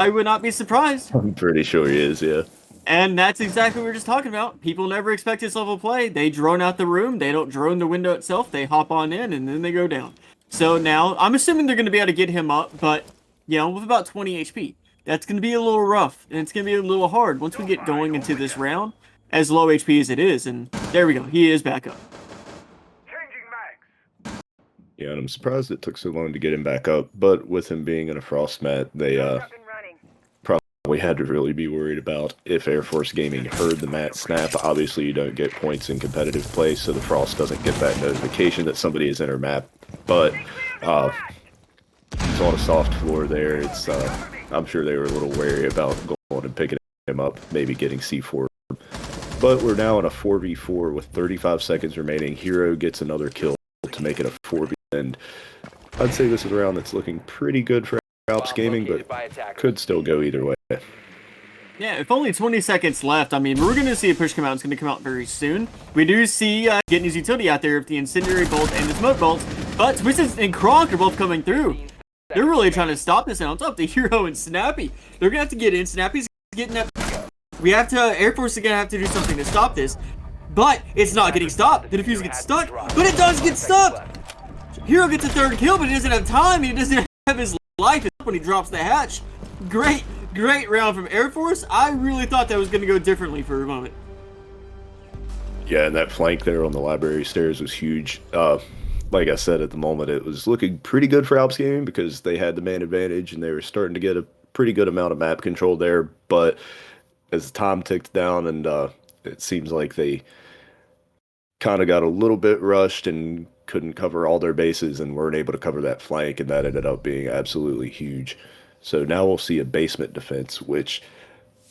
I would not be surprised. I'm pretty sure he is, yeah. And that's exactly what we were just talking about. People never expect this level of play. They drone out the room. They don't drone the window itself. They hop on in, and then they go down. So now, I'm assuming they're going to be able to get him up, but, with about 20 HP. That's going to be a little rough, and it's going to be a little hard once we get going into this round, as low HP as it is. And there we go. He is back up. Yeah, and I'm surprised it took so long to get him back up, but with him being in a frost mat, they probably had to really be worried about if Air Force Gaming heard the mat snap. Obviously, you don't get points in competitive play, so the frost doesn't get that notification that somebody is in her map. But he's on a soft floor there. It's I'm sure they were a little wary about going and picking him up, maybe getting C4. But we're now in a 4v4 with 35 seconds remaining. Hero gets another kill to make it a 4v, and I'd say this is a round that's looking pretty good for Alps Gaming, but could still go either way. Yeah, if only 20 seconds left, I mean, we're going to see a push come out. It's going to come out very soon. We do see getting his utility out there with the Incendiary Bolt and the Smoke Bolts, but Twisted and Kronk are both coming through. They're really trying to stop this, and on top, the Hero and Snappy. They're going to have to get in. Snappy's getting that. We have to, Air Force is going to have to do something to stop this, but it's not getting stopped. The diffuser gets stuck, but it does get stopped. Hero gets a third kill, but he doesn't have time. He doesn't have his life when he drops the hatch. Great round from Air Force. I really thought that was going to go differently for a moment. Yeah, and that flank there on the library stairs was huge. Like I said, at the moment, it was looking pretty good for Alps Gaming because they had the man advantage and they were starting to get a pretty good amount of map control there. But as time ticked down and it seems like they kind of got a little bit rushed and couldn't cover all their bases and weren't able to cover that flank, and that ended up being absolutely huge. So now we'll see a basement defense, which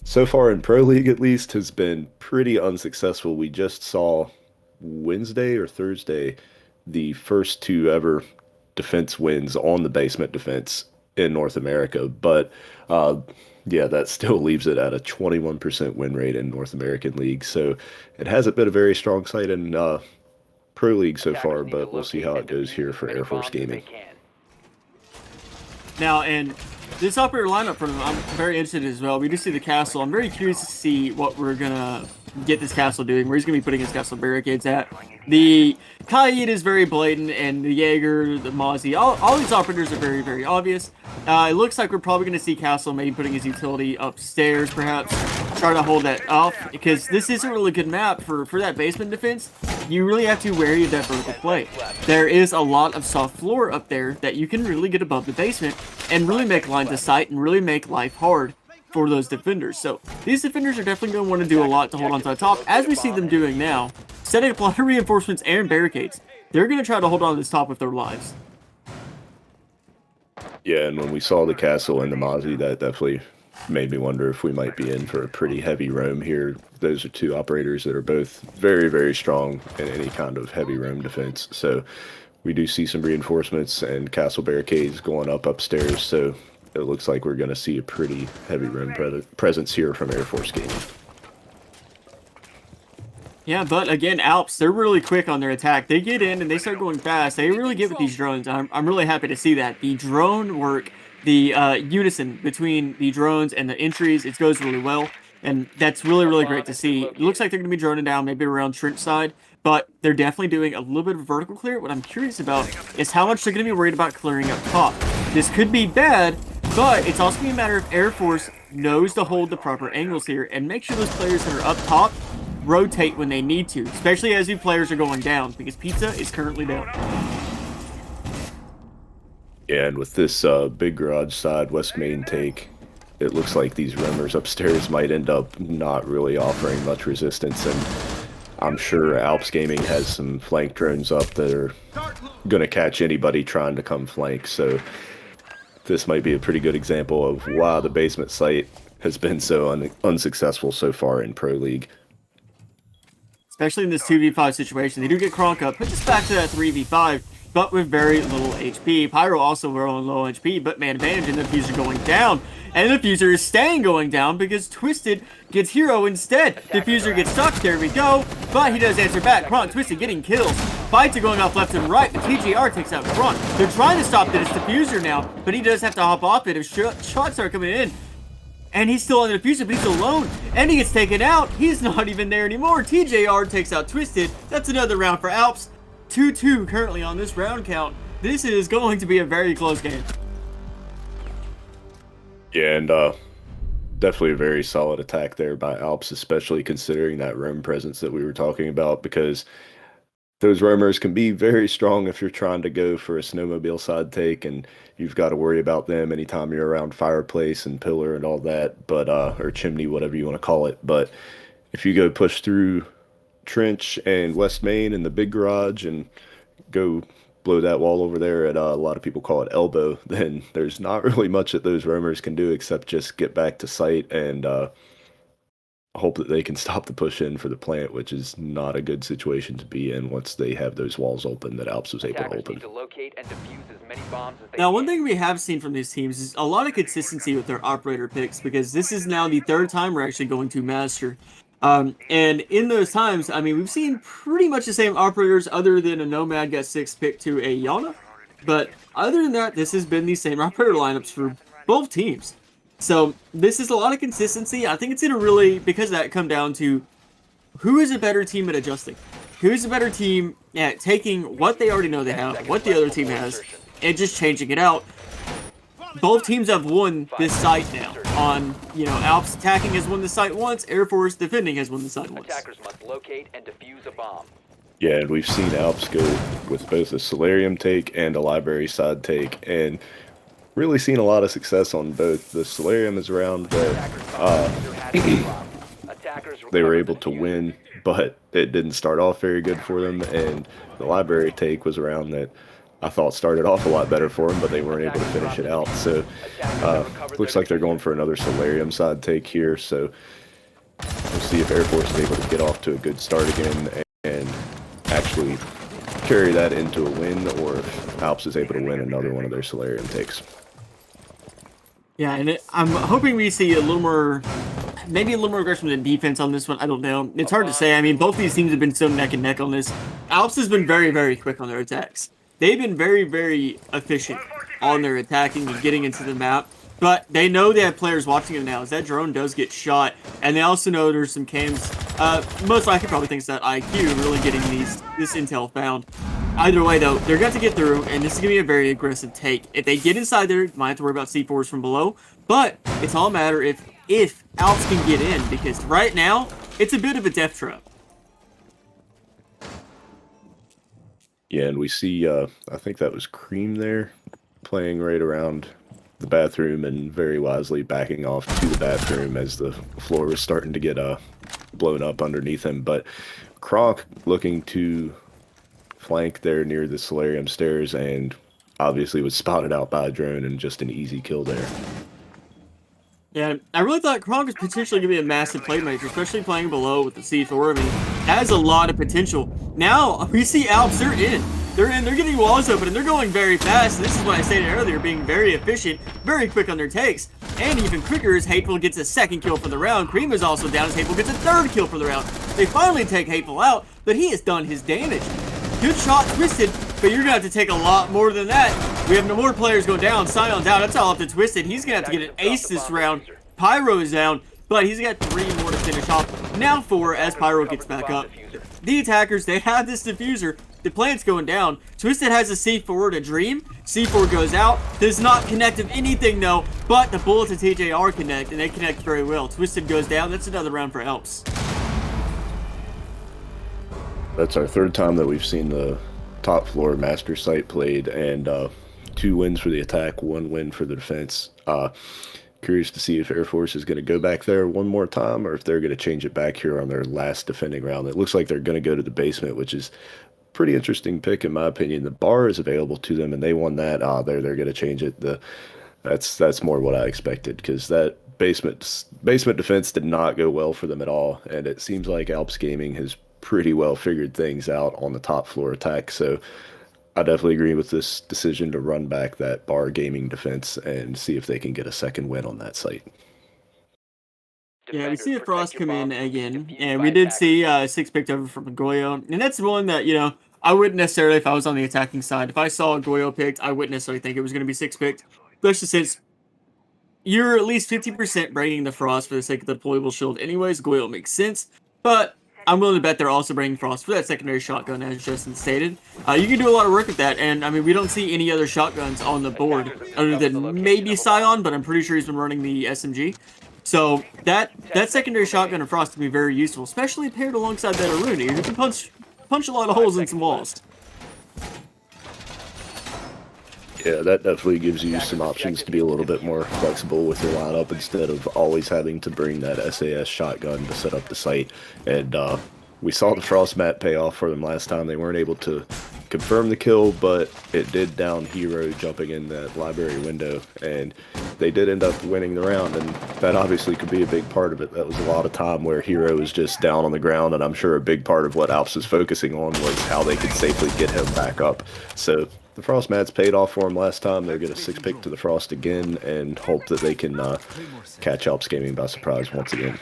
so far in Pro League at least has been pretty unsuccessful. We just saw Wednesday or Thursday the first two ever defense wins on the basement defense in North America, but yeah, that still leaves it at a 21% win rate in North American League. So it hasn't been a very strong site in Pro League so far, but we'll see how it goes here for Air Force Gaming. Now, and this operator lineup for them, I'm very interested as well. We do see the castle. I'm very curious to see what we're going to get this castle doing, where he's going to be putting his castle barricades at. The Kaid is very blatant, and the Jaeger, the Mozzie, all these operators are very, very obvious. It looks like we're probably going to see Castle maybe putting his utility upstairs, perhaps, try to hold that off, because this is a really good map for that basement defense. You really have to wary of that vertical play. There is a lot of soft floor up there that you can really get above the basement and really make lines of sight and really make life hard for those defenders. So these defenders are definitely going to want to do a lot to hold on to the top, as we see them doing now, setting up a lot of reinforcements and barricades. They're going to try to hold on to this top with their lives. Yeah, and when we saw the castle and the Mozzie, that definitely made me wonder if we might be in for a pretty heavy roam here. Those are two operators that are both very, very strong in any kind of heavy roam defense. So we do see some reinforcements and castle barricades going up upstairs. So it looks like we're going to see a pretty heavy roam presence here from Air Force Gaming. Yeah, but again, Alps, they're really quick on their attack. They get in and they start going fast. They really get with these drones. I'm really happy to see that. The drone work, the unison between the drones and the entries, it goes really well. And that's really, really great to see. It looks like they're going to be droning down maybe around trench side, but they're definitely doing a little bit of vertical clear. What I'm curious about is how much they're going to be worried about clearing up top. This could be bad, but it's also going to be a matter if Air Force knows to hold the proper angles here and make sure those players that are up top rotate when they need to, especially as these players are going down, because Pizza is currently down. Yeah, and with this big garage side west main take, it looks like these roamers upstairs might end up not really offering much resistance, and I'm sure Alps Gaming has some flank drones up that are going to catch anybody trying to come flank, so this might be a pretty good example of why the basement site has been so unsuccessful so far in Pro League. Especially in this 2v5 situation. They do get Kronk up, puts us back to that 3v5, but with very little HP. Pyro also on low HP, but man advantage, and the Diffuser going down. And the Diffuser is staying going down because Twisted gets Hero instead. Diffuser gets stuck, there we go, but he does answer back. Kronk, Twisted getting kills. Fights are going off left and right, but TGR takes out Kronk. They're trying to stop this Diffuser now, but he does have to hop off it if shots start coming in. And he's still on the diffuser, but he's alone. And he gets taken out. He's not even there anymore. TJR takes out Twisted. That's another round for Alps. 2-2 currently on this round count. This is going to be a very close game. Yeah, and definitely a very solid attack there by Alps, especially considering that roam presence that we were talking about, because those roamers can be very strong if you're trying to go for a snowmobile side take, and you've got to worry about them anytime you're around fireplace and pillar and all that, but or chimney, whatever you want to call it. But if you go push through Trench and West Main and the big garage and go blow that wall over there at a lot of people call it elbow, then there's not really much that those roamers can do except just get back to site and hope that they can stop the push in for the plant, which is not a good situation to be in once they have those walls open that Alps was able to open. Now, one thing we have seen from these teams is a lot of consistency with their operator picks, because this is now the third time we're actually going to Master. And in those times, I mean, we've seen pretty much the same operators other than a Nomad got 6th picked to a Yana. But other than that, this has been the same operator lineups for both teams. So this is a lot of consistency. I think it's going to really, because of that, come down to who is a better team at adjusting. Who's a better team at taking what they already know they have, what the other team has, and just changing it out. Both teams have won this site now. On, Alps attacking has won the site once, Air Force defending has won the site once. Attackers must locate and defuse a bomb. Yeah, and we've seen Alps go with both a Solarium take and a library side take, and really seen a lot of success on both. The Solarium is around that they were able to win, but it didn't start off very good for them, and the library take was around that I thought started off a lot better for them, but they weren't able to finish it out. So looks like they're going for another Solarium side take here, so we'll see if Air Force is able to get off to a good start again and actually carry that into a win, or if Alps is able to win another one of their Solarium takes. Yeah, and I'm hoping we see a little more, maybe a little more aggression in defense on this one. I don't know. It's hard to say. I mean, both these teams have been so neck and neck on this. Alps has been very, very quick on their attacks. They've been very, very efficient on their attacking and getting into the map. But they know they have players watching them now, as that drone does get shot. And they also know there's some cams. Most likely probably thinks that IQ really getting this intel found. Either way, though, they're going to get through, and this is going to be a very aggressive take. If they get inside there, you might have to worry about C4s from below. But it's all a matter if Alps can get in, because right now, it's a bit of a death trap. Yeah, and we see, I think that was Cream there, playing right around the bathroom and very wisely backing off to the bathroom as the floor was starting to get blown up underneath him. But Kronk looking to flank there near the Solarium stairs, and obviously was spotted out by a drone and just an easy kill there. Yeah, I really thought Kronk was potentially going to be a massive playmaker, especially playing below with the C4. I mean, that has a lot of potential. Now, we see Alps, they're in. They're getting walls open, and they're going very fast. This is what I stated earlier, being very efficient, very quick on their takes. And even quicker as Hateful gets a 2nd kill for the round. Cream is also down as Hateful gets a 3rd kill for the round. They finally take Hateful out, but he has done his damage. Good shot, Twisted, but you're going to have to take a lot more than that. We have no more players go down. Sion's out. That's all up to Twisted. He's going to have to get an ace this round. Pyro is down, but he's got 3 more to finish off. Now 4 as Pyro gets back up. The attackers, they have this diffuser. The plant's going down. Twisted has a C4 to Dream. C4 goes out. Does not connect of anything, though, but the bullets of TJR connect, and they connect very well. Twisted goes down. That's another round for Alps. That's our 3rd time that we've seen the top floor master site played, and 2 wins for the attack, 1 win for the defense. Curious to see if Air Force is going to go back there one more time, or if they're going to change it back here on their last defending round. It looks like they're going to go to the basement, which is a pretty interesting pick in my opinion. The bar is available to them, and they won that. They're going to change it. That's more what I expected, because that basement defense did not go well for them at all, and it seems like Alps Gaming has pretty well figured things out on the top floor attack. So I definitely agree with this decision to run back that bar gaming defense and see if they can get a 2nd win on that site. Yeah, we see a Frost come in again, and we did see 6 picked over from Goyo, and that's one that, I wouldn't necessarily, if I was on the attacking side, if I saw Goyo picked, I wouldn't necessarily think it was going to be 6 picked, especially since, you're at least 50% breaking the Frost for the sake of the deployable shield anyways. Goyle makes sense, but I'm willing to bet they're also bringing Frost for that secondary shotgun, as Justin stated. You can do a lot of work with that, and I mean, we don't see any other shotguns on the board other than maybe Scion, but I'm pretty sure he's been running the SMG. So that secondary shotgun of Frost can be very useful, especially paired alongside that Aruni, who can punch a lot of holes in some walls. Yeah, that definitely gives you some options to be a little bit more flexible with your lineup instead of always having to bring that SAS shotgun to set up the site. And we saw the Frost mat pay off for them last time. They weren't able to confirm the kill, but it did down Hero jumping in that library window, and they did end up winning the round, and that obviously could be a big part of it. That was a lot of time where Hero was just down on the ground, and I'm sure a big part of what Alps was focusing on was how they could safely get him back up. So the Frost mats paid off for him last time. They'll get a 6-pick to the Frost again and hope that they can catch Alps Gaming by surprise once again.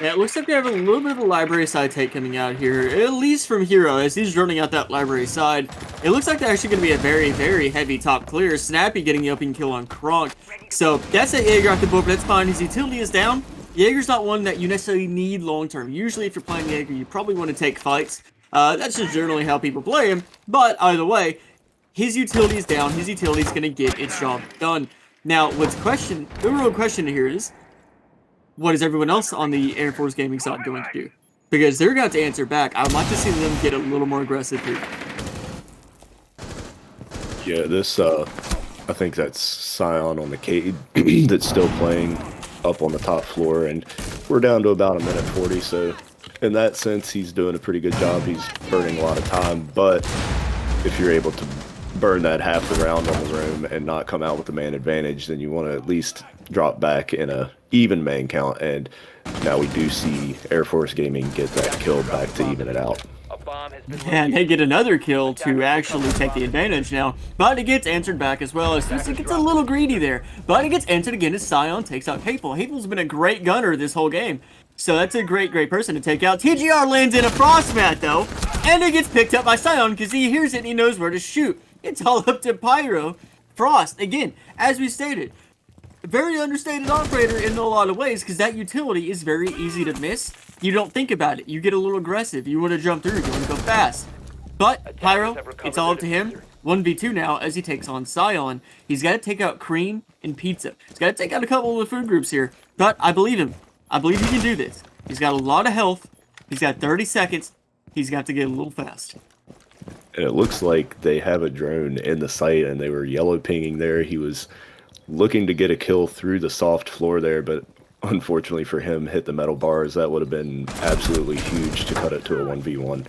Yeah, it looks like we have a little bit of a library side take coming out here, at least from Hero, as he's running out that library side. It looks like they're actually going to be a very, very heavy top clear. Snappy getting the opening kill on Kronk. So that's a Jaeger off the board, but that's fine. His utility is down. Jaeger's not one that you necessarily need long-term. Usually if you're playing Jaeger, you probably want to take fights. That's just generally how people play him. But either way, his utility is down. His utility is going to get its job done. Now, the real question here is, what is everyone else on the Air Force Gaming side going to do? Because they're going to answer back. I would like to see them get a little more aggressive here. Yeah, this, I think that's Scion on the Cade that's still playing up on the top floor, and we're down to about 1:40, so in that sense, he's doing a pretty good job. He's burning a lot of time, but if you're able to burn that half the round on the room and not come out with the man advantage, then you want to at least drop back in a even man count, and now we do see Air Force Gaming get that kill back to even it out. And they get another kill to actually take the advantage now, but it gets answered back as well. As it gets a little greedy there, but it gets answered again as Scion takes out Hateful. Hateful's been a great gunner this whole game, so that's a great person to take out. TGR lands in a Frost mat though, and it gets picked up by Scion because he hears it and he knows where to shoot. It's all up to Pyro. Frost, again, as we stated, very understated operator in a lot of ways, because that utility is very easy to miss. You don't think about it. You get a little aggressive. You want to jump through. You want to go fast. But Pyro, it's all up to him. 1v2 now as he takes on Scion. He's got to take out Cream and Pizza. He's got to take out a couple of the food groups here. But I believe him. I believe he can do this. He's got a lot of health. He's got 30 seconds. He's got to get a little fast. And it looks like they have a drone in the site, and they were yellow pinging there. He was looking to get a kill through the soft floor there, but unfortunately for him, hit the metal bars. That would have been absolutely huge to cut it to a 1v1.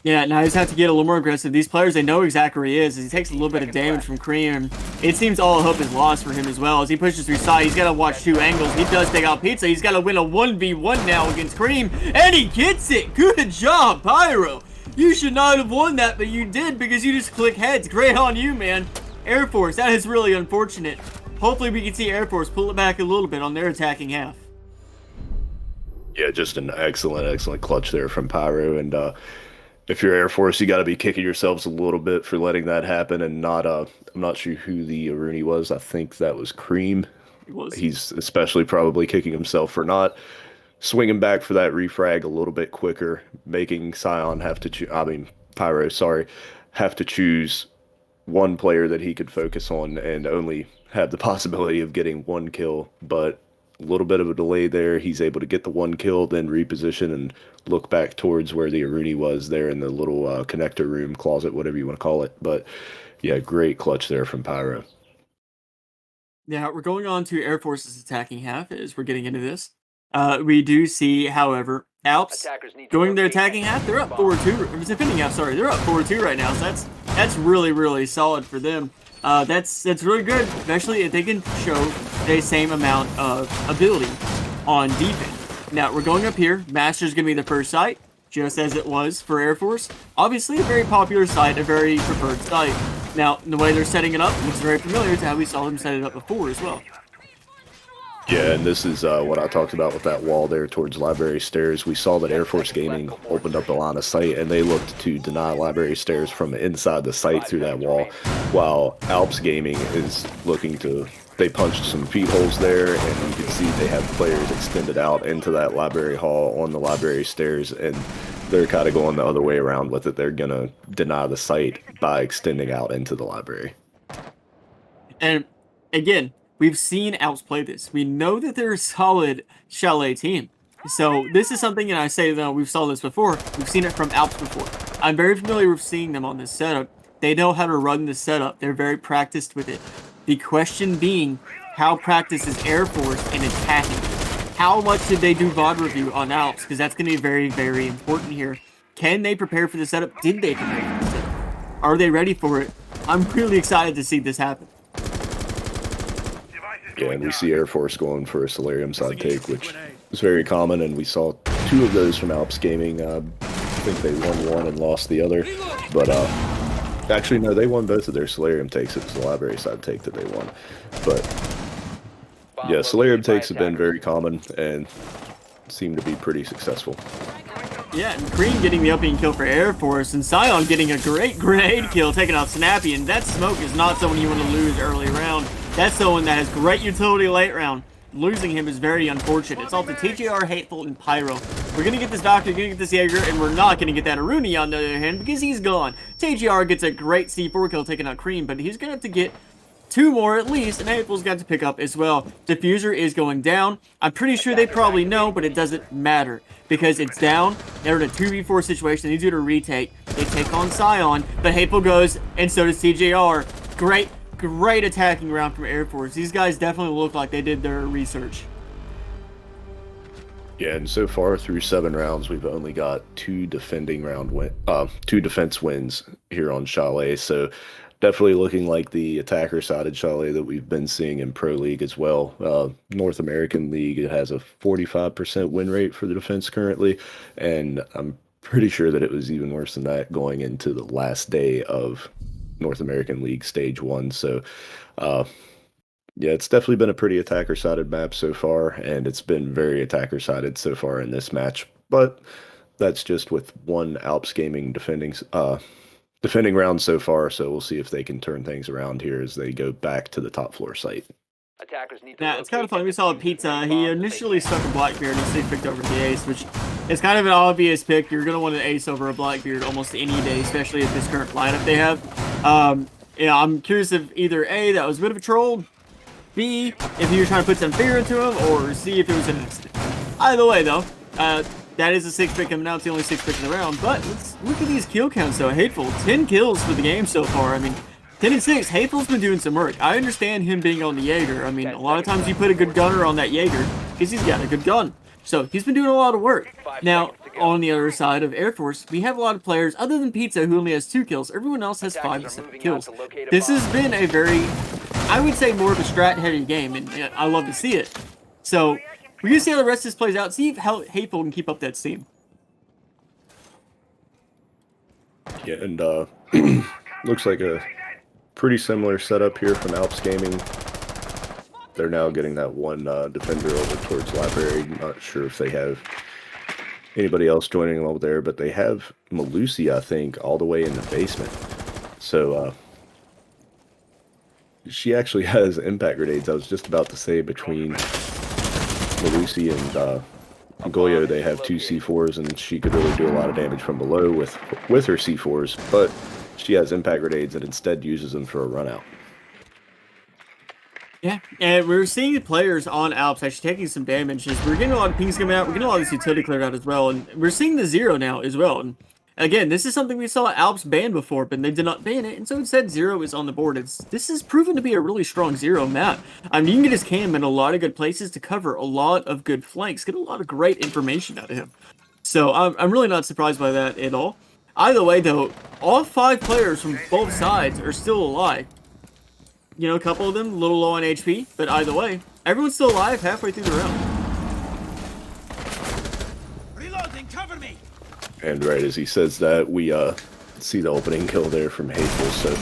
Yeah, now he's have to get a little more aggressive. These players, they know exactly where he is. As he takes a little bit of damage from Cream. It seems all hope is lost for him as well. As he pushes through side, he's got to watch two angles. He does take out Pizza. He's got to win a 1v1 now against Cream. And he gets it! Good job, Pyro! You should not have won that, but you did because you just click heads. Great on you, man. Air Force, that is really unfortunate. Hopefully we can see Air Force pull it back a little bit on their attacking half. Yeah, just an excellent clutch there from Pyro, and if you're Air Force, you got to be kicking yourselves a little bit for letting that happen, and not, I'm not sure who the Aruni was. I think that was Cream. It was. He's especially probably kicking himself for not swinging back for that refrag a little bit quicker, making Scion have to Pyro, sorry, have to choose one player that he could focus on and only have the possibility of getting one kill, but a little bit of a delay there. He's able to get the one kill, then reposition and look back towards where the Aruni was there in the little connector room, closet, whatever you want to call it. But yeah, great clutch there from Pyro. Yeah, we're going on to Air Force's attacking half as we're getting into this. We do see, however, Alps going their attacking half. They're up 4-2. Defending half, sorry. They're up 4-2 right now, so that's really solid for them. That's really good, especially if they can show the same amount of ability on defense. Now, we're going up here. Master's going to be the first site, just as it was for Air Force. Obviously, a very popular site, a very preferred site. Now, the way they're setting it up looks very familiar to how we saw them set it up before as well. Yeah, and this is what I talked about with that wall there towards Library Stairs. We saw that Air Force Gaming opened up a line of sight, and they looked to deny Library Stairs from inside the site through that wall, while Alps Gaming is looking to... They punched some feet holes there, and you can see they have players extended out into that library hall on the library stairs, and they're kind of going the other way around with it. They're going to deny the site by extending out into the library. And again, we've seen Alps play this. We know that they're a solid Chalet team. So this is something, and I say that we've saw this before. We've seen it from Alps before. I'm very familiar with seeing them on this setup. They know how to run this setup. They're very practiced with it. The question being, how practiced is Air Force in attacking? How much did they do VOD review on Alps? Because that's going to be very, very important here. Can they prepare for the setup? Did they prepare for the setup? Are they ready for it? I'm really excited to see this happen. Yeah, and we see Air Force going for a Solarium side take, which is very common, and we saw 2 of those from Alps Gaming. I think they won one and lost the other, but actually, no, they won both of their Solarium takes. It was the library side take that they won. But yeah, Solarium takes have been very common and seem to be pretty successful. Yeah, and Cream getting the opening kill for Air Force, and Scion getting a great grenade kill, taking out Snappy, and that smoke is not someone you want to lose early round. That's someone that has great utility late round. Losing him is very unfortunate. It's all to TJR, Hateful, and Pyro. We're going to get this Doctor, we're going to get this Jaeger, and we're not going to get that Aruni on the other hand because he's gone. TJR gets a great C4 kill taking out Cream, but he's going to have to get 2 more at least, and Hateful's got to pick up as well. Diffuser is going down. I'm pretty sure they probably know, but it doesn't matter because it's down. They're in a 2v4 situation. They need you to retake. They take on Scion, but Hateful goes, and so does TJR. Great attacking round from Air Force. These guys definitely look like they did their research. Yeah, and so far through 7 rounds, we've only got 2 2 defense wins here on Chalet. So definitely looking like the attacker-sided Chalet that we've been seeing in Pro League as well. North American League has a 45% win rate for the defense currently, and I'm pretty sure that it was even worse than that going into the last day of North American League Stage 1. So, yeah, it's definitely been a pretty attacker-sided map so far, and it's been very attacker-sided so far in this match. But that's just with one Alps Gaming defending round so far, so we'll see if they can turn things around here as they go back to the top floor site. Attackers need to Yeah, it's kind of locate funny. We and saw a defuse Pizza. the He bomb initially safely. stuck a Blackbeard and instead picked over the Ace, which is kind of an obvious pick. You're going to want an Ace over a Blackbeard almost any day, especially at this current lineup they have. Yeah, I'm curious if either A, that was a bit of a troll, B, if he was trying to put some fear into him, or C, if it was an accident. Either way, though, that is a 6 pick coming out. It's the only 6 pick in the round. But let's look at these kill counts, though. Hateful, 10 kills for the game so far. I mean, 10 and 6. Hateful's been doing some work. I understand him being on the Jaeger. I mean, a lot of times you put a good gunner on that Jaeger because he's got a good gun. So he's been doing a lot of work. Now, on the other side of Air Force, we have a lot of players, other than Pizza, who only has 2 kills. Everyone else has 5 to 7 kills. This has been a very, I would say, more of a strat-heavy game, and I love to see it. So we're going to see how the rest of this plays out, see how Hateful can keep up that steam. Yeah, and looks like a pretty similar setup here from Alps Gaming. They're now getting that one defender over towards Library. Not sure if they have anybody else joining them over there, but they have Malusi, I think, all the way in the basement. So she actually has impact grenades. I was just about to say between Malusi and Goyo, they have 2 C4s, and she could really do a lot of damage from below with her C4s, but she has impact grenades and instead uses them for a run out. Yeah, and we're seeing the players on Alps actually taking some damage. We're getting a lot of pings coming out. We're getting a lot of this utility cleared out as well. And we're seeing the 0 now as well. And again, this is something we saw Alps ban before, but they did not ban it. And so instead 0 is on the board. This has proven to be a really strong 0 map. I mean, you can get his cam in a lot of good places to cover a lot of good flanks. Get a lot of great information out of him. So I'm really not surprised by that at all. Either way, though, all 5 players from both sides are still alive. You know, a couple of them a little low on HP, but either way, everyone's still alive halfway through the round. Reloading, cover me. And right as he says that, we see the opening kill there from Hateful. So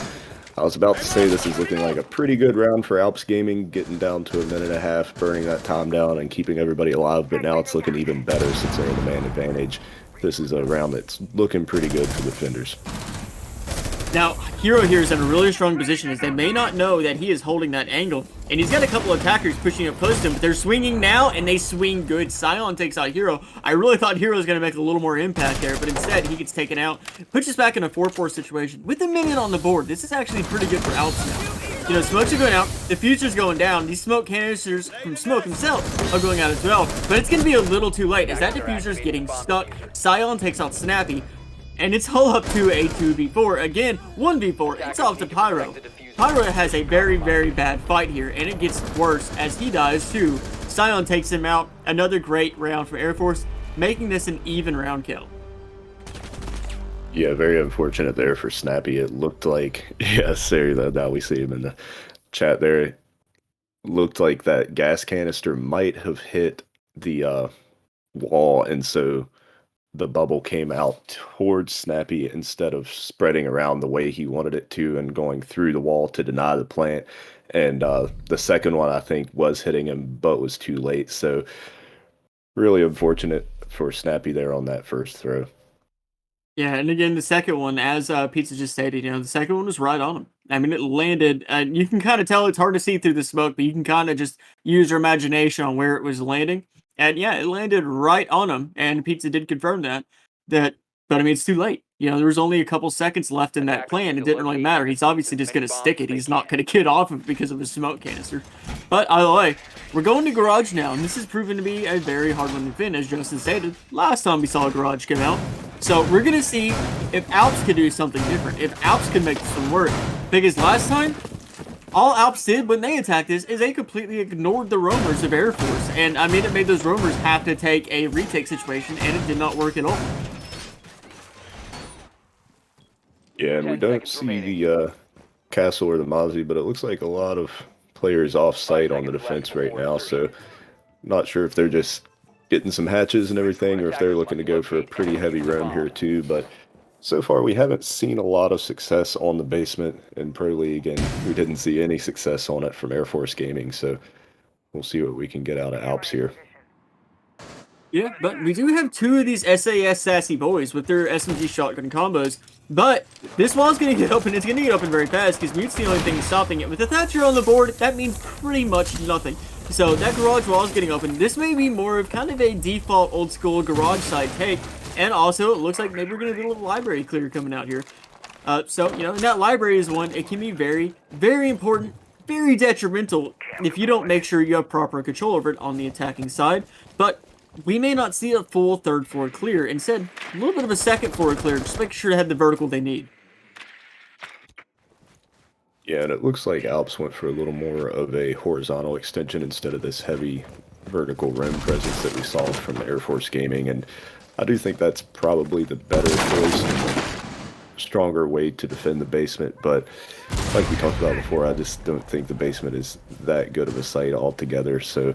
I was about to say this is looking like a pretty good round for Alps Gaming, getting down to a minute and a half, burning that time down and keeping everybody alive, but now it's looking even better since they're in the man advantage. This is a round that's looking pretty good for the defenders. Now, Hero here is in a really strong position as they may not know that he is holding that angle. And he's got a couple of attackers pushing up close to him, but they're swinging now, and they swing good. Sion takes out Hero. I really thought Hero was going to make a little more impact there, but instead he gets taken out. Puts us back in a 4-4 situation. With a minute on the board, this is actually pretty good for Alps now. You know, smokes are going out, the future's going down, these smoke canisters from Smoke himself are going out as well. But it's going to be a little too late as that diffuser's getting stuck. Sion takes out Snappy. And it's all up to a 2v4. Again, 1v4. It's off to Pyro. Pyro has a very, very bad fight here, and it gets worse as he dies too. Sion takes him out. Another great round for Air Force, making this an even round kill. Yeah, very unfortunate there for Snappy. It looked like, yeah, sorry, now we see him in the chat there. It looked like that gas canister might have hit the wall, and so the bubble came out towards Snappy instead of spreading around the way he wanted it to and going through the wall to deny the plant. And the second one, I think, was hitting him, but was too late. So really unfortunate for Snappy there on that first throw. Yeah, and again, the second one, as Pizza just stated, you know, the second one was right on him. I mean, it landed, and you can kind of tell it's hard to see through the smoke, but you can kind of just use your imagination on where it was landing. And yeah, it landed right on him, and Pizza did confirm that. But I mean, it's too late. You know, there was only a couple seconds left in that plan. It didn't really matter. He's obviously just going to stick it. He's not going to get off of it because of a smoke canister. But either way, we're going to Garage now, and this has proven to be a very hard one to defend, as Justin stated. Last time we saw a Garage come out. So we're going to see if Alps could do something different, if Alps could make this one work. Because last time, all Alps did when they attacked this is they completely ignored the roamers of Air Force. And I mean, it made those roamers have to take a retake situation, and it did not work at all. Yeah, and we don't see the castle or the Mozzie, but it looks like a lot of players off-site on the defense right now, so not sure if they're just getting some hatches and everything, or if they're looking to go for a pretty heavy roam here too, but so far we haven't seen a lot of success on the basement in Pro League, and we didn't see any success on it from Air Force Gaming, so we'll see what we can get out of Alps here. Yeah, but we do have two of these SAS sassy boys with their SMG shotgun combos. But this wall's going to get open. It's going to get open very fast because Mute's the only thing stopping it. With the Thatcher on the board, that means pretty much nothing. So that garage wall is getting open. This may be more of kind of a default old school garage side take. And also, it looks like maybe we're going to get a little library clear coming out here. So, you know, and that library is one. It can be very, very important, very detrimental if you don't make sure you have proper control over it on the attacking side. But we may not see a full third floor clear. Instead, a little bit of a second floor clear. Just make sure to have the vertical they need. Yeah, and it looks like Alps went for a little more of a horizontal extension instead of this heavy vertical rim presence that we saw from Air Force Gaming. And I do think that's probably the better choice and the stronger way to defend the basement. But like we talked about before, I just don't think the basement is that good of a site altogether. So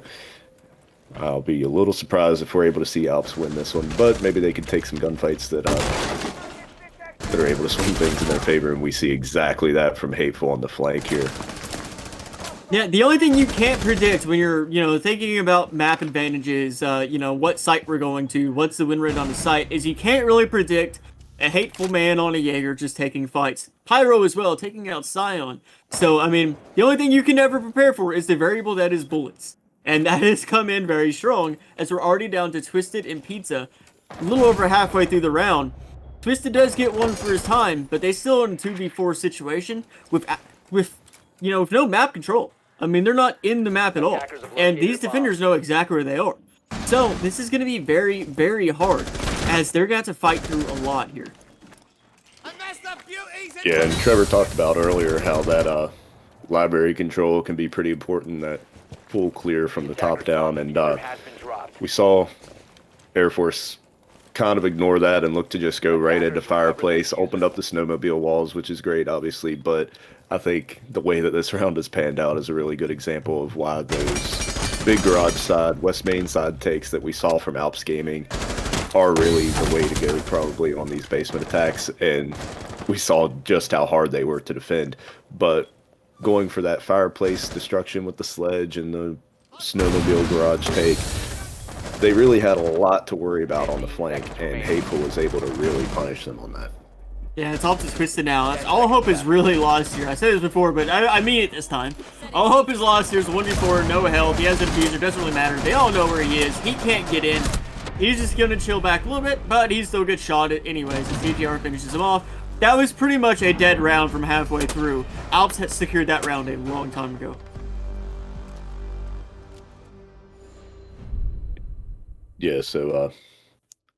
I'll be a little surprised if we're able to see Alps win this one, but maybe they could take some gunfights that are able to swing things in their favor, and we see exactly that from Hateful on the flank here. Yeah, the only thing you can't predict when you're, you know, thinking about map advantages, you know, what site we're going to, what's the win rate on the site, is you can't really predict a Hateful man on a Jaeger just taking fights. Pyro as well, taking out Sion. So, I mean, the only thing you can never prepare for is the variable that is bullets. And that has come in very strong, as we're already down to Twisted and Pizza, a little over halfway through the round. Twisted does get one for his time, but they still in a 2v4 situation with you know, with no map control. I mean, they're not in the map at all, and these defenders know exactly where they are. So this is going to be very, very hard, as they're going to have to fight through a lot here. Yeah, and Trevor talked about earlier how that library control can be pretty important, that full clear from the top down, and we saw Air Force kind of ignore that and look to just go right into Fireplace, opened up the snowmobile walls, which is great, obviously, but I think the way that this round has panned out is a really good example of why those big garage side, West Main side takes that we saw from Alps Gaming are really the way to go probably on these basement attacks, and we saw just how hard they were to defend. But going for that fireplace destruction with the sledge and the snowmobile garage take, they really had a lot to worry about on the flank, and Hateful was able to really punish them on that. Yeah, it's Alps is twisted now. All hope is really lost here. I said this before, but I mean it this time. All hope is lost here. It's 1v4, no health. He has a defuser, doesn't really matter. They all know where he is. He can't get in. He's just going to chill back a little bit, but he still gets shot at anyways as DTR finishes him off. That was pretty much a dead round from halfway through. Alps had secured that round a long time ago. Yeah, so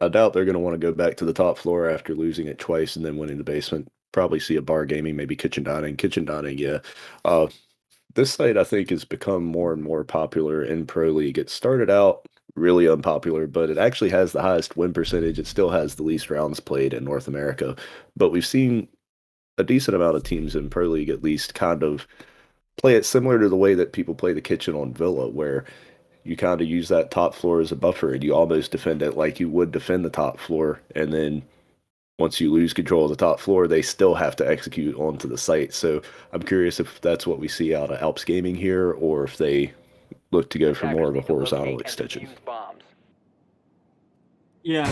I doubt they're going to want to go back to the top floor after losing it twice and then winning the basement. Probably see a bar gaming, maybe kitchen dining. Kitchen dining, yeah. This site, I think, has become more and more popular in Pro League. It started out really unpopular, but it actually has the highest win percentage. It still has the least rounds played in North America. But we've seen a decent amount of teams in Pro League at least kind of play it similar to the way that people play the kitchen on Villa, where you kind of use that top floor as a buffer and you almost defend it like you would defend the top floor. And then once you lose control of the top floor, they still have to execute onto the site. So I'm curious if that's what we see out of Alps Gaming here, or if they look to go for more of a horizontal extension. Yeah,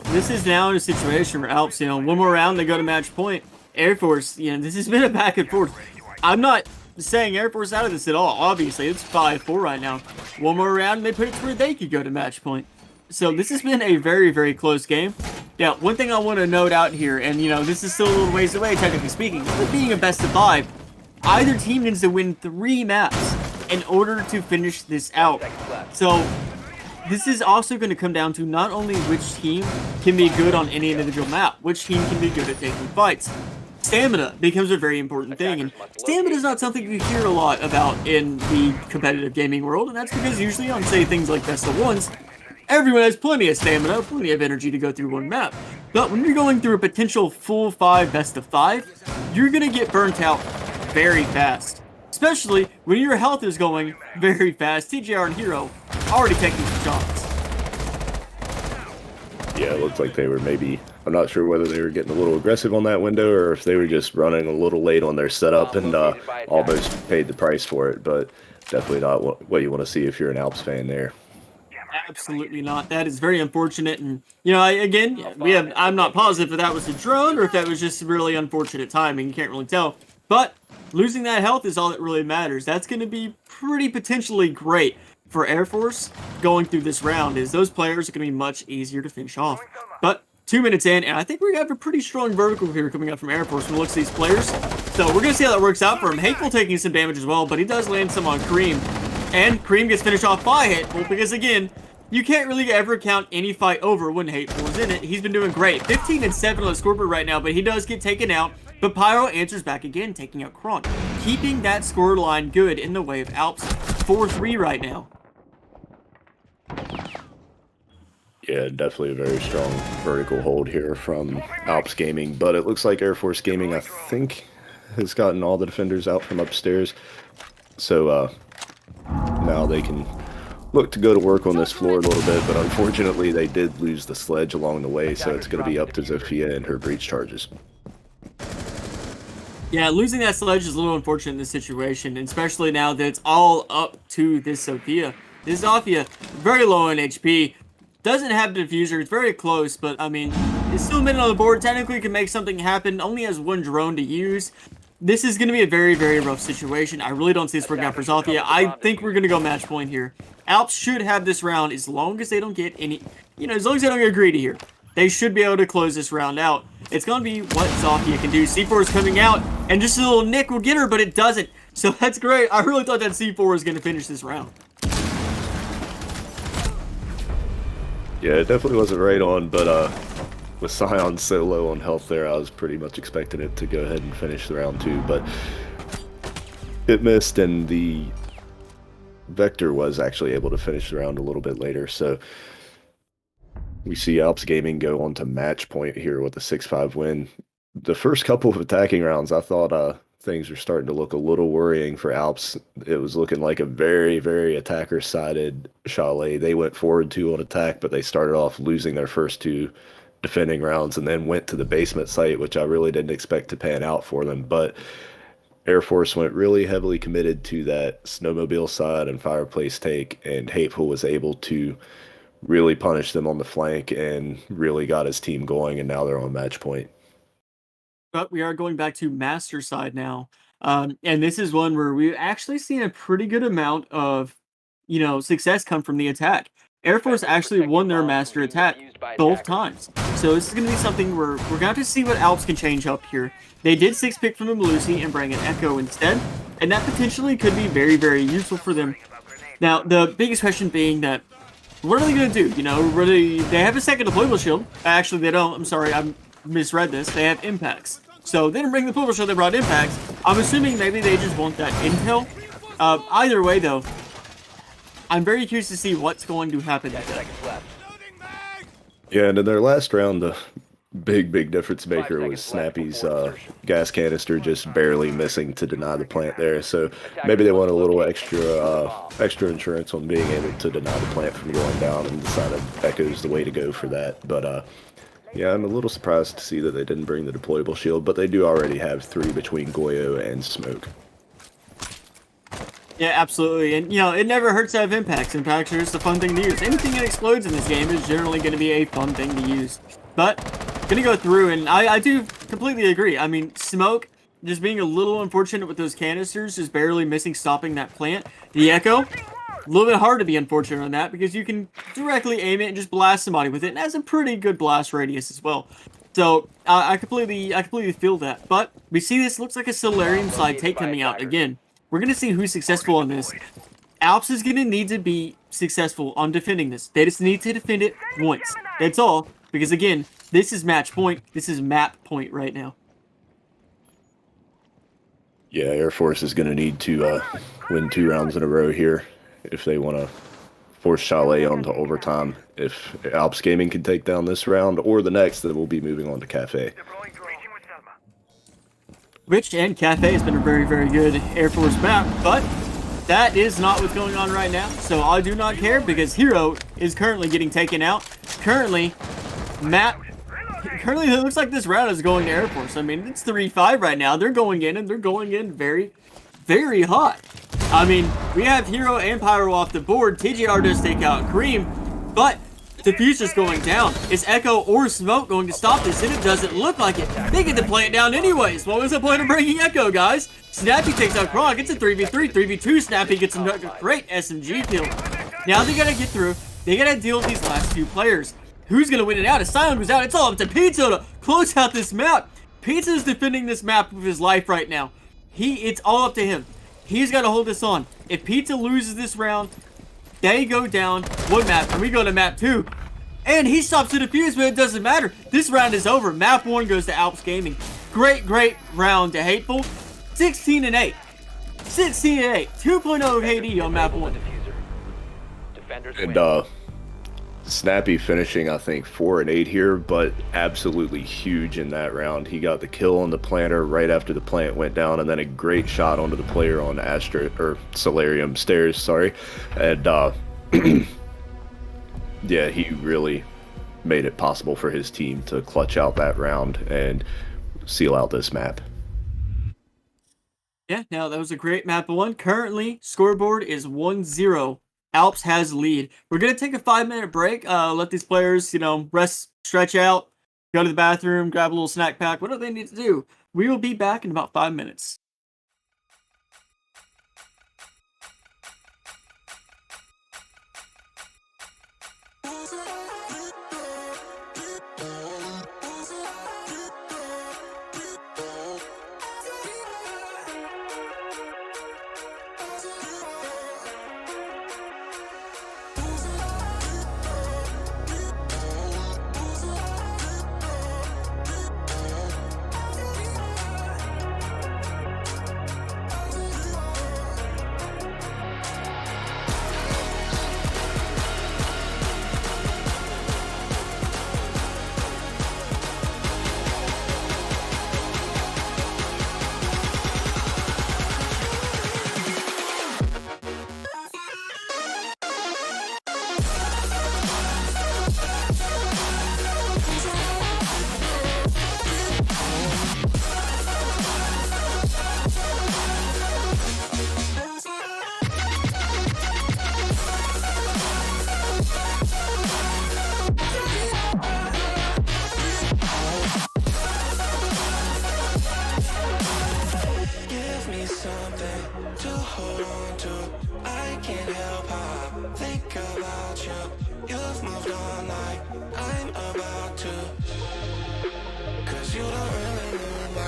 this is now in a situation where Alps, one more round, they go to match point. Air Force, this has been a back and forth. I'm not saying Air Force out of this at all. Obviously, it's 5-4 right now. One more round, and they put it to where they could go to match point. So this has been a very, very close game. Now, one thing I want to note out here, and this is still a little ways away, technically speaking, but being a best of 5, either team needs to win 3 maps in order to finish this out. So this is also going to come down to not only which team can be good on any individual map, which team can be good at taking fights. Stamina becomes a very important thing, and stamina is not something you hear a lot about in the competitive gaming world, and that's because usually on, say, things like best of 1s, everyone has plenty of stamina, plenty of energy to go through one map. But when you're going through a potential full 5 best of 5, you're going to get burnt out very fast. Especially when your health is going very fast. TJR and Hero already taking some shots. Yeah, it looked like they were maybe, I'm not sure whether they were getting a little aggressive on that window or if they were just running a little late on their setup and almost paid the price for it, but definitely not what you want to see if you're an Alps fan there. Absolutely not. That is very unfortunate, and I'm not positive if that was a drone or if that was just really unfortunate timing. You can't really tell. But losing that health is all that really matters. That's going to be pretty potentially great for Air Force going through this round, is those players are going to be much easier to finish off. But 2 minutes in, and I think we're going to have a pretty strong vertical here coming up from Air Force when we look at these players. So we're going to see how that works out for him. Hateful taking some damage as well, but he does land some on Cream. And Cream gets finished off by Hateful because, again, you can't really ever count any fight over when Hateful is in it. He's been doing great. 15-7 on the scoreboard right now, but he does get taken out. But Pyro answers back again, taking out Kronk, keeping that score line good in the way of Alps. 4-3 right now. Yeah, definitely a very strong vertical hold here from Alps Gaming, but it looks like Air Force Gaming, I think, has gotten all the defenders out from upstairs. So now they can look to go to work on this floor a little bit, but unfortunately they did lose the sledge along the way, so it's going to be up to Zofia and her breach charges. Yeah, losing that sledge is a little unfortunate in this situation, especially now that it's all up to this Zofia. This Zofia, very low in HP, doesn't have the diffuser, it's very close, but I mean, it's still a minute on the board, technically can make something happen, only has 1 drone to use. This is going to be a very, very rough situation. I really don't see this working out for Zofia. I think we're going to go match point here. Alps should have this round as long as they don't get any, as long as they don't get greedy here. They should be able to close this round out. It's going to be what Zofia can do. C4 is coming out, and just a little nick will get her, but it doesn't. So that's great. I really thought that C4 was going to finish this round. Yeah, it definitely wasn't right on, but with Scion so low on health there, I was pretty much expecting it to go ahead and finish the round 2, but it missed, and the Vector was actually able to finish the round a little bit later, so we see Alps Gaming go on to match point here with a 6-5 win. The first couple of attacking rounds, I thought things were starting to look a little worrying for Alps. It was looking like a very, very attacker-sided Chalet. They went forward 2 on attack, but they started off losing their first 2 defending rounds and then went to the basement site, which I really didn't expect to pan out for them. But Air Force went really heavily committed to that snowmobile side and fireplace take, and Hateful was able to really punish them on the flank and really got his team going, and now they're on match point. But we are going back to master side now. And this is one where we've actually seen a pretty good amount of, success come from the attack. Air Force actually won their master attack both times. So this is going to be something where we're going to have to see what Alps can change up here. They did 6-pick from the Malusi and bring an Echo instead, and that potentially could be very, very useful for them. Now, the biggest question being that, what are they going to do? They have a second deployable shield. Actually, they don't. I'm sorry, I misread this. They have impacts. So they didn't bring the deployable shield, they brought impacts. I'm assuming maybe they just want that intel. Either way, though, I'm very curious to see what's going to happen. 10 seconds left. Yeah, and in their last round, the big difference maker was Snappy's gas canister just barely missing to deny the plant there. So maybe they want a little extra insurance on being able to deny the plant from going down, and decided Echo's the way to go for that. But yeah, I'm a little surprised to see that they didn't bring the deployable shield, but they do already have 3 between Goyo and Smoke. Yeah, absolutely. And, it never hurts to have impacts. Impacts are just a fun thing to use. Anything that explodes in this game is generally going to be a fun thing to use. But, going to go through, and I do completely agree. I mean, Smoke just being a little unfortunate with those canisters, just barely missing stopping that plant. The Echo, a little bit hard to be unfortunate on that, because you can directly aim it and just blast somebody with it, and it has a pretty good blast radius as well. So, I completely feel that. But, we see this looks like a Solarium side take coming out again. We're going to see who's successful on this. Alps is going to need to be successful on defending this. They just need to defend it once. That's all. Because again, this is match point. This is map point right now. Yeah, Air Force is going to need to win 2 rounds in a row here if they want to force Chalet onto overtime. If Alps Gaming can take down this round or the next, then we'll be moving on to Cafe. Rich and Cafe has been a very, very good Air Force map, but that is not what's going on right now, so I do not care, because Hero is currently getting taken out. Currently, it looks like this round is going to Air Force. I mean, it's 3-5 right now. They're going in, and they're going in very, very hot. I mean, we have Hero and Pyro off the board. TJR does take out Cream, but Diffuse is going down. Is Echo or Smoke going to stop this? And it doesn't look like it. They get to play it down anyways. What was the point of bringing Echo, guys? Snappy takes out Kronk. It's a 3v3. 3v2. Snappy gets a great SMG kill. Now they gotta get through. They gotta deal with these last 2 players. Who's gonna win it out? If Silent goes out, it's all up to Pizza to close out this map. Pizza is defending this map with his life right now. It's all up to him. He's gotta hold this on. If Pizza loses this round, they go down 1 map, and we go to map 2. And he stops to defuse, but it doesn't matter. This round is over. Map 1 goes to Alps Gaming. Great round to Hateful. 16-8. 16-8. 2.0 KD on map 1. And Snappy finishing, I think, 4-8 here, but absolutely huge in that round. He got the kill on the planter right after the plant went down, and then a great shot onto the player on Solarium stairs, sorry. And yeah, he really made it possible for his team to clutch out that round and seal out this map. Yeah, now that was a great map 1. Currently, scoreboard is 1-0. Alps has lead. We're going to take a 5-minute break. Let these players, rest, stretch out, go to the bathroom, grab a little snack pack, whatever they need to do. We will be back in about 5 minutes. You've moved on like I'm about to. 'Cause you don't really need my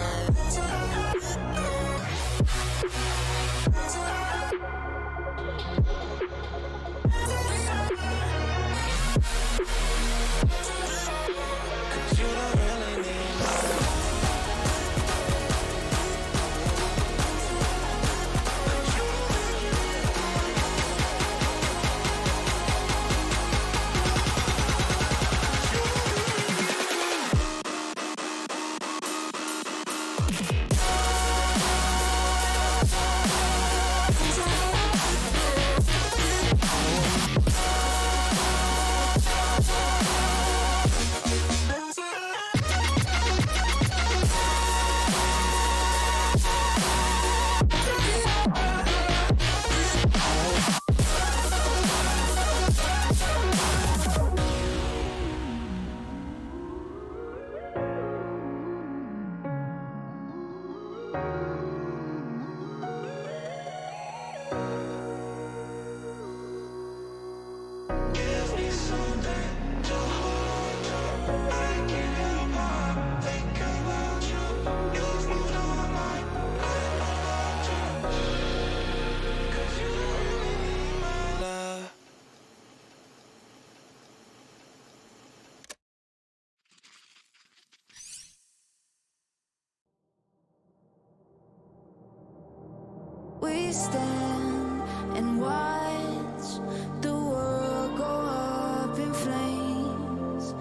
We stand and watch the world go up in flames.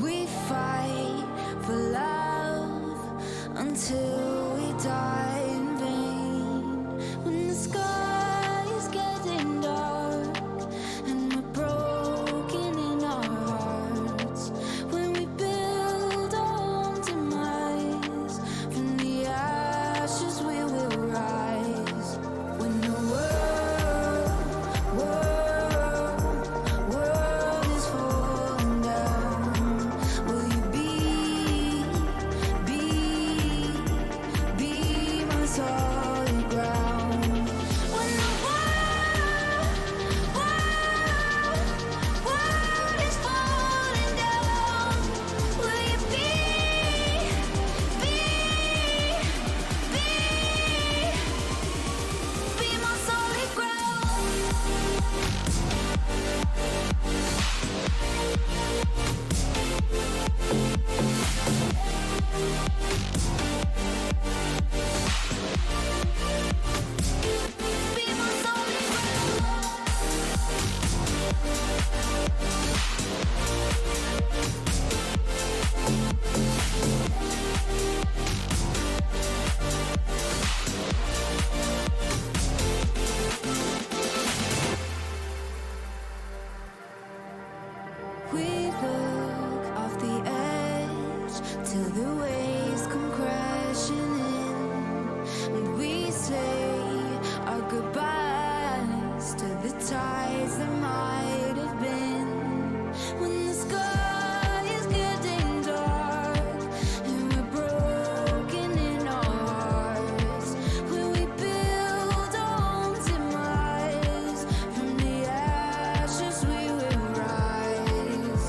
We fight for love until we die in vain. When the sky is getting dark and we're broken in our hearts, when we build our own demise, from the ashes we will rise. When the world is falling down, will you be my solid ground? When the world is falling down, will you be my solid ground? Be my solid ground. We look off the edge till the waves come crashing in, and we say our goodbyes to the tides that might have been. When the sky is getting dark and we're broken in our hearts, when we build our own demise, from the ashes we will rise.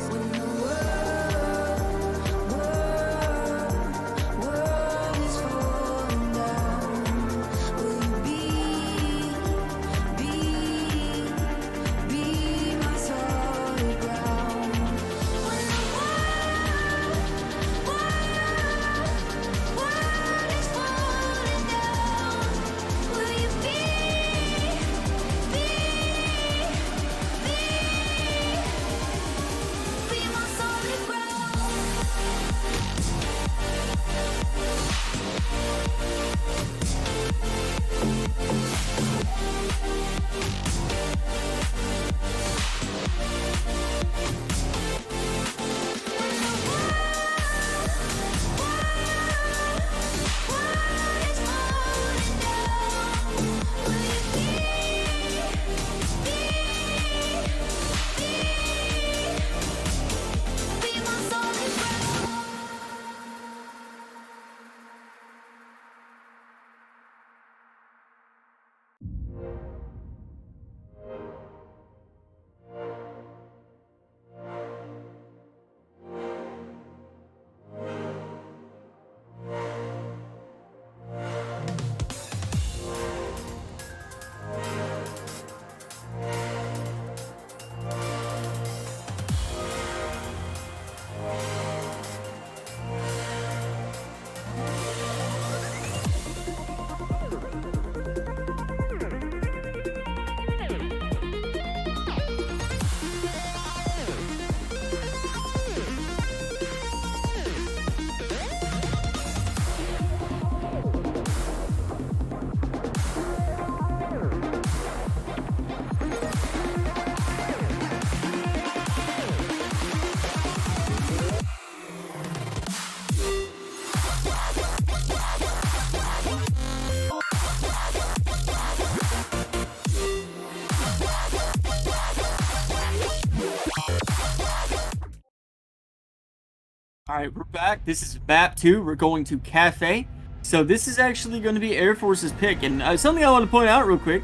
All right, we're back. This is map 2. We're going to Cafe. So this is actually going to be Air Force's pick. And something I want to point out real quick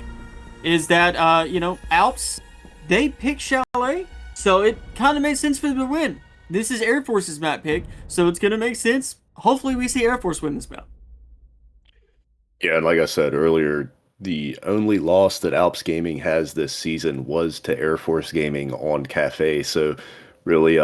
is that, Alps, they picked Chalet. So it kind of makes sense for them to win. This is Air Force's map pick. So it's going to make sense. Hopefully we see Air Force win this map. Yeah, and like I said earlier, the only loss that Alps Gaming has this season was to Air Force Gaming on Cafe. So really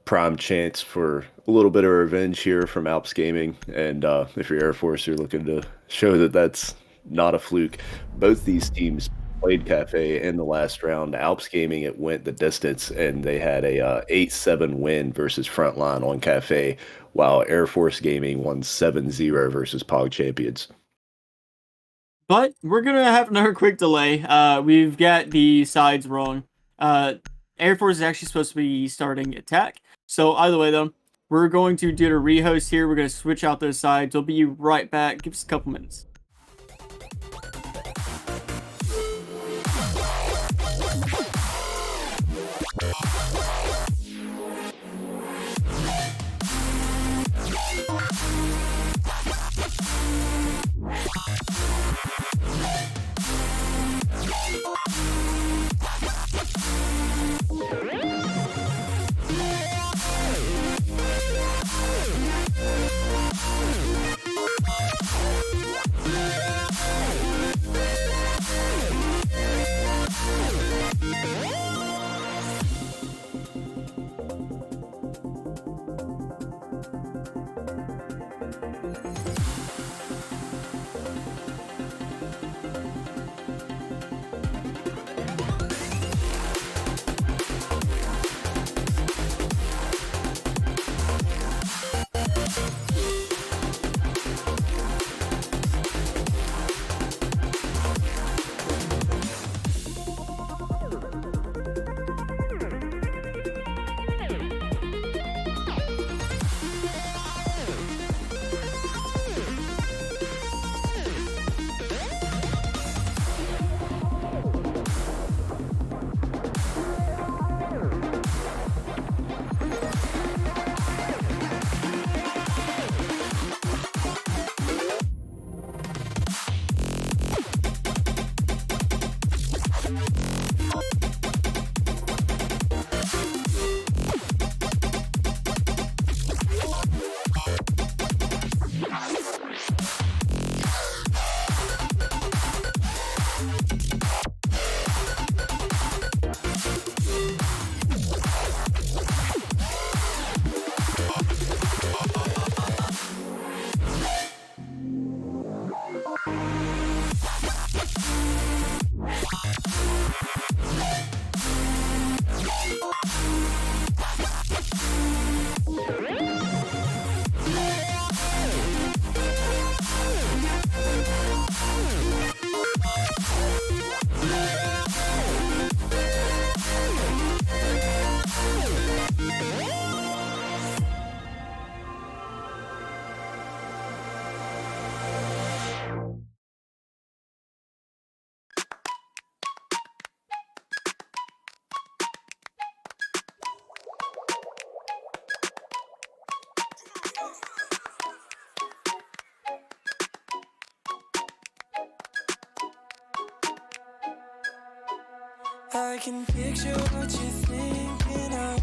prime chance for a little bit of revenge here from Alps Gaming. And if you're Air Force, you're looking to show that that's not a fluke. Both these teams played Cafe in the last round. Alps Gaming, it went the distance, and they had a 8-7 win versus Frontline on Cafe, while Air Force Gaming won 7-0 versus Pog Champions. But we're going to have another quick delay. We've got the sides wrong. Air Force is actually supposed to be starting attack. So either way, though, we're going to do the rehost here. We're going to switch out those sides. We'll be right back. Give us a couple minutes. I can picture what you're thinking of.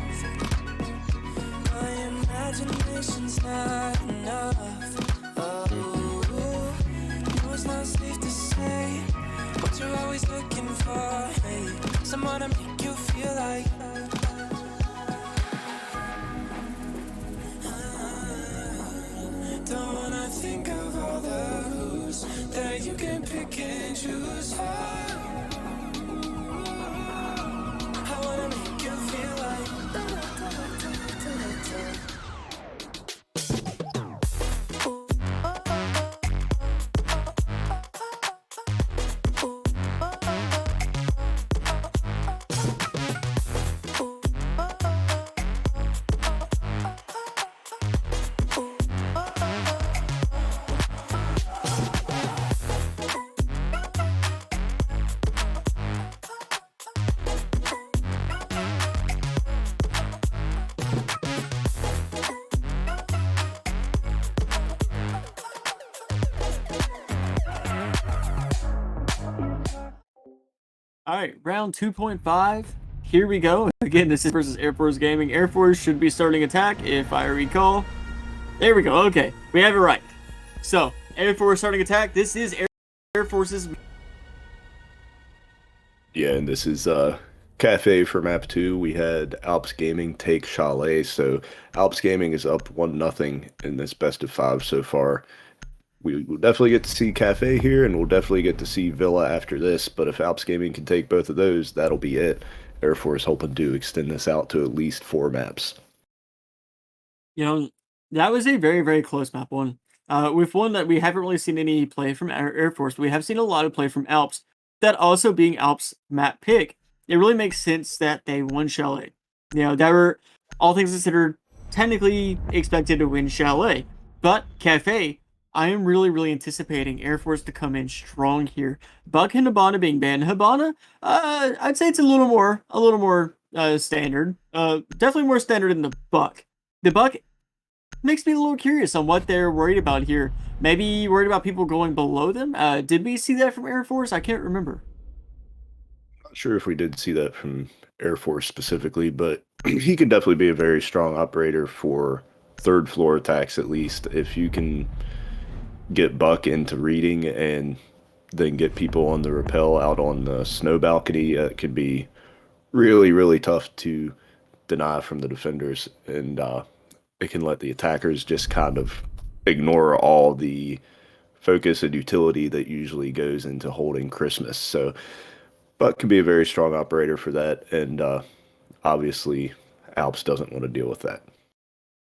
My imagination's not enough. Oh, no, it's not safe to say what you're always looking for. Hey, someone to make you feel like. Don't wanna think of all the who's that you can pick and choose for. All right, round 2.5. Here we go. Again, this is versus Air Force Gaming. Air Force should be starting attack, if I recall. There we go. Okay, we have it right. So, Air Force starting attack. This is Air Force's. Yeah, and this is Cafe for map 2. We had Alps Gaming take Chalet, so Alps Gaming is up 1-0 in this best of 5 so far. We will definitely get to see Cafe here, and we'll definitely get to see Villa after this, but if Alps Gaming can take both of those, that'll be it. Air Force hoping to extend this out to at least 4 maps. You know, that was a very, very close map one. With one that we haven't really seen any play from Air Force, but we have seen a lot of play from Alps. That also being Alps map pick, it really makes sense that they won Chalet. You know, they were, all things considered, technically expected to win Chalet. But Cafe, I am really, really anticipating Air Force to come in strong here. Buck and Habana being banned. Habana, I'd say it's a little more standard. Definitely more standard than the Buck. The Buck makes me a little curious on what they're worried about here. Maybe worried about people going below them? Did we see that from Air Force? I can't remember. Not sure if we did see that from Air Force specifically, but he can definitely be a very strong operator for third floor attacks at least. If you can get Buck into reading and then get people on the rappel out on the snow balcony, it can be really, really tough to deny from the defenders, and it can let the attackers just kind of ignore all the focus and utility that usually goes into holding Christmas. So Buck can be a very strong operator for that, and obviously Alps doesn't want to deal with that.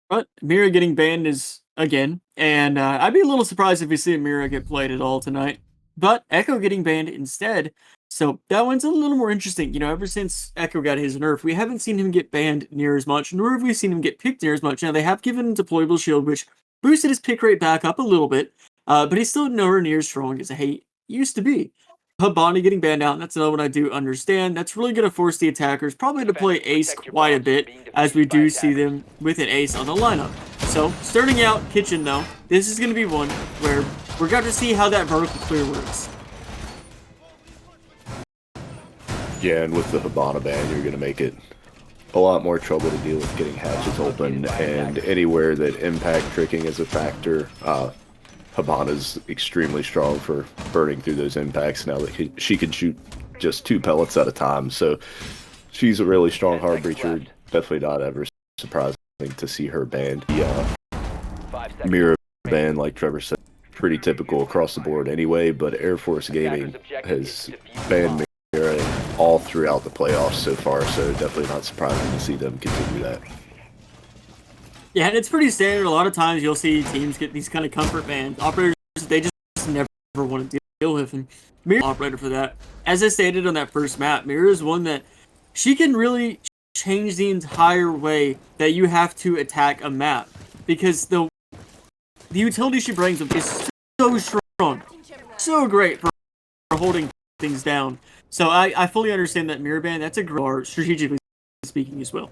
But Mira getting banned is, again, and I'd be a little surprised if we see Mira get played at all tonight. But Echo getting banned instead, so that one's a little more interesting. You know, ever since Echo got his nerf, we haven't seen him get banned near as much, nor have we seen him get picked near as much. Now, they have given him deployable shield, which boosted his pick rate back up a little bit, but he's still nowhere near as strong as he used to be. Habani getting banned out, and that's another one I do understand. That's really going to force the attackers probably to play Ace quite a bit, as we do see them with an Ace on the lineup. So, starting out Kitchen, though, this is going to be one where we're going to see how that vertical clear works. Yeah, and with the Habana ban, you're going to make it a lot more trouble to deal with getting hatches open, and anywhere that impact tricking is a factor, Habana's extremely strong for burning through those impacts now that she can shoot just 2 pellets at a time. So she's a really strong hard breacher. Definitely not ever surprising to see her banned. Yeah, Mirror ban, like Trevor said, pretty typical across the board anyway, but Air Force Gaming has banned Mirror all throughout the playoffs so far, so definitely not surprising to see them continue that. Yeah, and it's pretty standard. A lot of times you'll see teams get these kind of comfort bans. Operators, they just never want to deal with. And Mirror's an operator for that. As I stated on that first map, Mirror is one that she can really change the entire way that you have to attack a map. Because the utility she brings is so strong. So great for holding things down. So I fully understand that Mirror ban. That's a great, strategically speaking as well.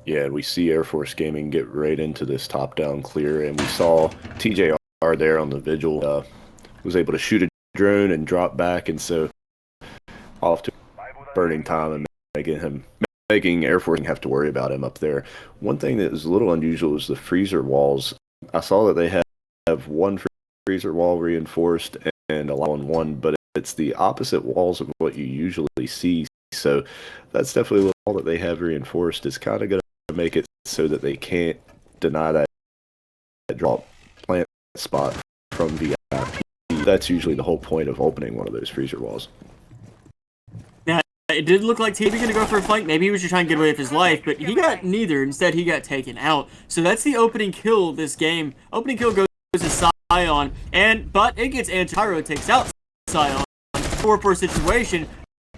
Yeah, and we see Air Force Gaming get right into this top-down clear, and we saw TJR there on the Vigil, was able to shoot a drone and drop back, and so off to burning time and making Air Force have to worry about him up there. One thing that is a little unusual is the freezer walls. I saw that they have one freezer wall reinforced and a lot on one, but it's the opposite walls of what you usually see. So that's definitely a wall that they have reinforced. It's kind of going to make it so that they can't deny that drop plant spot from VIP. That's usually the whole point of opening one of those freezer walls. Now, it did look like TB going to go for a fight. Maybe he was just trying to get away with his life, but he got neither. Instead, he got taken out. So that's the opening kill of this game. Opening kill goes to Scion, but it gets Pyro takes out Scion. 4-4 situation.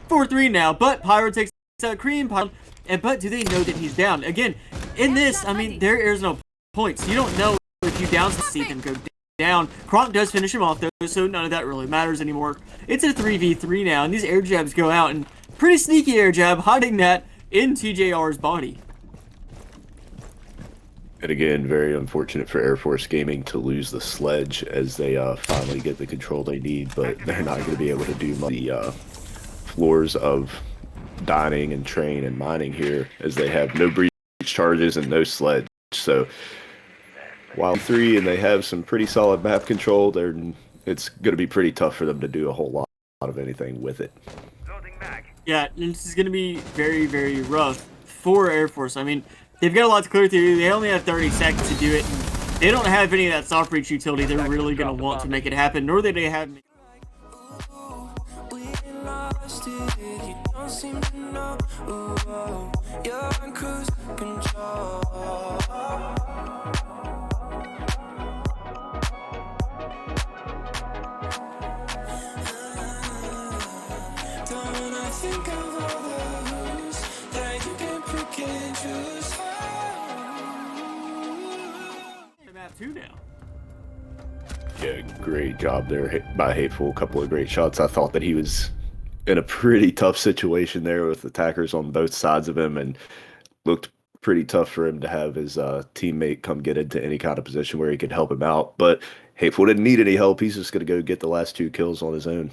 4-3 now, but Pyro takes out Cream. But do they know that he's down? Again, in this, I mean, there is no points. You don't know if you down see them go down. Kronk does finish him off, though, so none of that really matters anymore. It's a 3v3 now, and these air jabs go out, and pretty sneaky air jab, hiding that in TJR's body. And again, very unfortunate for Air Force Gaming to lose the sledge as they finally get the control they need, but they're not going to be able to do much. The floors of dining and train and mining here as they have no breach charges and no sledge. So while 3 and they have some pretty solid map control, it's going to be pretty tough for them to do a whole lot of anything with it. Yeah, this is going to be very, very rough for Air Force. I mean, they've got a lot to clear through. They only have 30 seconds to do it. And they don't have any of that soft breach utility they're really going to want to make it happen, nor do they have... We lost it, you don't seem to know. Ooh, you're in cruise control. Don't I think of all the rules that you can pick and choose? Map 2 now. Yeah, great job there by Hateful. A couple of great shots. I thought that he was in a pretty tough situation there with attackers on both sides of him, and looked pretty tough for him to have his teammate come get into any kind of position where he could help him out. But Hateful didn't need any help. He's just going to go get the last 2 kills on his own.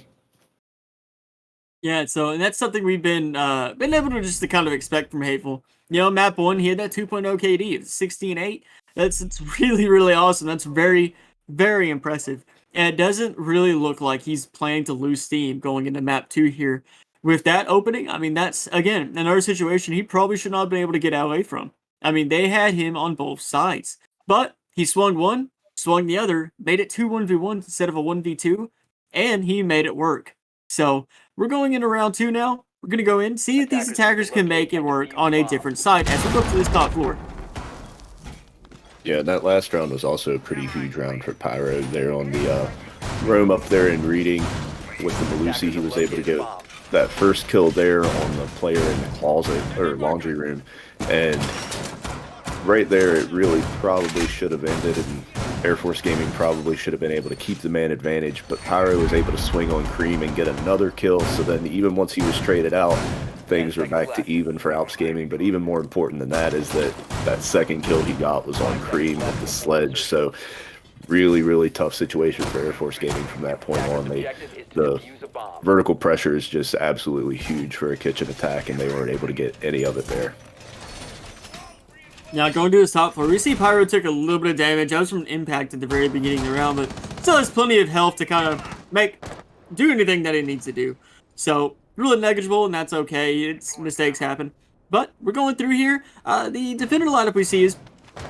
Yeah, so and that's something we've been able to just to kind of expect from Hateful. You know, map 1, he had that 2.0 KD. It's 16-8. It's really, really awesome. That's very, very impressive. And it doesn't really look like he's planning to lose steam going into map 2 here. With that opening, I mean, that's, again, another situation he probably should not have been able to get away from. I mean, they had him on both sides. But he swung one, swung the other, made it 2 1v1 instead of a 1v2, and he made it work. So we're going into round 2 now. We're going to go in, see if these attackers can make it work on a different side as we go to this top floor. Yeah, that last round was also a pretty huge round for Pyro there on the roam up there in Reading with the Malusi. He was able to get that first kill there on the player in the closet or laundry room, and right there it really probably should have ended, and Air Force Gaming probably should have been able to keep the man advantage, but Pyro was able to swing on Cream and get another kill, so then even once he was traded out, things were back to even for Alps Gaming. But even more important than that is that second kill he got was on Cream with the sledge. So really, really tough situation for Air Force Gaming from that point on. The vertical pressure is just absolutely huge for a kitchen attack, and they weren't able to get any of it there. Now, going to his top floor, we see Pyro took a little bit of damage. That was from an impact at the very beginning of the round, but still has plenty of health to kind of do anything that it needs to do. So, really negligible, and that's okay. Mistakes happen. But we're going through here. The defender lineup we see is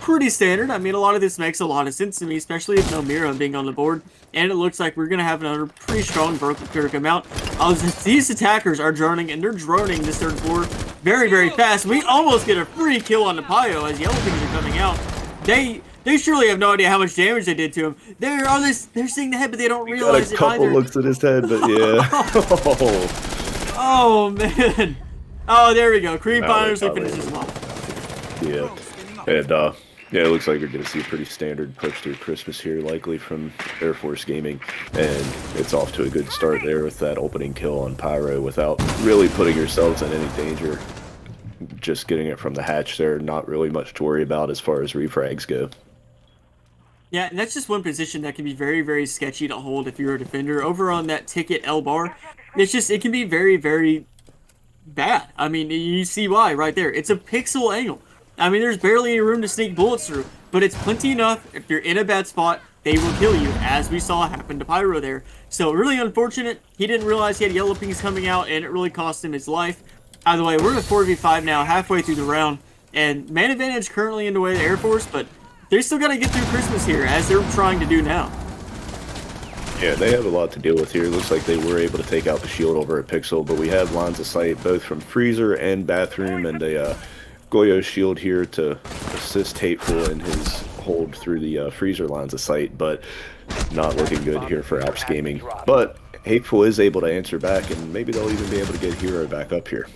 pretty standard. I mean, a lot of this makes a lot of sense to me, especially with no Mira being on the board. And it looks like we're going to have another pretty strong vertical clear come out. These attackers are droning, and they're droning this third floor very, very fast. We almost get a free kill on the Pio as yellow things are coming out. They surely have no idea how much damage they did to him. They're seeing the head, but they don't realize it either. Got a couple looks at his head, but yeah. Oh, man. Oh, there we go. Cream finally finishes him off. Yeah. And, yeah, it looks like we're going to see a pretty standard push through Christmas here, likely from Air Force Gaming. And it's off to a good start there with that opening kill on Pyro without really putting yourselves in any danger. Just getting it from the hatch there, not really much to worry about as far as refrags go. Yeah, and that's just one position that can be very, very sketchy to hold if you're a defender. Over on that ticket L bar, it can be very, very bad. I mean, you see why right there. It's a pixel angle. I mean, there's barely any room to sneak bullets through, but it's plenty enough. If you're in a bad spot, they will kill you, as we saw happen to Pyro there. So really unfortunate. He didn't realize he had yellow pings coming out, and it really cost him his life. Either way, we're at 4v5 now, halfway through the round, and man advantage currently in the way of the Air Force, but they still got to get through Christmas here, as they're trying to do now. Yeah, they have a lot to deal with here. Looks like they were able to take out the shield over at Pixel, but we have lines of sight both from Freezer and Bathroom, and a Goyo shield here to assist Hateful in his hold through the Freezer lines of sight, but not looking good here for Alps Gaming. But Hateful is able to answer back, and maybe they'll even be able to get Hero back up here.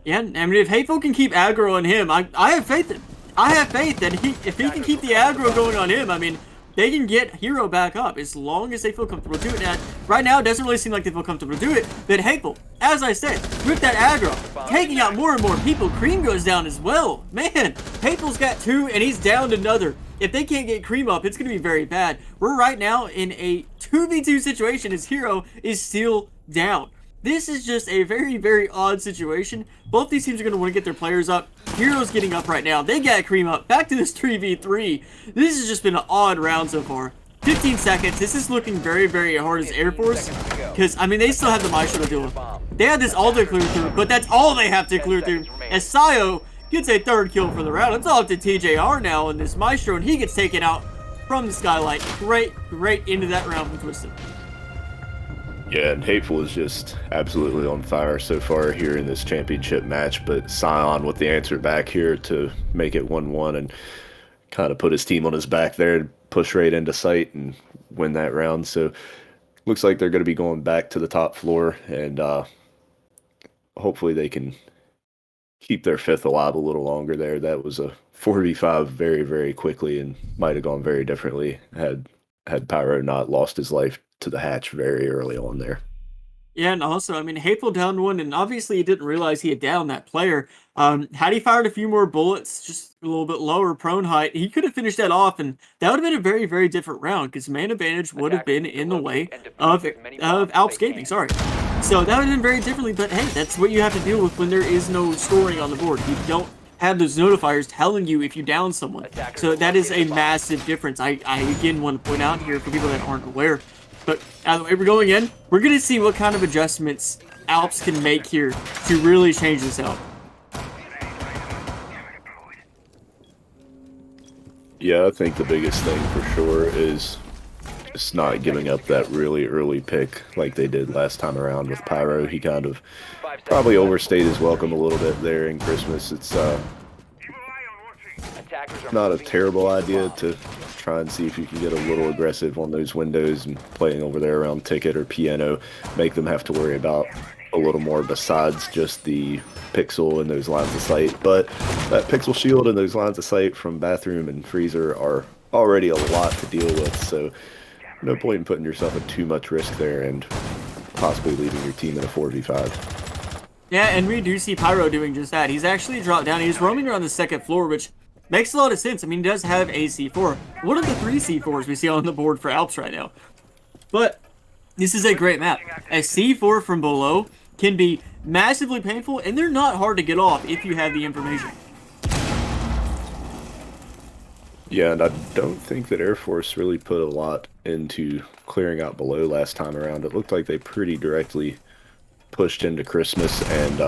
Yeah, I mean, if Hateful can keep aggro on him, I have faith that if he can keep the aggro going on him, I mean, they can get Hero back up as long as they feel comfortable doing that. Right now, it doesn't really seem like they feel comfortable to do it, but Hateful, as I said, with that aggro, taking out more and more people. Cream goes down as well. Man, Hateful's got 2, and he's downed another. If they can't get Cream up, it's going to be very bad. We're right now in a 2v2 situation as Hero is still down. This is just a very, very odd situation. Both these teams are going to want to get their players up. Hero's getting up right now. They got Cream up. Back to this 3v3. This has just been an odd round so far. 15 seconds. This is looking very, very hard as Air Force. Because, I mean, they still have the Maestro to deal with. They have this all to clear through, but that's all they have to clear through. As Sayo gets a 3rd kill for the round. It's all up to TJR now in this Maestro, and he gets taken out from the Skylight. Great into that round from Twisted. Yeah, and Hateful is just absolutely on fire so far here in this championship match, but Scion with the answer back here to make it 1-1 and kind of put his team on his back there and push right into sight and win that round. So looks like they're going to be going back to the top floor, and hopefully they can keep their 5th alive a little longer there. That was a 4v5 very, very quickly and might have gone very differently had Pyro not lost his life to the hatch very early on there. Yeah, and also, I mean, Hateful downed one, and obviously he didn't realize he had downed that player. Had he fired a few more bullets, just a little bit lower prone height, he could have finished that off, and that would have been a very, very different round, because man advantage would have been in the way of Alps Gaming, sorry. So that would have been very differently, but hey, that's what you have to deal with when there is no scoring on the board. You don't have those notifiers telling you if you down someone. So that is a massive difference. I again want to point out here for people that aren't aware. But out of the way we're going in, we're going to see what kind of adjustments Alps can make here to really change this out. Yeah, I think the biggest thing for sure is just not giving up that really early pick like they did last time around with Pyro. He kind of probably overstayed his welcome a little bit there in Christmas. It's not a terrible idea to try and see if you can get a little aggressive on those windows and playing over there around Ticket or Piano, make them have to worry about a little more besides just the pixel and those lines of sight. But that pixel shield and those lines of sight from Bathroom and Freezer are already a lot to deal with, so no point in putting yourself at too much risk there and possibly leaving your team in a 4v5. Yeah, and we do see Pyro doing just that. He's actually dropped down. He's roaming around the 2nd floor, which makes a lot of sense. I mean, he does have a C4. One of the 3 C4s we see on the board for Alps right now. But this is a great map. A C4 from below can be massively painful, and they're not hard to get off if you have the information. Yeah, and I don't think that Air Force really put a lot into clearing out below last time around. It looked like they pretty directly pushed into Christmas, and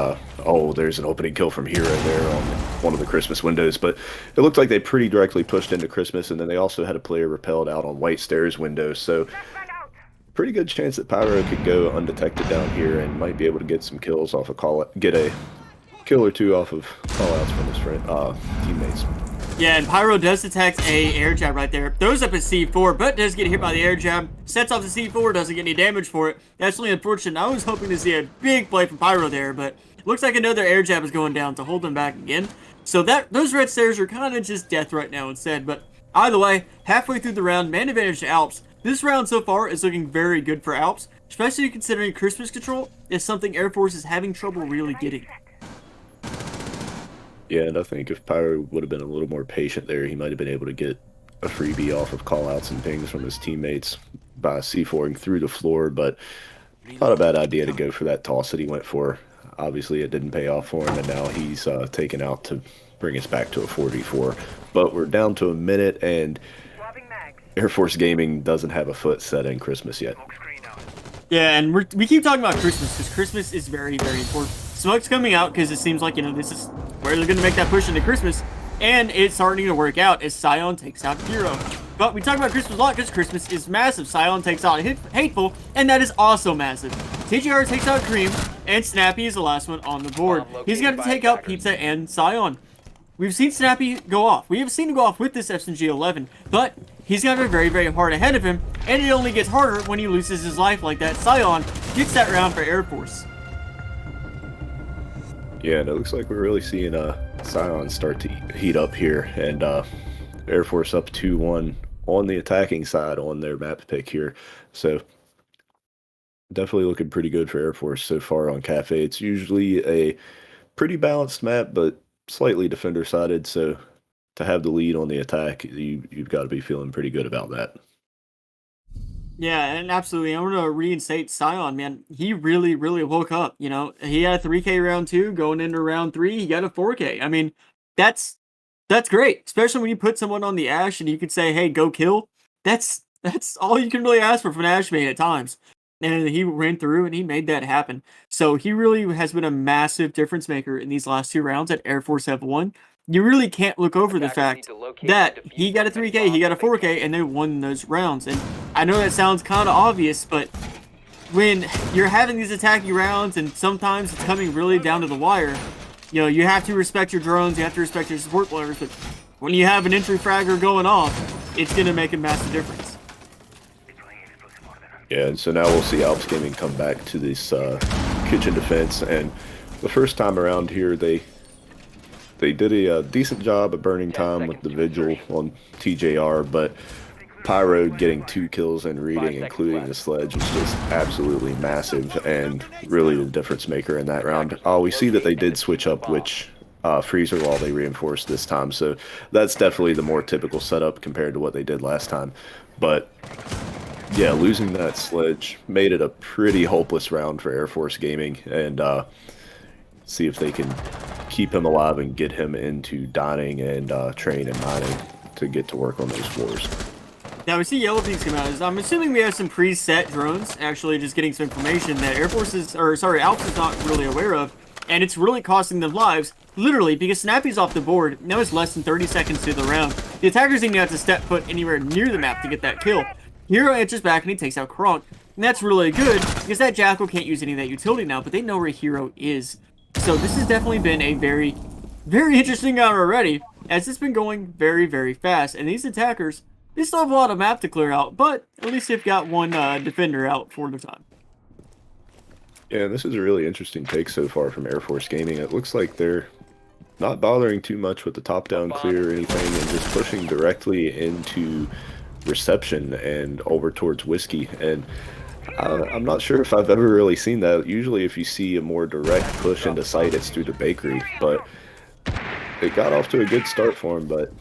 oh, there's an opening kill from Hero there on one of the Christmas windows, but it looked like they pretty directly pushed into Christmas, and then they also had a player repelled out on White Stairs window, so pretty good chance that Pyro could go undetected down here and might be able to get some kills off of get a kill or 2 off of callouts from his teammates. Yeah, and Pyro does detect a air jab right there. Throws up his C4, but does get hit by the air jab. Sets off the C4, doesn't get any damage for it. That's really unfortunate. I was hoping to see a big play from Pyro there, but looks like another air jab is going down to hold them back again. So those red stairs are kind of just death right now instead. But either way, halfway through the round, man advantage to Alps. This round so far is looking very good for Alps, especially considering Christmas control is something Air Force is having trouble really getting. Yeah, and I think if Pyro would have been a little more patient there, he might have been able to get a freebie off of callouts and pings from his teammates by C4ing through the floor, but not a bad idea to go for that toss that he went for. Obviously, it didn't pay off for him, and now he's taken out to bring us back to a 4v4. But we're down to a minute, and Air Force Gaming doesn't have a foot set in Christmas yet. Yeah, and we keep talking about Christmas because Christmas is very, very important. Smoke's coming out because it seems like, this is where they're going to make that push into Christmas. And it's starting to work out as Scion takes out Hero. But we talk about Christmas a lot because Christmas is massive. Scion takes out Hateful, and that is also massive. TGR takes out Cream, and Snappy is the last one on the board. He's going to take out Pizza and Scion. We've seen Snappy go off. We have seen him go off with this SMG-11, but he's got a very, very hard ahead of him, and it only gets harder when he loses his life like that. Scion gets that round for Air Force. Yeah, and it looks like we're really seeing Scion start to heat up here, and Air Force up 2-1 on the attacking side on their map pick here. So definitely looking pretty good for Air Force so far on Cafe. It's usually a pretty balanced map, but slightly defender sided. So to have the lead on the attack, you've got to be feeling pretty good about that. Yeah, and absolutely. I want to reinstate Scion, man. He really, really woke up. You know, he had a 3K round 2 going into round 3. He got a 4K. I mean, that's great, especially when you put someone on the Ash and you could say, "Hey, go kill." That's all you can really ask for from an Ash main at times. And he ran through and he made that happen. So he really has been a massive difference maker in these last 2 rounds that Air Force have won. You really can't look over the fact that he got a 3K, he got a 4K, and they won those rounds. And I know that sounds kind of obvious, but when you're having these attacking rounds and sometimes it's coming really down to the wire, you know, you have to respect your drones, you have to respect your support players, but when you have an entry fragger going off, it's going to make a massive difference. Yeah, and so now we'll see Alps Gaming come back to this kitchen defense, and the first time around here, they did a decent job at burning time with the Vigil on TJR, but Pyro getting 2 kills and reading, including the sledge, was just absolutely massive and really the difference maker in that round. We see that they did switch up which freezer wall they reinforced this time, so that's definitely the more typical setup compared to what they did last time. But yeah, losing that sledge made it a pretty hopeless round for Air Force Gaming, and see if they can keep him alive and get him into dining and train and mining to get to work on those floors. Now we see yellow things come out. I'm assuming we have some preset drones, actually just getting some information that Alps is not really aware of, and it's really costing them lives, literally, because Snappy's off the board. Now it's less than 30 seconds to the round. The attackers didn't have to step foot anywhere near the map to get that kill. Hero answers back and he takes out Kronk, and that's really good, because that Jackal can't use any of that utility now, but they know where Hero is. So this has definitely been a very, very interesting round already, as it's been going very, very fast. And these attackers, they still have a lot of map to clear out, but at least they've got one defender out for the time. Yeah, this is a really interesting take so far from Air Force Gaming. It looks like they're not bothering too much with the top-down clear or anything, and just pushing directly into reception and over towards whiskey. And I'm not sure if I've ever really seen that. Usually if you see a more direct push into sight, it's through the bakery, but it got off to a good start for him, but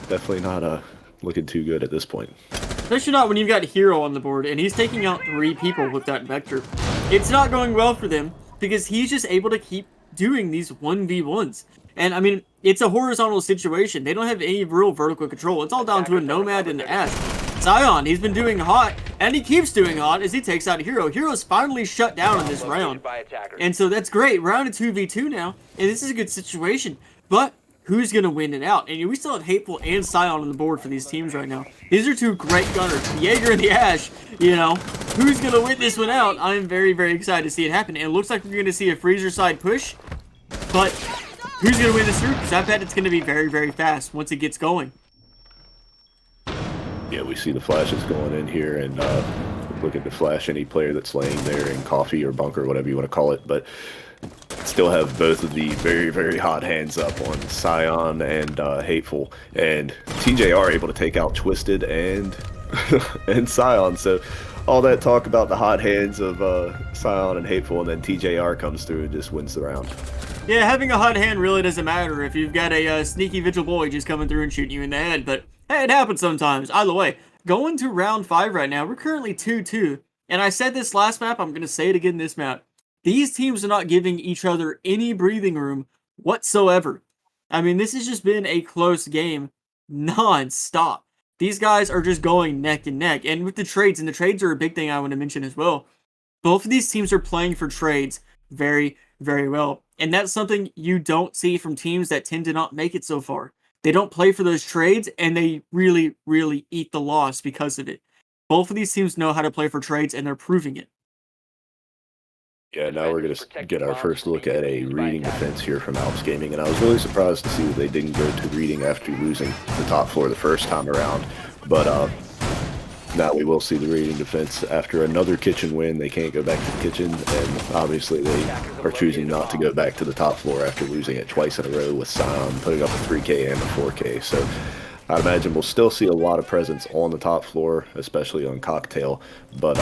definitely not looking too good at this point. Especially not when you've got Hero on the board, and he's taking out 3 people with that Vector. It's not going well for them, because he's just able to keep doing these 1v1s. And, I mean, it's a horizontal situation. They don't have any real vertical control. It's all down to a Nomad and an Ash. Scion, he's been doing hot, and he keeps doing hot as he takes out Hero. Hero's finally shut down in this round. And so that's great. Round of 2v2 now, and this is a good situation. But who's going to win it out? And we still have Hateful and Scion on the board for these teams right now. These are 2 great gunners. The Jaeger and the Ash, you know. Who's going to win this one out? I'm very, very excited to see it happen. And it looks like we're going to see a freezer side push. But who's going to win this through? Because I bet it's going to be very, very fast once it gets going. Yeah, we see the flashes going in here, and looking to flash any player that's laying there in coffee or bunker, whatever you want to call it. But still have both of the very, very hot hands up on Scion and Hateful, and TJR able to take out Twisted and and Scion. So all that talk about the hot hands of Scion and Hateful, and then TJR comes through and just wins the round. Yeah, having a hot hand really doesn't matter if you've got a sneaky Vigil boy just coming through and shooting you in the head, but hey, it happens sometimes. Either way, going to round 5 right now, we're currently 2-2, and I said this last map, I'm going to say it again this map. These teams are not giving each other any breathing room whatsoever. I mean, this has just been a close game non-stop. These guys are just going neck and neck, and with the trades, and the trades are a big thing I want to mention as well. Both of these teams are playing for trades very, very well, and that's something you don't see from teams that tend to not make it so far. They don't play for those trades, and they really, really eat the loss because of it. Both of these teams know how to play for trades, and they're proving it. Yeah, now we're going to get our first look at a reading defense here from Alps Gaming, and I was really surprised to see that they didn't go to reading after losing the top floor the first time around. But now we will see the reading defense after another kitchen win. They can't go back to the kitchen, and obviously they are choosing not to go back to the top floor after losing it twice in a row with Scion, putting up a 3K and a 4K. So I'd imagine we'll still see a lot of presence on the top floor, especially on Cocktail. But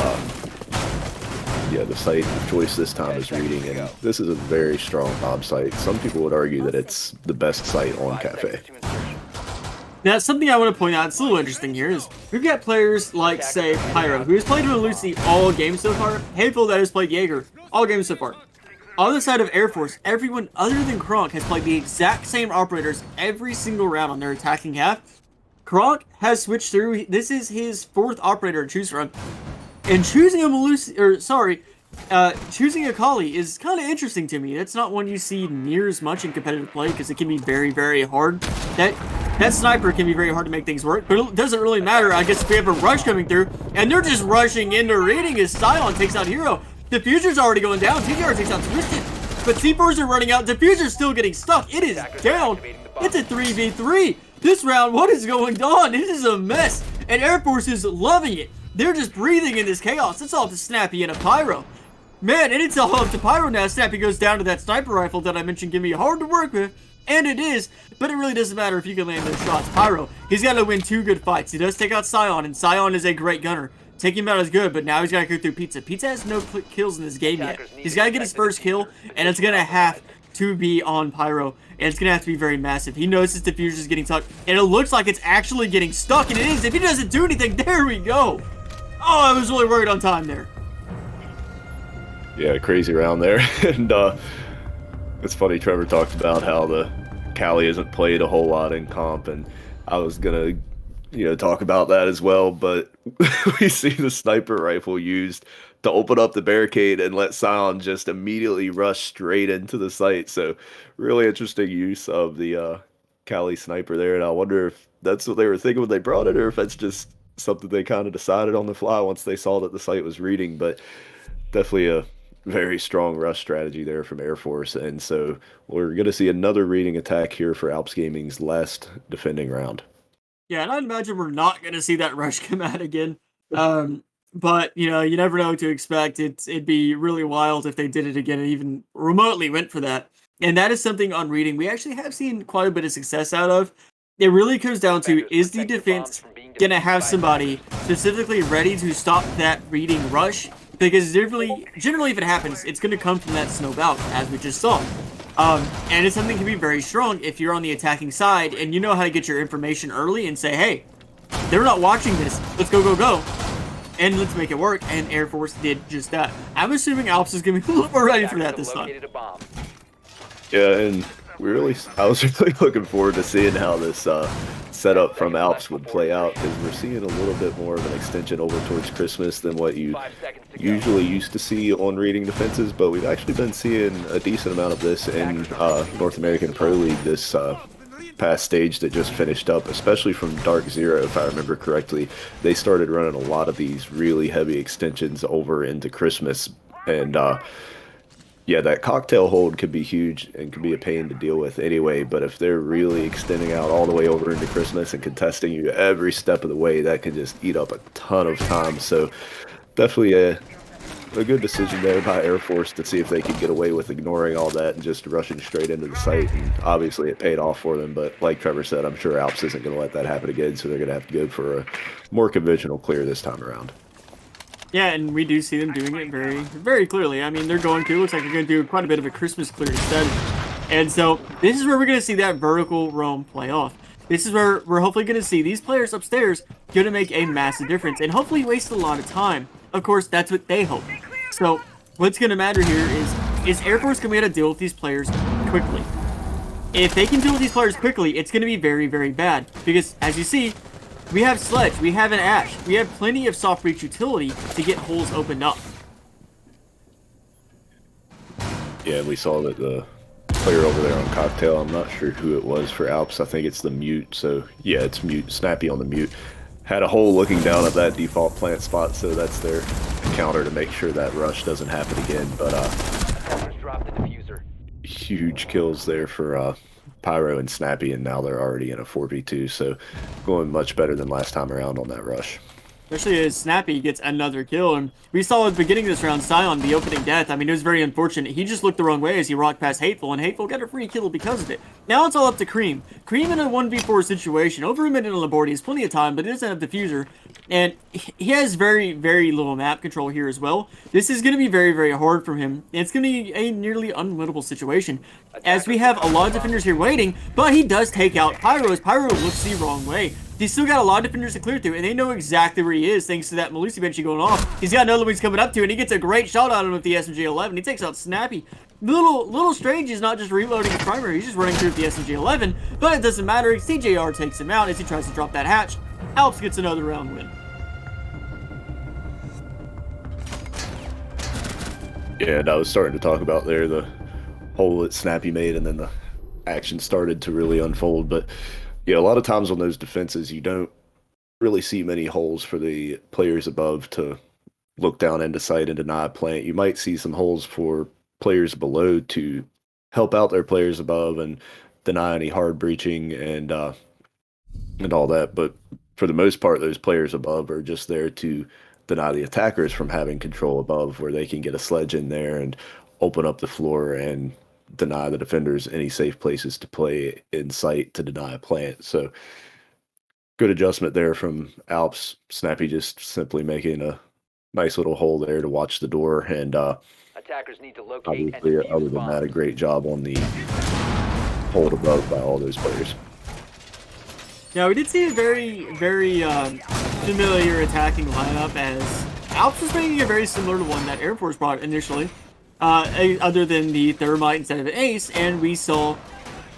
yeah, the site of choice this time is reading, and this is a very strong mob site. Some people would argue that it's the best site on Cafe. Now, something I want to point out, it's a little interesting here, is we've got players like, say, Pyro, who has played with Lucy all games so far, Hateful that has played Jaeger all games so far. On the side of Air Force, everyone other than Kronk has played the exact same operators every single round on their attacking half. Kronk has switched through, this is his 4th operator to choose from, and choosing choosing a Kali is kind of interesting to me. That's not one you see near as much in competitive play, because it can be very, very hard. That sniper can be very hard to make things work, but it doesn't really matter, I guess, if we have a rush coming through, and they're just rushing into reading as Scion takes out Hero. Diffuser's already going down, TDR takes out Twisted, but C4s are running out, Diffuser's still getting stuck, it is down, it's a 3v3. This round, what is going on? This is a mess, and Air Force is loving it. They're just breathing in this chaos. It's all up to Snappy and a Pyro. Man, and it's all up to Pyro now. Snappy goes down to that sniper rifle that I mentioned can be hard to work with. And it is, but it really doesn't matter if you can land those shots. Pyro, he's got to win 2 good fights. He does take out Scion, and Scion is a great gunner. Taking him out is good, but now he's got to go through Pizza. Pizza has no kills in this game yet. He's got to get his first kill, and it's going to have to be on Pyro, and it's going to have to be very massive. He knows his diffuser is getting stuck, and it looks like it's actually getting stuck, and it is. If he doesn't do anything, there we go. Oh, I was really worried on time there. Yeah, crazy round there. And it's funny, Trevor talked about how the Cali isn't played a whole lot in comp, and I was gonna, talk about that as well, but we see the sniper rifle used to open up the barricade and let Scion just immediately rush straight into the site. So really interesting use of the Cali sniper there, and I wonder if that's what they were thinking when they brought it, or if that's just something they kind of decided on the fly once they saw that the site was reading. But definitely a very strong rush strategy there from Air Force, and so we're going to see another reading attack here for Alps Gaming's last defending round. Yeah, and I'd imagine we're not going to see that rush come out again. But, you never know what to expect. It'd be really wild if they did it again and even remotely went for that. And that is something on reading we actually have seen quite a bit of success out of. It really comes down to, is the defense going to have somebody specifically ready to stop that reading rush? Because generally if it happens, it's going to come from that snow belt, as we just saw. And it's something that can be very strong if you're on the attacking side and you know how to get your information early and say, hey, they're not watching this. Let's go, go, go. And let's make it work. And Air Force did just that. I'm assuming Alps is going to be a little more ready for that this time. Yeah, and I was really looking forward to seeing how this setup from Alps would play out, because we're seeing a little bit more of an extension over towards Christmas than what you usually used to see on reading defenses, but we've actually been seeing a decent amount of this in North American Pro League this past stage that just finished up, especially from Dark Zero, if I remember correctly. They started running a lot of these really heavy extensions over into Christmas, and yeah, that cocktail hold could be huge and could be a pain to deal with anyway, but if they're really extending out all the way over into Christmas and contesting you every step of the way, that can just eat up a ton of time. So definitely a good decision there by Air Force to see if they could get away with ignoring all that and just rushing straight into the site. And obviously it paid off for them, but like Trevor said, I'm sure Alps isn't going to let that happen again, so they're going to have to go for a more conventional clear this time around. Yeah, and we do see them doing it very, very clearly. I mean, looks like they're going to do quite a bit of a Christmas clear instead. And so, this is where we're going to see that vertical roam play off. This is where we're hopefully going to see these players upstairs going to make a massive difference and hopefully waste a lot of time. Of course, that's what they hope. So, what's going to matter here is Air Force going to be able to deal with these players quickly. If they can deal with these players quickly, it's going to be very, very bad. Because, as you see, we have Sledge, we have an Ash, we have plenty of soft breach utility to get holes opened up. Yeah, we saw that the player over there on Cocktail, I'm not sure who it was for Alps, I think it's the Mute, so yeah, it's Mute, Snappy on the Mute. Had a hole looking down at that default plant spot, so that's their counter to make sure that rush doesn't happen again, but huge kills there for Pyro and Snappy, and now they're already in a 4v2, so going much better than last time around on that rush. Especially as Snappy gets another kill. And we saw at the beginning of this round, Sion, the opening death. I mean, it was very unfortunate. He just looked the wrong way as he rocked past Hateful, and Hateful got a free kill because of it. Now it's all up to Cream. Cream in a 1v4 situation. Over a minute on the board. He has plenty of time, but he doesn't have diffuser. And he has very, very little map control here as well. This is going to be very, very hard for him. It's going to be a nearly unwinnable situation. As we have a lot of defenders here waiting, but he does take out Pyro as Pyro looks the wrong way. He's still got a lot of defenders to clear through, and they know exactly where he is thanks to that Malusi Banshee going off. He's got another one he's coming up to, and he gets a great shot on him with the SMG-11. He takes out Snappy. Little Strange is not just reloading his primary, he's just running through with the SMG-11, but it doesn't matter. CJR takes him out as he tries to drop that hatch. Alps gets another round win. Yeah, and I was starting to talk about there the hole that Snappy made, and then the action started to really unfold, but yeah, a lot of times on those defenses, you don't really see many holes for the players above to look down into sight and deny a plant. You might see some holes for players below to help out their players above and deny any hard breaching and all that. But for the most part, those players above are just there to deny the attackers from having control above, where they can get a sledge in there and open up the floor and deny the defenders any safe places to play in sight to deny a plant. So good adjustment there from Alps. Snappy just simply making a nice little hole there to watch the door, and Attackers need to locate and obviously defuse other than bombs. that, a great job on the hold above by all those players. Yeah, we did see a very, very familiar attacking lineup as Alps was bringing a very similar to one that Air Force brought initially. Other than the Thermite instead of an Ace, and we saw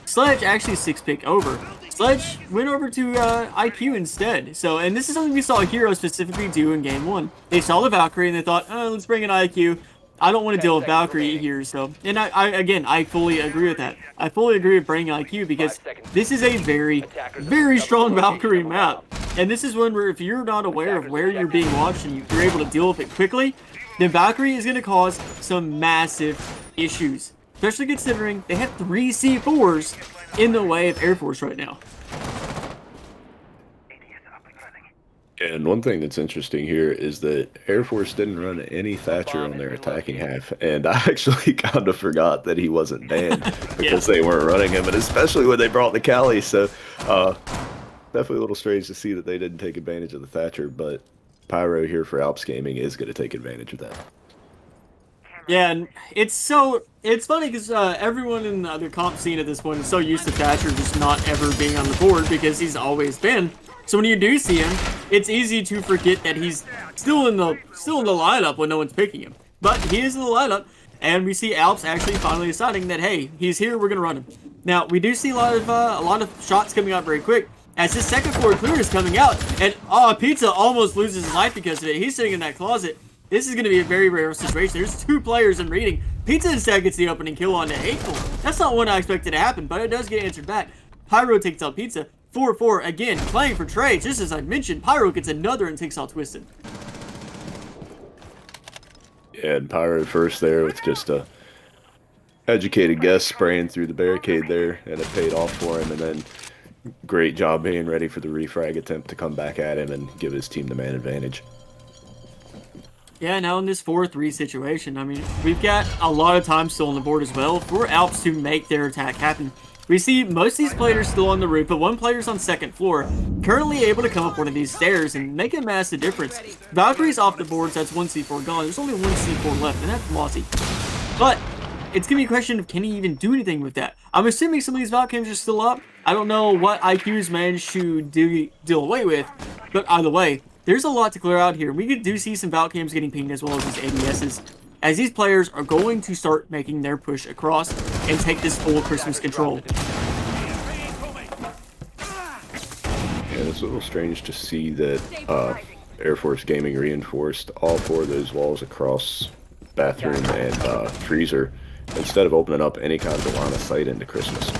Sledge actually 6-pick over. Sledge went over to IQ instead. So, and this is something we saw Hero specifically do in game 1. They saw the Valkyrie and they thought, oh, let's bring in IQ. I don't want to deal with Valkyrie here, so, and I fully agree with that. I fully agree with bringing IQ because this is a very, very strong Valkyrie map. And this is one where if you're not aware of where you're being watched and you're able to deal with it quickly, then Valkyrie is going to cause some massive issues. Especially considering they have 3 C4s in the way of Air Force right now. And one thing that's interesting here is that Air Force didn't run any Thatcher on their attacking half, and I actually kind of forgot that he wasn't banned because they weren't running him, and especially when they brought the Cali, so definitely a little strange to see that they didn't take advantage of the Thatcher, but Pyro here for Alps Gaming is going to take advantage of that. Yeah, and it's funny because everyone in the comp scene at this point is so used to Thatcher just not ever being on the board because he's always been. So when you do see him, it's easy to forget that he's still in the lineup when no one's picking him. But he is in the lineup, and we see Alps actually finally deciding that hey, he's here, we're gonna run him. Now we do see a lot of shots coming out very quick as his second floor clear is coming out, and Pizza almost loses his life because of it. He's sitting in that closet. This is going to be a very rare situation. There's 2 players in reading. Pizza instead gets the opening kill on the Hateful. That's not one I expected to happen, but it does get answered back. Pyro takes out Pizza. 4-4 again, playing for trades. Just as I mentioned, Pyro gets another and takes out Twisted. Yeah, and Pyro first there with just a educated guess spraying through the barricade there, and it paid off for him, and then great job being ready for the refrag attempt to come back at him and give his team the man advantage. Yeah, now in this 4-3 situation, I mean, we've got a lot of time still on the board as well for Alps to make their attack happen. We see most of these players still on the roof, but one player's on second floor, currently able to come up one of these stairs and make a massive difference. Valkyrie's off the board, so that's 1 C4 gone. There's only 1 C4 left, and that's Mossy. But it's going to be a question of can he even do anything with that. I'm assuming some of these Valkyries are still up. I don't know what IQ's managed to deal away with, but either way, there's a lot to clear out here. We do see some Valkyries getting pinged as well as these ADSs, as these players are going to start making their push across and take this full Christmas control. Yeah, it's a little strange to see that Air Force Gaming reinforced all 4 of those walls across bathroom and freezer instead of opening up any kind of line of sight into Christmas.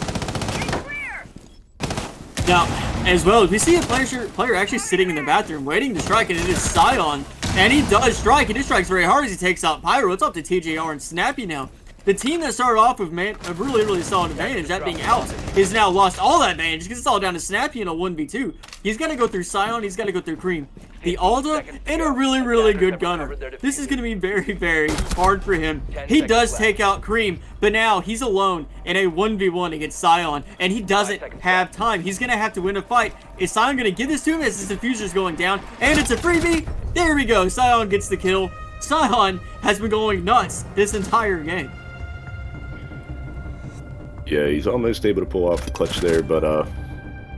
Now, as well, we see a player actually sitting in the bathroom waiting to strike, and it is Sion. And he does strike, and he strikes very hard as he takes out Pyro. It's up to TJR and Snappy now. The team that started off with a really, really solid advantage, that being Alps, has now lost all that advantage because it's all down to Snappy in a 1v2. He's got to go through Sion, he's got to go through Cream. the Alda, and a really, really good gunner. This is going to be very, very hard for him. He does take out Cream, but now he's alone in a 1v1 against Sion, and he doesn't have time. He's going to have to win a fight. Is Sion going to give this to him as his diffuser's going down? And it's a freebie. There we go. Sion gets the kill. Sion has been going nuts this entire game. Yeah, he's almost able to pull off the clutch there, but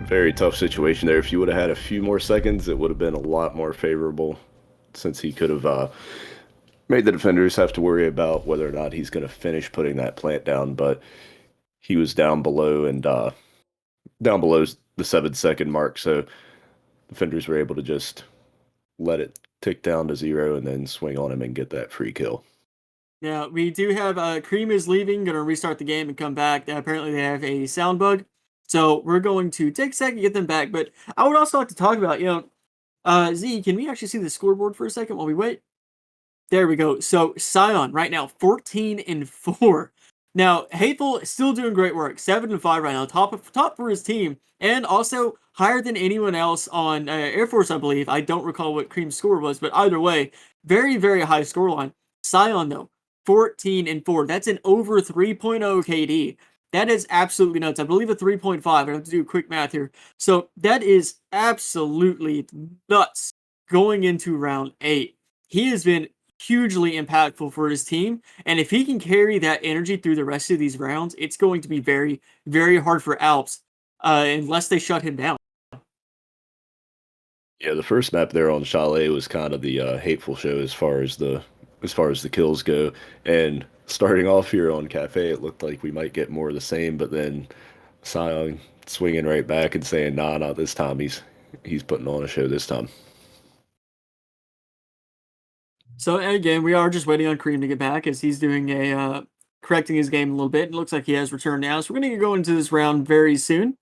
very tough situation there. If you would have had a few more seconds, it would have been a lot more favorable, since he could have made the defenders have to worry about whether or not he's going to finish putting that plant down. But he was down below and down below the 7-second mark, so defenders were able to just let it tick down to 0 and then swing on him and get that free kill. Now, we do have Cream is leaving, going to restart the game and come back. Apparently, they have a sound bug. So, we're going to take a second to get them back. But I would also like to talk about, Z, can we actually see the scoreboard for a second while we wait? There we go. So, Sion, right now, 14-4. Now, Hateful is still doing great work. 7-5 right now. Top for his team. And also higher than anyone else on Air Force, I believe. I don't recall what Cream's score was. But either way, very, very high scoreline. Sion, though, 14-4. That's an over 3.0 KD. That is absolutely nuts. I believe a 3.5. I have to do quick math here. So that is absolutely nuts going into round 8. He has been hugely impactful for his team. And if he can carry that energy through the rest of these rounds, it's going to be very, very hard for Alps unless they shut him down. Yeah, the first map there on Chalet was kind of the hateful show as far as the kills go. And starting off here on Cafe, it looked like we might get more of the same, but then Sion swinging right back and saying, nah, not this time. He's putting on a show this time. So again, we are just waiting on Cream to get back as he's doing correcting his game a little bit. It looks like he has returned now. So we're going to go into this round very soon.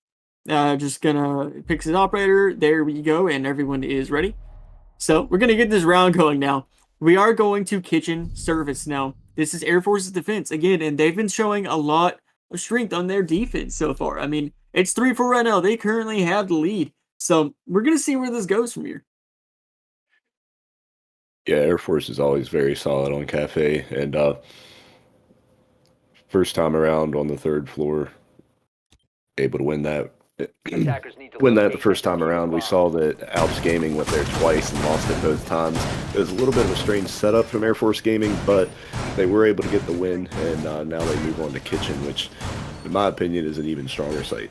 Just gonna pick his operator. There we go, and everyone is ready. So we're gonna get this round going now. We are going to kitchen service now. This is Air Force's defense again, and they've been showing a lot of strength on their defense so far. I mean, it's 3-4 right now. They currently have the lead. So we're gonna see where this goes from here. Yeah, Air Force is always very solid on Cafe, and first time around on the 3rd floor, able to win that. Win that the first time around. We saw that Alps Gaming went there twice and lost it both times. It was a little bit of a strange setup from Air Force Gaming, but they were able to get the win, and now they move on to Kitchen, which, in my opinion, is an even stronger site.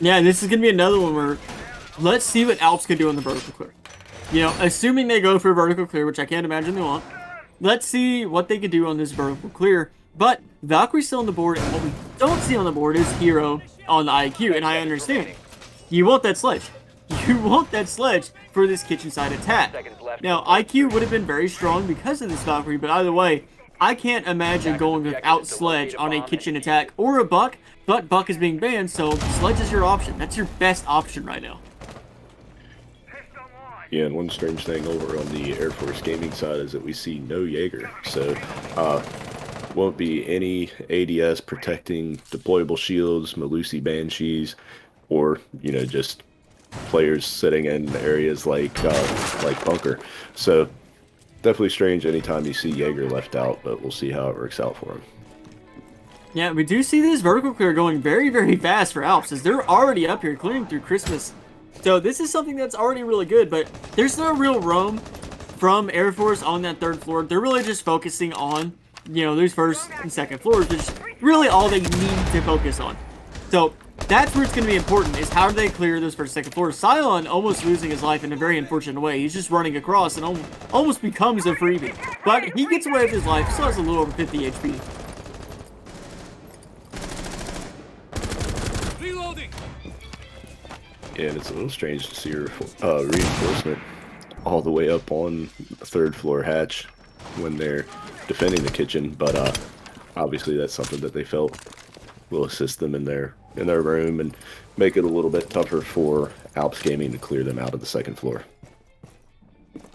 Yeah, this is going to be another one where let's see what Alps can do on the vertical clear. Assuming they go for a vertical clear, which I can't imagine they won't, let's see what they can do on this vertical clear. But Valkyrie's still on the board, and what we don't see on the board is Hero on the IQ, and I understand. You want that sledge. You want that sledge for this kitchen side attack. Now, IQ would have been very strong because of this Valkyrie, but either way, I can't imagine going without sledge on a kitchen attack or a Buck, but Buck is being banned, so sledge is your option. That's your best option right now. Yeah, and one strange thing over on the Air Force Gaming side is that we see no Jaeger, so won't be any ADS protecting deployable shields, Malusi Banshees, or just players sitting in areas like bunker. So definitely strange anytime you see Jaeger left out, but we'll see how it works out for him. Yeah, we do see this vertical clear going very, very fast for Alps, as they're already up here clearing through Christmas. So this is something that's already really good, but there's no real roam from Air Force on that 3rd floor. They're really just focusing on those 1st and 2nd floors, which is really all they need to focus on. So that's where it's going to be important, is how do they clear those 1st and 2nd floors. Sion almost losing his life in a very unfortunate way. He's just running across and almost becomes a freebie. But he gets away with his life. He still has a little over 50 HP. Reloading. Yeah, and it's a little strange to see reinforcement all the way up on the 3rd floor hatch when they're defending the kitchen, but obviously that's something that they felt will assist them in their room and make it a little bit tougher for Alps Gaming to clear them out of the 2nd floor.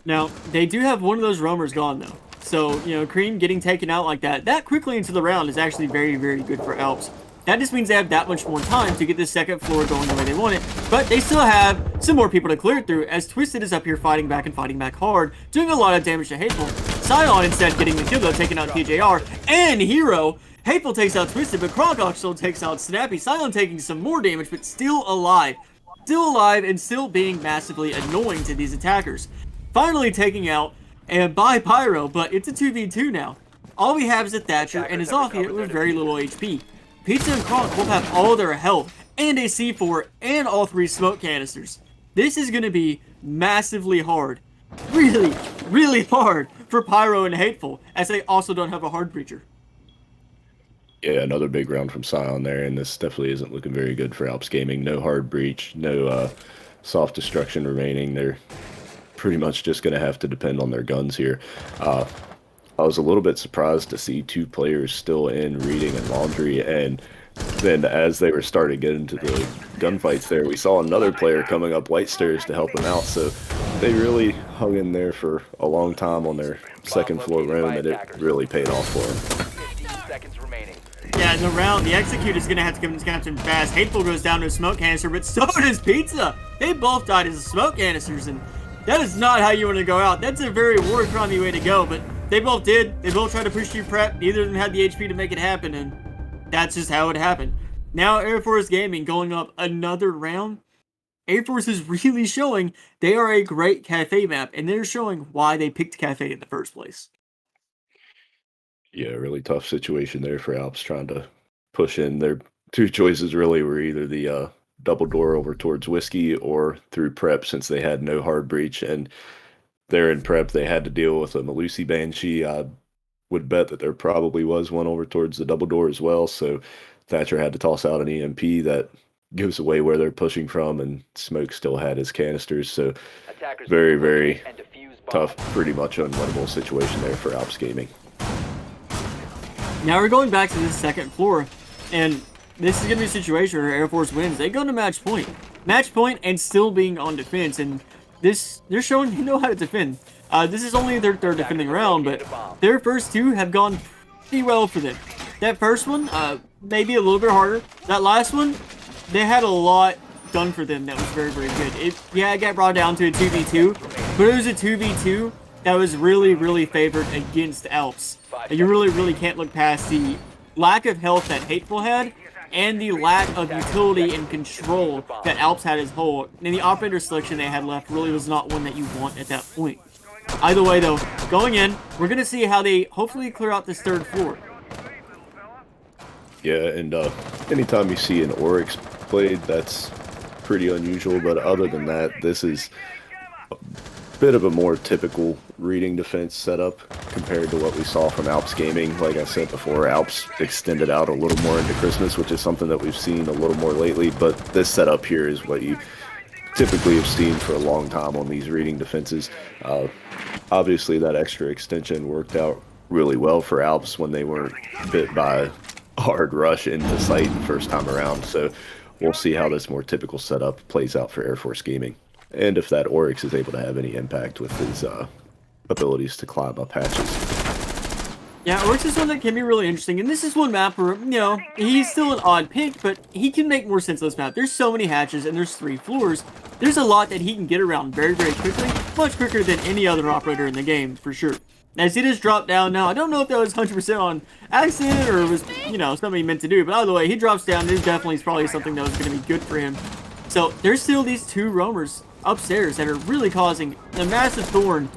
Now, they do have one of those roamers gone, though. So, Cream getting taken out like that quickly into the round is actually very, very good for Alps. That just means they have that much more time to get the second floor going the way they want it. But they still have some more people to clear it through, as Twisted is up here fighting back and fighting back hard, doing a lot of damage to Hateful. Scion instead getting the kill though, taking out TJR and Hero. Hateful takes out Twisted, but Kronkox still takes out Snappy. Scion taking some more damage, but still alive. Still alive and still being massively annoying to these attackers. Finally taking out and by Pyro, but it's a 2v2 now. All we have is a Thatcher and is off here with very little HP. Pizza and Kronk will have all their health and a C4 and all 3 smoke canisters. This is going to be massively hard. Really, really hard for Pyro and Hateful, as they also don't have a hard breacher. Yeah, another big round from Scion there, and this definitely isn't looking very good for Alps Gaming. No hard breach, no soft destruction remaining. They're pretty much just going to have to depend on their guns here. I was a little bit surprised to see 2 players still in Reading and Laundry, and then as they were starting to get into the gunfights there, we saw another player coming up White Stairs to help them out, so they really hung in there for a long time on their second floor room, and it really paid off for them. 15 seconds remaining. Yeah, in the round, the Execute is going to have to come into Captain fast. Hateful goes down to a smoke canister, but so does Pizza. They both died as smoke canisters, and that is not how you want to go out. That's a very war crimey way to go, but they both did. They both tried to push you prep. Neither of them had the HP to make it happen, and that's just how it happened. Now Air Force Gaming going up another round. Air Force is really showing they are a great cafe map, and they're showing why they picked cafe in the first place. Yeah, really tough situation there for Alps, trying to push in. Their 2 choices really were either the double door over towards Whiskey or through prep, since they had no hard breach, and there in prep they had to deal with a Malusi Banshee. I would bet that there probably was one over towards the double door as well, so Thatcher had to toss out an EMP that gives away where they're pushing from, and Smoke still had his canisters, so Attackers very, very and defuse bomb. tough, pretty much unwinnable situation there for Alps Gaming. Now we're going back to this second floor, and this is going to be a situation where Air Force wins. They go to match point. Match point and still being on defense, and they're showing they know how to defend. This is only their third defending round, but their first 2 have gone pretty well for them. That first one, maybe a little bit harder. That last one, they had a lot done for them that was very, very good. Yeah, it got brought down to a 2v2, but it was a 2v2 that was really, really favored against Alps. You really, really can't look past the lack of health that Hateful had and the lack of utility and control that Alps had as whole. And the operator selection they had left really was not one that you want at that point. Either way, though, going in, we're going to see how they hopefully clear out this third floor. Yeah, and anytime you see an Oryx played, that's pretty unusual, but other than that, this is a bit of a more typical Reading defense setup compared to what we saw from Alps Gaming. Like I said before, Alps extended out a little more into Christmas, which is something that we've seen a little more lately, but this setup here is what you typically have seen for a long time on these Reading defenses. Obviously, that extra extension worked out really well for Alps when they weren't bit by a hard rush into site the first time around, so we'll see how this more typical setup plays out for Air Force Gaming, and if that Oryx is able to have any impact with his abilities to climb up hatches. Yeah, Oryx is one that can be really interesting, and this is one map where, you know, he's still an odd pick, but he can make more sense of this map. There's so many hatches, and there's 3 floors. There's a lot that he can get around very, very quickly, much quicker than any other operator in the game, for sure. As he just dropped down now, I don't know if that was 100% on accident or was, you know, something he meant to do, but either way, he drops down. There's definitely probably something that was going to be good for him. So there's still these 2 roamers upstairs that are really causing a massive thorn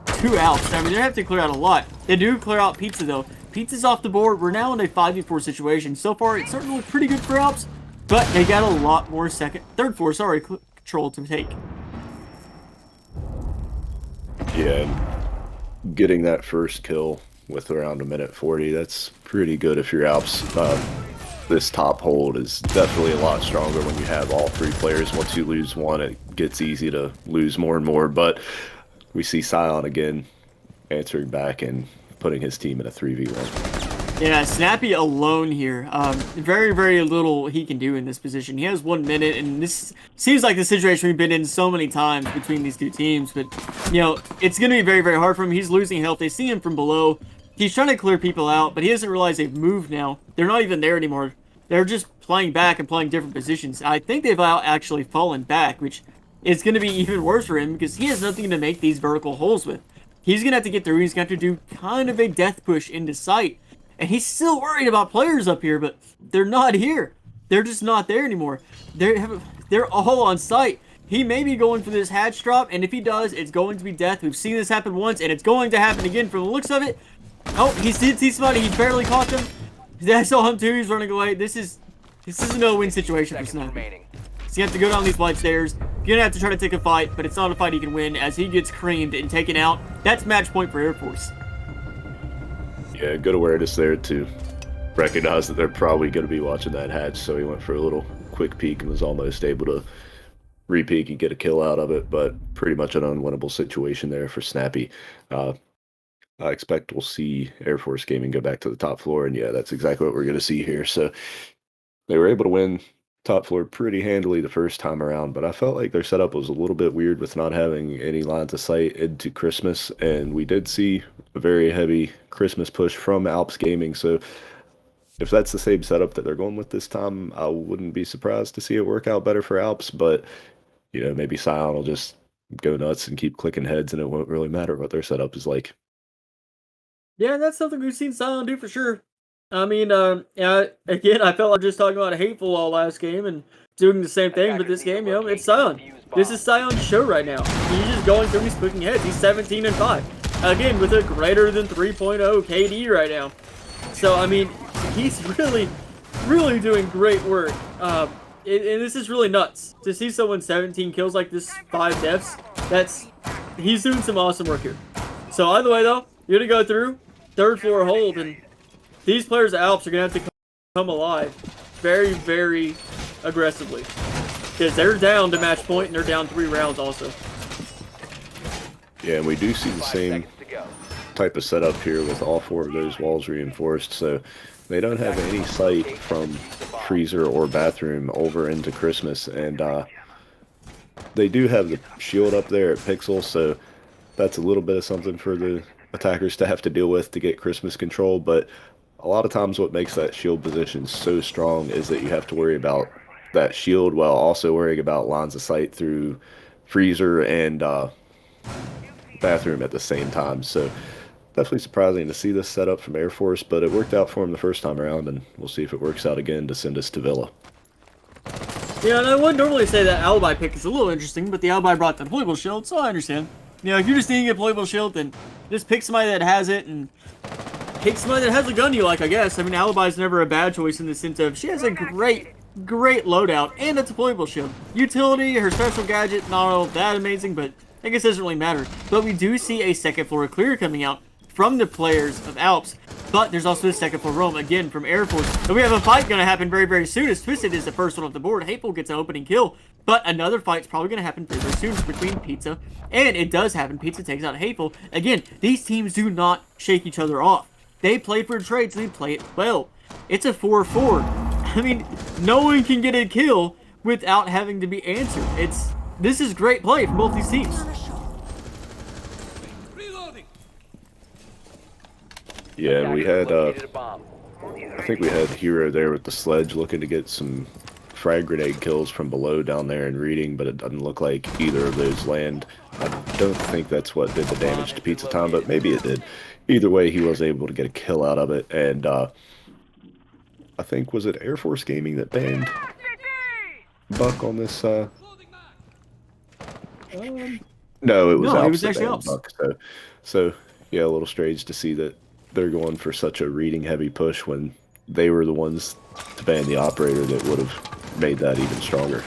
to Alps. I mean, they have to clear out a lot. They do clear out Pizza, though. Pizza's off the board. We're now in a 5v4 situation. So far, it's certainly looked pretty good for Alps, but they got a lot more third floor, control to take. Yeah, and getting that first kill with around 1:40, that's pretty good if you're Alps. This top hold is definitely a lot stronger when you have all 3 players. Once you lose one, it gets easy to lose more and more, but we see Scion again answering back and putting his team in a 3v1. Yeah, Snappy alone here. Very, very little he can do in this position. He has 1 minute, and this seems like the situation we've been in so many times between these 2 teams. But, you know, it's going to be very, very hard for him. He's losing health. They see him from below. He's trying to clear people out, but he doesn't realize they've moved now. They're not even there anymore. They're just playing back and playing different positions. I think they've actually fallen back, which is going to be even worse for him because he has nothing to make these vertical holes with. He's going to have to get through. He's going to have to do kind of a death push into sight. And he's still worried about players up here, but they're not here. They're just not there anymore. They're all on site. He may be going for this hatch drop, and if he does, it's going to be death. We've seen this happen once, and it's going to happen again from the looks of it. Oh, he did see somebody. He barely caught them. I saw him too. He's running away. This is a no-win situation for Snap. So you have to go down these flight stairs. You're gonna have to try to take a fight, but it's not a fight he can win as he gets creamed and taken out. That's match point for Air Force. Yeah, good awareness there to recognize that they're probably going to be watching that hatch, so he went for a little quick peek and was almost able to re-peek and get a kill out of it, but pretty much an unwinnable situation there for Snappy. I expect we'll see Air Force Gaming go back to the top floor, and yeah, that's exactly what we're going to see here. So they were able to win top floor pretty handily the first time around, but I felt like their setup was a little bit weird with not having any lines of sight into Christmas, and we did see a very heavy Christmas push from Alps Gaming, so if that's the same setup that they're going with this time, I wouldn't be surprised to see it work out better for Alps, but, you know, maybe Scion will just go nuts and keep clicking heads, and it won't really matter what their setup is like. Yeah, that's something we've seen Scion do for sure. I mean, again, I felt like just talking about Hateful all last game and doing the same thing, but this game, it's Scion. This is Scion's show right now. He's just going through, he's clicking heads. He's 17-5. Again, with a greater than 3.0 KD right now. So, I mean, he's really, really doing great work. And this is really nuts. To see someone 17 kills like this, 5 deaths, he's doing some awesome work here. So, either way, though, you're going to go through, third floor hold, and these players at Alps are going to have to come alive very, very aggressively. Because they're down to match point, and they're down 3 rounds also. Yeah, and we do see the same type of setup here with all 4 of those walls reinforced, so they don't have any sight from freezer or bathroom over into Christmas, and they do have the shield up there at Pixel, so that's a little bit of something for the attackers to have to deal with to get Christmas control, but a lot of times what makes that shield position so strong is that you have to worry about that shield while also worrying about lines of sight through freezer and bathroom at the same time. So definitely surprising to see this setup from Air Force, but it worked out for him the first time around, and we'll see if it works out again to send us to Villa. Yeah, and I would normally say that Alibi pick is a little interesting, but the Alibi brought the deployable shield, so I understand. You know, if you're just needing a deployable shield, then just pick somebody that has it, and pick somebody that has a gun you like, I guess. I mean, Alibi's never a bad choice in the sense of she has a great loadout and a deployable shield. Utility, her special gadget, not all that amazing, but I guess it doesn't really matter. But we do see a second floor clear coming out from the players of Alps, but there's also a second floor roam, again, from Air Force. And we have a fight going to happen very, very soon, as Twisted is the first one off the board. Hateful gets an opening kill, but another fight's probably going to happen very, very soon between Pizza, and it does happen. Pizza takes out Hateful. Again, these teams do not shake each other off. They play for trades, and they play it well. It's a 4-4. I mean, no one can get a kill without having to be answered. This is great play from both these teams. Yeah, we had, I think we had Hero there with the sledge looking to get some frag grenade kills from below down there in Reading, but it doesn't look like either of those land. I don't think that's what did the damage to Pizza Time, but maybe it did. Either way, he was able to get a kill out of it, and I think, was it Air Force Gaming that banned Buck on this? No, it was Alps. It was actually Alps. Buck, so yeah, a little strange to see that they're going for such a Reading heavy push when they were the ones to ban the operator that would have made that even stronger.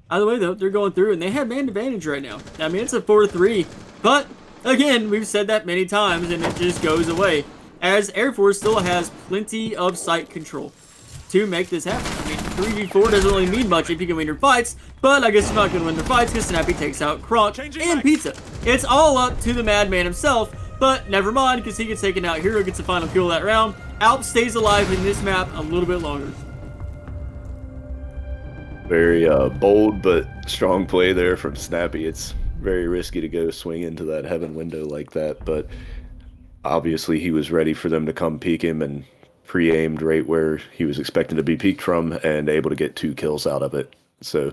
Either way, though, they're going through, and they have man advantage right now. I mean, it's a 4-3, but again, we've said that many times, and it just goes away, as Air Force still has plenty of site control to make this happen. I mean, 3v4 doesn't really mean much if you can win your fights, but I guess you're not going to win their fights because Snappy takes out Kronk and Pizza. It's all up to the Madman himself, but never mind, because he gets taken out. Hero gets the final kill that round. Alps stays alive in this map a little bit longer. Very bold but strong play there from Snappy. It's very risky to go swing into that heaven window like that, but obviously he was ready for them to come peek him, and pre-aimed right where he was expecting to be peeked from and able to get 2 kills out of it. So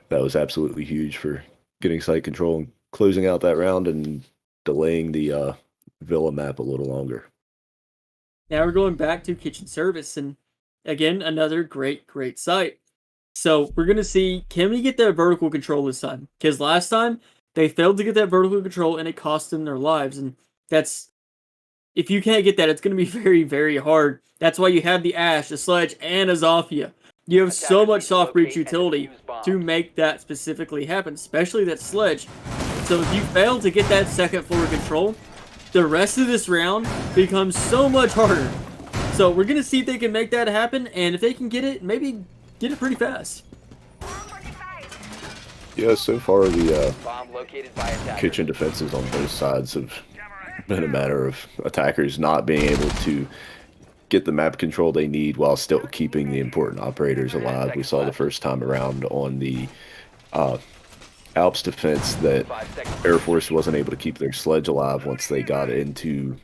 that was absolutely huge for getting site control and closing out that round and delaying the Villa map a little longer. Now we're going back to kitchen service, and again, another great site. So we're going to see, can we get that vertical control this time? Because last time, they failed to get that vertical control, and it cost them their lives. And that's, if you can't get that, it's going to be very, very hard. That's why you have the Ash, the Sledge, and a Zofia. You have so much soft breach utility to make that specifically happen, especially that Sledge. So if you fail to get that second floor control, the rest of this round becomes so much harder. So we're going to see if they can make that happen, and if they can get it, maybe get it pretty fast. Yeah, so far the Bomb located by attackers. kitchen defenses on both sides have been a matter of attackers not being able to get the map control they need while still keeping the important operators alive. We saw the first time around on the Alps defense that Air Force wasn't able to keep their Sledge alive once they got into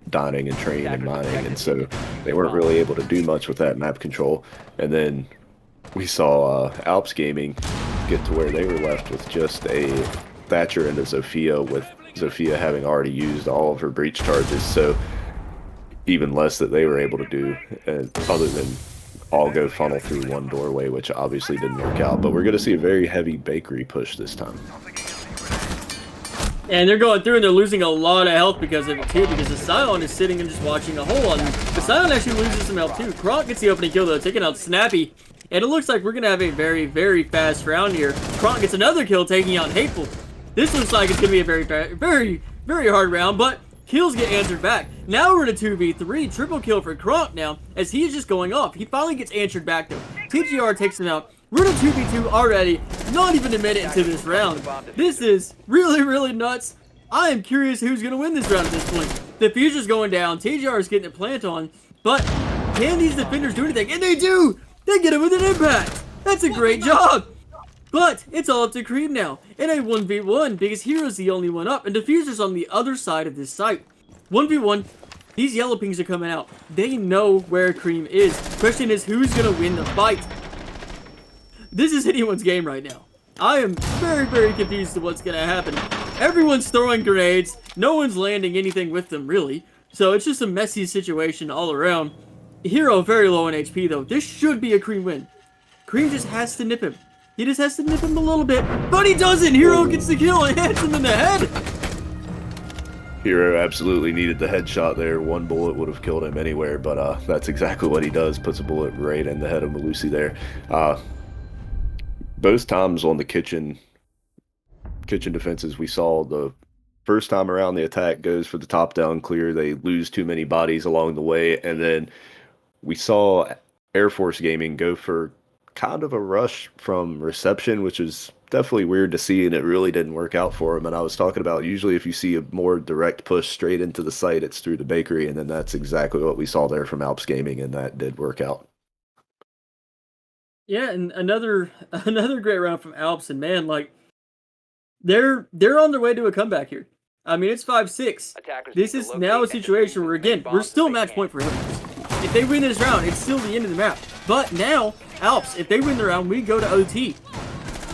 dining and training and mining, and so they weren't really able to do much with that map control. And then we saw Alps Gaming get to where they were left with just a Thatcher and a Zofia, with Zofia having already used all of her breach charges, so even less that they were able to do, other than all go funnel through one doorway, which obviously didn't work out. But we're going to see a very heavy bakery push this time. And they're going through and they're losing a lot of health because of it too, because the Scion is sitting and just watching a hole on them. The Scion actually loses some health too. Kronk gets the opening kill though, taking out Snappy. And it looks like we're going to have a very, very fast round here. Kronk gets another kill, taking out Hateful. This looks like it's going to be a very, very hard round, but kills get answered back. Now we're in a 2v3, triple kill for Kronk now, as he's just going off. He finally gets answered back though. TGR takes him out. We're in a 2v2 already, not even a minute into this round. This is really, really nuts. I am curious who's going to win this round at this point. The Future's going down, TGR is getting a plant on, but can these defenders do anything? And they do! They get it with an impact! That's a great job! But it's all up to Cream now, in a 1v1, because Hero's the only one up, and Diffuser's on the other side of this site. 1v1, these yellow pings are coming out. They know where Cream is. Question is, who's gonna win the fight? This is anyone's game right now. I am very, very confused to what's gonna happen. Everyone's throwing grenades, no one's landing anything with them, really. So it's just a messy situation all around. Hero very low in HP, though. This should be a Cream win. Cream just has to nip him. He just has to nip him a little bit, but he doesn't! Hero gets the kill and hits him in the head! Hero absolutely needed the headshot there. One bullet would have killed him anywhere, but that's exactly what he does. Puts a bullet right in the head of Malusi there. Both times on the kitchen defenses, we saw the first time around the attack goes for the top-down clear. They lose too many bodies along the way, and then we saw Air Force Gaming go for kind of a rush from reception, which is definitely weird to see, and it really didn't work out for him. And I was talking about, usually if you see a more direct push straight into the site, it's through the bakery, and then that's exactly what we saw there from Alps Gaming, and that did work out. Yeah, and another great round from Alps, and man, like, they're on their way to a comeback here. I mean, it's 5-6. This is now a situation where, again, we're still match point for him. If they win this round, it's still the end of the map. But now, Alps, if they win the round, we go to OT.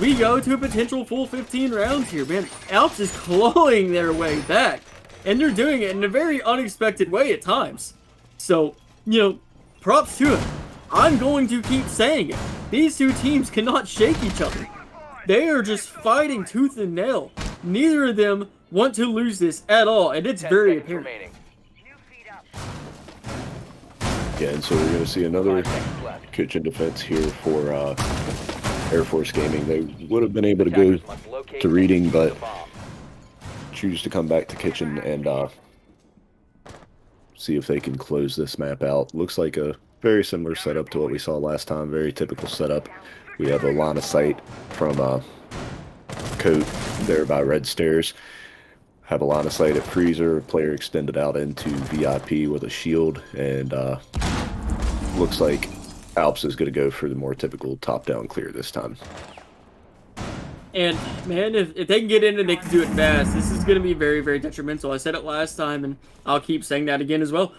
We go to a potential full 15 rounds here, man. Alps is clawing their way back. And they're doing it in a very unexpected way at times. So, you know, props to them. I'm going to keep saying it. These two teams cannot shake each other. They are just fighting tooth and nail. Neither of them want to lose this at all, and it's very apparent. Yeah, and so we're going to see another kitchen defense here for Air Force Gaming. They would have been able to go to reading, but choose to come back to kitchen and see if they can close this map out. Looks like a very similar setup to what we saw last time. Very typical setup. We have a line of sight from Coat there by Red Stairs. Have a line of sight at Freezer. Player extended out into VIP with a shield, and looks like Alps is going to go for the more typical top-down clear this time. And, man, if they can get in and they can do it fast, this is going to be very, very detrimental. I said it last time, and I'll keep saying that again as well.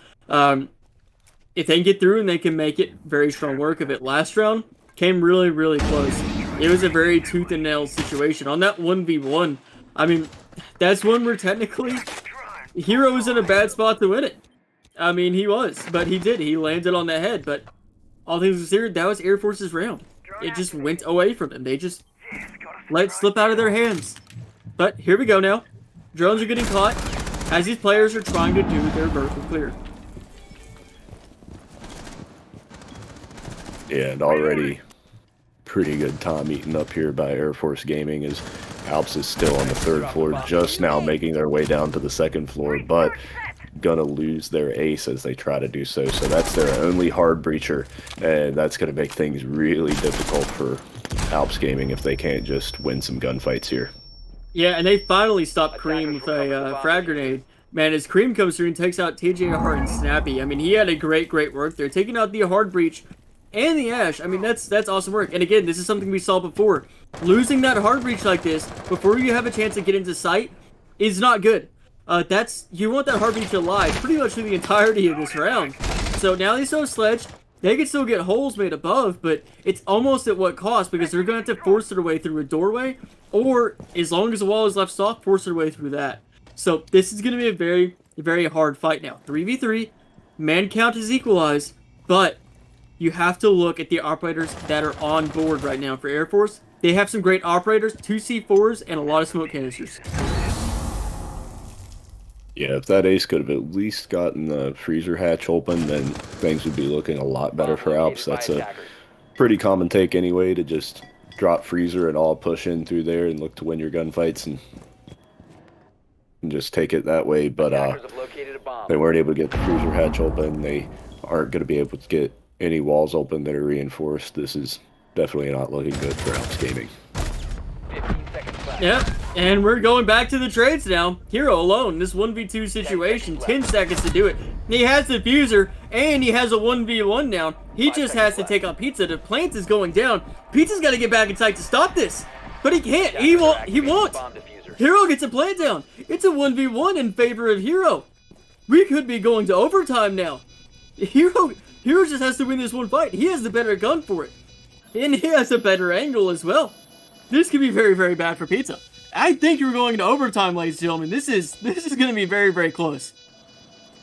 if they can get through and they can make it very strong work of it. Last round came really, really close. It was a very tooth and nail situation. On that 1v1, I mean, that's one where technically Hero was in a bad spot to win it. I mean, he was, but he did. He landed on the head, but all things considered, that was Air Force's round. It just went away from them. They just let it slip out of their hands. But here we go now. Drones are getting caught as these players are trying to do their vertical clear. Yeah, and already pretty good time eaten up here by Air Force Gaming as Alps is still on the 3rd floor, just now making their way down to the 2nd floor, but gonna lose their ace as they try to do so. So that's their only hard breacher, and that's gonna make things really difficult for Alps Gaming if they can't just win some gunfights here. Yeah, and they finally stopped Cream with a frag grenade. Man, as Cream comes through and takes out TJR and Snappy, I mean, he had a great work there, taking out the hard breach and the Ash. I mean, that's awesome work. And again, this is something we saw before. Losing that hard breach like this before you have a chance to get into sight is not good. You want that hard breach alive pretty much through the entirety of this round. So now they still have Sledge. They can still get holes made above, but it's almost at what cost, because they're going to have to force their way through a doorway, or as long as the wall is left soft, force their way through that. So this is going to be a very, very hard fight now. 3v3, man count is equalized, but you have to look at the operators that are on board right now for Air Force. They have some great operators, 2 C4s, and a lot of smoke canisters. Yeah, if that ace could have at least gotten the freezer hatch open, then things would be looking a lot better for Alps. That's a pretty common take anyway, to just drop freezer and all push in through there and look to win your gunfights and just take it that way. But they weren't able to get the freezer hatch open. They aren't going to be able to get any walls open that are reinforced. This is definitely not looking good for Alps Gaming. 15 seconds left. Yep, and we're going back to the trades now. Hero alone, this 1v2 situation, 10 seconds to do it. He has the fuser, and he has a 1v1 now. He just has to take out Pizza. The plant is going down. Pizza's got to get back in sight to stop this. But he can't. He won't. Hero gets a plant down. It's a 1v1 in favor of Hero. We could be going to overtime now. Hero just has to win this one fight. He has the better gun for it. And he has a better angle as well. This could be very, very bad for Pizza. I think you're going to overtime, ladies and gentlemen. This is going to be very, very close.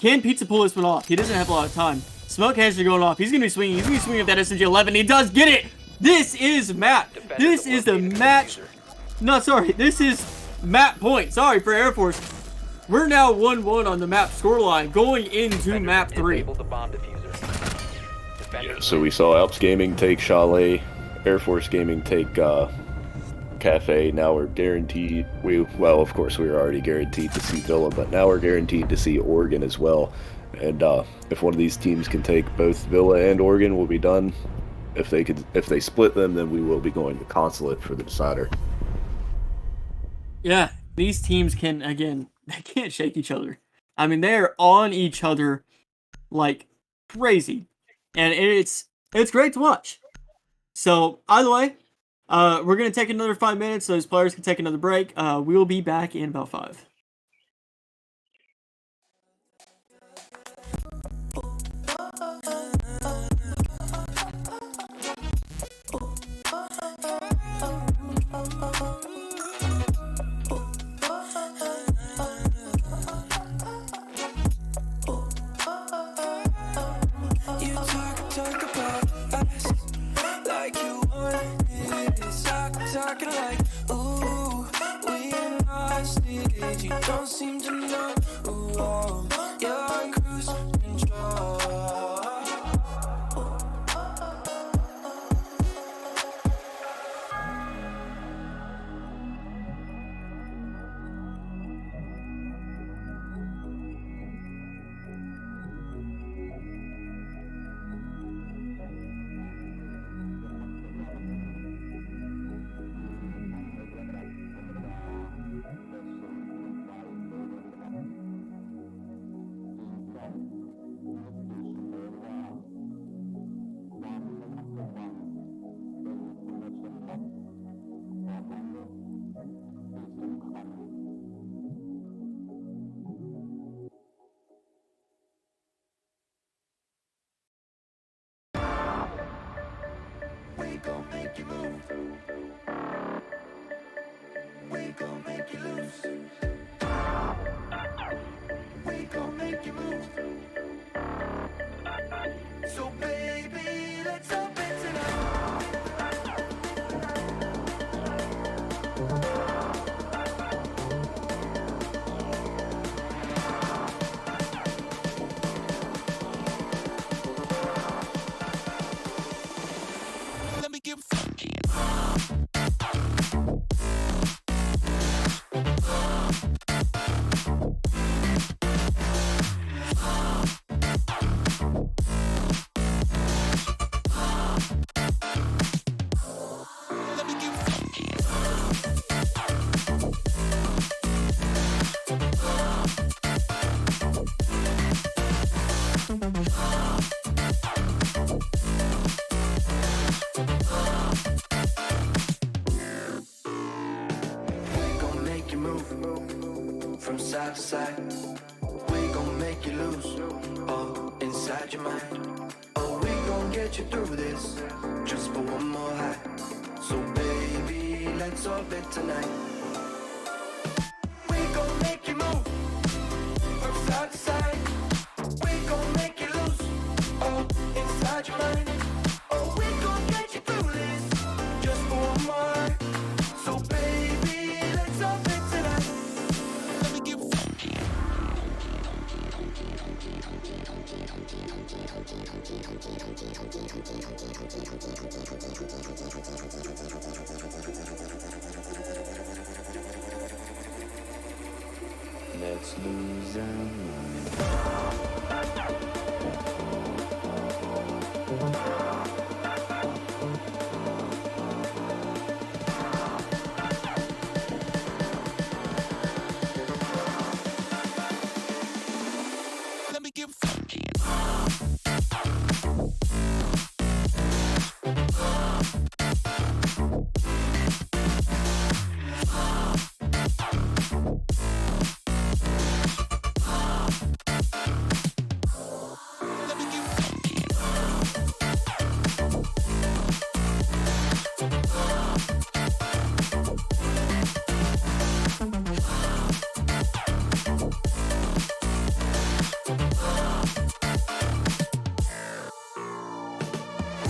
Can Pizza pull this one off? He doesn't have a lot of time. Smoke canister going off. He's going to be swinging. He's going to be swinging at that SMG-11. He does get it. This is map. This is the match. No, sorry. This is map point. Sorry for Air Force. We're now 1-1 on the map scoreline going into map 3. Yeah, so we saw Alps Gaming take Chalet, Air Force Gaming take Cafe. Now we're guaranteed, well, of course we were already guaranteed to see Villa, but now we're guaranteed to see Oregon as well. And if one of these teams can take both Villa and Oregon, we'll be done. If they split them, then we will be going to Consulate for the decider. Yeah, these teams can, again, they can't shake each other. I mean, they are on each other like crazy. And it's great to watch. So, either way, we're going to take another 5 minutes so those players can take another break. We will be back in about 5. Talking like, ooh, we lost it. gon' make you move. We gon' make you lose. We gon' make you move. So baby, let's open tonight. Let me get funky. Let me get funky. We gon' make you move from side to side. We gon' make you lose all inside your mind. Oh, we gon' get you through this just for one more high. So baby, let's orbit tonight. We gon' make you move from side to side. We gon' make you lose all inside your mind. Oh, we gon' get you through this just for one more. So baby, let's orbit tonight. Let me get funky. Let's lose our mind. Let me get funky. Let me get funky.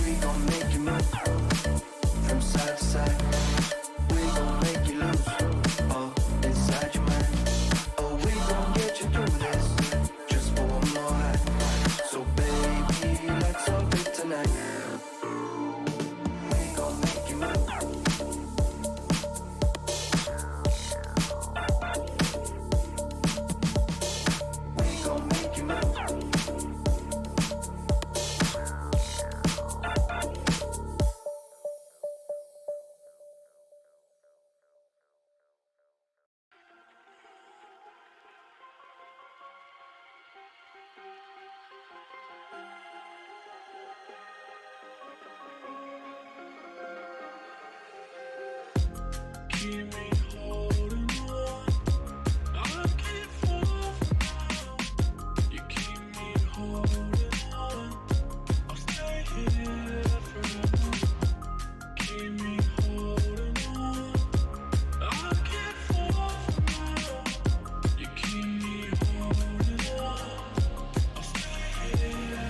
We gon' make you move from side to side. We gon' make you lose all inside your mind. Oh, we gon' get you through this just for one more high. So baby, let's orbit tonight. We gon' make you move. We gon' make you move. Keep me holding on. I can't fall now. You keep me holding on. I'll stay here forever. Keep me holding on. I can't fall now. You keep me holding on. I'll stay here.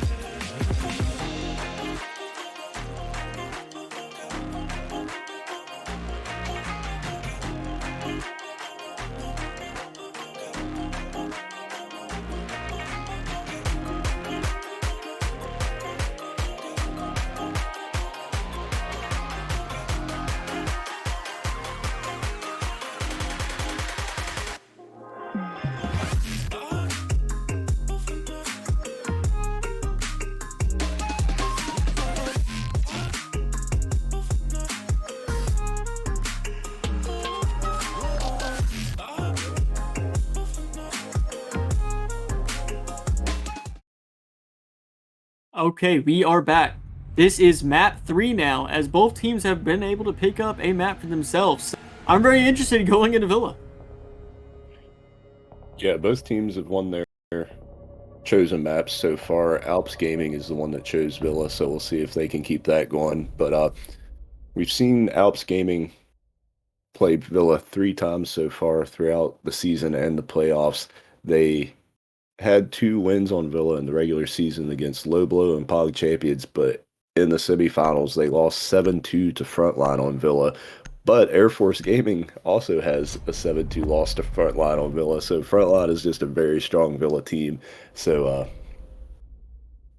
Okay, we are back. This is map 3 now, as both teams have been able to pick up a map for themselves. I'm very interested in going into Villa. Yeah, both teams have won their chosen maps so far. Alps Gaming is the one that chose Villa, so we'll see if they can keep that going. But we've seen Alps Gaming play Villa 3 times so far throughout the season and the playoffs. They had 2 wins on Villa in the regular season against Low Blow and Pog Champions, but in the semifinals, they lost 7-2 to Frontline on Villa. But Air Force Gaming also has a 7-2 loss to Frontline on Villa. So Frontline is just a very strong Villa team. So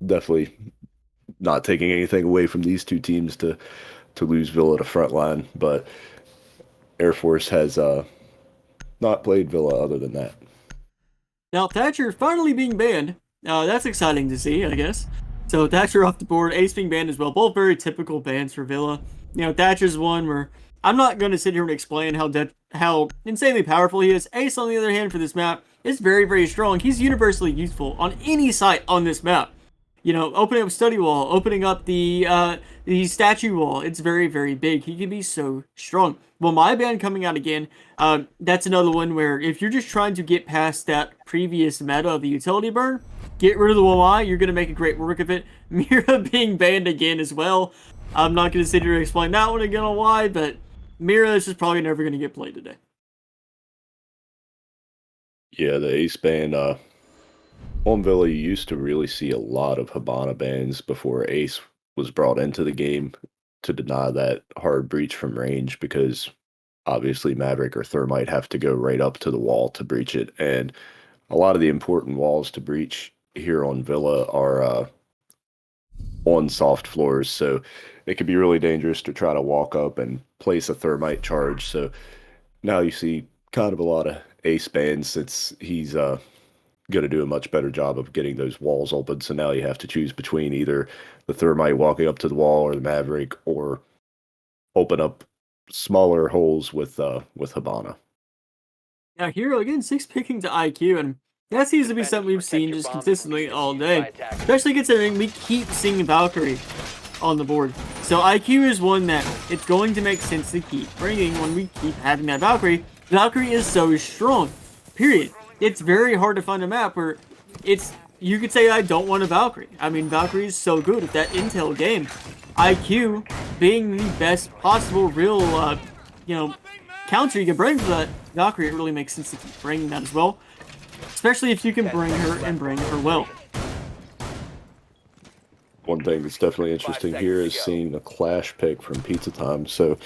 definitely not taking anything away from these 2 teams to lose Villa to Frontline. But Air Force has not played Villa other than that. Now, Thatcher finally being banned. That's exciting to see, I guess. So, Thatcher off the board, Ace being banned as well. Both very typical bans for Villa. You know, Thatcher's one where I'm not going to sit here and explain how insanely powerful he is. Ace, on the other hand, for this map, is very, very strong. He's universally useful on any site on this map. You know, opening up study wall, opening up the statue wall. It's very, very big. He can be so strong. Well, my ban coming out again. That's another one where if you're just trying to get past that previous meta of the utility burn, get rid of the Y. You're gonna make a great work of it. Mira being banned again as well. I'm not gonna sit here and explain that one again on why, but Mira is just probably never gonna get played today. Yeah, the Ace ban on Villa, you used to really see a lot of Hibana bans before Ace was brought into the game to deny that hard breach from range because obviously Maverick or Thermite have to go right up to the wall to breach it. And a lot of the important walls to breach here on Villa are on soft floors. So it could be really dangerous to try to walk up and place a Thermite charge. So now you see kind of a lot of Ace bans since he's going to do a much better job of getting those walls open. So now you have to choose between either the Thermite walking up to the wall or the Maverick, or open up smaller holes with Hibana. Now, Hero again, 6 picking to IQ, and that seems to be something we've seen just consistently all day. Especially considering we keep seeing Valkyrie on the board. So IQ is one that it's going to make sense to keep bringing when we keep having that Valkyrie. Valkyrie is so strong, period. It's very hard to find a map where you could say I don't want a Valkyrie. I mean, Valkyrie is so good at that intel game. IQ being the best possible real, counter you can bring for that Valkyrie, it really makes sense to keep bringing that as well. Especially if you can bring her and bring her well. One thing that's definitely interesting here is seeing the Clash pick from Pizza Time. So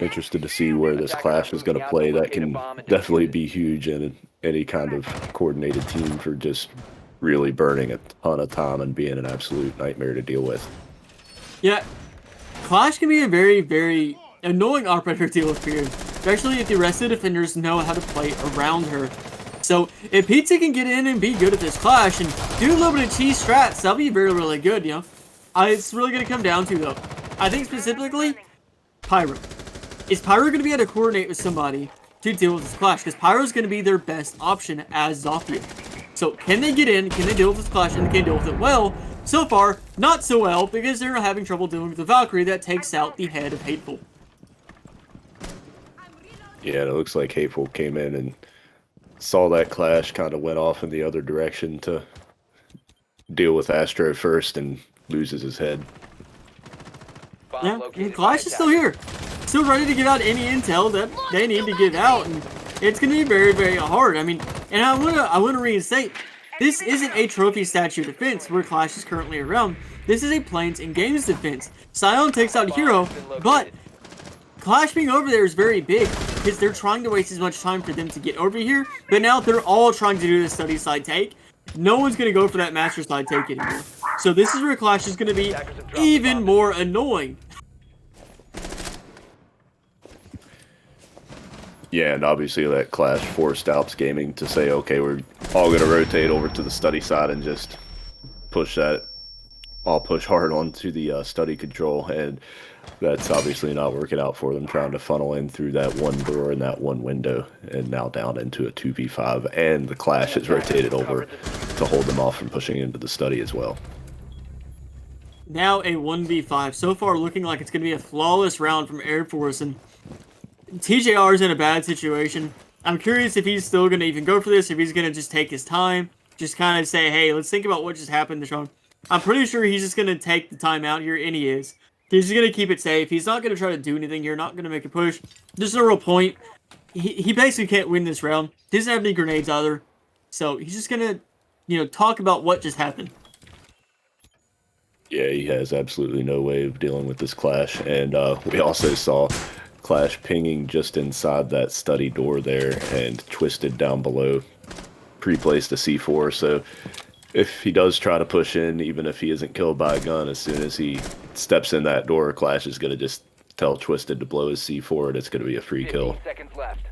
interested to see where this Clash is going to play. That can definitely be huge in any kind of coordinated team for just really burning a ton of time and being an absolute nightmare to deal with. Yeah, Clash can be a very, very annoying operator to deal with, period. Especially if the rest of the defenders know how to play around her. So, if Pizza can get in and be good at this Clash and do a little bit of cheese strats, that'll be very, really good, you know? It's really going to come down to, though, I think specifically, Pyro. Is Pyro going to be able to coordinate with somebody to deal with this Clash? Because Pyro's going to be their best option as Zofia. So, can they get in, can they deal with this Clash, and they can deal with it well? So far, not so well, because they're having trouble dealing with the Valkyrie that takes out the head of Hateful. Yeah, it looks like Hateful came in and saw that Clash, kind of went off in the other direction to deal with Astro first and loses his head. Yeah, and Clash is still here. Still ready to give out any intel that they need to give out, and it's going to be very, very hard. I mean, and I want to reinstate, this isn't a trophy statue defense where Clash is currently around. This is a Planes and Games defense. Scion takes out Hero, but Clash being over there is very big because they're trying to waste as much time for them to get over here, but now they're all trying to do the study side take. No one's going to go for that master side take anymore. So this is where Clash is going to be even more annoying. Yeah, and obviously that Clash forced Alps Gaming to say, okay, we're all going to rotate over to the study side and just push that, all push hard onto the study control, and that's obviously not working out for them, trying to funnel in through that one door and that one window, and now down into a 2v5, and the Clash has rotated over to hold them off from pushing into the study as well. Now a 1v5. So far looking like it's going to be a flawless round from Air Force, and TJR is in a bad situation. I'm curious if he's still going to even go for this, if he's going to just take his time, just kind of say, hey, let's think about what just happened this round. I'm pretty sure he's just going to take the time out here, and he is. He's going to keep it safe. He's not going to try to do anything here. Not going to make a push. There's no real point. He basically can't win this round. He doesn't have any grenades either. So he's just going to, talk about what just happened. Yeah, he has absolutely no way of dealing with this Clash. And we also saw Clash pinging just inside that study door there and twisted down below. Pre-placed a C4, so if he does try to push in, even if he isn't killed by a gun, as soon as he steps in that door, Clash is going to just tell Twisted to blow his C4, and it's going to be a free 15 kill. seconds left.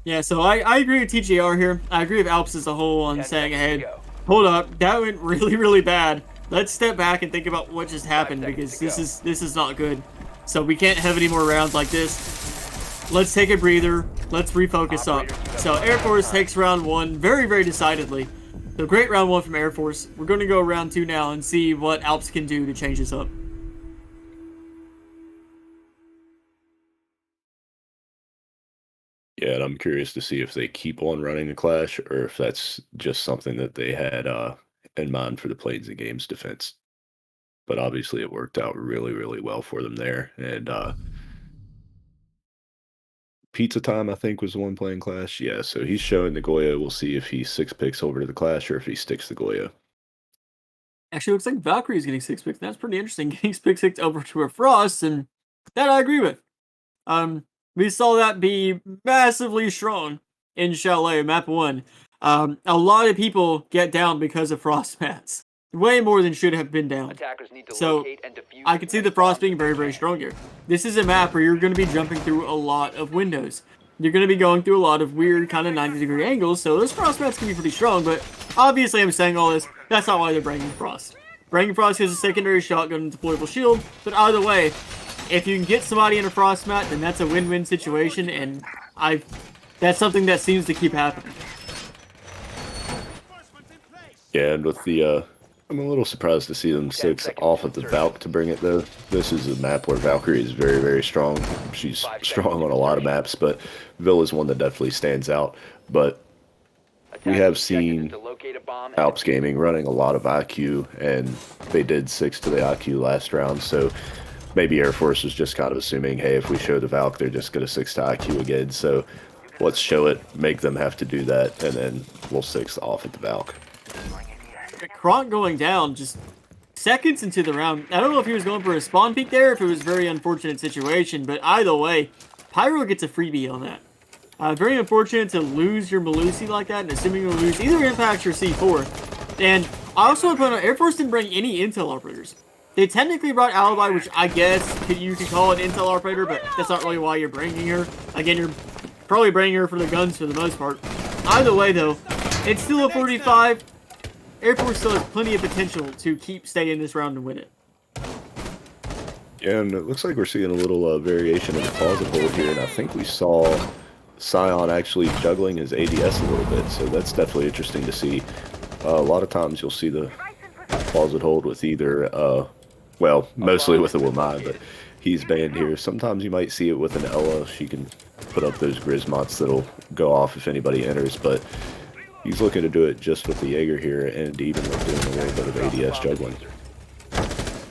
Yeah, so I agree with TJR here. I agree with Alps as a whole on 10 saying, seconds hey, to go. hold up, that went really, really bad. Let's step back and think about what just happened, 5 because seconds to this is not good. So we can't have any more rounds like this. Let's take a breather. Let's refocus up. So Air Force takes round 1 very, very decidedly. So great round 1 from Air Force. We're going to go round 2 now and see what Alps can do to change this up. Yeah, and I'm curious to see if they keep on running the Clash, or if that's just something that they had in mind for the Plains and Games defense. But obviously it worked out really, really well for them there. And Pizza Time, I think, was the one playing Clash. Yeah, so he's showing the Goya. We'll see if he 6-picks over to the Clash or if he sticks the Goya. Actually, looks like Valkyrie's getting 6-picks. That's pretty interesting. Getting 6-picks over to a Frost, and that I agree with. We saw that be massively strong in Chalet, map 1. A lot of people get down because of Frost mats. Way more than should have been down. Attackers need to So, locate and defuse I can see the Frost being very, very strong here. This is a map where you're going to be jumping through a lot of windows. You're going to be going through a lot of weird kind of 90-degree angles, so those Frost mats can be pretty strong, but obviously I'm saying all this, that's not why they're bringing Frost. Bringing Frost is a secondary shotgun and deployable shield, but either way, if you can get somebody in a Frost mat, then that's a win-win situation, and that's something that seems to keep happening. Yeah, and with the I'm a little surprised to see them 6 off of the Valk to bring it, though. This is a map where Valkyrie is very, very strong. She's strong on a lot of maps, but Vil is one that definitely stands out. But we have seen Alps Gaming running a lot of IQ, and they did 6 to the IQ last round, so maybe Air Force was just kind of assuming, hey, if we show the Valk, they're just going to 6 to IQ again, so let's show it, make them have to do that, and then we'll 6 off at the Valk. Kronk going down just seconds into the round. I don't know if he was going for a spawn peek there, if it was a very unfortunate situation, but either way, Pyro gets a freebie on that. Very unfortunate to lose your Melusi like that, and assuming you'll lose either Impact or C4. And I also want to point out, Air Force didn't bring any Intel operators. They technically brought Alibi, which I guess you could call an Intel operator, but that's not really why you're bringing her. Again, you're probably bringing her for the guns for the most part. Either way, though, it's still a 45. Air Force still has plenty of potential to keep staying in this round and win it. Yeah, and it looks like we're seeing a little variation in the closet hold here, and I think we saw Scion actually juggling his ADS a little bit, so that's definitely interesting to see. A lot of times you'll see the closet hold with either, well, mostly with the Wamai, but he's banned here. Sometimes you might see it with an Ella. She can put up those Grismots that'll go off if anybody enters, but he's looking to do it just with the Jaeger here, and even with doing a little bit of ADS juggling.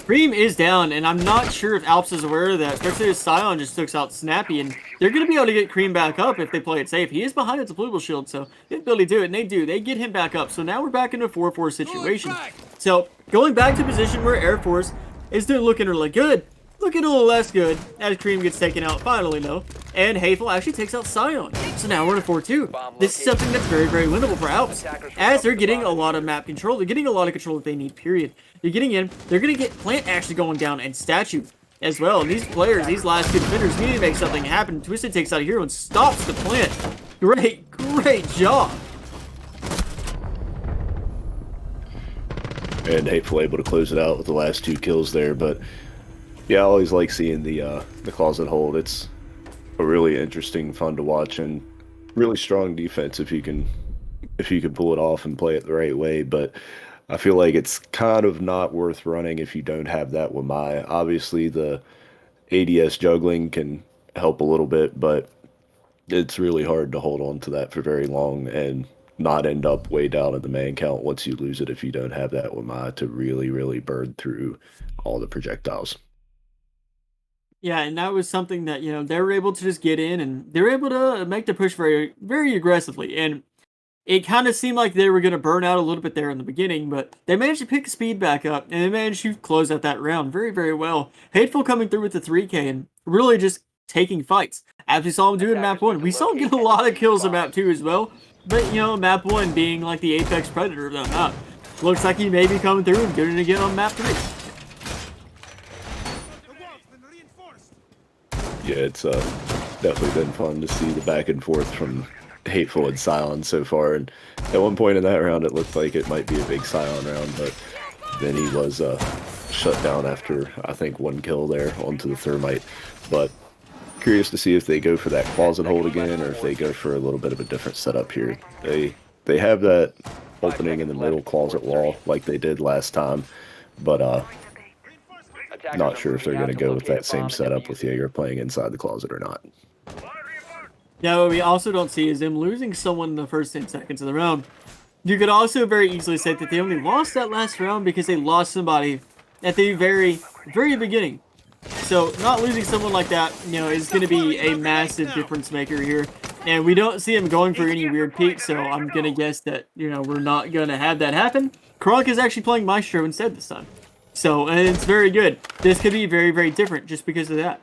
Cream is down, and I'm not sure if Alps is aware of that, especially as Scion just took out Snappy, and they're going to be able to get Cream back up if they play it safe. He is behind a deployable shield, so they have the ability to do it, and they do. They get him back up, so now we're back in a 4-4 situation. So, going back to a position where Air Force is looking really good. Looking a little less good as Cream gets taken out finally, though. And Hateful actually takes out Scion. So now we're in a 4-2. This is something that's very, very winnable for Alps. As they're getting a lot of map control, they're getting a lot of control that they need, period. They're getting in, they're going to get Plant actually going down and Statue as well. And these players, these last two defenders need to make something happen. Twisted takes out a hero and stops the Plant. Great, great job. And Hateful able to close it out with the last 2 kills there, but yeah, I always like seeing the closet hold. It's a really interesting, fun to watch, and really strong defense if you can pull it off and play it the right way. But I feel like it's kind of not worth running if you don't have that Wamai. Obviously, the ADS juggling can help a little bit, but it's really hard to hold on to that for very long and not end up way down in the man count once you lose it if you don't have that Wamai to really, really burn through all the projectiles. Yeah, and that was something that, they were able to just get in and they were able to make the push very, very aggressively. And it kind of seemed like they were going to burn out a little bit there in the beginning, but they managed to pick the speed back up and they managed to close out that round very, very well. Hateful coming through with the 3K and really just taking fights. As we saw him do in map 1, we saw him get a lot of kills in map 2 as well. But, map 1 being like the apex predator of that map. Looks like he may be coming through and doing it again on map 3. The wall's been reinforced. Yeah, it's definitely been fun to see the back and forth from Hateful and Scion so far. And at one point in that round, it looked like it might be a big Scion round, but then he was shut down after, I think, 1 kill there onto the Thermite. But curious to see if they go for that closet hold again or if they go for a little bit of a different setup here. They have that opening in the middle closet wall like they did last time, but not sure if they're going to go with that same setup with Jaeger playing inside the closet or not. Yeah, what we also don't see is them losing someone in the first 10 seconds of the round. You could also very easily say that they only lost that last round because they lost somebody at the very, very beginning. So not losing someone like that, is going to be a massive difference maker here. And we don't see him going for any weird peaks, so I'm going to guess that, we're not going to have that happen. Kronk is actually playing Maestro instead this time. So, and it's very good. This could be very, very different just because of that.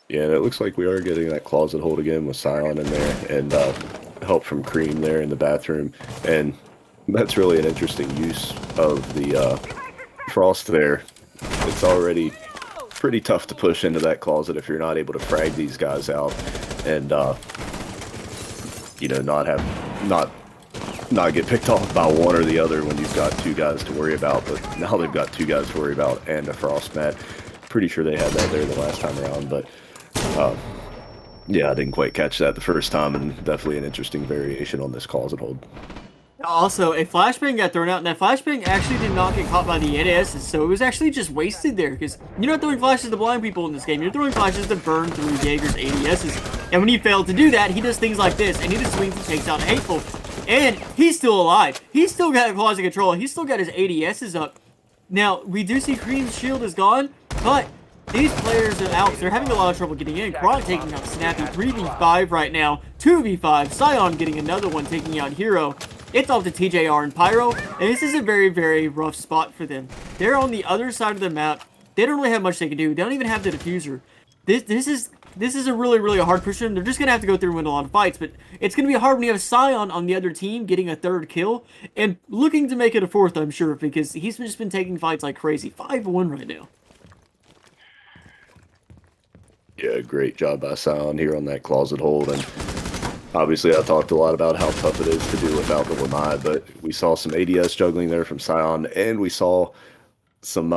Yeah, and it looks like we are getting that closet hold again with Scion in there and help from Cream there in the bathroom. And that's really an interesting use of the Frost there. It's already pretty tough to push into that closet if you're not able to frag these guys out and not get picked off by one or the other when you've got 2 guys to worry about. But now they've got 2 guys to worry about and a Frost mat. Pretty sure they had that there the last time around, but yeah, I didn't quite catch that the first time, and definitely an interesting variation on this closet hold. Also, a flashbang got thrown out, and that flashbang actually did not get caught by the ADSs, so it was actually just wasted there, because you're not throwing flashes to blind people in this game, you're throwing flashes to burn through Jaeger's ADSs. And when he failed to do that, he does things like this, and he just swings and takes out Hateful. And he's still alive. He's still got a closet control, he's still got his ADSs up. Now, we do see Cream's shield is gone, but these players at Alps, they're having a lot of trouble getting in. Kronk taking out Snappy, 3v5 right now, 2v5, Scion getting another one, taking out Hero. It's off to TJR and Pyro, and this is a very, very rough spot for them. They're on the other side of the map. They don't really have much they can do. They don't even have the diffuser. This is a really, really hard push for them. They're just going to have to go through and win a lot of fights, but it's going to be hard when you have Scion on the other team getting a 3rd kill, and looking to make it a 4th, I'm sure, because he's just been taking fights like crazy. 5-1 right now. Yeah, great job by Scion here on that closet hold, and obviously I talked a lot about how tough it is to do without the Lamai, but we saw some ADS juggling there from Scion, and we saw some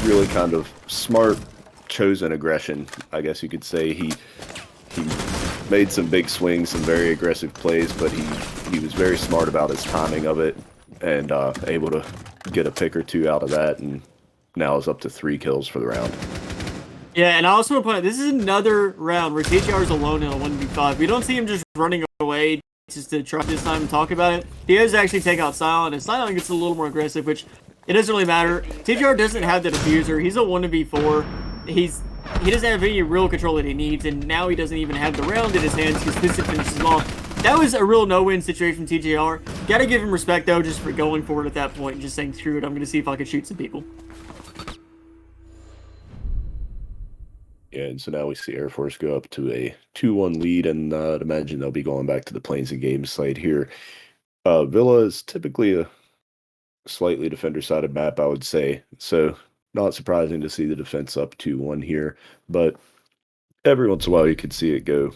really kind of smart, chosen aggression, I guess you could say. He made some big swings, some very aggressive plays, but he was very smart about his timing of it, and able to get a pick or 2 out of that, and now is up to 3 kills for the round. Yeah, and I also want to point out, this is another round where TJR is alone in a 1v5. We don't see him just running away just to try this time and talk about it. He does actually take out Scion, and Scion gets a little more aggressive, which it doesn't really matter. TJR doesn't have the diffuser. He's a 1v4. He doesn't have any real control that he needs, and now he doesn't even have the round in his hands because this finishes him off. That was a real no-win situation from TJR. Gotta give him respect, though, just for going for it at that point and just saying, screw it, I'm gonna see if I can shoot some people. Yeah, and so now we see Air Force go up to a 2-1 lead, and I'd imagine they'll be going back to the Plains and Games site here. Villa is typically a slightly defender-sided map, I would say, so not surprising to see the defense up 2-1 here, but every once in a while you could see it go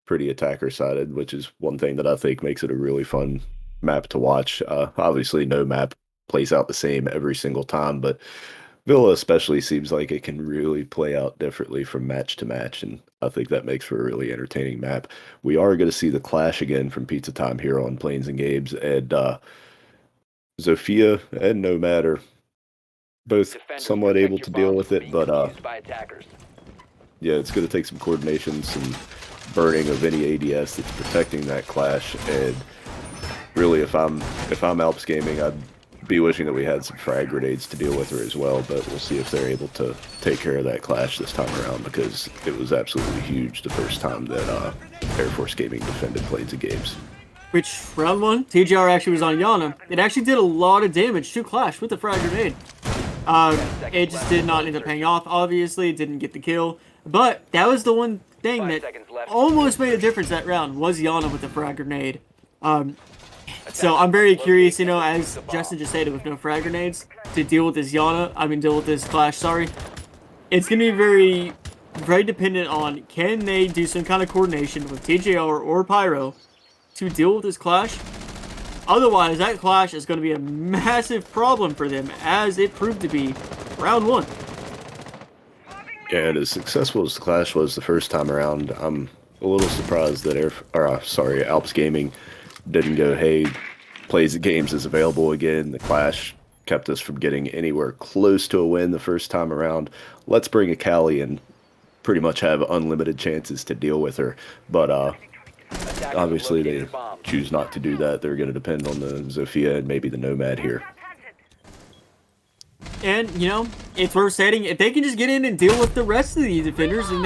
pretty attacker-sided, which is one thing that I think makes it a really fun map to watch. Obviously, no map plays out the same every single time, but Villa especially seems like it can really play out differently from match to match, and I think that makes for a really entertaining map. We are going to see the clash again from Pizza Time here on Plains and Games, and Zofia and Nomad are both somewhat able to deal with it, but yeah, it's going to take some coordination, some burning of any ADS that's protecting that clash, and really if I'm Alps Gaming, I'd be wishing that we had some frag grenades to deal with her as well, but we'll see if they're able to take care of that clash this time around, because it was absolutely huge the first time that Air Force Gaming defended Plains of Games. Which, round 1, TGR actually was on Yana. It actually did a lot of damage to Clash with the frag grenade. It just did not end up paying off, obviously. It didn't get the kill. But that was the one thing that almost made a difference that round, was Yana with the frag grenade. So I'm very curious, you know, as Justin just stated, with no frag grenades, to deal with this deal with this Clash, sorry. It's going to be very dependent on, can they do some kind of coordination with TJR or Pyro to deal with this Clash? Otherwise, that Clash is going to be a massive problem for them, as it proved to be round 1. Yeah, and as successful as the Clash was the first time around, I'm a little surprised that Alps Gaming didn't go, hey, Plays of Games is available again. The Clash kept us from getting anywhere close to a win the first time around. Let's bring a Callie and pretty much have unlimited chances to deal with her. But obviously they choose not to do that. They're going to depend on the Zofia and maybe the Nomad here. And, you know, it's worth stating, if they can just get in and deal with the rest of the defenders, then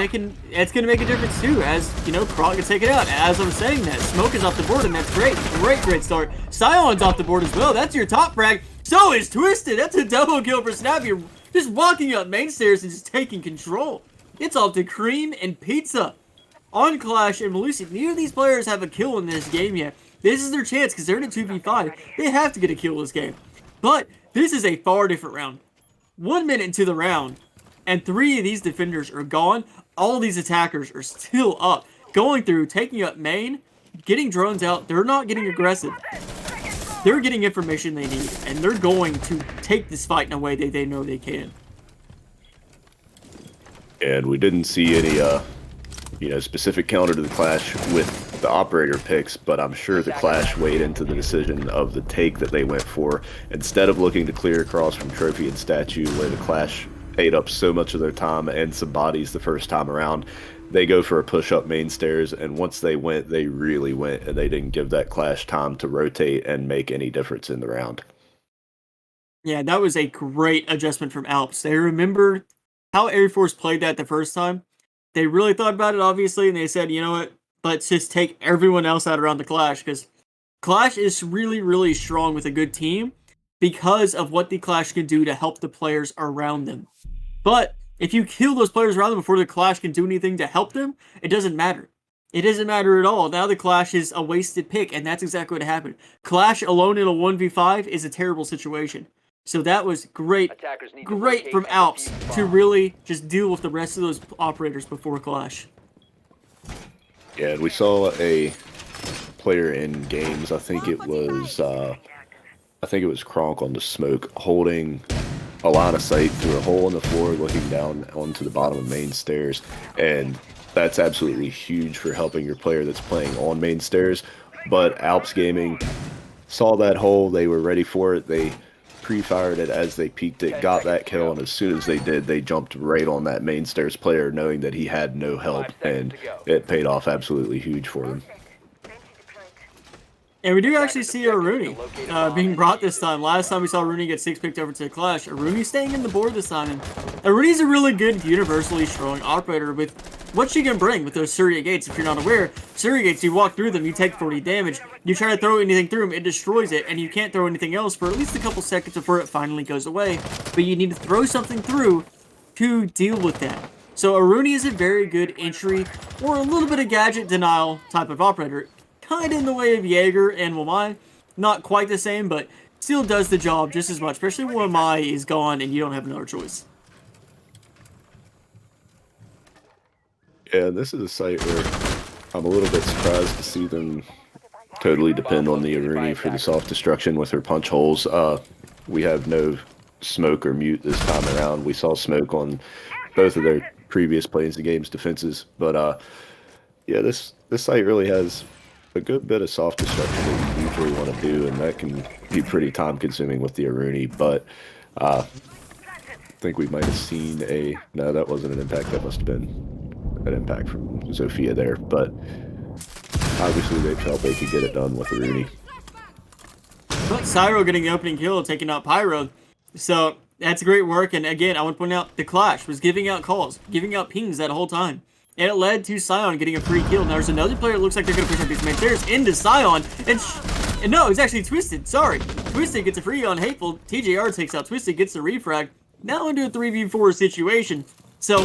it's going to make a difference too, as, you know, Krog can take it out. As I'm saying that, Smoke is off the board, and that's great. Great start. Scion's off the board as well. That's your top frag. So is Twisted. That's a double kill for Snappy. Just walking up main stairs and just taking control. It's off to Cream and Pizza. On Clash and Malusi, neither of these players have a kill in this game yet. This is their chance, because they're in a 2v5. They have to get a kill this game. But this is a far different round. 1 minute into the round, and 3 of these defenders are gone. All these attackers are still up, going through, taking up main, getting drones out. They're not getting aggressive. They're getting information they need, and they're going to take this fight in a way that they know they can. And we didn't see any specific counter to the Clash with the operator picks, but I'm sure the Clash weighed into the decision of the take that they went for. Instead of looking to clear across from Trophy and Statue, where the Clash ate up so much of their time and some bodies the first time around, they go for a push up main stairs, and once they went, they really went, and they didn't give that Clash time to rotate and make any difference in the round. Yeah, that was a great adjustment from Alps. They remembered how Air Force played that the first time. They really thought about it, obviously, and they said, you know what, let's just take everyone else out around the Clash, because Clash is really, really strong with a good team because of what the Clash can do to help the players around them. But if you kill those players around them before the Clash can do anything to help them, it doesn't matter. It doesn't matter at all. Now the Clash is a wasted pick, and that's exactly what happened. Clash alone in a 1v5 is a terrible situation. So that was great from Alps to really just deal with the rest of those operators before Clash. Yeah, and we saw a player in games. I think it was Kronk on the Smoke, holding a line of sight through a hole in the floor, looking down onto the bottom of main stairs, and that's absolutely huge for helping your player that's playing on main stairs. But Alps Gaming saw that hole, they were ready for it, they pre-fired it as they peeked it, got that kill, and as soon as they did, they jumped right on that main stairs player, knowing that he had no help, and it paid off absolutely huge for them. And we do actually see a Rooney being brought this time. Last time we saw Rooney get 6 picked over to the Clash. Rooney staying in the board this time. And Rooney's a really good, universally strong operator with what she can bring with those Surya Gates. If you're not aware, Surya Gates, you walk through them, you take 40 damage. You try to throw anything through them, it destroys it, and you can't throw anything else for at least a couple seconds before it finally goes away. But you need to throw something through to deal with that. So a Rooney is a very good entry, or a little bit of gadget denial type of operator. Kind of in the way of Jaeger and Wamai. Not quite the same, but still does the job just as much, especially when Wamai is gone and you don't have another choice. Yeah, this is a site where I'm a little bit surprised to see them totally depend on the Aruni for the soft destruction with her punch holes. We have no Smoke or Mute this time around. We saw Smoke on both of their previous Plains of Games defenses, but yeah, this site really has a good bit of soft destruction that you usually want to do, and that can be pretty time consuming with the Aruni, but I think we might have seen no, that wasn't an impact, that must have been an impact from Zofia there, but obviously they felt they could get it done with Aruni. but Cyro getting the opening kill, taking out Pyro. So that's great work. And again, I want to point out the Clash was giving out calls, giving out pings that whole time. And it led to Sion getting a free kill. Now there's another player that looks like they're going to push up these main stairs into Sion. And no, it's actually Twisted. Sorry. Twisted gets a free on Hateful. TJR takes out Twisted, gets the refrag. Now into a 3v4 situation. So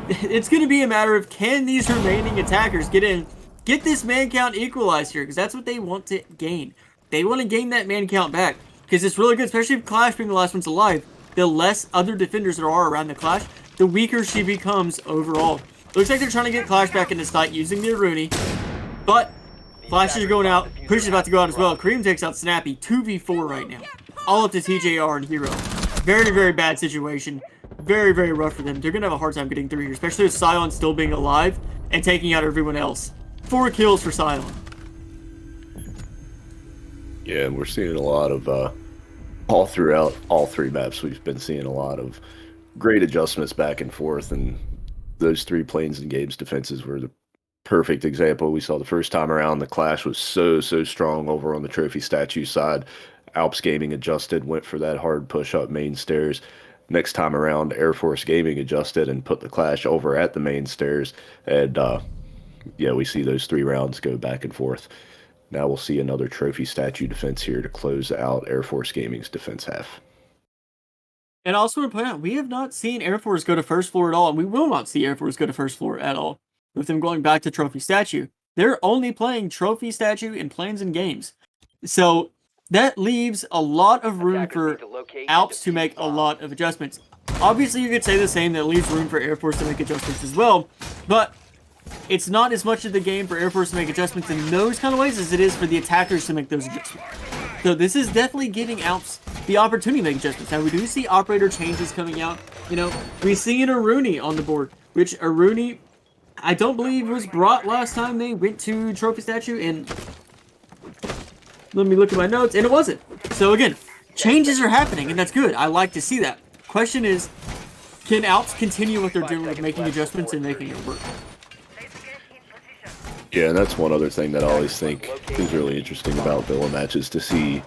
it's going to be a matter of can these remaining attackers get in, get this man count equalized here, because that's what they want to gain. They want to gain that man count back, because it's really good, especially if Clash being the last one's alive. The less other defenders there are around the Clash, the weaker she becomes overall. Looks like they're trying to get Clash back in this fight using the Aruni, but Flash is going out, Push is about to go out as well. Cream takes out Snappy, 2v4 right now. All up to TJR and Hero. Very, very bad situation. Very, very rough for them. They're going to have a hard time getting through here, especially with Sion still being alive and taking out everyone else. 4 kills for Sion. Yeah, and we're seeing a lot of, all throughout all 3 maps, we've been seeing a lot of great adjustments back and forth, and those 3 Plains and Games defenses were the perfect example. We saw the first time around, the Clash was so strong over on the Trophy Statue side. Alps Gaming adjusted, went for that hard push up main stairs. Next time around, Air Force Gaming adjusted and put the Clash over at the main stairs. And yeah, we see those 3 rounds go back and forth. Now we'll see another Trophy Statue defense here to close out Air Force Gaming's defense half. And I also want to point out, we have not seen Air Force go to first floor at all, and we will not see Air Force go to first floor at all, with them going back to Trophy Statue. They're only playing Trophy Statue in Plains and Games. So that leaves a lot of room for Alps to make a lot of adjustments. Obviously, you could say the same, that leaves room for Air Force to make adjustments as well, but it's not as much of the game for Air Force to make adjustments in those kind of ways as it is for the attackers to make those adjustments. So this is definitely giving Alps the opportunity to make adjustments. Now, we do see operator changes coming out. You know, we see an Aruni on the board, which Aruni, I don't believe was brought last time they went to Trophy Statue, and let me look at my notes, and it wasn't. So again, changes are happening, and that's good. I like to see that. Question is, can Alps continue what they're doing with making adjustments and making it work? Yeah, and that's one other thing that I always think is really interesting about villa matches, to see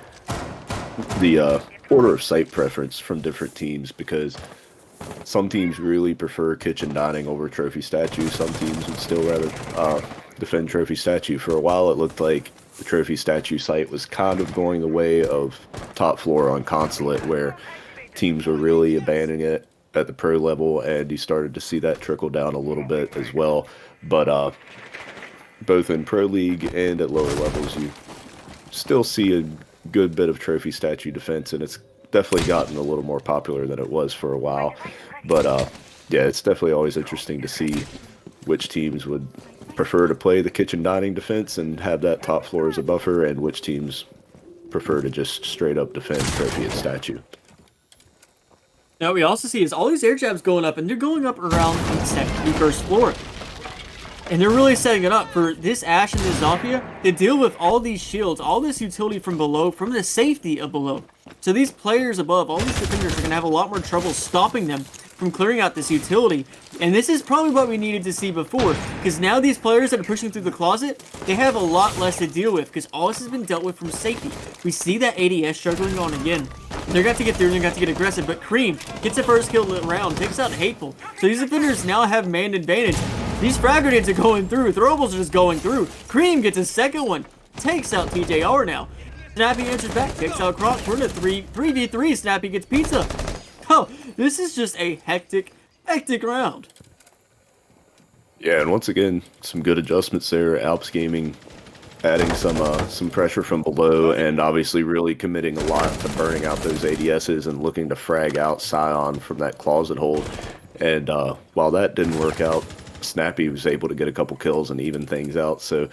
the order of site preference from different teams, because some teams really prefer kitchen dining over Trophy Statue. Some teams would still rather defend Trophy Statue. For a while, it looked like the Trophy Statue site was kind of going the way of top floor on Consulate, where teams were really abandoning it at the pro level, and you started to see that trickle down a little bit as well. But both in Pro League and at lower levels, you still see a good bit of Trophy Statue defense, and it's definitely gotten a little more popular than it was for a while. But yeah, it's definitely always interesting to see which teams would prefer to play the kitchen dining defense and have that top floor as a buffer, and which teams prefer to just straight up defend Trophy and Statue. Now, what we also see is all these air jabs going up, and they're going up around the first floor. And they're really setting it up for this Ashe and this Zofia to deal with all these shields, all this utility from below, from the safety of below. So these players above, all these defenders are going to have a lot more trouble stopping them from clearing out this utility. And this is probably what we needed to see before, because now these players that are pushing through the closet, they have a lot less to deal with, because all this has been dealt with from safety. We see that ADS struggling on again. They're got to get through, and they're got to get aggressive, but Cream gets the first kill of the round, takes out Hateful. So these defenders now have man advantage. These frag grenades are going through, throwables are just going through. Cream gets a second one, takes out TJR now. Snappy answers back, takes out Croc. We're in a 3v3, Snappy gets pizza. Oh, this is just a hectic round. Yeah, and once again, some good adjustments there. Alps Gaming adding some pressure from below, and obviously really committing a lot to burning out those ADSs and looking to frag out Sion from that closet hold. And while that didn't work out, Snappy was able to get a couple kills and even things out. So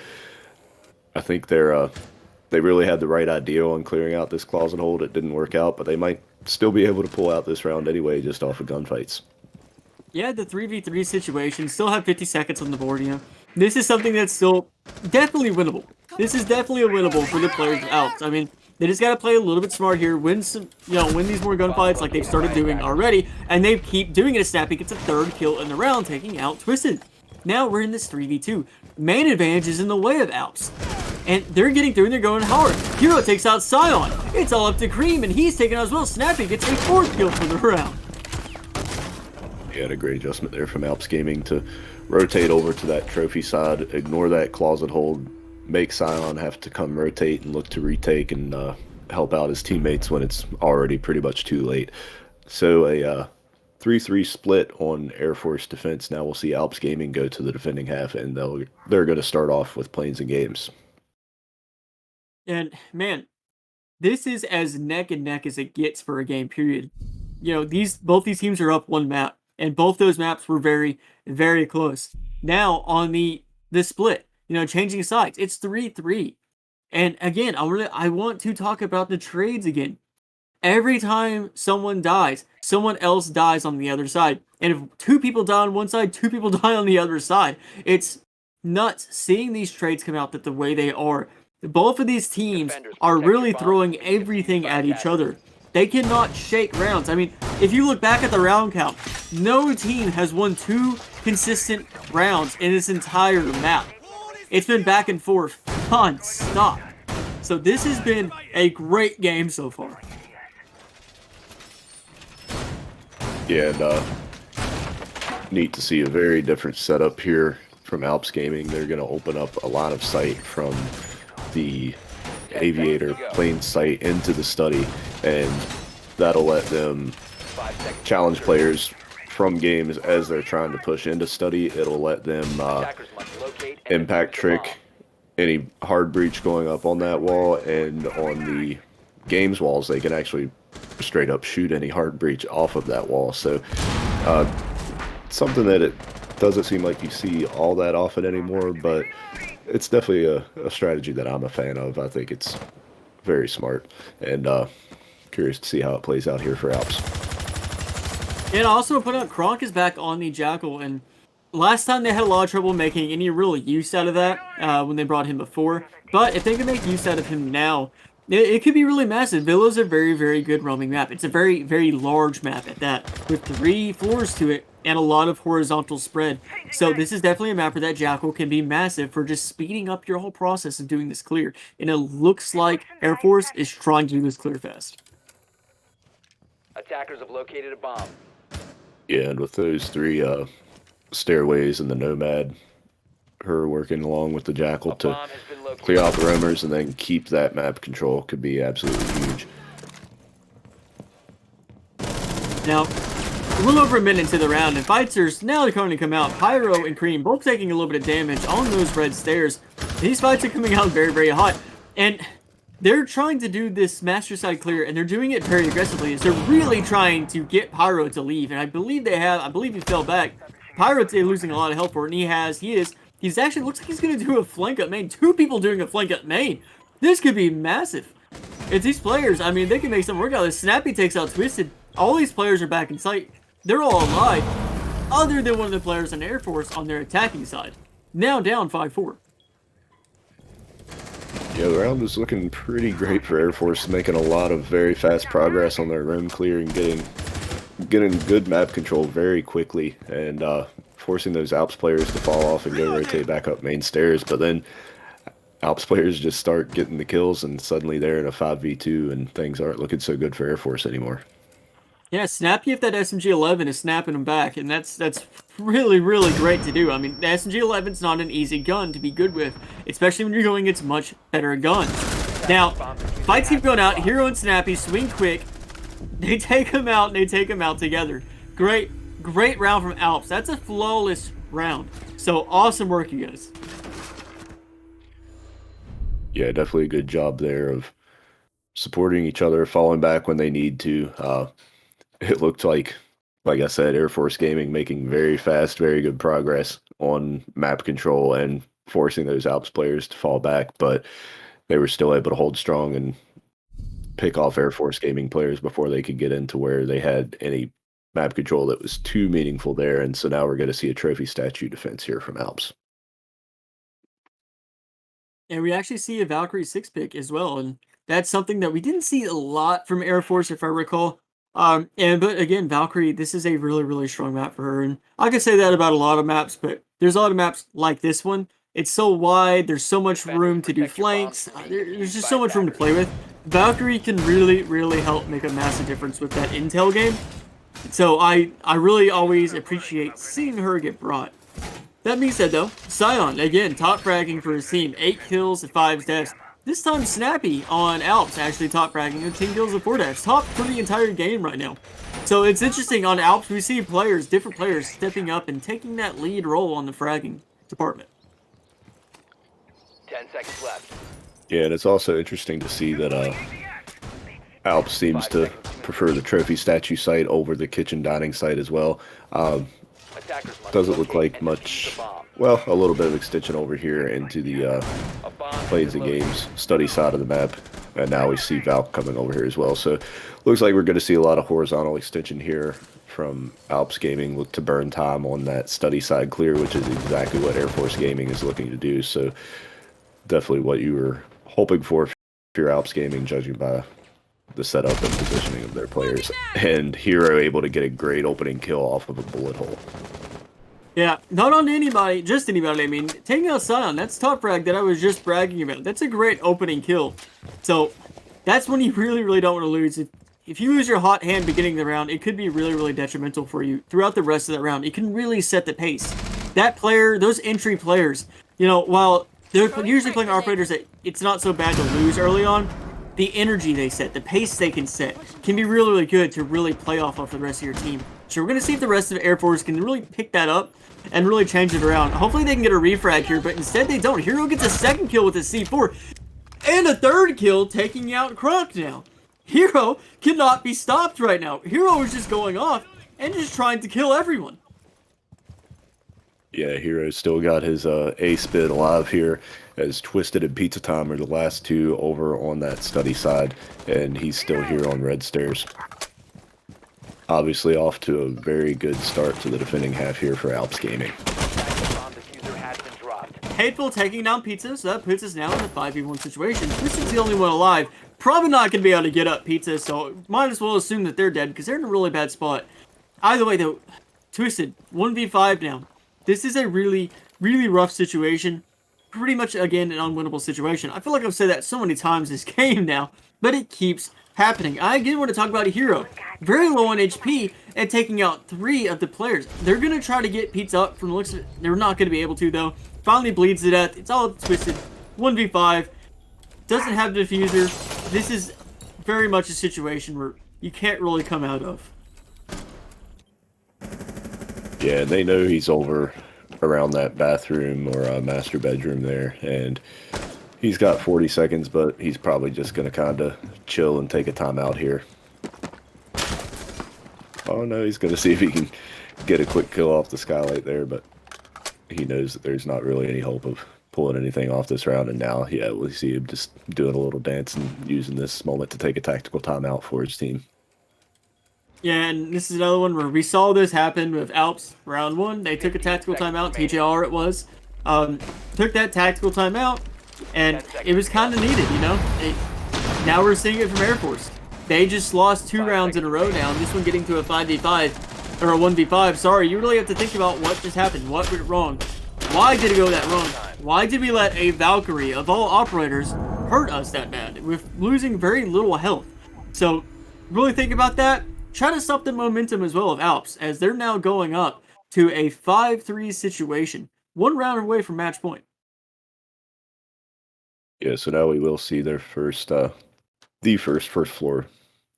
I think they really had the right idea on clearing out this closet hold. It didn't work out, but they might still be able to pull out this round anyway, just off of gunfights. Yeah, the 3v3 situation, still have 50 seconds on the board, you know. This is something that's still definitely winnable. This is definitely a winnable for the players out. I mean, they just got to play a little bit smart here, win some, win these more gunfights like they've started doing already, and they keep doing it as Snappy gets a third kill in the round, taking out Twisted. Now we're in this 3v2. Main advantage is in the way of Alps. and they're getting through and they're going hard. Hero takes out Scion. It's all up to Cream, and he's taken out as well. Snappy gets a 4th kill for the round. He had a great adjustment there from Alps Gaming to rotate over to that trophy side, ignore that closet hold, make Scion have to come rotate and look to retake and help out his teammates when it's already pretty much too late. So a 3-3 split on Air Force defense. Now we'll see Alps Gaming go to the defending half, and they're going to start off with Planes and Games. And man, this is as neck and neck as it gets for a game period. You know, both these teams are up 1 map, and both those maps were very, very close. Now on the split, you know, changing sides, it's 3-3. And again, I want to talk about the trades again. Every time someone dies, someone else dies on the other side. And if 2 people die on one side, 2 people die on the other side. It's nuts seeing these trades come out the way they are. Both of these teams are really throwing everything at each other. They cannot shake rounds. I mean, if you look back at the round count, no team has won 2 consistent rounds in this entire map. It's been back and forth non-stop. So this has been a great game so far. Yeah, and neat to see a very different setup here from Alps Gaming. They're going to open up a line of sight from the Aviator plane sight into the study, and that'll let them challenge players from games as they're trying to push into study. It'll let them impact trick any hard breach going up on that wall, and on the games walls they can actually straight up shoot any hard breach off of that wall. So something that it doesn't seem like you see all that often anymore, but it's definitely a strategy that I'm a fan of. I think it's very smart, and curious to see how it plays out here for Alps. And also put out Kronk is back on the Jackal, and last time they had a lot of trouble making any real use out of that when they brought him before. But if they can make use out of him now, it could be really massive. Villa's a very, very good roaming map. It's a very, very large map at that, with 3 floors to it and a lot of horizontal spread. So this is definitely a map where that Jackal can be massive for just speeding up your whole process of doing this clear. And it looks like Air Force is trying to do this clear fast. Attackers have located a bomb. Yeah, and with those 3 stairways and the Nomad, her working along with the Jackal to clear out the roamers and then keep that map control could be absolutely huge. Now, a little over a minute into the round, and fights are now going to come out. Pyro and Cream both taking a little bit of damage on those red stairs. These fights are coming out very, very hot, and they're trying to do this master side clear, and they're doing it very aggressively. As they're really trying to get Pyro to leave, and I believe they have. I believe he fell back. Pyro's losing a lot of health for it, and he's actually looks like he's going to do a flank up main. 2 people doing a flank up main. This could be massive. It's these players, I mean, they can make something work out of this. Snappy takes out Twisted. All these players are back in sight. They're all alive, other than one of the players in Air Force on their attacking side. Now down 5-4. Yeah, the round is looking pretty great for Air Force, making a lot of very fast progress on their room clear and getting good map control very quickly, and forcing those Alps players to fall off and go rotate back up main stairs. But then Alps players just start getting the kills, and suddenly they're in a 5v2, and things aren't looking so good for Air Force anymore. Yeah, Snappy if that SMG-11 is snapping them back, and that's really, really great to do. I mean, the SMG-11's not an easy gun to be good with, especially when you're going against much better guns. Now, fights keep going out. Hero and Snappy swing quick. They take him out, and they take him out together. Great round from Alps. That's a flawless round. So, awesome work, you guys. Yeah, definitely a good job there of supporting each other, falling back when they need to. It looked like I said, Air Force Gaming making very fast, very good progress on map control and forcing those Alps players to fall back, but they were still able to hold strong and pick off Air Force Gaming players before they could get into where they had any map control that was too meaningful there. And so now we're going to see a trophy statue defense here from Alps. And we actually see a Valkyrie 6-pick as well, and that's something that we didn't see a lot from Air Force, if I recall. But again, Valkyrie, this is a really, really strong map for her, and I could say that about a lot of maps, but there's a lot of maps like this one It's so wide. There's so much room to do flanks. There's just so much room to play with. Valkyrie can really, really help make a massive difference with that intel game. So I really always appreciate seeing her get brought. That being said, though, Sion, again, top fragging for his team. 8 kills and 5 deaths. This time, Snappy on Alps actually top fragging with 10 kills and 4 deaths. Top for the entire game right now. So it's interesting, on Alps, we see players, different players, stepping up and taking that lead role on the fragging department. 10 seconds left. Yeah, and it's also interesting to see that Alps seems to prefer the trophy statue site over the kitchen dining site as well. Attackers must Doesn't look locate like and much, defuse the bomb. well, a little bit of extension over here into the A bomb has plays been and located. games study side of the map. And now we see Valk coming over here as well. So looks like we're going to see a lot of horizontal extension here from Alps Gaming. Look to burn time on that study side clear, which is exactly what Air Force Gaming is looking to do. So definitely what you were hoping for if you're Alps Gaming, judging by the setup and positioning of their players. And Hero able to get a great opening kill off of a bullet hole. Yeah, not on anybody, just anybody, I mean. Taking out Sion, that's top frag that I was just bragging about. That's a great opening kill. So, that's when you really, really don't want to lose. If you lose your hot hand beginning of the round, it could be really, really detrimental for you throughout the rest of that round. It can really set the pace. That player, those entry players, you know, while they're usually playing operators that it's not so bad to lose early on, the energy they set, the pace they can set, can be really, really good to really play off of the rest of your team. So we're going to see if the rest of Air Force can really pick that up and really change it around. Hopefully they can get a refrag here, but instead they don't. Hero gets a second kill with his C4, and a third kill taking out Kronk now. Hero cannot be stopped right now. Hero is just going off and just trying to kill everyone. Yeah, Hero's still got his ace bid alive here, as Twisted and Pizza Time are the last two over on that study side, and he's still here on red stairs. Obviously off to a very good start to the defending half here for Alps Gaming. Tactical bomb diffuser has been dropped. Hateful taking down Pizza, so that puts us now in a 5v1 situation. Twisted's the only one alive. Probably not going to be able to get up Pizza, so might as well assume that they're dead, because they're in a really bad spot. Either way, though, Twisted, 1v5 now. This is a really, really rough situation. Pretty much, again, an unwinnable situation. I feel like I've said that so many times this game now, but it keeps happening. I again want to talk about a Hero. Very low on HP and taking out 3 of the players. They're going to try to get Pizza up from the looks of it. They're not going to be able to, though. Finally bleeds to death. It's all Twisted. 1v5. Doesn't have diffuser. This is very much a situation where you can't really come out of. Yeah, they know he's over around that bathroom or master bedroom there, and he's got 40 seconds, but he's probably just going to kind of chill and take a timeout here. Oh no, he's going to see if he can get a quick kill off the skylight there, but he knows that there's not really any hope of pulling anything off this round, and now, yeah, we see him just doing a little dance and using this moment to take a tactical timeout for his team. Yeah, and this is another one where we saw this happen with Alps round 1. They took a tactical timeout, TJR it was. Took that tactical timeout, and it was kind of needed, you know? Now we're seeing it from Air Force. They just lost 2 rounds in a row now, and this one getting to a 5v5, or a 1v5. Sorry, you really have to think about what just happened. What went wrong? Why did it go that wrong? Why did we let a Valkyrie, of all operators, hurt us that bad, with losing very little health? So, really think about that. Try to stop the momentum as well of Alps, as they're now going up to a 5-3 situation. 1 round away from match point. Yeah, so now we will see their first, the first floor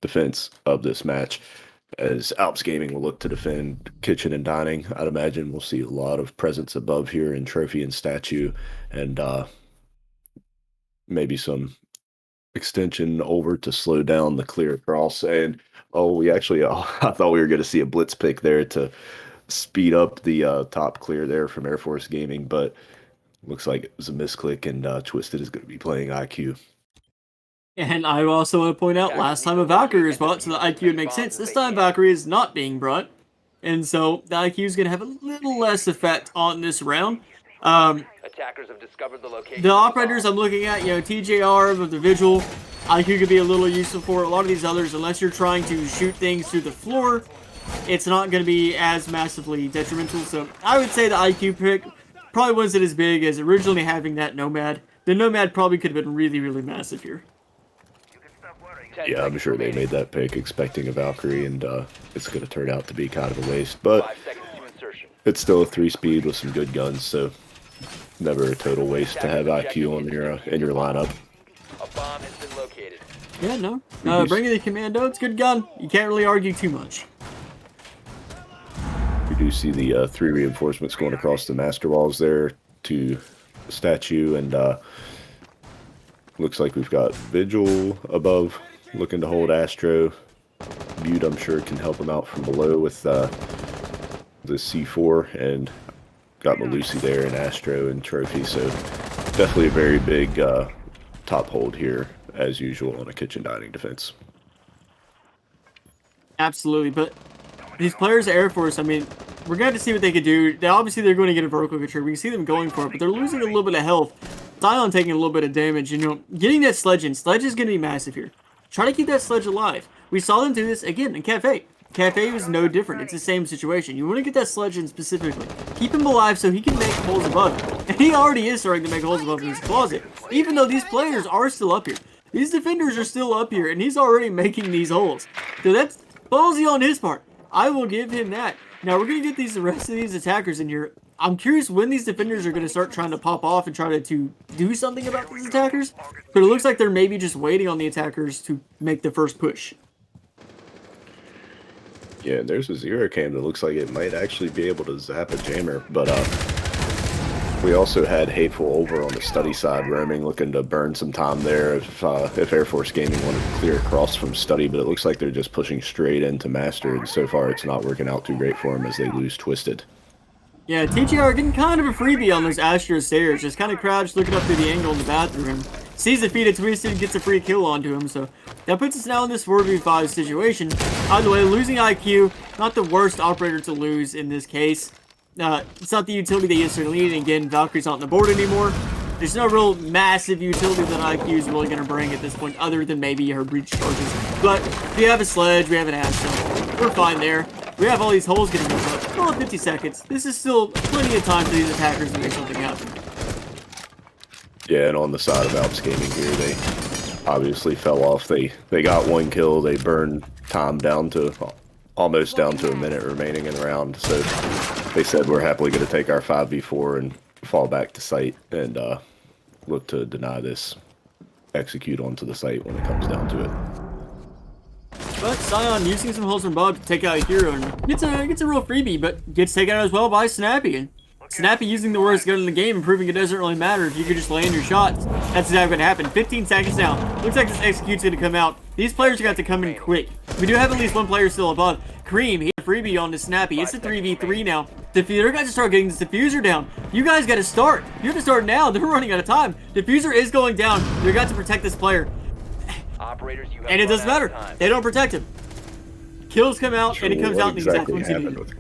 defense of this match, as Alps Gaming will look to defend kitchen and dining. I'd imagine we'll see a lot of presence above here in trophy and statue, and maybe some extension over to slow down the clear across. And we actually, I thought we were going to see a blitz pick there to speed up the top clear there from Air Force Gaming, but looks like it was a misclick, and Twisted is going to be playing IQ. And I also want to point out, last time a Valkyrie was brought, so the IQ would make sense. This time Valkyrie is not being brought, and so the IQ is going to have a little less effect on this round. Attackers have discovered the location. The operators I'm looking at, you know, TJR with the Vigil, IQ could be a little useful for. A lot of these others, unless you're trying to shoot things through the floor, it's not going to be as massively detrimental. So I would say the IQ pick, probably wasn't as big as originally having that Nomad. The Nomad probably could have been really, really massive here. 10 Yeah, I'm seconds sure they remaining. made that pick expecting a Valkyrie, and it's going to turn out to be kind of a waste. But 5 seconds to insertion. it's still a 3-speed with some good guns, so never a total waste to have IQ on your in your lineup. A bomb has been located. Yeah, no. Bringing the Commando, it's a good gun. You can't really argue too much. We do see the 3 reinforcements going across the master walls there to the statue, and looks like we've got Vigil above looking to hold Astro. Butte, I'm sure, can help him out from below with the C4, and got Malusi there and Astro and Trophy, so definitely a very big top hold here, as usual, on a kitchen dining defense. Absolutely, but these players at Air Force, I mean, we're going to see what they could do. Obviously, they're going to get a vertical control. We can see them going for it, but they're losing a little bit of health. Zion taking a little bit of damage. You know, getting that sledge in. Sledge is going to be massive here. Try to keep that sledge alive. We saw them do this again in Cafe. Cafe was no different. It's the same situation. You want to get that sledge in specifically. Keep him alive so he can make holes above. And he already is starting to make holes above in his closet. Even though these players are still up here. These defenders are still up here, and he's already making these holes. So that's ballsy on his part. I will give him that. Now, we're going to get the rest of these attackers in here. I'm curious when these defenders are going to start trying to pop off and try to do something about these attackers. But it looks like they're maybe just waiting on the attackers to make the first push. Yeah, there's a zero cam that looks like it might actually be able to zap a jammer, but we also had Hateful over on the study side roaming, looking to burn some time there if Air Force Gaming wanted to clear across from study, but it looks like they're just pushing straight into Master, and so far it's not working out too great for them as they lose Twisted. Yeah, TGR getting kind of a freebie on those Astro stairs, just kind of crouched, looking up through the angle in the bathroom. Sees the feed of Twisted, gets a free kill onto him, so that puts us now in this 4v5 situation. Either way, losing IQ, not the worst operator to lose in this case. It's not the utility that you necessarily need, and again, Valkyrie's not on the board anymore. There's no real massive utility that IQ is really going to bring at this point, other than maybe her breach charges. But we have a sledge, we have an Astro, we're fine there. We have all these holes getting built up. Still at 50 seconds. This is still plenty of time for these attackers to make something happen. Yeah, and on the side of Alps Gaming here, they obviously fell off. They got 1 kill. They burned time down to almost down to a minute remaining in the round. So they said we're happily going to take our 5v4 and fall back to site and look to deny this execute onto the site when it comes down to it. But Sion using some holes from Bob to take out a hero and gets a real freebie, but gets taken out as well by Snappy. And Snappy using the worst gun in the game and proving it doesn't really matter if you could just land your shots. That's exactly what happened. 15 seconds now. Looks like this execute's going to come out. These players got to come in quick. We do have at least one player still above. Kareem, he had a freebie on the Snappy. It's a 3v3 now. They're going to start getting this diffuser down. You guys got to start. You have to start now. They're running out of time. Diffuser is going down. They've got to protect this player. Operators, you have And it doesn't run out matter. of time. They don't protect him. Kills come out, and it comes out in the exact ones he needed.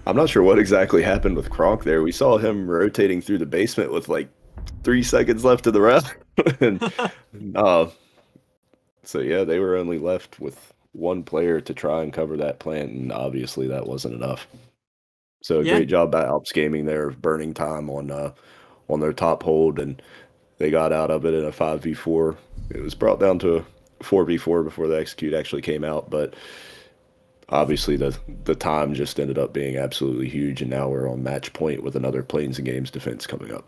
I'm not sure what exactly happened with Kronk there. We saw him rotating through the basement with like 3 seconds left of the round. And, so yeah, they were only left with 1 player to try and cover that plant, and obviously that wasn't enough. So Yeah. great job by Alps Gaming there, burning time on their top hold, and they got out of it in a 5v4. It was brought down to a 4v4 before the execute actually came out, but obviously the time just ended up being absolutely huge, and now we're on match point with another Planes and Games defense coming up.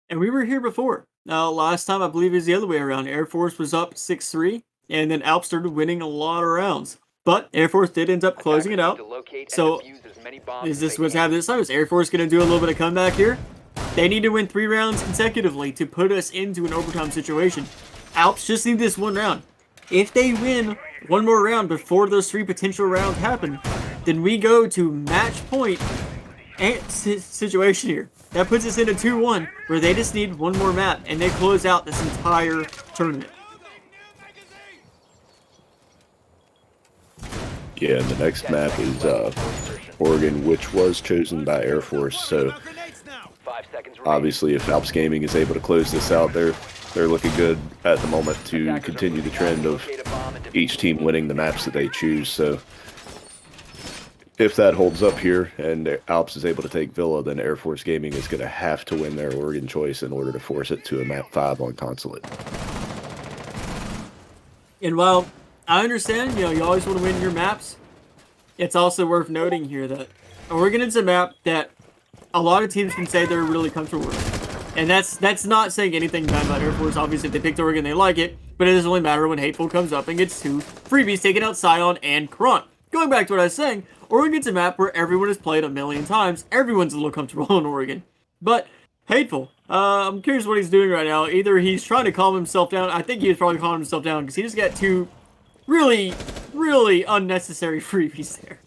And we were here before. Last time, I believe it was the other way around. Air Force was up 6-3, and then Alps started winning a lot of rounds. But Air Force did end up closing it out. So, is this what's happening this time? Is Air Force going to do a little bit of comeback here? They need to win 3 rounds consecutively to put us into an overtime situation. Alps just need this 1 round. If they win 1 more round before those 3 potential rounds happen, then we go to match point situation here. That puts us in a 2-1, where they just need 1 more map, and they close out this entire tournament. Yeah, and the next map is Oregon, which was chosen by Air Force. So 5 seconds remaining. obviously, if Alps Gaming is able to close this out, they're looking good at the moment to continue the trend of each team winning the maps that they choose. So if that holds up here and Alps is able to take Villa, then Air Force Gaming is going to have to win their Oregon choice in order to force it to a map 5 on Consulate. And while I understand, you always want to win your maps, it's also worth noting here that Oregon is a map that a lot of teams can say they're really comfortable with. And that's not saying anything bad about Air Force. Obviously, if they picked Oregon, they like it. But it doesn't really matter when Hateful comes up and gets 2 freebies taken out Scion and Krunt. Going back to what I was saying, Oregon's a map where everyone has played a million times. Everyone's a little comfortable in Oregon. But Hateful, I'm curious what he's doing right now. Either he's trying to calm himself down. I think he's probably calming himself down because he just got 2 really, really unnecessary freebies there.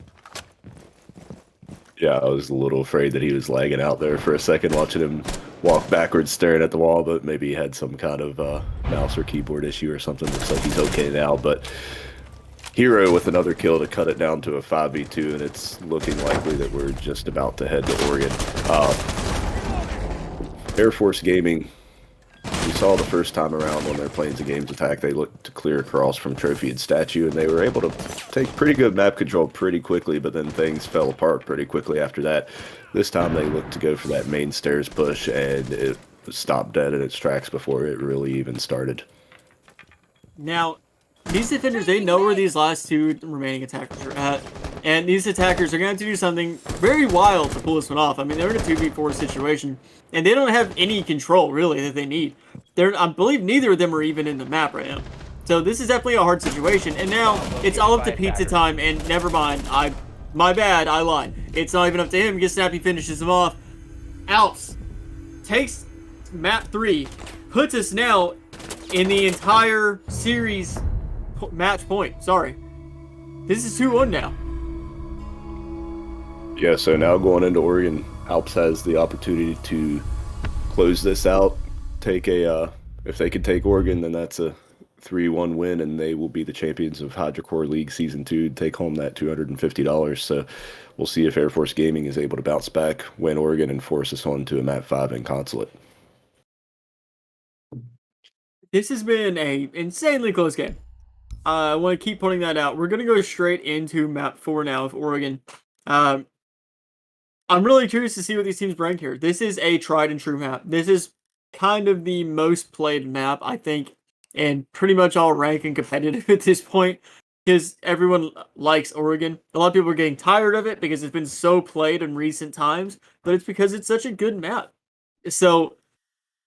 Yeah, I was a little afraid that he was lagging out there for a second watching him walk backwards staring at the wall, but maybe he had some kind of mouse or keyboard issue or something. Looks like he's okay now, but Hero with another kill to cut it down to a 5v2, and it's looking likely that we're just about to head to Oregon. Air Force Gaming, we saw the first time around when their Planes of Games attack, they looked to clear across from Trophy and Statue, and they were able to take pretty good map control pretty quickly, but then things fell apart pretty quickly after that. This time they looked to go for that main stairs push, and it stopped dead in its tracks before it really even started. Now, these defenders, they know where these last 2 remaining attackers are at, and these attackers are going to have to do something very wild to pull this one off. I mean, they're in a 2v4 situation, and they don't have any control, really, that they need. I believe neither of them are even in the map right now. So this is definitely a hard situation, and now it's all up to Pizza Time, and never mind, my bad, I lied. It's not even up to him, gets Snappy, finishes him off. Alps takes map 3, puts us now in the entire series match point. Sorry. This is 2-1 now. Yeah, so now going into Oregon, Alps has the opportunity to close this out. If they could take Oregon, then that's a 3-1 win, and they will be the champions of HydroCore League Season 2, take home that $250. So we'll see if Air Force Gaming is able to bounce back, win Oregon, and force us on to a map 5 in Consulate. This has been a insanely close game. I want to keep pointing that out. We're going to go straight into map 4 now of Oregon. I'm really curious to see what these teams bring here. This is a tried and true map. This is kind of the most played map, I think, and pretty much all rank and competitive at this point, because everyone likes Oregon. A lot of people are getting tired of it because it's been so played in recent times, but it's because it's such a good map. So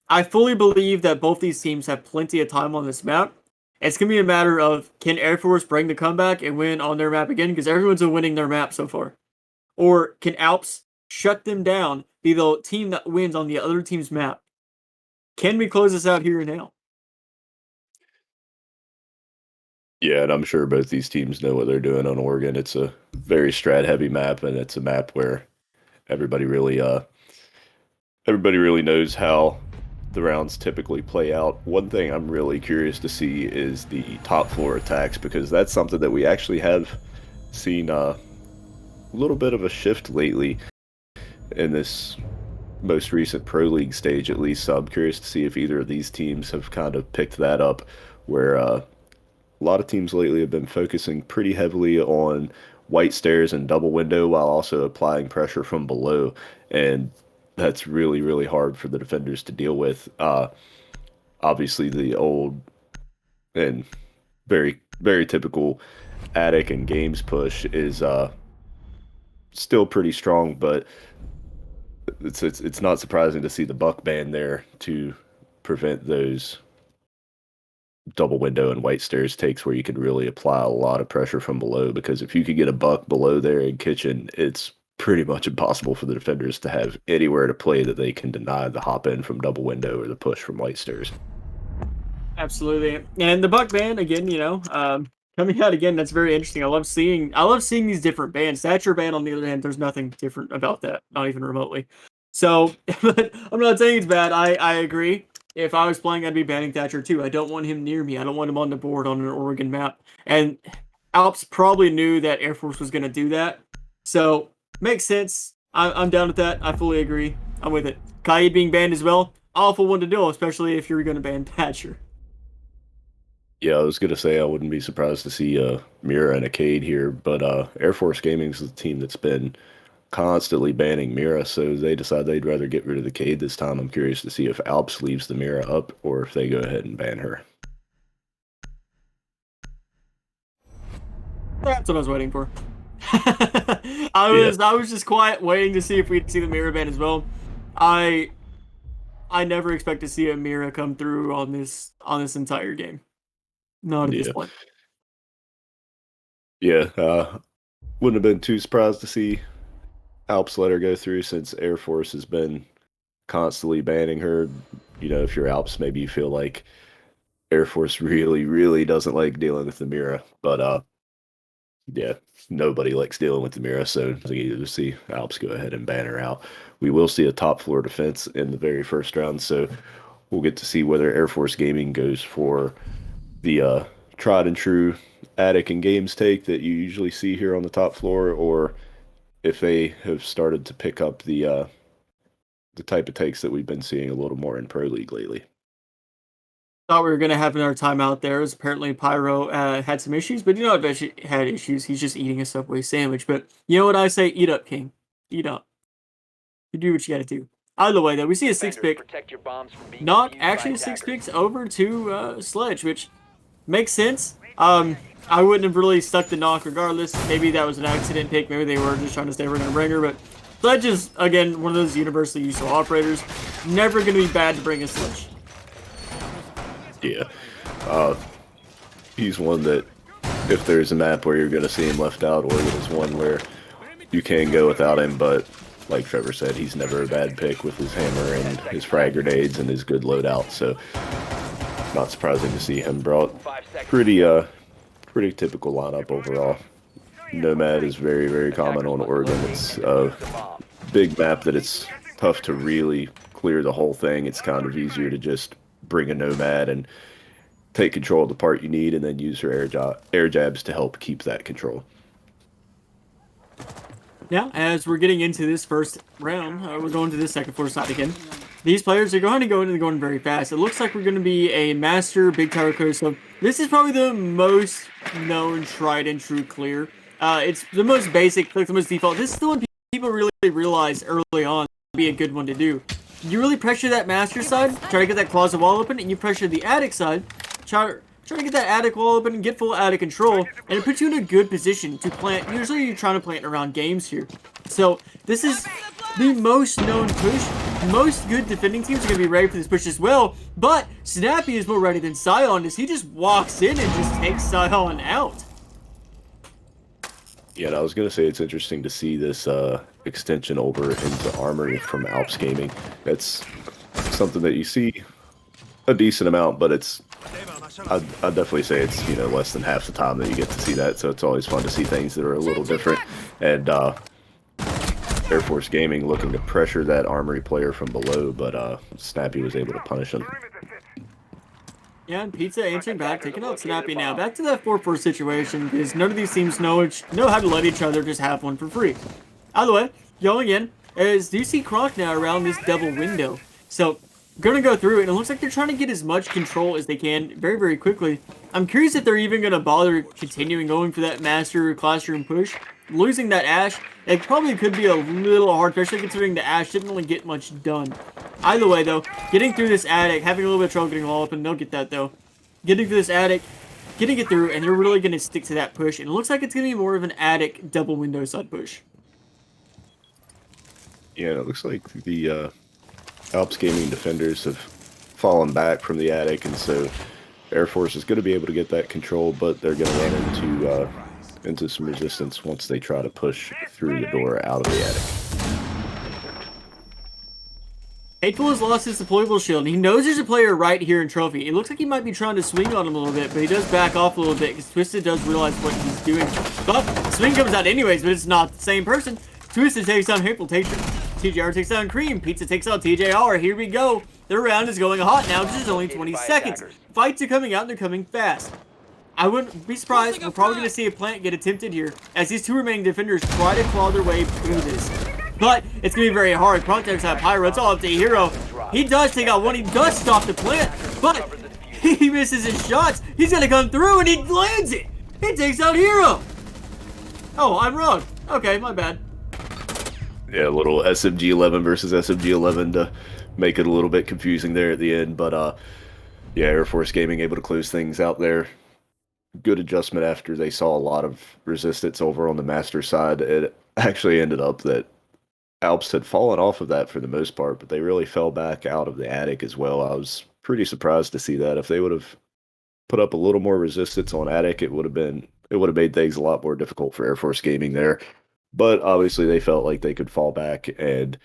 I fully believe that both these teams have plenty of time on this map. It's going to be a matter of, can Air Force bring the comeback and win on their map again? Because everyone's been winning their map so far. Or can Alps shut them down, be the team that wins on the other team's map? Can we close this out here and now? Yeah, and I'm sure both these teams know what they're doing on Oregon. It's a very strat-heavy map, and it's a map where everybody really knows how the rounds typically play out. One thing I'm really curious to see is the top floor attacks, because that's something that we actually have seen a little bit of a shift lately in this most recent Pro League stage, at least. So I'm curious to see if either of these teams have kind of picked that up, where a lot of teams lately have been focusing pretty heavily on white stairs and double window while also applying pressure from below, and that's really, really hard for the defenders to deal with. Obviously, the old and very, very typical attic and games push is still pretty strong, but it's not surprising to see the buck ban there to prevent those double window and white stairs takes where you can really apply a lot of pressure from below, because if you could get a buck below there in kitchen, it's pretty much impossible for the defenders to have anywhere to play that they can deny the hop in from double window or the push from white stairs. Absolutely. And the buck ban, again, coming out again, that's very interesting. I love seeing these different bans. Thatcher ban, on the other hand, there's nothing different about that, not even remotely. So, but I'm not saying it's bad. I agree. If I was playing, I'd be banning Thatcher too. I don't want him near me. I don't want him on the board on an Oregon map. And Alps probably knew that Air Force was going to do that. So, makes sense. I'm down with that. I fully agree. I'm with it. Kaid being banned as well. Awful one to do, especially if you're going to ban Thatcher. Yeah, I was gonna say I wouldn't be surprised to see Mira and a Cade here, but Air Force Gaming's the team that's been constantly banning Mira, so they decide they'd rather get rid of the Cade this time. I'm curious to see if Alps leaves the Mira up or if they go ahead and ban her. That's what I was waiting for. I was just quiet, waiting to see if we'd see the Mira ban as well. I never expect to see a Mira come through on this entire game. Not at this Yeah. point. Yeah, wouldn't have been too surprised to see Alps let her go through since Air Force has been constantly banning her. You know, if you're Alps, maybe you feel like Air Force really, really doesn't like dealing with the Mira, but yeah, nobody likes dealing with the Mira, so it's easy to see Alps go ahead and ban her out. We will see a top floor defense in the very first round, so we'll get to see whether Air Force Gaming goes for the tried and true attic and games take that you usually see here on the top floor, or if they have started to pick up the type of takes that we've been seeing a little more in Pro League lately. Thought we were gonna have another timeout there. As apparently Pyro had some issues, but you know if he had issues, he's just eating a Subway sandwich. But you know what I say? Eat up, King. Eat up. You do what you gotta do. Either way, though, we see a six Defenders, pick. protect your bombs from being Knock defused by actually six attackers. picks over to Sledge, which makes sense. I wouldn't have really stuck the knock regardless. Maybe that was an accident pick. Maybe they were just trying to stay ring and bringer. But Sledge is, again, one of those universally useful operators. Never going to be bad to bring a Sledge. Yeah. He's one that if there's a map where you're going to see him left out, or there's one where you can go without him, but like Trevor said, he's never a bad pick with his hammer and his frag grenades and his good loadout, so not surprising to see him brought. 5 seconds. Pretty typical lineup overall. Nomad is very, very common on Oregon. It's a big map that it's tough to really clear the whole thing. It's kind of easier to just bring a Nomad and take control of the part you need and then use your air jabs to help keep that control. Now, as we're getting into this first round, we're going to the second floor side again. These players are going to go in and going very fast. It looks like we're going to be a master big tower clear. So this is probably the most known tried and true clear. It's the most basic, like the most default. This is the one people really realize early on would be a good one to do. You really pressure that master side, try to get that closet wall open, and you pressure the attic side, try to get that attic wall open and get full attic control, and it puts you in a good position to plant. Usually you're trying to plant around games here. So this is the most known push. Most good defending teams are going to be ready for this push as well, but Snappy is more ready than Scion as he just walks in and just takes Scion out. Yeah, and I was going to say it's interesting to see this extension over into Armory from Alps Gaming. That's something that you see a decent amount, but it's I'd definitely say it's, you know, less than half the time that you get to see that, so it's always fun to see things that are a little different. And Air Force Gaming looking to pressure that Armory player from below, but Snappy was able to punish him. Yeah, and Pizza answering back, taking out Snappy now. Back to that 4-4 situation, because none of these teams know how to let each other just have one for free. Either way, going in, as you see Kronk now around this double window. So, gonna go through it, and it looks like they're trying to get as much control as they can very, very quickly. I'm curious if they're even gonna bother continuing going for that master classroom push. Losing that Ash, it probably could be a little hard, especially considering the Ash didn't really get much done. Either way, though, getting through this attic, having a little bit of trouble getting all up, and they'll get that, though. Getting through this attic, getting it through, and they're really going to stick to that push. And it looks like it's going to be more of an attic double window side push. Yeah, it looks like the Alps Gaming defenders have fallen back from the attic, and so Air Force is going to be able to get that control, but they're going to run into some resistance once they try to push through the door out of the attic. Hateful has lost his deployable shield, and he knows there's a player right here in Trophy. It looks like he might be trying to swing on him a little bit, but he does back off a little bit, because Twisted does realize what he's doing. But swing comes out anyways, but it's not the same person. Twisted takes down Hateful, TJR takes down Cream, Pizza takes out TJR, here we go. Their round is going hot now, just only 20 seconds. Fights are coming out, and they're coming fast. I wouldn't be surprised, we're probably going to see a plant get attempted here, as these two remaining defenders try to claw their way through this. But it's going to be very hard. Kronk takes out Pyro, it's all up to Hero. He does take out one, he does stop the plant, but He misses his shots. He's gonna come through and he lands it. He takes out Hero. Oh, I'm wrong. Okay, my bad. Yeah, a little SMG 11 versus SMG 11 to make it a little bit confusing there at the end. But yeah, Air Force Gaming able to close things out there. Good adjustment after they saw a lot of resistance over on the master side. It actually ended up that Alps had fallen off of that for the most part, but they really fell back out of the attic as well. I was pretty surprised to see that. If they would have put up a little more resistance on attic, it would have made things a lot more difficult for Air Force Gaming there. But obviously they felt like they could fall back and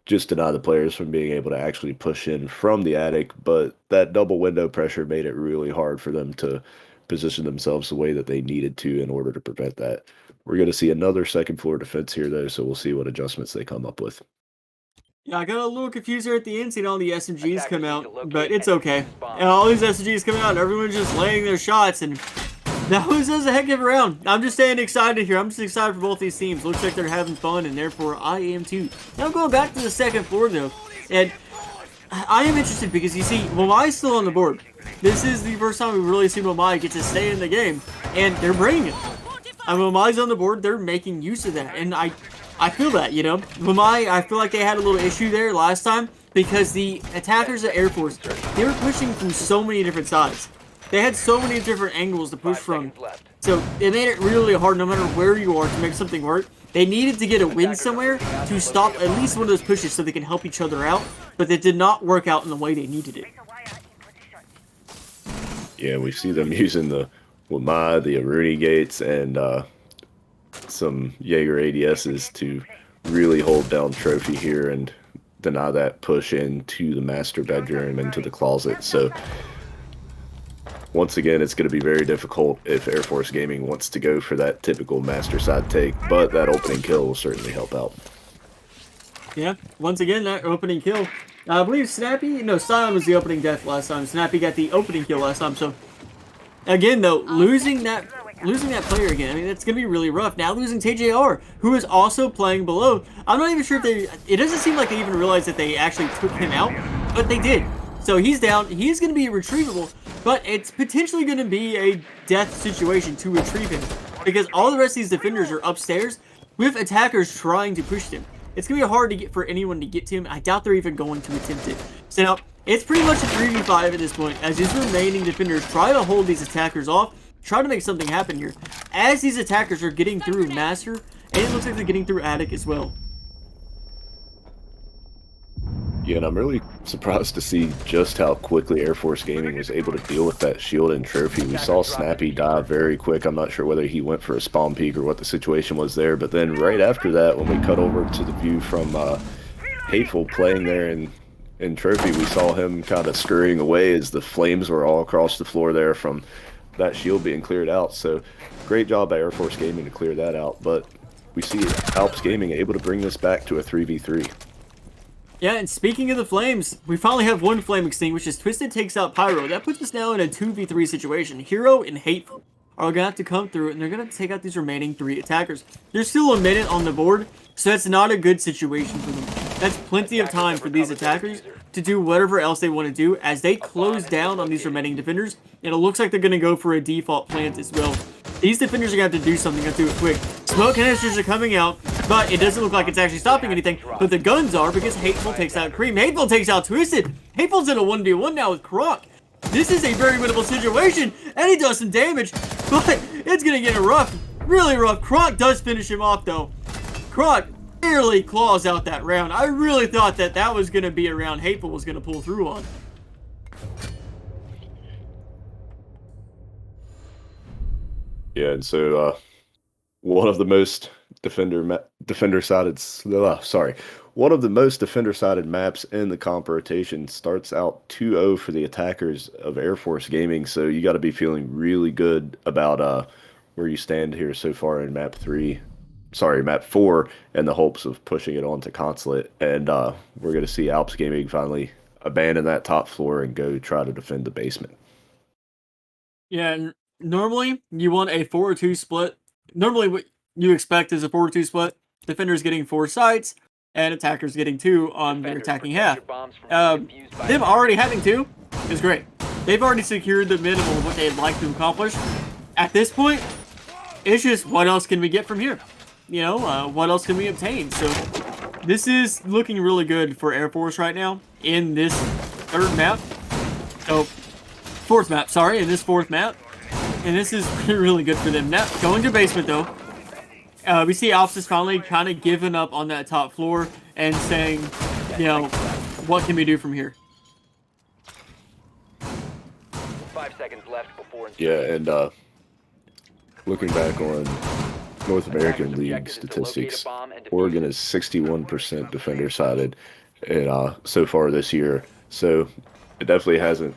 just deny the players from being able to actually push in from the attic. But that double window pressure made it really hard for them to position themselves the way that they needed to in order to prevent that. We're going to see another second floor defense here, though, so we'll see what adjustments they come up with. Yeah, I got a little confused there at the end, seeing all the SMGs come out, but it's okay. And all these SMGs coming out, everyone's just laying their shots, and that was a heck of a round. I'm just staying excited here. I'm just excited for both these teams. Looks like they're having fun, and therefore I am too. Now going back to the second floor, though, and I am interested because you see, Wamai's still on the board. This is the first time we've really seen Wamai get to stay in the game, and they're bringing it. And Wamai's on the board, they're making use of that, and I feel that, you know. Wamai, I feel like they had a little issue there last time because the attackers at Air Force, they were pushing from so many different sides. They had so many different angles to push from, so it made it really hard no matter where you are to make something work. They needed to get a win somewhere to stop at least one of those pushes so they can help each other out, but it did not work out in the way they needed it. Yeah, we see them using the Wamai, the Aruni gates, and some Jaeger ADSs to really hold down Trophy here and deny that push into the master bedroom, into the closet. So once again, it's going to be very difficult if Air Force Gaming wants to go for that typical master side take, but that opening kill will certainly help out. Yeah, once again, that opening kill. I believe Snappy, no, Sion was the opening death last time. Snappy got the opening kill last time, so again, though, losing that player again, I mean, it's going to be really rough. Now losing TJR, who is also playing below. I'm not even sure if it doesn't seem like they even realized that they actually took him out, but they did. So he's down. He's going to be retrievable, but it's potentially going to be a death situation to retrieve him because all the rest of these defenders are upstairs with attackers trying to push them. It's going to be hard to get for anyone to get to him. I doubt they're even going to attempt it. So now, it's pretty much a 3v5 at this point, as these remaining defenders try to hold these attackers off, try to make something happen here, as these attackers are getting through Master, and it looks like they're getting through Attic as well. Yeah, and I'm really surprised to see just how quickly Air Force Gaming was able to deal with that shield and trophy. We saw Snappy die very quick. I'm not sure whether he went for a spawn peek or what the situation was there, but then right after that, when we cut over to the view from Hateful playing there in trophy, we saw him kind of scurrying away as the flames were all across the floor there from that shield being cleared out. So great job by Air Force Gaming to clear that out, but we see Alps Gaming able to bring this back to a 3v3. Yeah, and speaking of the flames, we finally have one flame extinguished as Twisted takes out Pyro. That puts us now in a 2v3 situation. Hero and Hateful are going to have to come through, and they're going to take out these remaining 3 attackers. There's still a minute on the board, so that's not a good situation for them. That's plenty of time for these attackers to do whatever else they want to do as they close down on these remaining defenders, and it looks like they're going to go for a default plant as well. These defenders are going to have to do something, have to do it quick. Smoke canisters are coming out, but it doesn't look like it's actually stopping anything, but the guns are because Hateful takes out Cream. Hateful takes out Twisted. Hateful's in a 1v1 now with Croc. This is a very winnable situation, and he does some damage, but it's going to get rough, really rough. Croc does finish him off, though. Croc barely claws out that round. I really thought that that was going to be a round Hateful was going to pull through on. Yeah, and so one of the most one of the most defender-sided maps in the comp rotation starts out 2-0 for the attackers of Air Force Gaming. So you got to be feeling really good about where you stand here so far in map 4, and the hopes of pushing it on to Consulate. And we're going to see Alps Gaming finally abandon that top floor and go try to defend the basement. Yeah, and normally you want a 4-2 split. Normally what you expect is a 4-2 split. Defenders getting 4 sites, and attackers getting 2 on their attacking half. Them already having 2 is great. they've already secured the minimum of what they'd like to accomplish. At this point, it's just what else can we get from here? You know, what else can we obtain? So this is looking really good for Air Force right now in this third map. Oh, fourth map, sorry, in this fourth map. And this is really good for them. Now, going to basement though. We see Alps is finally kind of giving up on that top floor and saying, you know, what can we do from here? 5 seconds left before Yeah, and looking back on North American League statistics, Oregon is 61% defender sided, and so far this year. So it definitely hasn't,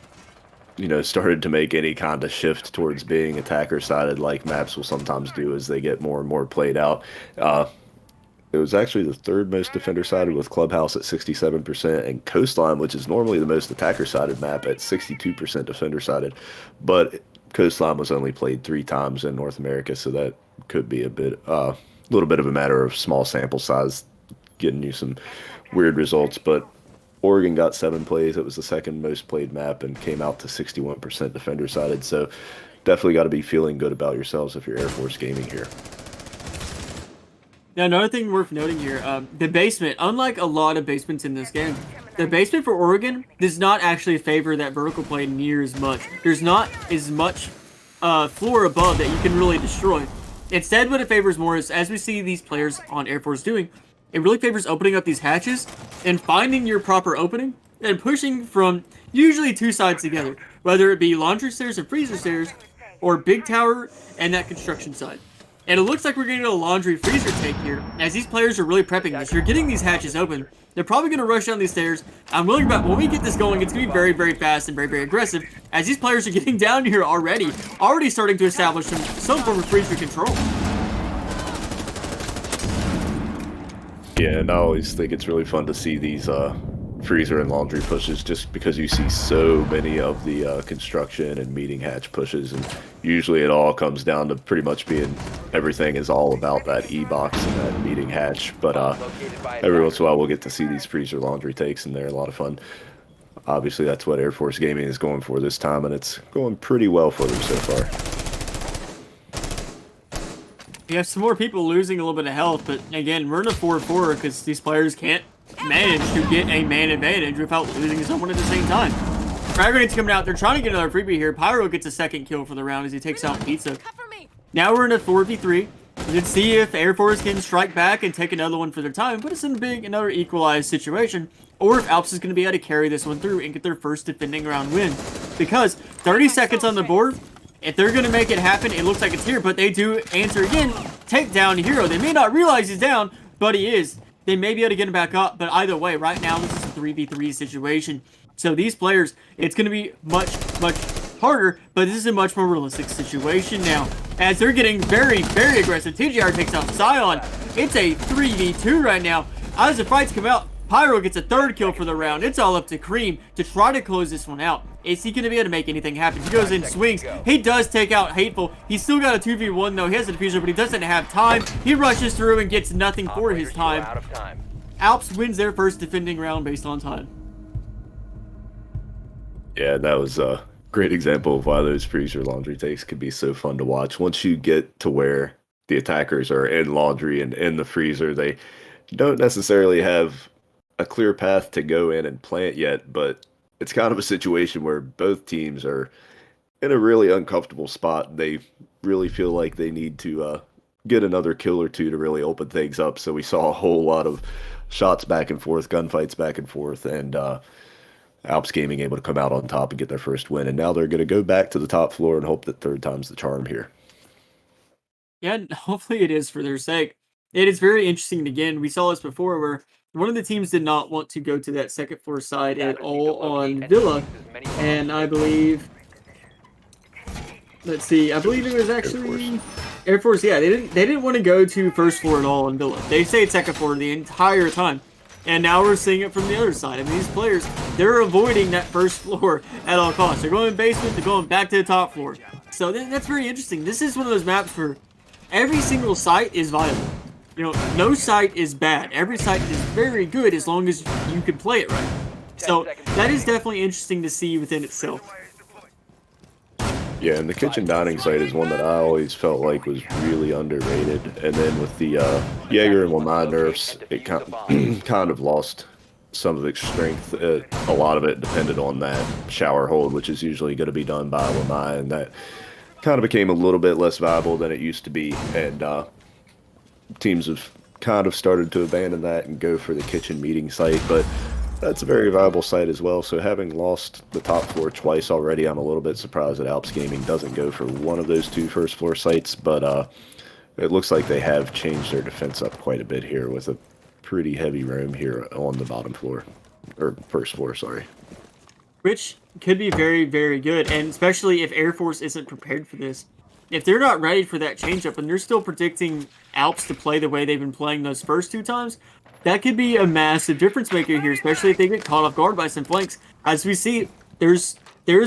you know, started to make any kind of shift towards being attacker sided like maps will sometimes do as they get more and more played out. It was actually the third most defender sided with Clubhouse at 67% and Coastline, which is normally the most attacker sided map, at 62% defender sided. But Coastline was only played 3 times in North America, so that could be a little bit of a matter of small sample size getting you some weird results. But Oregon got 7 plays. It was the second most played map and came out to 61% defender sided. So definitely got to be feeling good about yourselves if you're Air Force gaming here. Now, another thing worth noting here, the basement, unlike a lot of basements in this game, the basement for Oregon does not actually favor that vertical play near as much. There's not as much floor above that you can really destroy. Instead, what it favors more is, as we see these players on Air Force doing, it really favors opening up these hatches and finding your proper opening and pushing from usually 2 sides together, whether it be laundry stairs and freezer stairs, or big tower and that construction side. And it looks like we're getting a laundry freezer take here. As these players are really prepping this, you're getting these hatches open. They're probably going to rush down these stairs. I'm willing to bet when we get this going, it's going to be very, very fast and very, very aggressive. As these players are getting down here already starting to establish some form of freezer control. Yeah, and I always think it's really fun to see these freezer and laundry pushes, just because you see so many of the construction and meeting hatch pushes, and usually it all comes down to pretty much being everything is all about that E-box and that meeting hatch. But every once in a while we'll get to see these freezer laundry takes, and they're a lot of fun. Obviously that's what Air Force Gaming is going for this time, and it's going pretty well for them so far. We have some more people losing a little bit of health, but again, we're in a 4-4 because these players can't manage to get a man advantage without losing someone at the same time. Frag grenades coming out. They're trying to get another freebie here. Pyro gets a second kill for the round as he takes out Pizza. Now we're in a 4v3. Let's see if Air Force can strike back and take another one for their time, put us in another equalized situation, or if Alps is going to be able to carry this one through and get their first defending round win. Because 30 seconds on the board, if they're going to make it happen, it looks like it's here, but they do answer again. Take down Hero. They may not realize he's down, but he is. They may be able to get him back up, but either way, right now, this is a 3v3 situation. So these players, it's going to be much, much harder, but this is a much more realistic situation now. As they're getting very, very aggressive, TGR takes out Scion. It's a 3v2 right now. As the fights come out, Pyro gets a third kill for the round. It's all up to Cream to try to close this one out. Is he going to be able to make anything happen? He goes in, swings. He does take out Hateful. He's still got a 2v1 though. He has a diffuser, but he doesn't have time. He rushes through and gets nothing for his time. Alps wins their first defending round based on time. Yeah, that was a great example of why those freezer laundry takes could be so fun to watch. Once you get to where the attackers are in laundry and in the freezer, they don't necessarily have a clear path to go in and plant yet, but it's kind of a situation where both teams are in a really uncomfortable spot. They really feel like they need to get another kill or two to really open things up. So we saw a whole lot of shots back and forth, gunfights back and forth, and Alps Gaming able to come out on top and get their first win. And now they're going to go back to the top floor and hope that third time's the charm here. Yeah, hopefully it is for their sake. It is very interesting. Again, we saw this before where one of the teams did not want to go to that second floor side at all on Villa, and I believe, let's see, I believe it was actually Air Force. Yeah, they didn't want to go to first floor at all on Villa. They stayed second floor the entire time, and now we're seeing it from the other side. I mean, these players, they're avoiding that first floor at all costs. They're going basement, they're going back to the top floor. So that's very interesting. This is one of those maps where every single site is viable. You know, no site is bad. Every site is very good as long as you can play it right. So that is definitely interesting to see within itself. Yeah, and the kitchen dining site is one that I always felt like was really underrated. And then with the Jaeger and Lamai nerfs, it kind of lost some of its strength. A lot of it depended on that shower hold, which is usually going to be done by Lamai, and that kind of became a little bit less viable than it used to be. And teams have kind of started to abandon that and go for the kitchen meeting site, but that's a very viable site as well. So having lost the top floor twice already, I'm a little bit surprised that Alps Gaming doesn't go for one of those two first floor sites, but it looks like they have changed their defense up quite a bit here with a pretty heavy room here on the bottom floor, or first floor, sorry. Which could be very, very good, and especially if Air Force isn't prepared for this. If they're not ready for that changeup and they're still predicting Alps to play the way they've been playing those first two times, that could be a massive difference maker here, especially if they get caught off guard by some flanks. As we see, there is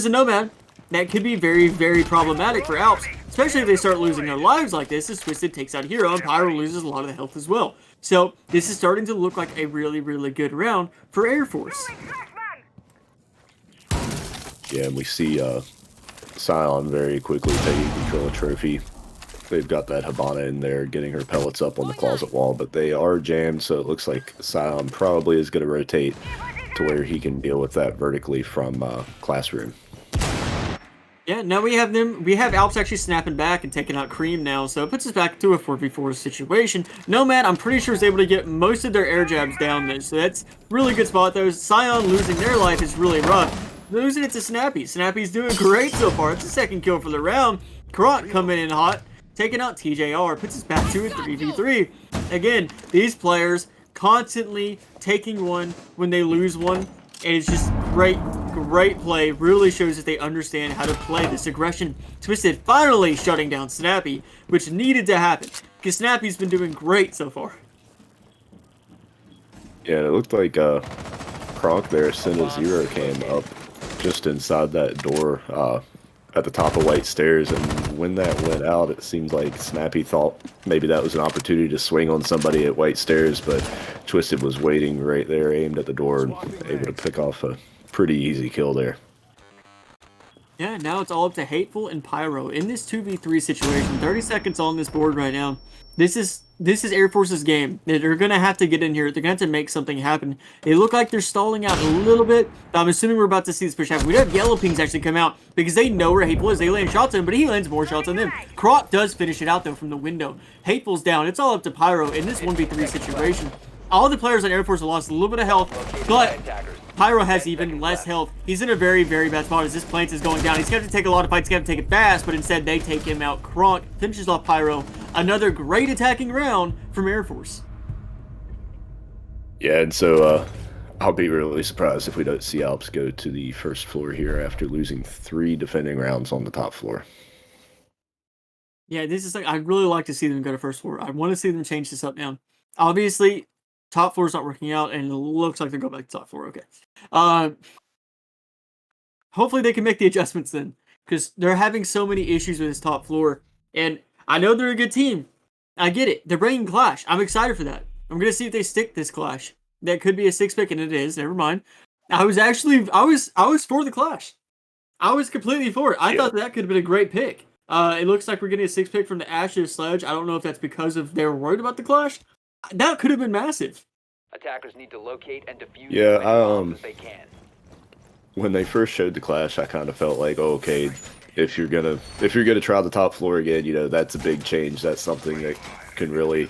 a Nomad that could be very, very problematic for Alps, especially if they start losing their lives like this, as Twisted takes out Hero and Pyro loses a lot of the health as well. So this is starting to look like a really, really good round for Air Force. Yeah, and we see Scion very quickly taking control of Trophy. They've got that Habana in there getting her pellets up on the closet wall, but they are jammed, so it looks like Scion probably is going to rotate to where he can deal with that vertically from Classroom. Yeah, now we have Alps actually snapping back and taking out Cream now, so it puts us back to a 4v4 situation. Nomad, I'm pretty sure, is able to get most of their air jabs down there, so that's really good spot though. Scion losing their life is really rough. Losing it to Snappy. Snappy's doing great so far. It's the second kill for the round. Krot coming in hot, taking out TJR, puts us back to a 3v3. Again, these players constantly taking one when they lose one, and it's just great play. Really shows that they understand how to play this aggression. Twisted finally shutting down Snappy, which needed to happen, because Snappy's been doing great so far. Yeah, it looked like Kronk there sent a zero cam up just inside that door at the top of White Stairs, and when that went out, it seems like Snappy thought maybe that was an opportunity to swing on somebody at White Stairs, but Twisted was waiting right there, aimed at the door, and able to pick off a pretty easy kill there. Yeah, now it's all up to Hateful and Pyro in this 2v3 situation. 30 seconds on this board right now. This is Air Force's game. They're going to have to get in here. They're going to have to make something happen. They look like they're stalling out a little bit. I'm assuming we're about to see this push happen. We have Yellow Pings actually come out because they know where Hateful is. They land shots on him, but he lands more shots on them. Krot does finish it out, though, from the window. Hateful's down. It's all up to Pyro in this 1v3 situation. All the players on Air Force have lost a little bit of health, but Pyro has even less health. He's in a very, very bad spot as this plant is going down. He's going to take a lot of fights. He's going to take it fast, but instead they take him out. Kronk finishes off Pyro. Another great attacking round from Air Force. Yeah, and so I'll be really surprised if we don't see Alps go to the first floor here after losing 3 defending rounds on the top floor. Yeah, this is like, I'd really like to see them go to first floor. I want to see them change this up now. Obviously, top floor's not working out, and it looks like they're going back to top floor. Okay. Hopefully they can make the adjustments then, because they're having so many issues with this top floor. And I know they're a good team. I get it. They're bringing Clash. I'm excited for that. I'm gonna see if they stick this Clash. That could be a 6-pick, and it is. Never mind. I was for the Clash. I was completely for it. I thought that could have been a great pick. It looks like we're getting a 6-pick from the Ashes Sledge. I don't know if that's because of they're worried about the Clash. That could have been massive. Attackers need to locate and defuse Yeah, as many bombs as they can. When they first showed the Clash, I kind of felt like, oh, okay, if you're gonna try the top floor again, you know, that's a big change. That's something that can really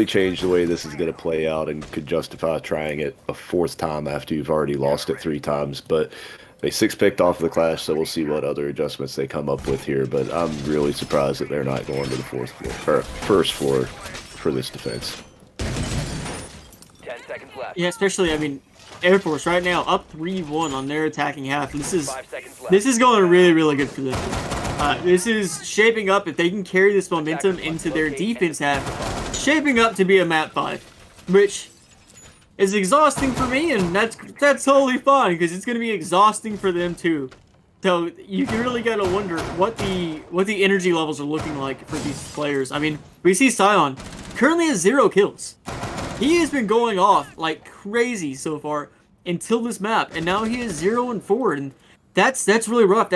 change the way this is gonna play out and could justify trying it a 4th time after you've already lost it 3 times. But they 6-picked off the Clash, so we'll see what other adjustments they come up with here. But I'm really surprised that they're not going to the 4th floor or first floor for this defense. 10 seconds left. Yeah, especially, I mean, Air Force right now up 3-1 on their attacking half. This is 5 seconds left. this is going really, really good for them. This is shaping up, if they can carry this momentum into their defense half, shaping up to be a map 5, which is exhausting for me, and that's totally fine because it's going to be exhausting for them too. So you really got to wonder what the energy levels are looking like for these players. I mean, we see Scion currently has 0 kills. He has been going off like crazy so far until this map, and now he is 0-4, and that's really rough.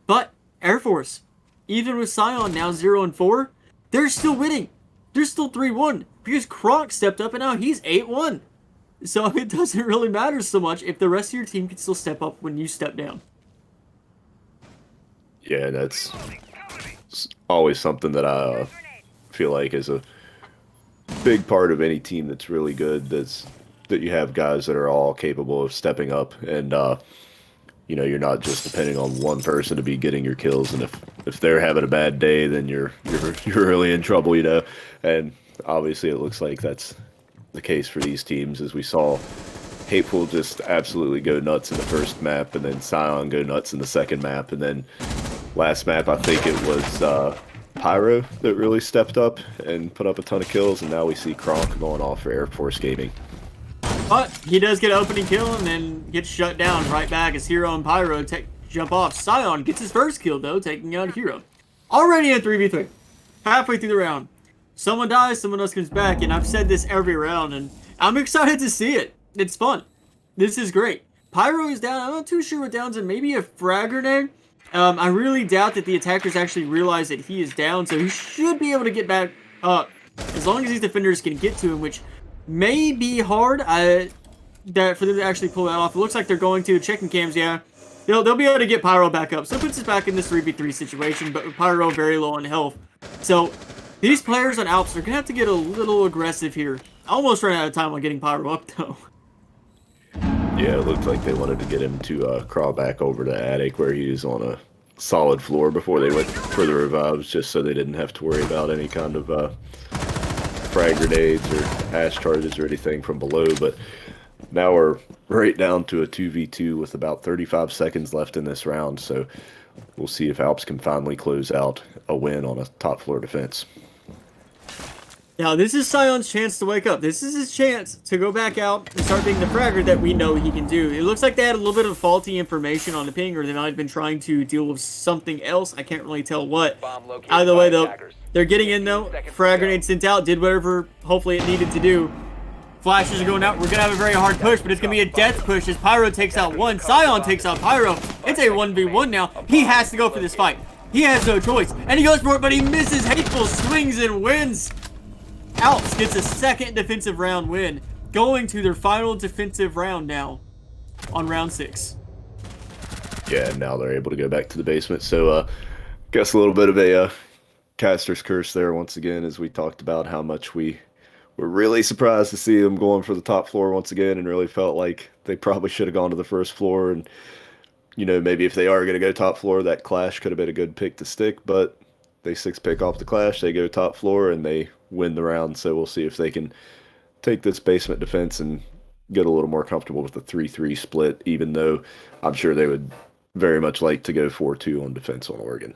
But Air Force, even with Scion now 0-4, they're still winning. They're still 3-1 because Kronk stepped up and now he's 8-1. So it doesn't really matter so much if the rest of your team can still step up when you step down. Yeah, that's always something that I feel like is a big part of any team that's really good. That you have guys that are all capable of stepping up, and you're not just depending on one person to be getting your kills. And if they're having a bad day, then you're really in trouble, And obviously, it looks like that's the case for these teams, as we saw Hateful just absolutely go nuts in the first map, and then Scion go nuts in the second map, and then last map I think it was Pyro that really stepped up and put up a ton of kills, and now we see Kronk going off for Air Force Gaming. But he does get an opening kill and then gets shut down right back as Hero and Pyro jump off. Scion gets his first kill though, taking out Hero. Already in 3v3. Halfway through the round. Someone dies, someone else comes back, and I've said this every round, and I'm excited to see it. It's fun. This is great. Pyro is down. I'm not too sure what down's in. Maybe a frag grenade. I really doubt that the attackers actually realize that he is down, so he should be able to get back up. As long as these defenders can get to him, which may be hard for them to actually pull that off. It looks like they're going to. Checking cams, yeah. They'll be able to get Pyro back up. So it puts us back in this 3v3 situation, but with Pyro very low on health. So these players on Alps are going to have to get a little aggressive here. I almost ran out of time on getting Pyro up, though. Yeah, it looked like they wanted to get him to crawl back over to Attic where he was on a solid floor before they went for the revives, just so they didn't have to worry about any kind of frag grenades or ash charges or anything from below. But now we're right down to a 2v2 with about 35 seconds left in this round, so we'll see if Alps can finally close out a win on a top floor defense. Now, this is Scion's chance to wake up. This is his chance to go back out and start being the fragger that we know he can do. It looks like they had a little bit of faulty information on the ping, or they might have been trying to deal with something else. I can't really tell what. Either way, though, they're getting in, though. Frag grenade sent out, did whatever, hopefully, it needed to do. Flashes are going out. We're going to have a very hard push, but it's going to be a death push as Pyro takes out one. Scion takes out Pyro. It's a 1v1 now. He has to go for this fight. He has no choice. And he goes for it, but he misses. Hateful swings and wins. Alps gets a second defensive round win, going to their final defensive round now on round 6. Yeah, now they're able to go back to the basement. So, guess a little bit of a caster's curse there once again, as we talked about how much we were really surprised to see them going for the top floor once again, and really felt like they probably should have gone to the first floor. And, maybe if they are going to go top floor, that clash could have been a good pick to stick, but they 6-pick off the clash, they go top floor, and they win the round. So we'll see if they can take this basement defense and get a little more comfortable with the 3-3 split, even though I'm sure they would very much like to go 4-2 on defense on Oregon.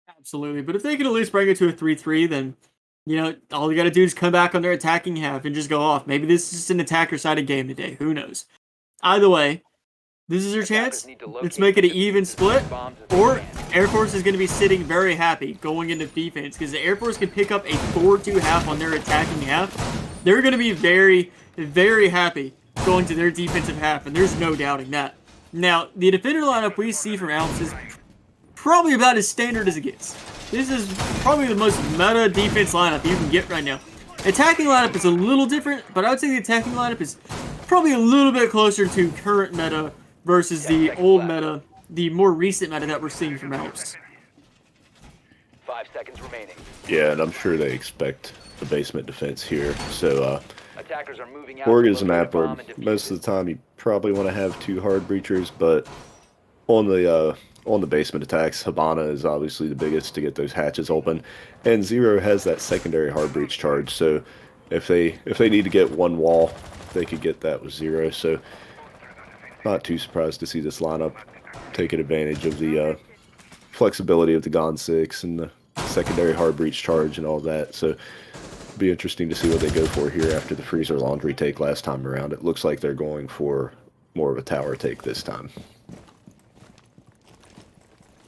Absolutely. But if they can at least bring it to a 3-3, then, all you got to do is come back on their attacking half and just go off. Maybe this is just an attacker-sided game today. Who knows? Either way, this is your chance. Let's make it an even split. Or Air Force is going to be sitting very happy going into defense, because the Air Force can pick up a 4-2 half on their attacking half. They're going to be very, very happy going to their defensive half, and there's no doubting that. Now, the defender lineup we see from Alps is probably about as standard as it gets. This is probably the most meta defense lineup you can get right now. Attacking lineup is a little different, but I would say the attacking lineup is probably a little bit closer to current meta versus the old meta, the more recent meta that we're seeing from Alps. 5 seconds remaining. Yeah, and I'm sure they expect the basement defense here. So, Attackers are moving out. Oregon is a map where most of the time you probably want to have 2 hard breachers, but on the basement attacks, Habana is obviously the biggest to get those hatches open, and Zero has that secondary hard breach charge. So if they need to get one wall, they could get that with Zero. So not too surprised to see this lineup taking advantage of the flexibility of the Gon 6 and the secondary hard breach charge and all that. So it'll be interesting to see what they go for here after the freezer laundry take last time around. It looks like they're going for more of a tower take this time.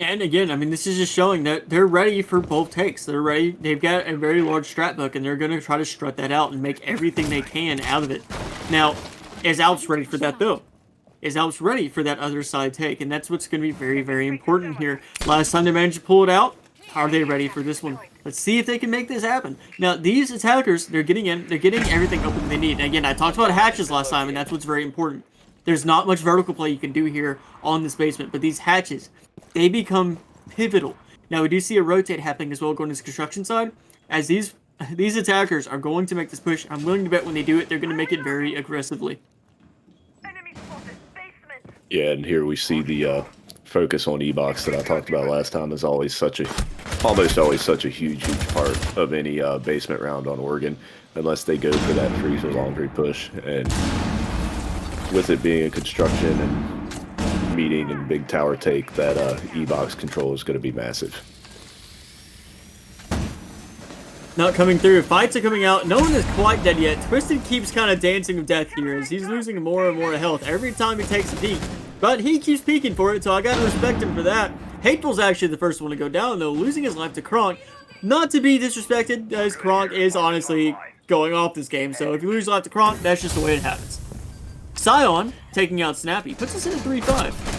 And again, I mean, this is just showing that they're ready for both takes. They're ready. They've got a very large strat book, and they're going to try to strut that out and make everything they can out of it. Now, is Alps ready for that, though? Is Alps ready for that other side take? And that's what's going to be very, very important here. Last time they managed to pull it out. Are they ready for this one? Let's see if they can make this happen. Now, these attackers, they're getting in. They're getting everything open they need. And again, I talked about hatches last time, and that's what's very important. There's not much vertical play you can do here on this basement, but these hatches, they become pivotal. Now, we do see a rotate happening as well going to the construction side. As these attackers are going to make this push, I'm willing to bet when they do it, they're going to make it very aggressively. Yeah, and here we see the focus on E-Box that I talked about last time is almost always such a huge part of any basement round on Oregon, unless they go for that freezer laundry push. And with it being a construction and meeting and big tower take, that E-Box control is going to be massive. Not coming through. Fights are coming out. No one is quite dead yet. Twisted keeps kind of dancing with death here as he's losing more and more health every time he takes a peek. But he keeps peeking for it, so I gotta respect him for that. Hateful's actually the first one to go down, though, losing his life to Kronk. Not to be disrespected, as Kronk is honestly going off this game, so if you lose your life to Kronk, that's just the way it happens. Scion taking out Snappy puts us in a 3-5.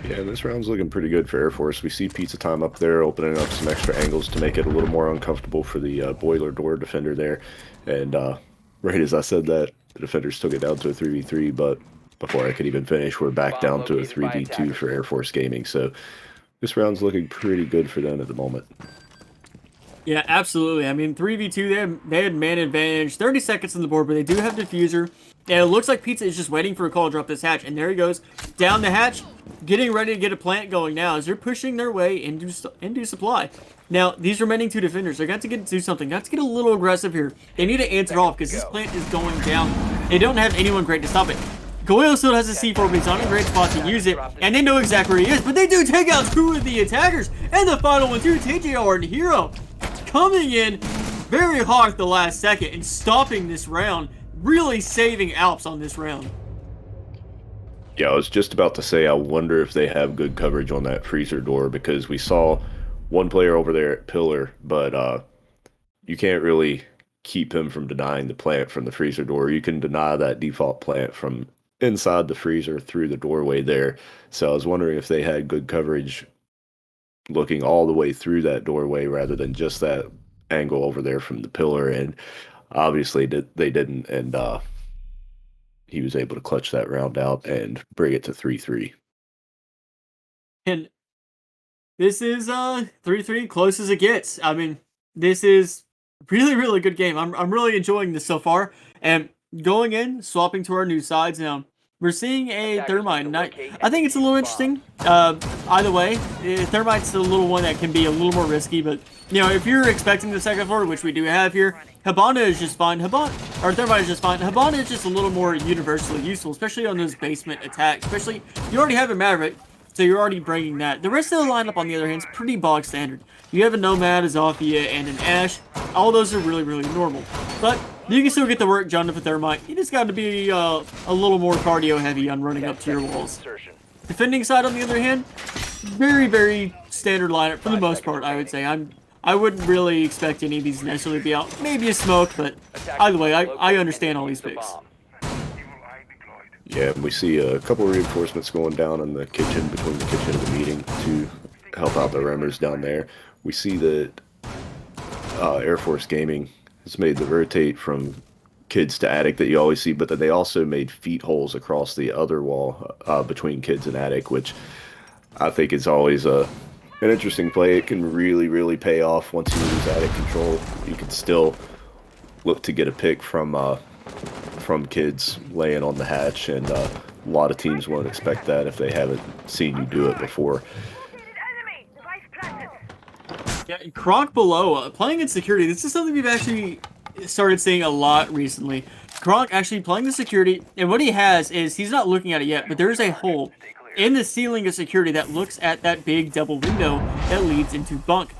Yeah, this round's looking pretty good for Air Force. We see Pizza Time up there opening up some extra angles to make it a little more uncomfortable for the boiler door defender there. And right as I said that, the defenders took it down to a 3v3, but before I could even finish, we're back down to a 3v2 for Air Force Gaming. So this round's looking pretty good for them at the moment. Yeah, absolutely. I mean, 3v2, they had man advantage, 30 seconds on the board, but they do have diffuser. And it looks like Pizza is just waiting for a call to drop this hatch. And there he goes, down the hatch, getting ready to get a plant going now as they're pushing their way into supply. Now, these remaining two defenders, they're going to do something. Got to get a little aggressive here. They need to answer off because this plant is going down. They don't have anyone great to stop it. Goyle still has a C4, but he's on a great spot to use it, and they know exactly where he is. But they do take out two of the attackers, and the final one too, TJR and Hero coming in very hard at the last second and stopping this round, really saving Alps on this round. Yeah, I was just about to say, I wonder if they have good coverage on that freezer door, because we saw one player over there at Pillar, but you can't really keep him from denying the plant from the freezer door. You can deny that default plant from inside the freezer through the doorway there. So I was wondering if they had good coverage looking all the way through that doorway rather than just that angle over there from the pillar. And obviously they didn't, and he was able to clutch that round out and bring it to 3-3. And this is 3-3, close as it gets. I mean, this is really, really good game. I'm really enjoying this so far. And going in, swapping to our new sides now. We're seeing a Thermite, and I think it's a little interesting. Either way, Thermite's a little one that can be a little more risky, but, you know, if you're expecting the second floor, which we do have here, Hibana is just fine. Thermite is just fine. Hibana is just a little more universally useful, especially on those basement attacks. Especially, you already have a Maverick, so you're already bringing that. The rest of the lineup, on the other hand, is pretty bog standard. You have a Nomad, a Zofia, and an Ash. All those are really, really normal. But you can still get the work done with a Thermite. You just got to be a little more cardio heavy on running up to your walls. Defending side, on the other hand, very, very standard lineup for the most part, I would say. I wouldn't really expect any of these necessarily to be out. Maybe a smoke, but either way, I understand all these picks. Yeah, we see a couple of reinforcements going down in the kitchen, between the kitchen and the meeting, to help out the Remmers down there. We see that Air Force Gaming has made the rotate from kids to attic that you always see, but that they also made feet holes across the other wall between kids and attic, which I think is always an interesting play. It can really, really pay off once you lose attic control. You can still look to get a pick from kids laying on the hatch, and a lot of teams won't expect that if they haven't seen you do it before. Yeah, Kronk below, playing in security, this is something we've actually started seeing a lot recently. Kronk actually playing the security, and what he has is, he's not looking at it yet, but there's a hole in the ceiling of security that looks at that big double window that leads into bunk.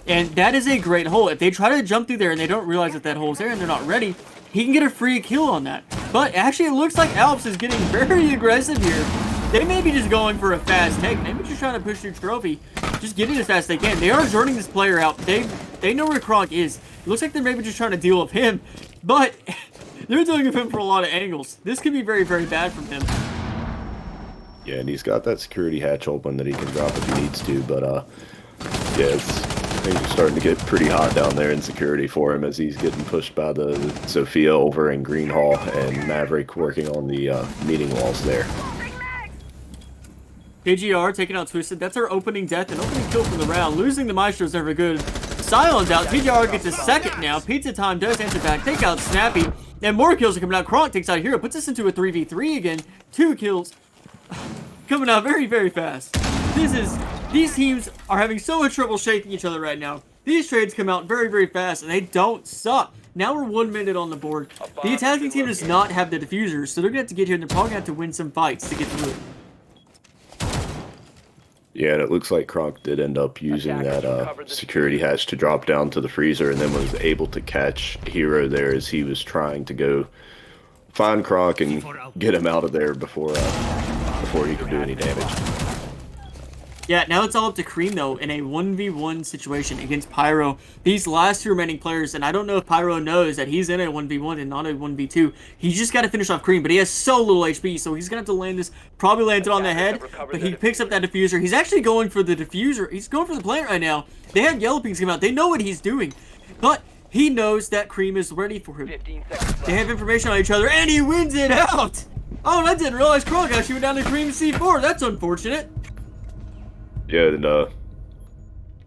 And that is a great hole. If they try to jump through there and they don't realize that that hole's there and they're not ready, he can get a free kill on that. But actually, it looks like Alps is getting very aggressive here. They may be just going for a fast take. Maybe just trying to push their trophy. Just get it as fast as they can. They are joining this player out. They know where Kronk is. It looks like they're maybe just trying to deal with him. But They're doing him for a lot of angles. This could be very, very bad from him. Yeah, and he's got that security hatch open that he can drop if he needs to, but yeah, things are starting to get pretty hot down there in security for him as he's getting pushed by the Sophia over in Green Hall and Maverick working on the meeting walls there. KGR taking out Twisted. That's our opening death and opening kill from the round. Losing the Maestro is never good. Scion's out. TGR gets a second now. Pizza Time does answer back. Take out Snappy. And more kills are coming out. Kronk takes out Hero. Puts us into a 3v3 again. 2 kills. Coming out very, very fast. These teams are having so much trouble shaking each other right now. These trades come out very, very fast, and they don't suck. Now we're 1 minute on the board. The attacking team does not have the diffusers, so they're going to have to get here, and they're probably going to have to win some fights to get through it. Yeah, and it looks like Kronk did end up using that security hatch to drop down to the freezer and then was able to catch Hero there as he was trying to go find Kronk and get him out of there before he could do any damage. Yeah, now it's all up to Cream, though, in a 1v1 situation against Pyro. These last 2 remaining players, and I don't know if Pyro knows that he's in a 1v1 and not a 1v2. He's just got to finish off Cream, but he has so little HP, so he's going to have to land this, probably land it on the head, but he picks up that diffuser. He's actually going for the diffuser. He's going for the plant right now. They have Yellow Pings come out. They know what he's doing, but he knows that Cream is ready for him. They have information on each other, and he wins it out! Oh, and I didn't realize Kronk actually went down to Cream C4. That's unfortunate. Yeah, and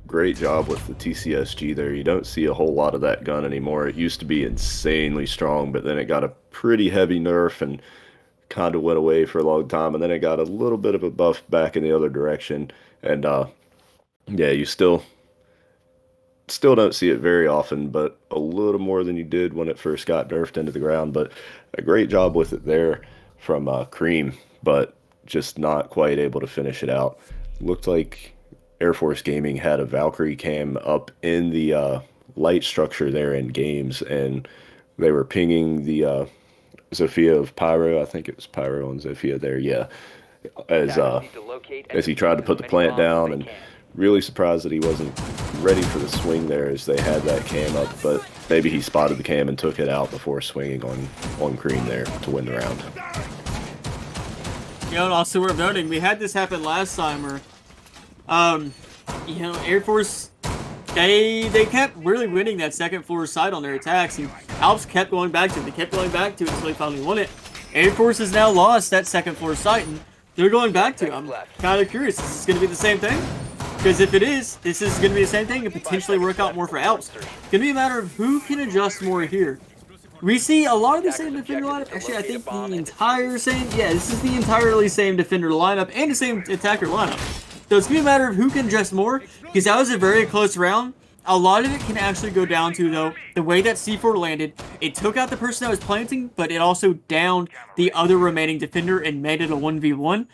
great job with the TCSG there. You don't see a whole lot of that gun anymore. It used to be insanely strong, but then it got a pretty heavy nerf and kind of went away for a long time, and then it got a little bit of a buff back in the other direction. And yeah, you still don't see it very often, but a little more than you did when it first got nerfed into the ground. But a great job with it there from Cream, but just not quite able to finish it out. Looked like Air Force Gaming had a Valkyrie cam up in the light structure there in games, and they were pinging the Zofia of Pyro. I think it was Pyro and Zofia there, yeah, as he tried to put the plant down, and really surprised that he wasn't ready for the swing there as they had that cam up, but maybe he spotted the cam and took it out before swinging on Cream there to win the round. You know, and also worth noting, we had this happen last time where, you know, Air Force, they kept really winning that second floor side on their attacks. And Alps kept going back to it. They kept going back to it until they finally won it. Air Force has now lost that second floor site, and they're going back to it. I'm kind of curious, is this going to be the same thing? Because if it is, this is going to be the same thing and potentially work out more for Alps. It's going to be a matter of who can adjust more here. We see a lot of the same defender lineup. Actually, I think the entire same. Yeah, this is the entirely same defender lineup and the same attacker lineup. So it's going to be a matter of who can adjust more, because that was a very close round. A lot of it can actually go down to, though, the way that C4 landed. It took out the person that was planting, but it also downed the other remaining defender and made it a 1v1.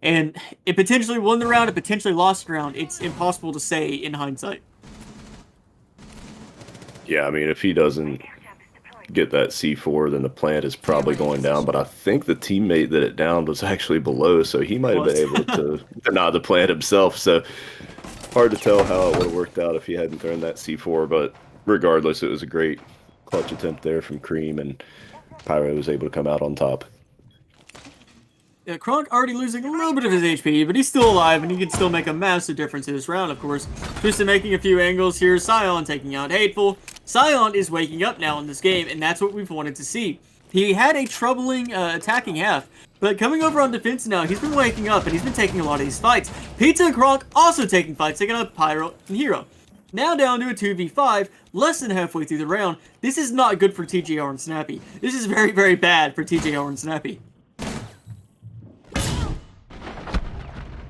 And it potentially won the round, it potentially lost the round. It's impossible to say in hindsight. Yeah, I mean, if he doesn't get that C4, then the plant is probably going down, but I think the teammate that it downed was actually below, so he might have been able to deny the plant himself. So hard to tell how it would have worked out if he hadn't thrown that C4, but regardless, it was a great clutch attempt there from Cream, and Pyro was able to come out on top. Yeah, Kronk already losing a little bit of his HP, but he's still alive, and he can still make a massive difference in this round, of course. Twisted making a few angles here. Scion taking out Hateful. Scion is waking up now in this game, and that's what we've wanted to see. He had a troubling attacking half, but coming over on defense now, he's been waking up, and he's been taking a lot of these fights. Pizza and Kronk also taking fights, taking out Pyro and Hero. Now down to a 2v5, less than halfway through the round. This is not good for TJR and Snappy. This is very, very bad for TJR and Snappy.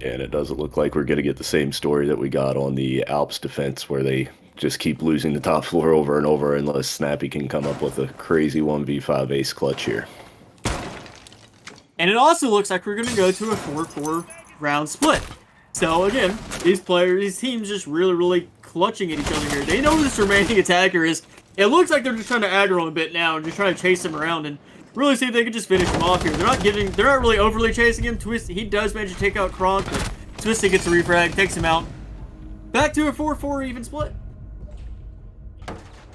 And it doesn't look like we're going to get the same story that we got on the Alps defense, where they just keep losing the top floor over and over unless Snappy can come up with a crazy 1v5 ace clutch here. And it also looks like we're going to go to a 4-4 round split. So again, these teams just really clutching at each other here. They know who this remaining attacker is. It looks like they're just trying to aggro him a bit now and just trying to chase him around and really see if they can just finish him off here. They're not really overly chasing him. Twisted, he does manage to take out Kronk, but Twisted gets a refrag, takes him out. Back to a 4-4 even split.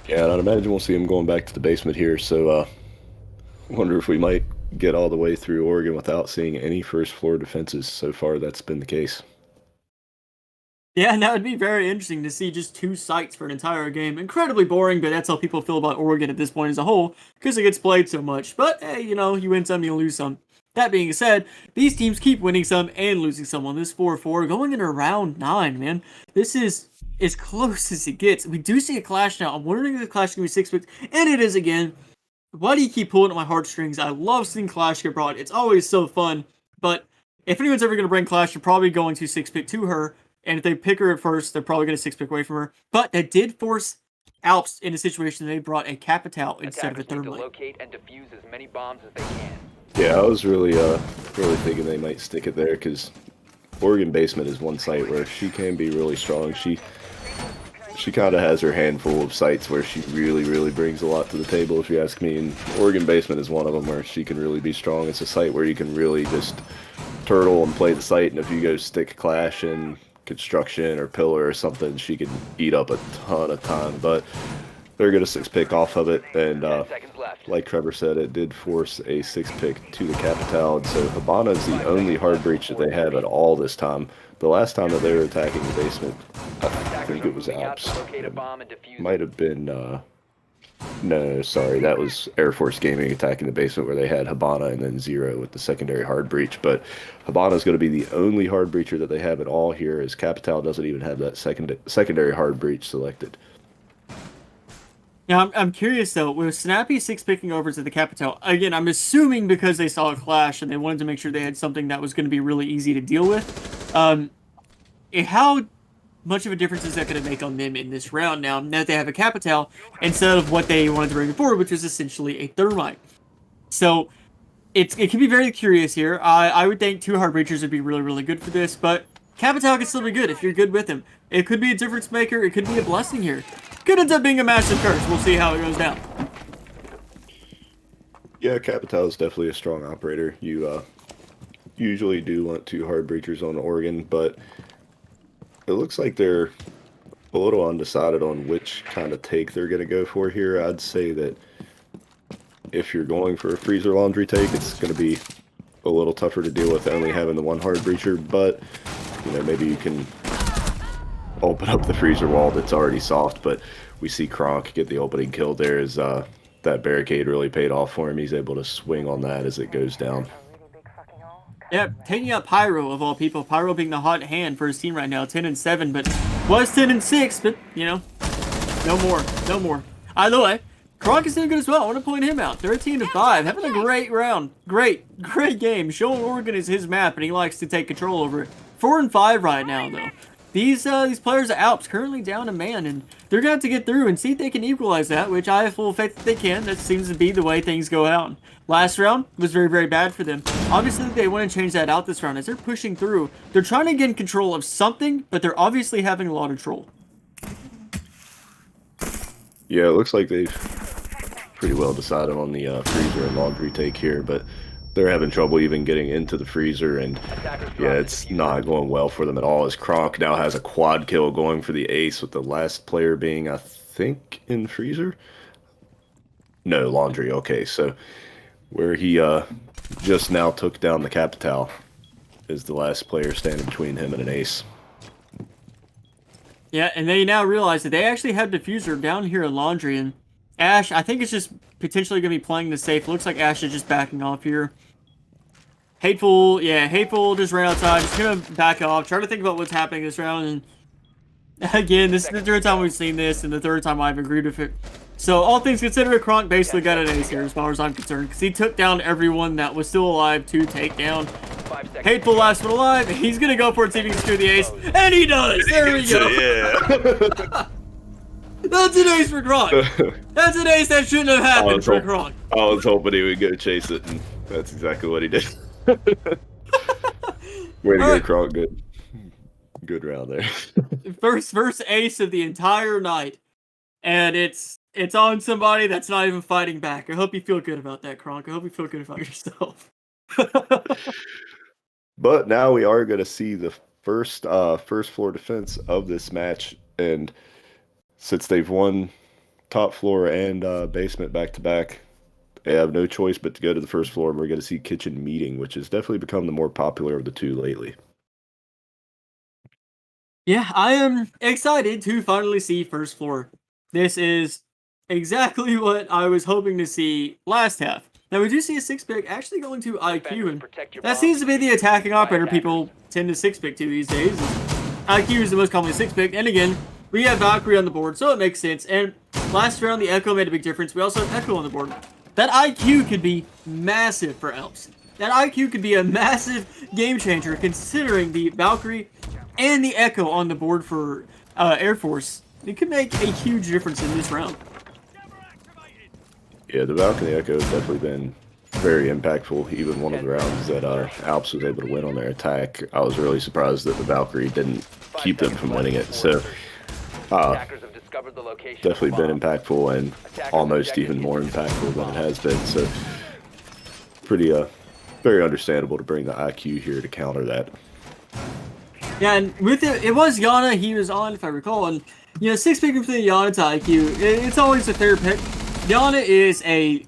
Yeah, and I'd imagine we'll see him going back to the basement here, so Wonder if we might get all the way through Oregon without seeing any first floor defenses. So far, that's been the case. Yeah, and that would be very interesting to see just 2 sites for an entire game. Incredibly boring, but that's how people feel about Oregon at this point as a whole, because it gets played so much. But, hey, you know, you win some, you lose some. That being said, these teams keep winning some and losing some on this 4-4, going into round 9, man. This is as close as it gets. We do see a clash now. I'm wondering if the clash is going to be 6 picks, and it is again. Why do you keep pulling at my heartstrings? I love seeing Clash get brought. It's always so fun, but if anyone's ever going to bring Clash, they're probably going to 6-pick to her. And if they pick her at first, they're probably going to 6-pick away from her. But that did force Alps in a situation they brought a Capital instead of a Attackers need to Thermite. locate and defuse as many bombs as they can. Yeah, I was really thinking they might stick it there because Oregon Basement is one site where she can be really strong. She kind of has her handful of sites where she really brings a lot to the table, if you ask me. And Oregon Basement is one of them where she can really be strong. It's a site where you can really just turtle and play the site, and if you go stick Clash in construction or pillar or something, she can eat up a ton of time. But they're going to 6-pick off of it, and 10 seconds left. like Trevor said, it did force a 6-pick to the Capital, and so Habana is the only hard breach that they have at all this time. The last time that they were attacking the basement, I think it was Alps. Locate a bomb and defuse Might have been, no, sorry, that was Air Force Gaming attacking the basement where they had Habana and then Zero with the secondary hard breach. But Habana is going to be the only hard breacher that they have at all here, as Capital doesn't even have that secondary hard breach selected. Now, I'm curious though, with Snappy 6-picking over to the Capital, again, I'm assuming because they saw a clash and they wanted to make sure they had something that was going to be really easy to deal with. How much of a difference is that going to make on them in this round now that they have a Capital instead of what they wanted to bring forward, which was essentially a Thermite? So it can be very curious here. I would think 2 hard breachers would be really good for this, but Capital can still be good if you're good with him. It could be a difference maker. It could be a blessing here. Could end up being a massive curse. We'll see how it goes down. Yeah, Capital is definitely a strong operator. You usually do want 2 hard breachers on Oregon, but it looks like they're a little undecided on which kind of take they're going to go for here. I'd say that if you're going for a freezer laundry take, it's going to be a little tougher to deal with only having the 1 hard breacher, but you know, maybe you can open up the freezer wall that's already soft. But we see Kronk get the opening kill there as that barricade really paid off for him. He's able to swing on that as it goes down. Yep, taking out Pyro of all people. Pyro being the hot hand for his team right now, 10-7, but was 10-6, but you know, no more. Either way, Kronk is doing good as well. I want to point him out. 13-5, having a great round, great game. Showing Oregon is his map, and he likes to take control over it. 4-5 right now though. These players at Alps currently down a man, and they're going to have to get through and see if they can equalize that, which I have full faith that they can. That seems to be the way things go out. Last round was very bad for them. Obviously, they want to change that out this round. As they're pushing through, they're trying to get control of something, but they're obviously having a lot of trouble. Yeah, it looks like they've pretty well decided on the freezer and laundry take here, but they're having trouble even getting into the freezer, and yeah, it's not going well for them at all, as Kronk now has a quad kill going for the ace, with the last player being, I think, in freezer? No, laundry, okay, so where he just now took down the Capital is the last player standing between him and an ace. Yeah, and they now realize that they actually have diffuser down here in laundry, and Ash, I think it's just potentially going to be playing the safe. Looks like Ash is just backing off here. Hateful just ran outside, just gonna back off, try to think about what's happening this round, and again, this is the 3rd time we've seen this, and the 3rd time I've agreed with it. So, all things considered, Kronk basically got an ace here, as far as I'm concerned, because he took down everyone that was still alive to take down. Hateful last one alive, he's gonna go for it, see if he can secure the ace, and he does! There we go! Yeah! That's an ace for Kronk! That's an ace that shouldn't have happened for Kronk! I was hoping he would go chase it, and that's exactly what he did. Way to go, Kronk. Good round there. First ace of the entire night, and it's on somebody that's not even fighting back. I hope you feel good about that, Kronk. I hope you feel good about yourself. But now we are going to see the first floor defense of this match, and since they've won top floor and basement back to back, they have no choice but to go to the first floor, and we're going to see kitchen meeting, which has definitely become the more popular of the two lately. Yeah, I am excited to finally see first floor. This is exactly what I was hoping to see last half. Now we do see a 6-pick actually going to IQ, and that seems to be the attacking operator people tend to 6-pick to these days. IQ is the most commonly 6-pick, and again, we have Valkyrie on the board, so it makes sense. And last round, the Echo made a big difference. We also have Echo on the board. That IQ could be massive for Alps. That IQ could be a massive game changer considering the Valkyrie and the Echo on the board for Air Force. It could make a huge difference in this round. Yeah, the Valkyrie Echo has definitely been very impactful. Even one of the rounds that Alps was able to win on their attack, I was really surprised that the Valkyrie didn't keep them from winning it. So, definitely been impactful and almost even more impactful than it has been. So, pretty very understandable to bring the IQ here to counter that. Yeah, and with it was Yana he was on, if I recall, and 6-picking from the Yana to IQ, it's always a fair pick. Yana is a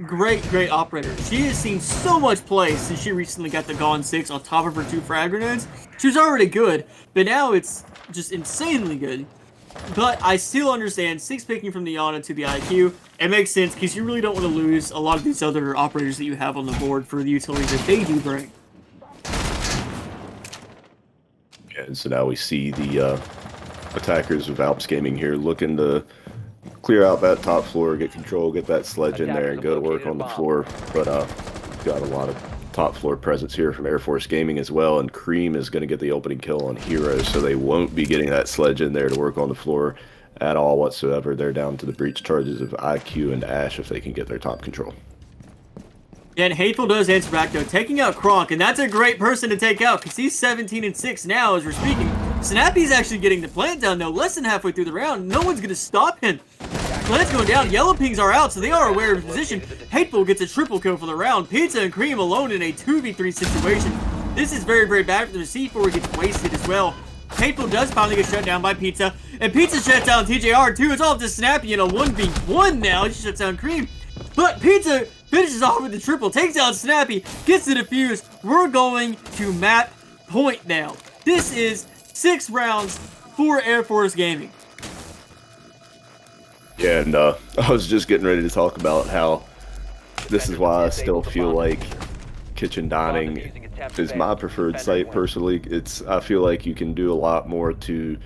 great operator. She has seen so much play since she recently got the Gone 6 on top of her 2 frag grenades. She was already good, but now it's just insanely good. But I still understand 6-picking from the Yana to the IQ. It makes sense because you really don't want to lose a lot of these other operators that you have on the board for the utilities that they do bring. And so now we see the attackers of Alps Gaming here looking to clear out that top floor, get control, get that sledge in there, and go to work on the floor. But got a lot of top floor presence here from Air Force Gaming as well, and Cream is going to get the opening kill on Hero, so they won't be getting that sledge in there to work on the floor at all whatsoever. They're down to the breach charges of IQ and Ash if they can get their top control. Yeah, and Hateful does answer back though, taking out Kronk, and that's a great person to take out because he's 17-6 now as we're speaking. Snappy's actually getting the plant down though, less than halfway through the round. No one's gonna stop him. Plant's going down. Yellow pings are out, so they are aware of his position. Hateful gets a triple kill for the round. Pizza and Cream alone in a 2v3 situation. This is very bad for the C4. Gets wasted as well. Hateful does finally get shut down by Pizza, and Pizza shuts down TJR too. It's all up to Snappy in a 1v1 now. He shuts down Cream, but Pizza finishes off with the triple, takes out Snappy, gets the defuse. We're going to map point now. This is 6 rounds for Air Force Gaming. Yeah, and I was just getting ready to talk about how this is why I still feel like Kitchen Dining is my preferred site personally. I feel like you can do a lot more to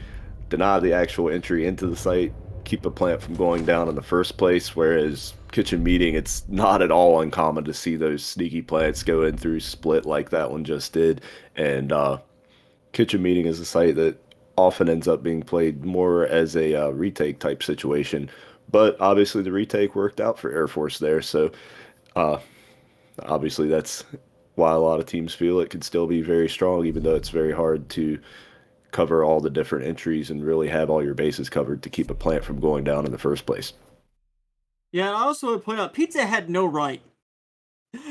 deny the actual entry into the site, keep a plant from going down in the first place, whereas Kitchen Meeting, it's not at all uncommon to see those sneaky plants go in through split like that one just did. And Kitchen Meeting is a site that often ends up being played more as a retake type situation, but obviously the retake worked out for Air Force there, so obviously that's why a lot of teams feel it could still be very strong, even though it's very hard to cover all the different entries and really have all your bases covered to keep a plant from going down in the first place. Yeah, and I also want to point out, Pizza had no right.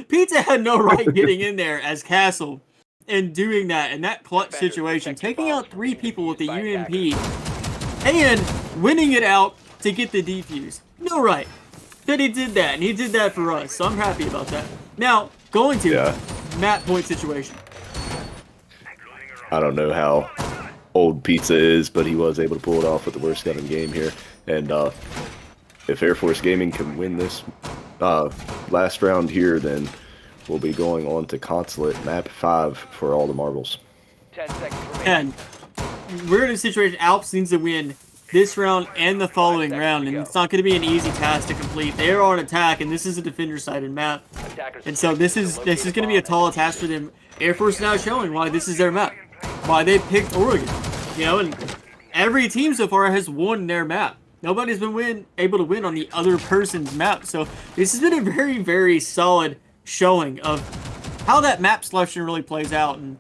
Pizza had no right getting in there as Castle and doing that in that clutch situation, taking out 3 people with the UMP and winning it out to get the defuse. No right. But he did that, and he did that for us, so I'm happy about that. Now, going to map point situation. I don't know how old Pizza is, but he was able to pull it off with the worst gun in the game here. And if Air Force Gaming can win this last round here, then we'll be going on to Consulate, map 5 for all the marbles. 10 seconds remaining. And we're in a situation Alps needs to win this round and the following round, and it's not going to be an easy task to complete. They are on attack, and this is a defender-sided map. And so this is going to be a tall task for them. Air Force now showing why this is their map, why they picked Oregon. And every team so far has won their map. Nobody's been able to win on the other person's map. So this has been a very solid showing of how that map selection really plays out and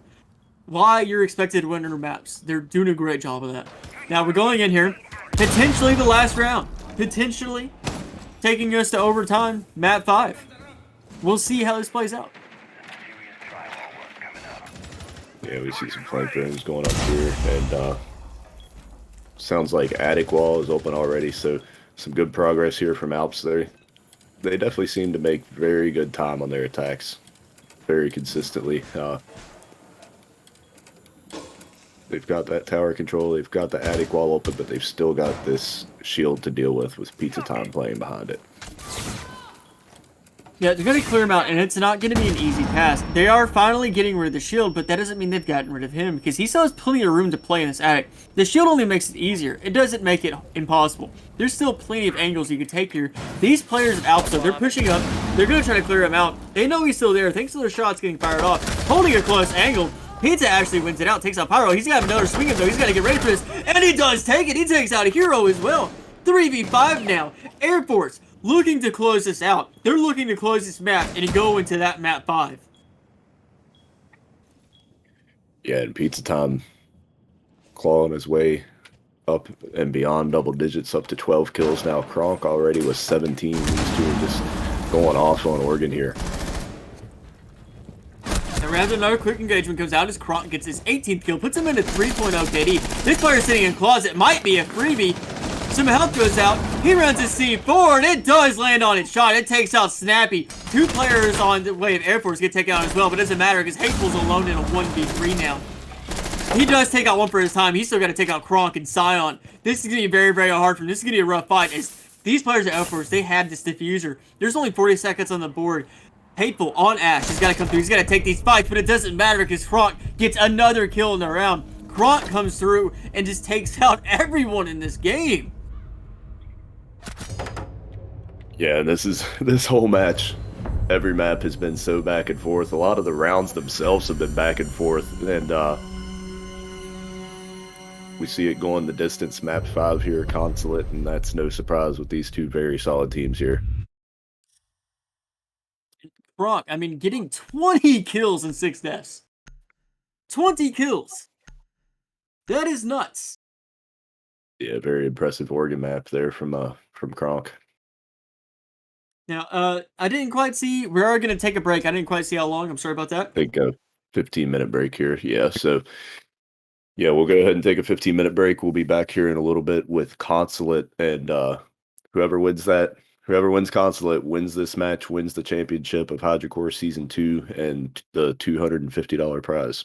why you're expected to win their maps. They're doing a great job of that. Now we're going in here, potentially the last round, potentially taking us to overtime, map 5. We'll see how this plays out. Yeah, we see some flank drones going up here, and sounds like attic wall is open already, so some good progress here from Alps there. they definitely seem to make very good time on their attacks, very consistently. They've got that tower control, they've got the attic wall open, but they've still got this shield to deal with Pizza Time playing behind it. Yeah, they're going to clear him out, and it's not going to be an easy task. They are finally getting rid of the shield, but that doesn't mean they've gotten rid of him, because he still has plenty of room to play in this attic. The shield only makes it easier. It doesn't make it impossible. There's still plenty of angles you can take here. These players of Alps, though, they're pushing up. They're going to try to clear him out. They know he's still there, thanks to their shots getting fired off. Holding a close angle. Pizza actually wins it out, takes out Pyro. He's got another swing, though. He's got to get ready for this, and he does take it. He takes out a hero as well. 3v5 now. Air Force looking to close this out. They're looking to close this map and go into that map 5. Yeah, and Pizza Time clawing his way up and beyond double digits, up to 12 kills now. Kronk already with 17. These two are just going off on Oregon here. And rather another quick engagement comes out as Kronk gets his 18th kill, puts him into 3.0 KD. This player sitting in closet might be a freebie. Some health goes out. He runs his C4, and it does land on its shot. It takes out Snappy. 2 players on the way of Air Force get taken out as well, but it doesn't matter because Hateful's alone in a 1v3 now. He does take out one for his time. He's still got to take out Kronk and Scion. This is going to be very, very hard for him. This is going to be a rough fight. As these players at Air Force, they have this diffuser. There's only 40 seconds on the board. Hateful on Ash. He's got to come through. He's got to take these fights, but it doesn't matter because Kronk gets another kill in the round. Kronk comes through and just takes out everyone in this game. Yeah, and this whole match, every map has been so back and forth. A lot of the rounds themselves have been back and forth, and we see it going the distance. Map 5 here, Consulate, and that's no surprise with these two very solid teams here. Kronk, I mean, getting 20 kills in 6 deaths. 20 kills. That is nuts. Yeah, very impressive Oregon map there from Kronk. Now, I didn't quite see. We are going to take a break. I didn't quite see how long. I'm sorry about that. I think a 15-minute break here. Yeah, so yeah, we'll go ahead and take a 15-minute break. We'll be back here in a little bit with Consulate, and whoever wins Consulate wins this match, wins the championship of Hydrocore Season 2 and the $250 prize.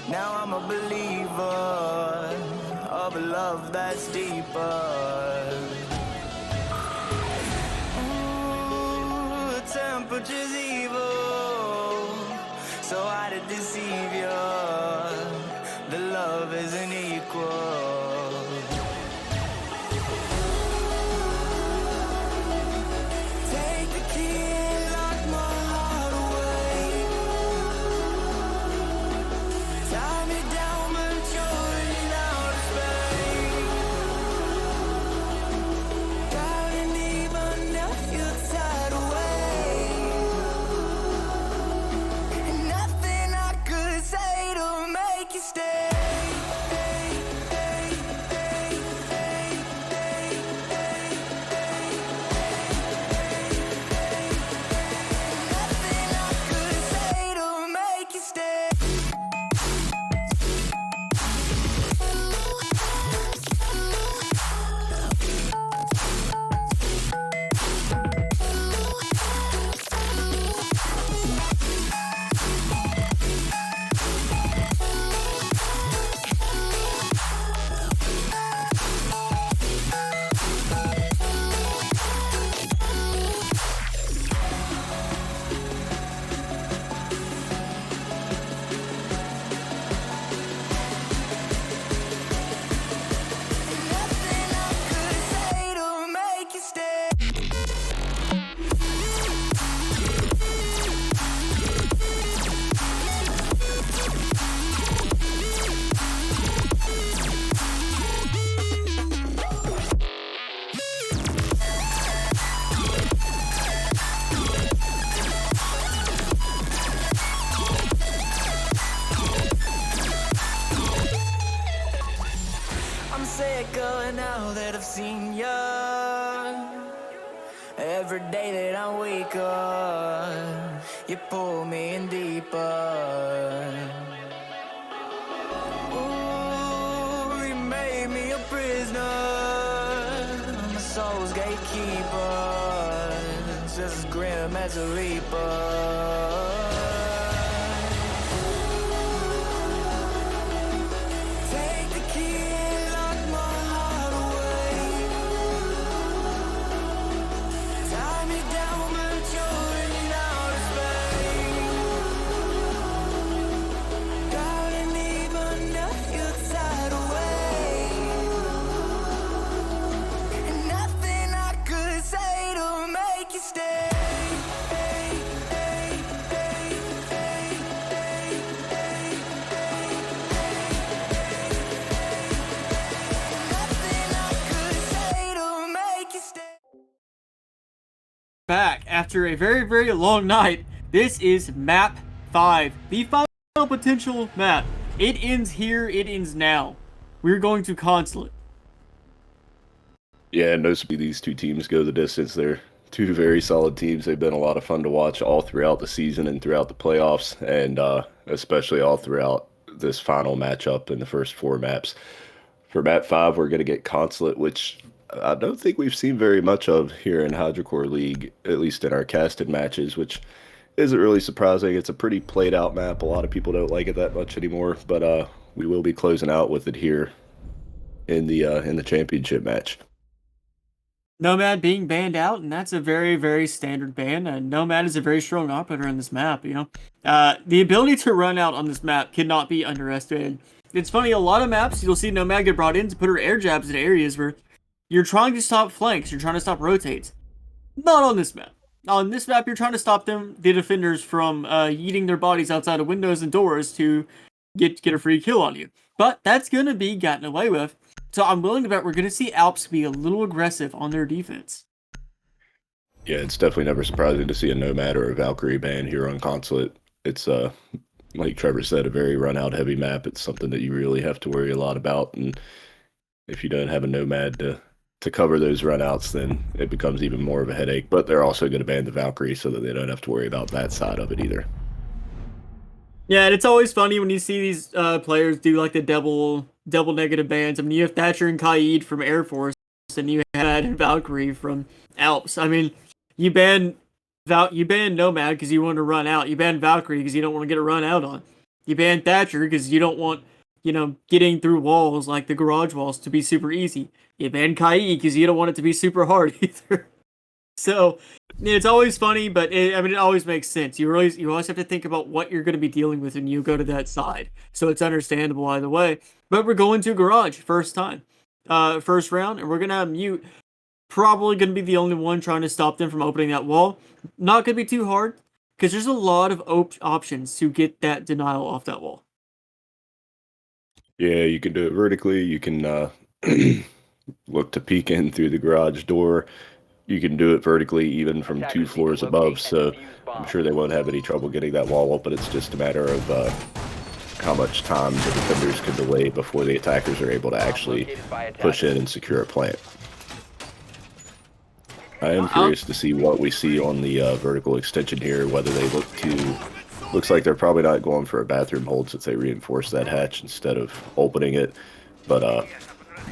Now I'm a believer of a love that's deeper. Ooh, temperature's evil, so hard to deceive you. The love isn't equal. Take the key and lock my heart away. Tie me down, but you're in outer space. Drowning even if you're tired away. And nothing I could say to make you stay. let go now that I've seen you. Every day that I wake up, you pull me in deeper. Ooh, you made me a prisoner, my soul's gatekeeper, just as grim as a reaper. Take the key and lock my heart away. Tie me down, but you're in outer space. Darling, even if you're tied away, and nothing I could say to make you stay. Nothing I could say to make you stay. Back after a very, very long night. This is map 5, the final potential map. It ends here, it ends now. We're going to Consulate. Yeah, noticeably these two teams go the distance. They're two very solid teams. They've been a lot of fun to watch all throughout the season and throughout the playoffs, and especially all throughout this final matchup in the first 4 maps. For map 5, we're going to get Consulate, which I don't think we've seen very much of here in Hydrocore League, at least in our casted matches, which isn't really surprising. It's a pretty played out map. A lot of people don't like it that much anymore, but we will be closing out with it here in the championship match. Nomad being banned out, and that's a very, very standard ban. And Nomad is a very strong operator in this map, you know. The ability to run out on this map cannot be underestimated. It's funny, a lot of maps, you'll see Nomad get brought in to put her air jabs in areas where you're trying to stop flanks, you're trying to stop rotates. Not on this map. On this map, you're trying to stop the defenders from yeeting their bodies outside of windows and doors to get a free kill on you. But that's going to be gotten away with. So I'm willing to bet we're going to see Alps be a little aggressive on their defense. Yeah, it's definitely never surprising to see a Nomad or a Valkyrie ban here on Consulate. It's, like Trevor said, a very run-out heavy map. It's something that you really have to worry a lot about, and if you don't have a Nomad to cover those runouts, then it becomes even more of a headache. But they're also going to ban the Valkyrie so that they don't have to worry about that side of it either. Yeah, and it's always funny when you see these players do like the double negative bans. I mean, you have Thatcher and Kaid from Air Force, and you had Valkyrie from Alps. I mean, you ban Nomad because you want to run out. You ban Valkyrie because you don't want to get a run out on. You ban Thatcher because you don't want, you know, getting through walls like the garage walls to be super easy. You ban Kaid because you don't want it to be super hard either. So it's always funny, but it always makes sense. You always have to think about what you're going to be dealing with when you go to that side. So it's understandable either way. But we're going to garage first time, first round, and we're going to have Mute. Probably going to be the only one trying to stop them from opening that wall. Not going to be too hard because there's a lot of options to get that denial off that wall. Yeah, you can do it vertically. You can look to peek in through the garage door. You can do it vertically even from 2 floors above, so I'm sure they won't have any trouble getting that wall open. It's just a matter of how much time the defenders can delay before the attackers are able to actually push in and secure a plant. I am curious to see what we see on the vertical extension here, whether they looks like they're probably not going for a bathroom hold since they reinforced that hatch instead of opening it, but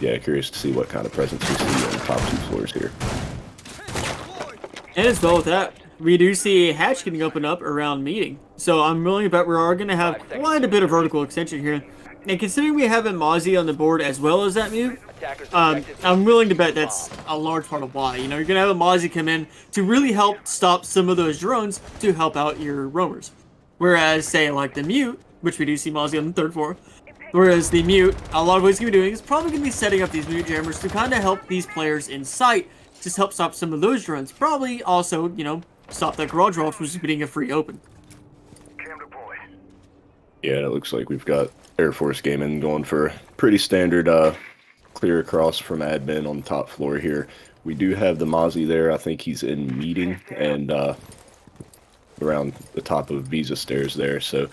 yeah, curious to see what kind of presence we see on the top 2 floors here. And as well with that, we do see a hatch getting opened up around meeting. So I'm willing to bet we are going to have quite a bit of vertical extension here. And considering we have a Mozzie on the board as well as that Mute, I'm willing to bet that's a large part of why. You know, you're going to have a Mozzie come in to really help stop some of those drones to help out your roamers. Whereas, say, like the Mute, which we do see Mozzie on the 3rd floor, whereas the Mute, a lot of what he's going to be doing is probably going to be setting up these Mute jammers to kind of help these players in sight, just help stop some of those drones. Probably also, you know, stop that garage wall from just being a free open. Yeah, it looks like we've got Air Force Gaming going for pretty standard clear across from admin on the top floor here. We do have the Mozzie there. I think he's in meeting and around the top of Visa stairs there, so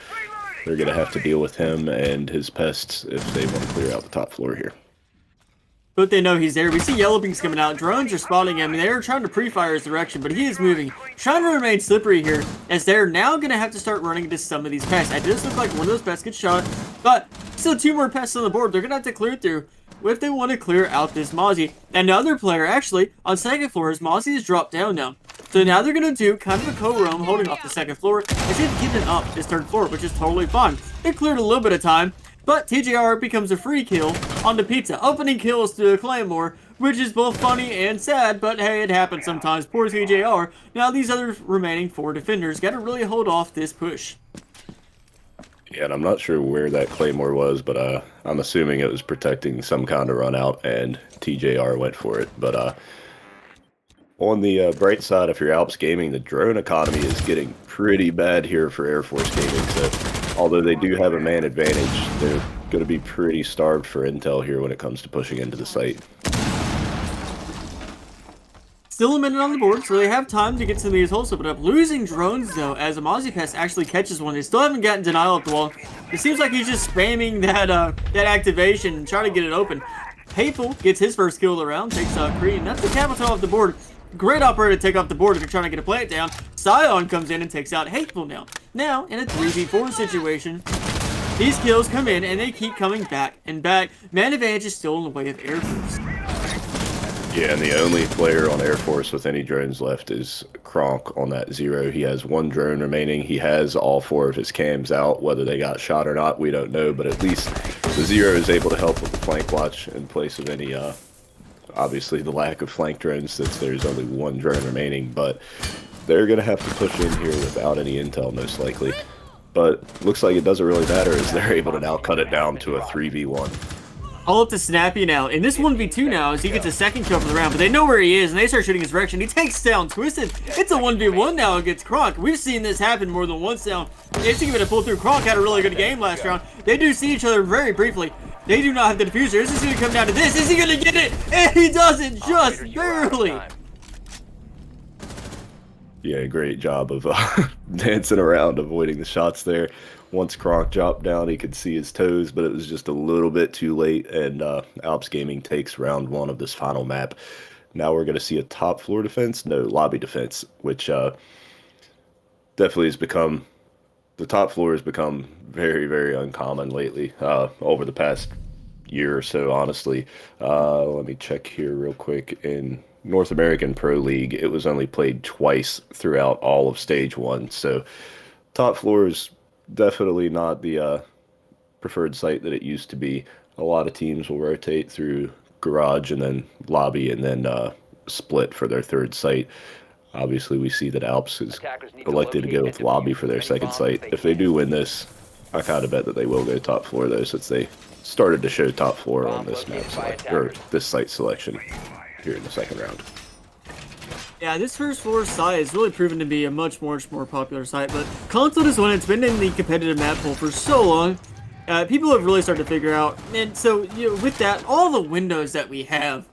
they're going to have to deal with him and his pests if they want to clear out the top floor here. but they know he's there. We see yellow beams coming out. Drones are spotting him, and they're trying to pre-fire his direction, but he is moving. Trying to remain slippery here, as they're now going to have to start running into some of these pests. It does look like one of those pests gets shot, but still 2 more pests on the board. They're going to have to clear through if they want to clear out this Mozzie. And another player, actually, on second floor, as Mozzie is dropped down now. So now they're going to do kind of a co-roam holding off the second floor as they've given up this third floor, which is totally fine. They cleared a little bit of time, but TJR becomes a free kill on the pizza. Opening kills to the Claymore, which is both funny and sad, but hey, it happens sometimes. Poor TJR. Now these other remaining 4 defenders got to really hold off this push. Yeah, and I'm not sure where that Claymore was, but I'm assuming it was protecting some kind of run out, and TJR went for it. But on the bright side, if you're Alps Gaming, the drone economy is getting pretty bad here for Air Force Gaming. So although they do have a man advantage, they're going to be pretty starved for intel here when it comes to pushing into the site. Still a minute on the board, so they have time to get some of these holes opened up. Losing drones, though, as a Mozzie Pest actually catches one. They still haven't gotten denial at the wall. It seems like he's just spamming that activation and trying to get it open. Hateful gets his first kill of the round, takes out Crean. That's the capital off the board. Great operator to take off the board if you're trying to get a plant down. Scion comes in and takes out Hateful now. Now, in a 3v4 situation, these kills come in and they keep coming back and back. Man advantage is still in the way of Air Force. Yeah, and the only player on Air Force with any drones left is Kronk on that 0. He has 1 drone remaining. He has all 4 of his cams out. Whether they got shot or not, we don't know, but at least the 0 is able to help with the flank watch in place of any, obviously the lack of flank drones since there's only 1 drone remaining, but they're going to have to push in here without any intel most likely. But looks like it doesn't really matter as they're able to now cut it down to a 3v1. All up to Snappy now. In this 1v2 now, as he gets a second kill for the round, but they know where he is, and they start shooting his direction. He takes down Twisted. It's a 1v1 now against Kronk. We've seen this happen more than once now. It's even a pull through. Kronk had a really good game last round. They do see each other very briefly. They do not have the diffuser. This is going to come down to this. Is he going to get it? And he does it just barely. Yeah, great job of dancing around, avoiding the shots there. Once Kronk dropped down, he could see his toes, but it was just a little bit too late, and Alps Gaming takes round 1 of this final map. Now we're going to see a top floor defense, no, lobby defense, which definitely has become, the top floor has become very, very uncommon lately, over the past year or so, honestly. Let me check here real quick. In North American Pro League, it was only played twice throughout all of Stage 1, so top floor is definitely not the preferred site that it used to be. A lot of teams will rotate through garage and then lobby and then split for their third site. Obviously, we see that Alps is elected to go with lobby for their second site. If they do win this, I kind of bet that they will go top floor, though, since they started to show top floor on this map or this site selection here in the second round. Yeah, this first floor site has really proven to be a much more popular site, but Console is one that's been in the competitive map pool for so long. People have really started to figure out, and so with that, all the windows that we have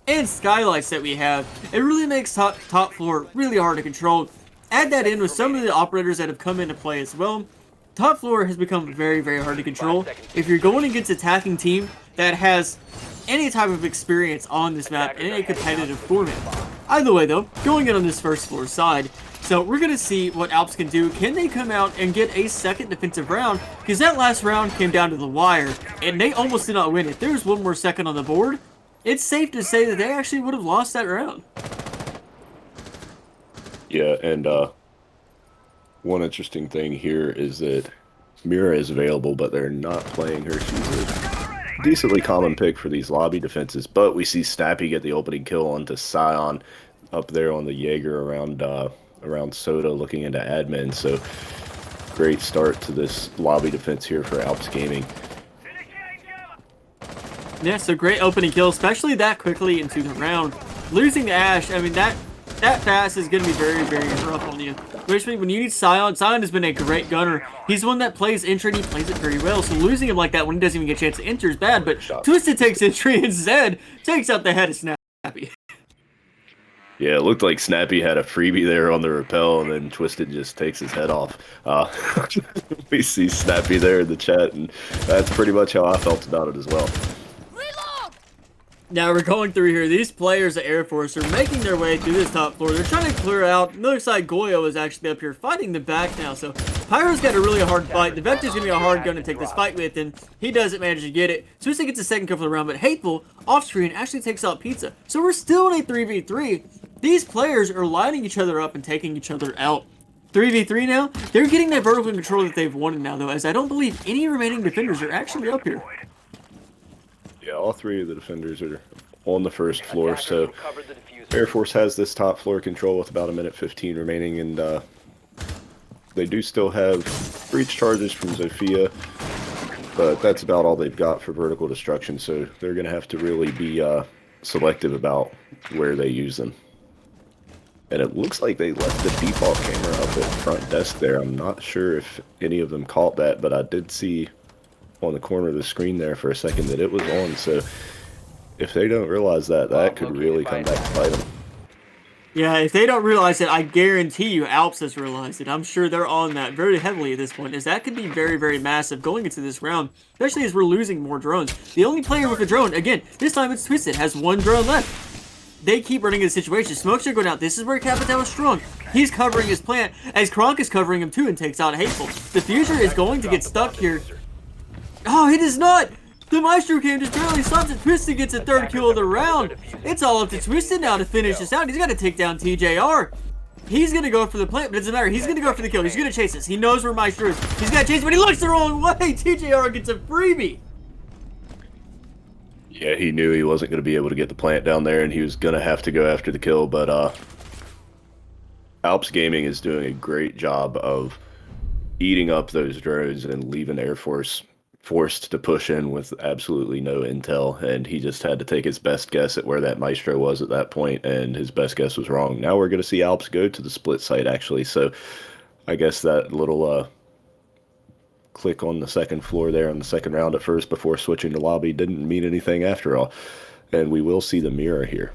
and skylights that we have, it really makes top floor really hard to control. Add that in with some of the operators that have come into play as well. Top floor has become very, very hard to control. If you're going against an attacking team that has any type of experience on this map in a competitive format. Either way though, going in on this first floor side, so we're going to see what Alps can do. Can they come out and get a second defensive round? Because that last round came down to the wire, and they almost did not win. If there was one more second on the board, it's safe to say that they actually would have lost that round. Yeah, and one interesting thing here is that Mira is available, but they're not playing her. She's a decently common pick for these lobby defenses, but we see Snappy get the opening kill onto Scion up there on the Jaeger around Soda looking into admin. So great start to this lobby defense here for Alps Gaming. Yeah, so great opening kill, especially that quickly into the round. Losing to Ash, I mean, that fast is going to be very, very rough on you. Especially when you need Scion. Scion has been a great gunner. He's one that plays entry and he plays it very well. So losing him like that when he doesn't even get a chance to enter is bad. But Twisted takes entry and Zed takes out the head of Snappy. Yeah, it looked like Snappy had a freebie there on the rappel, and then Twisted just takes his head off. We see Snappy there in the chat, and that's pretty much how I felt about it as well. Now we're going through here. These players at Air Force are making their way through this top floor. They're trying to clear out. It looks like Goyo is actually up here fighting the back now. So Pyro's got a really hard fight. The Vector's going to be a hard gun to take this fight with, and he doesn't manage to get it. Twisted gets a second kill for the round, but Hateful, off screen, actually takes out Pizza. So we're still in a 3v3. These players are lining each other up and taking each other out. 3v3 now. They're getting that vertical control that they've wanted now, though, as I don't believe any remaining defenders are actually up here. Yeah, all three of the defenders are on the first floor, Attackers so will cover the diffuser. Air Force has this top floor control with about 1:15 remaining, and they do still have breach charges from Zofia, but that's about all they've got for vertical destruction, so they're going to have to really be selective about where they use them. And it looks like they left the default camera up at front desk there. I'm not sure if any of them caught that, but I did see on the corner of the screen there for a second that it was on, so if they don't realize that, that could really come back to bite them. Yeah, if they don't realize it, I guarantee you Alps has realized it. I'm sure they're on that very heavily at this point, as that could be very, very massive going into this round, especially as we're losing more drones. The only player with a drone, again, this time it's Twisted, has one drone left. They keep running into the situation. Smokes are going out. This is where Capital is strong. He's covering his plant, as Kronk is covering him too and takes out Hateful. Diffuser is going to get stuck here. Oh, it is not! The Maestro cam just barely stops it. Twisted gets a third kill of the round. It's all up to Twisted now to finish this out. He's got to take down TJR. He's going to go for the plant, but it doesn't matter. He's going to go for the kill. He's going to chase us. He knows where Maestro is. He's got to chase, but he looks the wrong way. TJR gets a freebie. Yeah, he knew he wasn't going to be able to get the plant down there, and he was going to have to go after the kill, but Alps Gaming is doing a great job of eating up those drones and leaving Air Force forced to push in with absolutely no intel, and he just had to take his best guess at where that Maestro was at that point, and his best guess was wrong. Now we're going to see Alps go to the split site, actually, so I guess that little click on the second floor there on the second round at first before switching to lobby didn't mean anything after all, and we will see the mirror here.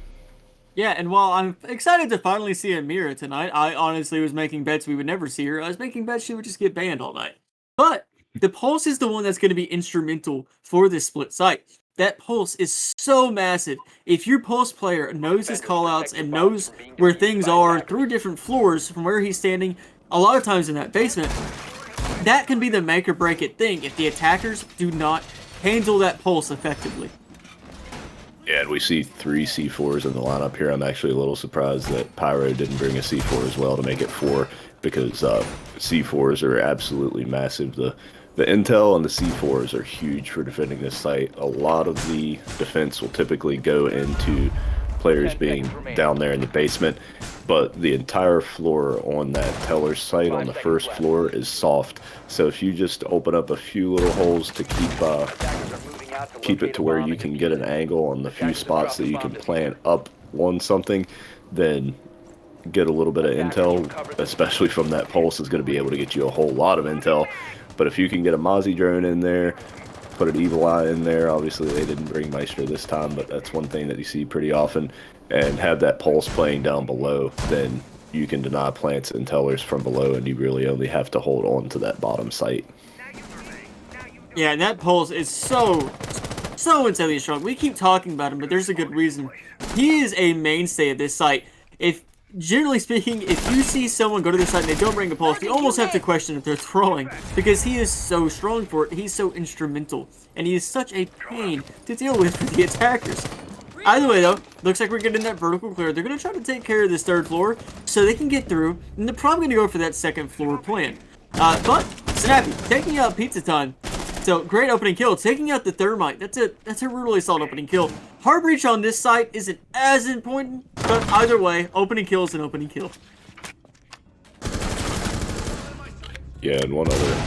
Yeah, and while I'm excited to finally see Amira tonight, I honestly was making bets we would never see her. I was making bets she would just get banned all night. But the Pulse is the one that's going to be instrumental for this split site. That Pulse is so massive. If your Pulse player knows his callouts and knows where things are through different floors from where he's standing, a lot of times in that basement, that can be the make or break it thing if the attackers do not handle that Pulse effectively. Yeah, and we see 3 C4s in the lineup here. I'm actually a little surprised that Pyro didn't bring a C4 as well to make it 4, because C4s are absolutely massive. The intel and the C4s are huge for defending this site. A lot of the defense will typically go into players being down there in the basement, but the entire floor on that teller site on the first floor is soft. So if you just open up a few little holes to keep it to where you can get an angle on the few spots that you can plant up on something, then get a little bit of intel, especially from that Pulse, is going to be able to get you a whole lot of intel. But if you can get a Mozzie drone in there, put an Evil Eye in there, obviously they didn't bring Maestro this time, but that's one thing that you see pretty often, and have that Pulse playing down below, then you can deny plants and tellers from below, and you really only have to hold on to that bottom site. Yeah, and that Pulse is so insanely strong. We keep talking about him, but there's a good reason. He is a mainstay of this site. Generally speaking, if you see someone go to the site and they don't bring a Pulse, you almost have to question if they're throwing, because he is so strong for it. He's so instrumental, and he is such a pain to deal with for the attackers. Either way, though, looks like we're getting that vertical clear. They're going to try to take care of this third floor so they can get through, and they're probably going to go for that second floor plan. But Snappy taking out Pizza Time. So great opening kill, taking out the Thermite. That's a really solid opening kill. Hard breach on this site isn't as important, but either way, opening kill is an opening kill. Yeah, and one other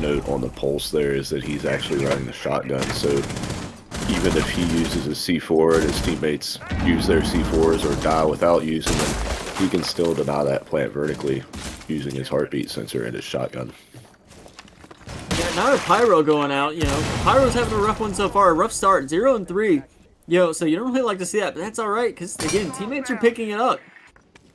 note on the Pulse there is that he's actually running the shotgun, so even if he uses his C4 and his teammates use their C4s or die without using them, he can still deny that plant vertically using his heartbeat sensor and his shotgun. Yeah, now with Pyro going out, Pyro's having a rough one so far. A rough start, 0-3. So you don't really like to see that, but that's alright, because, again, teammates are picking it up.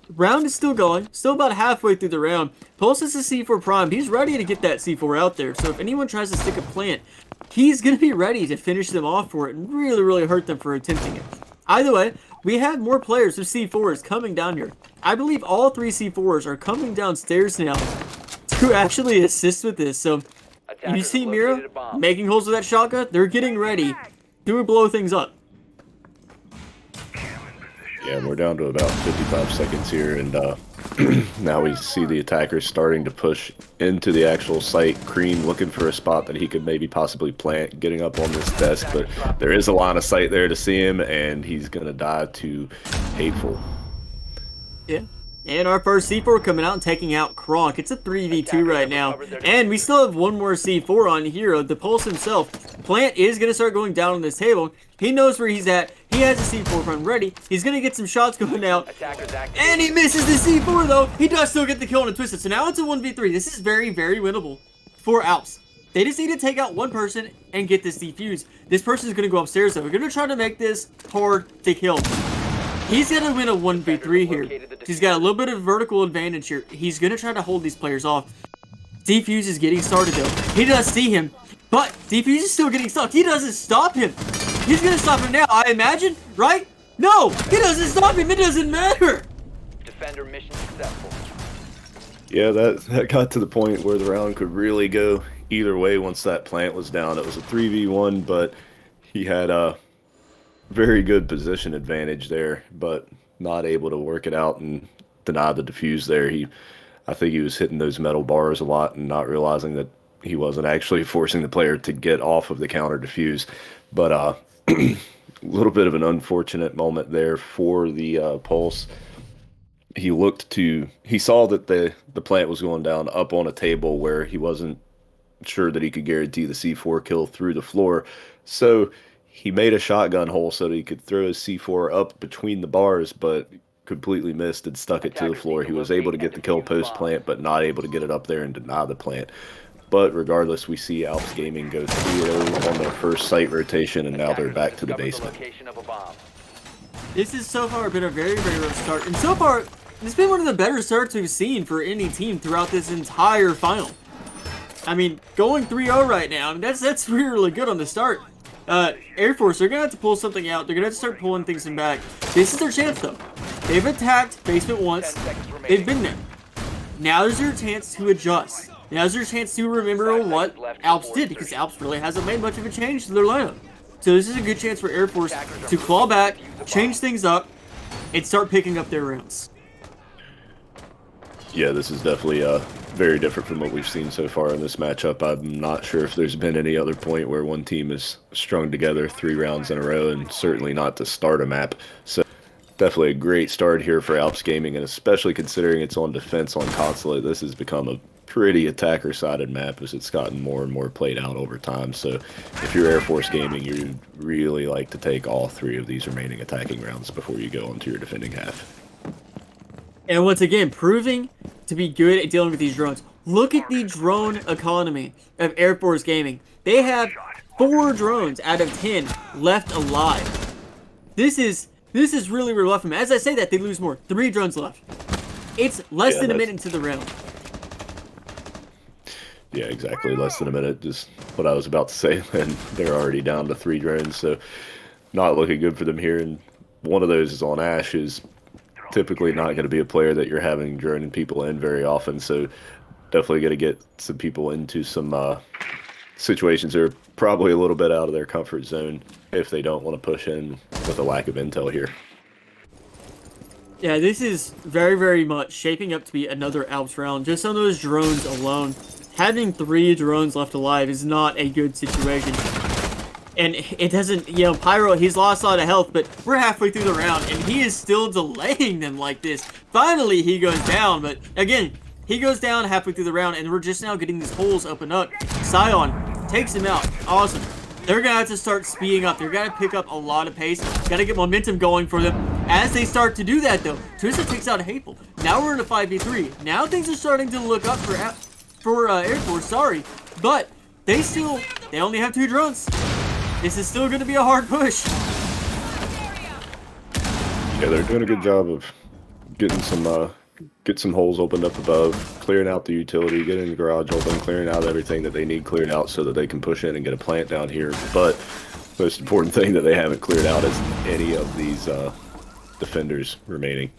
Round is still going, still about halfway through the round. Pulse is a C4 prime. He's ready to get that C4 out there. So if anyone tries to stick a plant, he's going to be ready to finish them off for it and really, really hurt them for attempting it. Either way, we have more players with C4s coming down here. I believe all 3 C4s are coming downstairs now to actually assist with this. So you Attackers see have Mira located a bomb. making holes with that shotgun. They're getting ready to blow things up. Yeah, we're down to about 55 seconds here, and now we see the attackers starting to push into the actual site. Cream looking for a spot that he could maybe possibly plant, getting up on this desk, but there is a line of sight there to see him, and he's going to die to Hateful. Yeah. And our first C4 coming out and taking out Kronk. It's a 3v2 right now. And we still have one more C4 on Hero, the Pulse himself. Plant is going to start going down on this table. He knows where he's at. He has a C4 front ready. He's going to get some shots going out. Attackers active. And he misses the C4 though. He does still get the kill on a Twisted. So now it's a 1v3. This is very, very winnable for Alps. They just need to take out one person and get this defused. This person is going to go upstairs though. We're going to try to make this hard to kill. He's going to win a 1v3 here. He's got a little bit of vertical advantage here. He's going to try to hold these players off. Defuse is getting started though. He does see him, but Defuse is still getting stuck. He doesn't stop him. He's going to stop him now, I imagine, right? No, he doesn't stop him. It doesn't matter. Defender mission successful. Yeah, that got to the point where the round could really go either way once that plant was down. It was a 3v1, but he had a very good position advantage there, but not able to work it out and deny the defuse there. I think he was hitting those metal bars a lot and not realizing that he wasn't actually forcing the player to get off of the counter defuse. But a little bit of an unfortunate moment there for the Pulse. He saw that the plant was going down up on a table where he wasn't sure that he could guarantee the C4 kill through the floor. So he made a shotgun hole so that he could throw his C4 up between the bars, but completely missed and stuck it to the floor. He was able to get the kill post plant, but not able to get it up there and deny the plant. But regardless, we see Alps Gaming go 3-0 on their first site rotation, and now they're back to the basement. Location of a bomb. This has so far been a very, very rough start. And so far, it's been one of the better starts we've seen for any team throughout this entire final. I mean, going 3-0 right now, I mean, that's really, really good on the start. Air Force, they're going to have to pull something out. They're going to have to start pulling things in back. This is their chance, though. They've attacked basement once. 10 seconds remaining. They've been there. Now there's their chance to adjust. Now's their chance to remember what Alps did, because Alps really hasn't made much of a change to their lineup. So this is a good chance for Air Force to claw back, change things up, and start picking up their rounds. Yeah, this is definitely very different from what we've seen so far in this matchup. I'm not sure if there's been any other point where one team has strung together 3 rounds in a row, and certainly not to start a map. So definitely a great start here for Alps Gaming, and especially considering it's on defense on console, this has become a pretty attacker-sided map as it's gotten more and more played out over time. So if you're Air Force Gaming, you'd really like to take all 3 of these remaining attacking rounds before you go onto your defending half. And once again, proving to be good at dealing with these drones. Look at the drone economy of Air Force Gaming. They have 4 drones out of 10 left alive. This is really, really rough for them. As I say that, they lose more. 3 drones left. It's less than a minute into the round. Yeah, exactly. Less than a minute. Just what I was about to say. And they're already down to 3 drones, so not looking good for them here. And one of those is on Ash, who's typically not going to be a player that you're having droning people in very often. So definitely going to get some people into some situations that are probably a little bit out of their comfort zone if they don't want to push in with a lack of intel here. Yeah, this is very, very much shaping up to be another Alps round. Just on those drones alone, having 3 drones left alive is not a good situation. And it doesn't, you know, Pyro, he's lost a lot of health, but we're halfway through the round, and he is still delaying them like this. Finally, he goes down, but again, he goes down halfway through the round, and we're just now getting these holes open up. Scion takes him out. Awesome. They're going to have to start speeding up. They're going to pick up a lot of pace. Got to get momentum going for them. As they start to do that, though, Twisted takes out Hateful. Now we're in a 5v3. Now things are starting to look up for Air Force, sorry. But they only have 2 drones. This is still going to be a hard push. Yeah, they're doing a good job of getting some get some holes opened up above, clearing out the utility, getting the garage open, clearing out everything that they need cleared out so that they can push in and get a plant down here. But the most important thing that they haven't cleared out is any of these defenders remaining.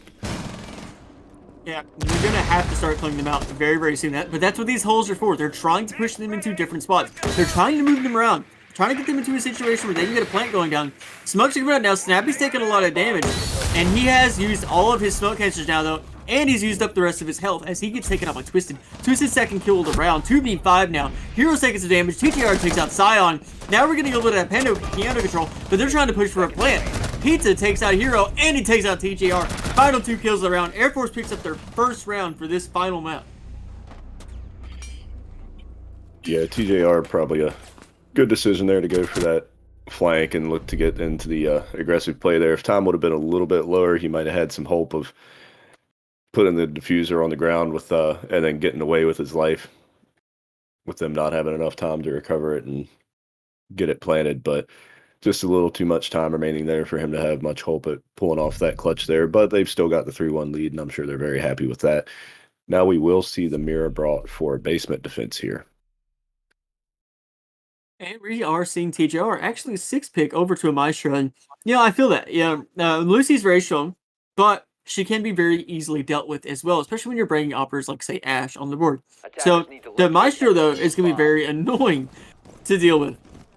Yeah, you're gonna have to start cleaning them out very, very soon. But that's what these holes are for. They're trying to push them into different spots. They're trying to move them around, trying to get them into a situation where they can get a plant going down. Smoke's coming out now. Snappy's taking a lot of damage, and he has used all of his smoke cancers now, though, and he's used up the rest of his health as he gets taken out by Twisted. Twisted's second kill of the round. 2v5 now. Hero's taking some damage. TTR takes out Scion. Now we're getting a little bit of that piano control, but they're trying to push for a plant. Pizza takes out Hero, and he takes out TJR. Final 2 kills of the round. Air Force picks up their first round for this final map. Yeah, TJR probably a good decision there to go for that flank and look to get into the aggressive play there. If time would have been a little bit lower, he might have had some hope of putting the diffuser on the ground with and then getting away with his life, with them not having enough time to recover it and get it planted. But just a little too much time remaining there for him to have much hope at pulling off that clutch there. But they've still got the 3-1 lead, and I'm sure they're very happy with that. Now we will see the mirror brought for basement defense here. And we are seeing TJR actually 6-pick over to a Maestro. And, I feel that. Yeah, Lucy's very strong, but she can be very easily dealt with as well, especially when you're bringing operators like, say, Ash on the board. So the Maestro, though, is going to be very annoying to deal with.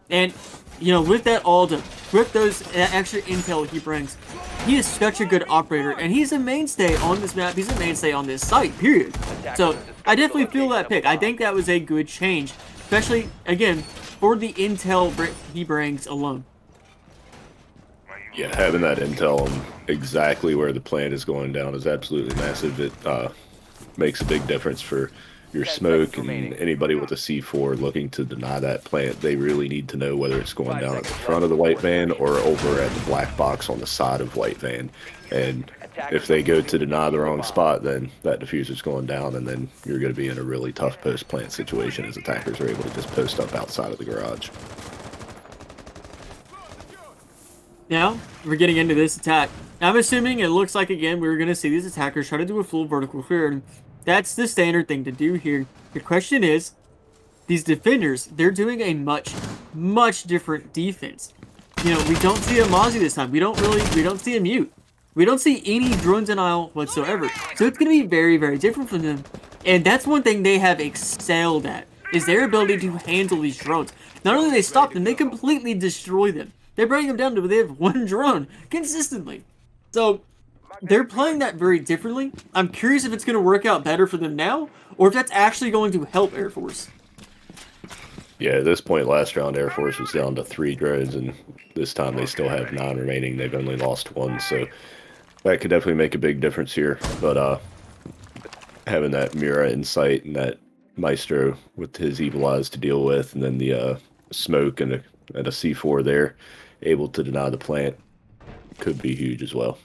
And, with that Alda, with those extra intel he brings, he is such a good operator, and he's a mainstay on this map. He's a mainstay on this site, period. So I definitely feel that pick. I think that was a good change, especially, again, for the intel he brings alone. Yeah, having that intel on exactly where the plant is going down is absolutely massive. It makes a big difference for your smoke and anybody with a C4 looking to deny that plant. They really need to know whether it's going down at the front of the white van or over at the black box on the side of white van. And if they go to deny the wrong spot, then that diffuser's going down, and then you're going to be in a really tough post-plant situation as attackers are able to just post up outside of the garage. Now, we're getting into this attack. I'm assuming it looks like, again, we're going to see these attackers try to do a full vertical clear, and that's the standard thing to do here. The question is, these defenders, they're doing a much, much different defense. We don't see a Mozzie this time. We don't see a Mute. We don't see any drone denial whatsoever. So it's going to be very, very different from them. And that's one thing they have excelled at, is their ability to handle these drones. Not only do they stop them, they completely destroy them. They bring them down to where they have one drone consistently. So they're playing that very differently. I'm curious if it's going to work out better for them now, or if that's actually going to help Air Force. Yeah, at this point, last round, Air Force was down to 3 drones, and this time they still have 9 remaining. They've only lost 1, so that could definitely make a big difference here. But having that Mira in sight and that Maestro with his evil eyes to deal with, and then the smoke and a C4 there, able to deny the plant, could be huge as well.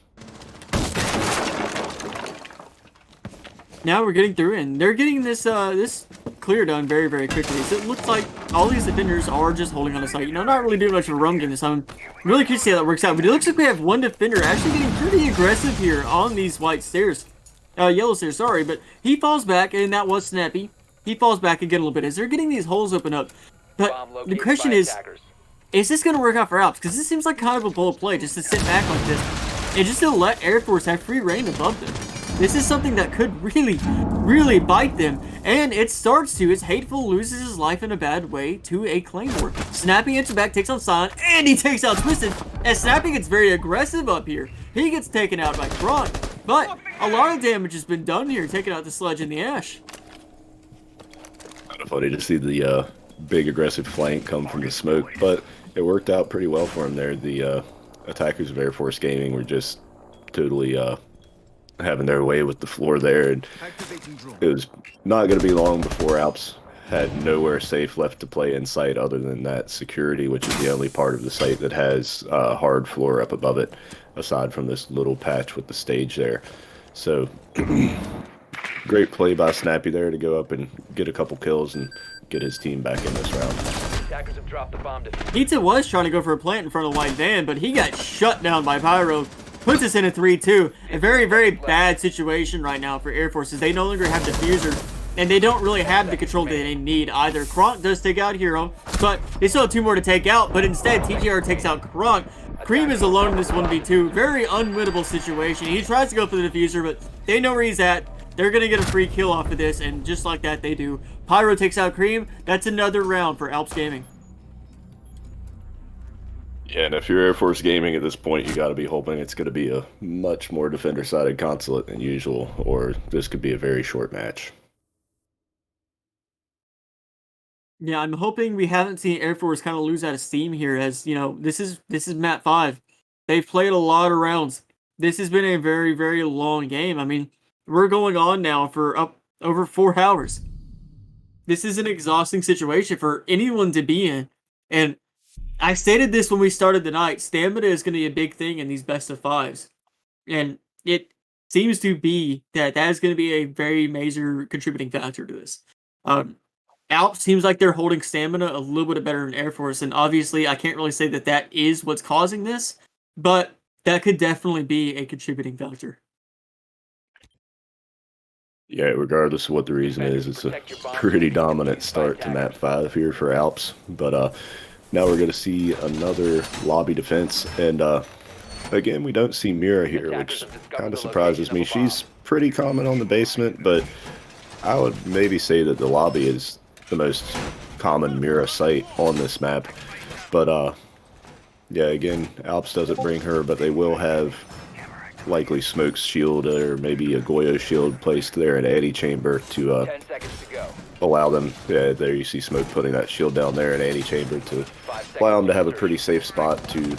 Now we're getting through, and they're getting this this clear done very, very quickly. So it looks like all these defenders are just holding on to site. Not really doing much of a run game this time. I'm really curious to see how that works out. But it looks like we have one defender actually getting pretty aggressive here on these white stairs. Yellow stairs, sorry. But he falls back, and that was Snappy. He falls back again a little bit as they're getting these holes open up. But the question is this going to work out for Alps? Because this seems like kind of a bold play, just to sit back like this and just to let Air Force have free reign above them. This is something that could really, really bite them, and it starts to. It's Hateful loses his life in a bad way to a Claymore. Snappy enters back, takes on Scion, and he takes out Twisted. As Snappy gets very aggressive up here, he gets taken out by Kron. But a lot of damage has been done here, taking out the Sledge and the Ash. Kind of funny to see the big aggressive flank come from the smoke, but it worked out pretty well for him there. The attackers of Air Force Gaming were just totally having their way with the floor there, and it was not going to be long before Alps had nowhere safe left to play in sight other than that security, which is the only part of the site that has hard floor up above it, aside from this little patch with the stage there. So great play by Snappy there to go up and get a couple kills and get his team back in this round. Attackers have dropped the bomb. Pizza was trying to go for a plant in front of the white van, but he got shut down by Pyro. puts us in a 3-2. A very, very bad situation right now for Air Force, as they no longer have diffuser, and they don't really have the control that they need either. Kronk does take out Hero, but they still have 2 more to take out, but instead TGR takes out Kronk. Cream is alone in this 1v2. Very unwinnable situation. He tries to go for the diffuser, but they know where he's at. They're going to get a free kill off of this, and just like that, they do. Pyro takes out Cream. That's another round for Alps Gaming. Yeah, and if you're Air Force Gaming at this point, you got to be hoping it's going to be a much more defender-sided consulate than usual, or this could be a very short match. Yeah, I'm hoping we haven't seen Air Force kind of lose out of steam here, as, you know, this is map 5. They've played a lot of rounds. This has been a very, very long game. I mean, we're going on now for over 4 hours. This is an exhausting situation for anyone to be in. And I stated this when we started the night. Stamina is going to be a big thing in these best of 5s. And it seems to be that is going to be a very major contributing factor to this. Alps seems like they're holding stamina a little bit better than Air Force, and obviously I can't really say that is what's causing this, but that could definitely be a contributing factor. Yeah, regardless of what the reason is, it's a pretty dominant start to map 5 here for Alps. But now we're going to see another lobby defense, and again, we don't see Mira here, which kind of surprises me. She's pretty common on the basement, but I would maybe say that the lobby is the most common Mira site on this map. But yeah, again, Alps doesn't bring her, but they will have likely Smoke's shield or maybe a Goyo shield placed there in Anti Chamber to 10 seconds to go. allow them. Yeah, there you see Smoke putting that shield down there in Anti Chamber to allow them to have a pretty safe spot to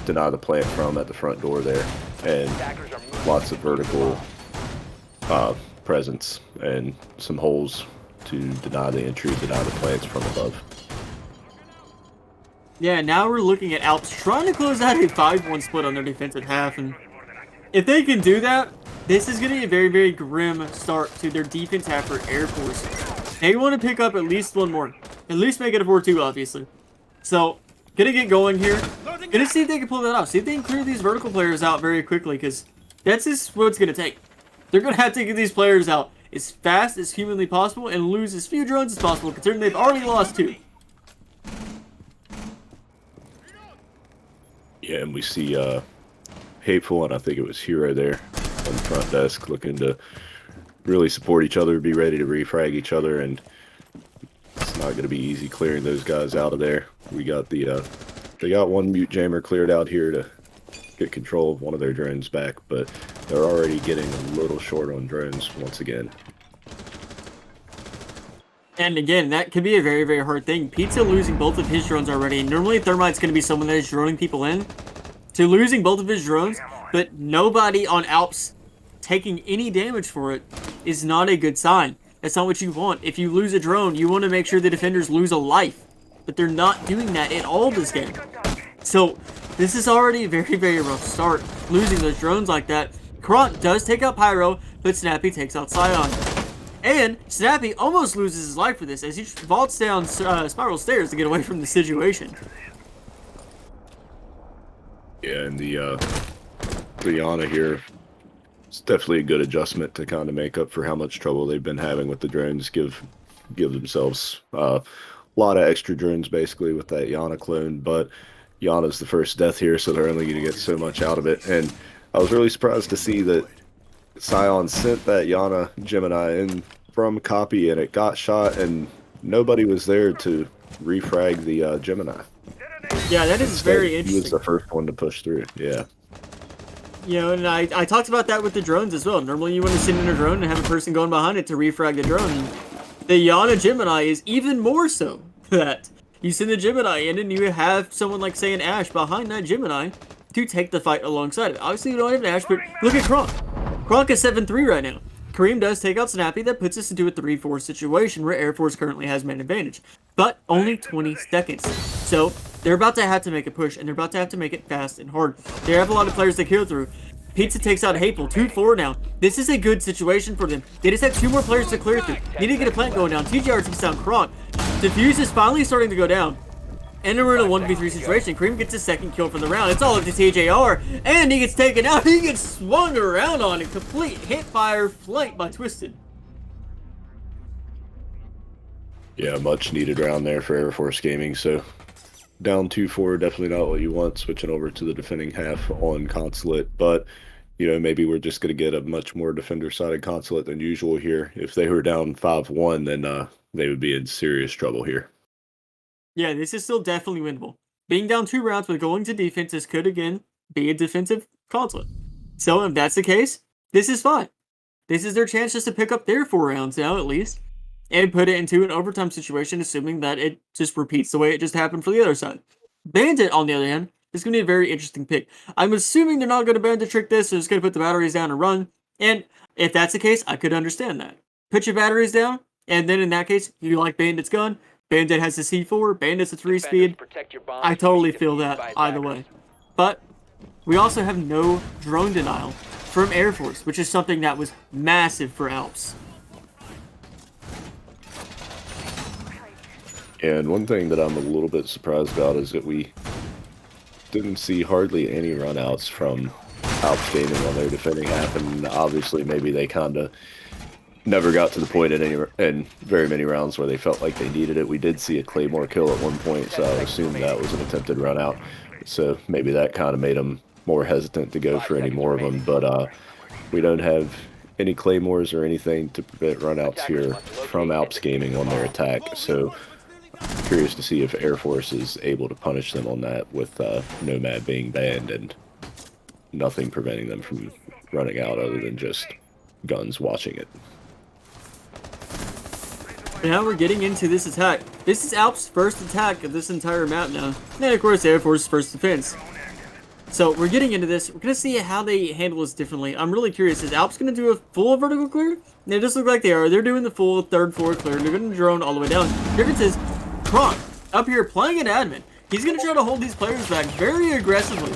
deny the plant from at the front door there, and lots of vertical presence and some holes to deny the entry, deny the plants from above. Yeah, now we're looking at Alps trying to close out a 5-1 split on their defensive half, and if they can do that, this is going to be a very, very grim start to their defense half for Air Force. They want to pick up at least 1 more. At least make it a 4-2, obviously. So, gonna get going here. Gonna see if they can pull that off. See if they can clear these vertical players out very quickly, because that's just what it's gonna take. They're gonna have to get these players out as fast as humanly possible and lose as few drones as possible, considering they've already lost 2. Yeah, and we see Hateful, and I think it was Hero there on the front desk, looking to really support each other, be ready to refrag each other, and it's not going to be easy clearing those guys out of there. We got the they got 1 mute jammer cleared out here to get control of one of their drones back, but they're already getting a little short on drones once again. And again, that could be a very, very hard thing. Pizza losing both of his drones already. Normally, Thermite's going to be someone that is droning people in. To losing both of his drones, but nobody on Alps taking any damage for it is not a good sign. That's not what you want. If you lose a drone, you want to make sure the defenders lose a life. But they're not doing that at all this game. So, this is already a very, very rough start. Losing those drones like that. Kronk does take out Pyro, but Snappy takes out Scion. And Snappy almost loses his life for this as he vaults down spiral stairs to get away from the situation. Yeah, and the Yana here, it's definitely a good adjustment to kind of make up for how much trouble they've been having with the drones. Give themselves a lot of extra drones basically with that Yana clone, but Yana's the first death here, so they're only going to get so much out of it. And I was really surprised to see that Scion sent that Yana Gemini in from copy, and it got shot, and nobody was there to refrag the Gemini. Yeah, that is very interesting. He was the first one to push through, yeah. You know, and I talked about that with the drones as well. Normally you want to send in a drone and have a person going behind it to refrag the drone. The Yana Gemini is even more so that. You send the Gemini in and you have someone like, say, an Ashe behind that Gemini to take the fight alongside of it. Obviously, you don't have an Ashe, but look at Kronk. Kronk is 7-3 right now. Kareem does take out Snappy. That puts us into a 3-4 situation where Air Force currently has man advantage. But only 20 seconds. So, they're about to have to make a push, and they're about to have to make it fast and hard. They have a lot of players to kill through. Pizza takes out Hateful, 2-4 now. This is a good situation for them. They just have 2 more players to clear through. Need to get a plant going down. TGR takes down Kronk. Diffuse is finally starting to go down. And then we're in a 5 1v3 seconds to go. situation. Cream gets his second kill for the round. It's all up to TJR, and he gets taken out. He gets swung around on a complete hit fire flank by Twisted. Yeah, much needed round there for Air Force Gaming. So down 2-4, definitely not what you want. Switching over to the defending half on Consulate, but maybe we're just going to get a much more defender-sided Consulate than usual here. If they were down 5-1, then they would be in serious trouble here. Yeah, this is still definitely winnable. Being down 2 rounds but going to defense, this could again be a defensive Consulate. So if that's the case, this is fine. This is their chance just to pick up their 4 rounds now at least, and put it into an overtime situation, assuming that it just repeats the way it just happened for the other side. Bandit, on the other hand, is going to be a very interesting pick. I'm assuming they're not going to Bandit trick this, they're just going to put the batteries down and run. And if that's the case, I could understand that. Put your batteries down, and then in that case, you like Bandit's gun. Bandit has a C4, Bandit's a 3-speed. Protect your bombs I from totally being feel defused that by either way. attackers. But we also have no drone denial from Air Force, which is something that was massive for Alps. And one thing that I'm a little bit surprised about is that we didn't see hardly any runouts from Alps Gaming on their defending half, and obviously maybe they kind of never got to the point in very many rounds where they felt like they needed it. We did see a Claymore kill at one point, so I assume that was an attempted run out. So maybe that kind of made them more hesitant to go for any more of them. But we don't have any Claymores or anything to prevent runouts here from Alps Gaming on their attack. So I'm curious to see if Air Force is able to punish them on that with Nomad being banned and nothing preventing them from running out other than just guns watching it. Now we're getting into this attack. This is Alps' first attack of this entire map now. And of course Air Force's first defense. So we're getting into this. We're going to see how they handle this differently. I'm really curious. Is Alps going to do a full vertical clear? And it does look like they are. They're doing the full third floor clear. They're going to drone all the way down. Difference is, Kronk, up here playing an admin. He's going to try to hold these players back very aggressively.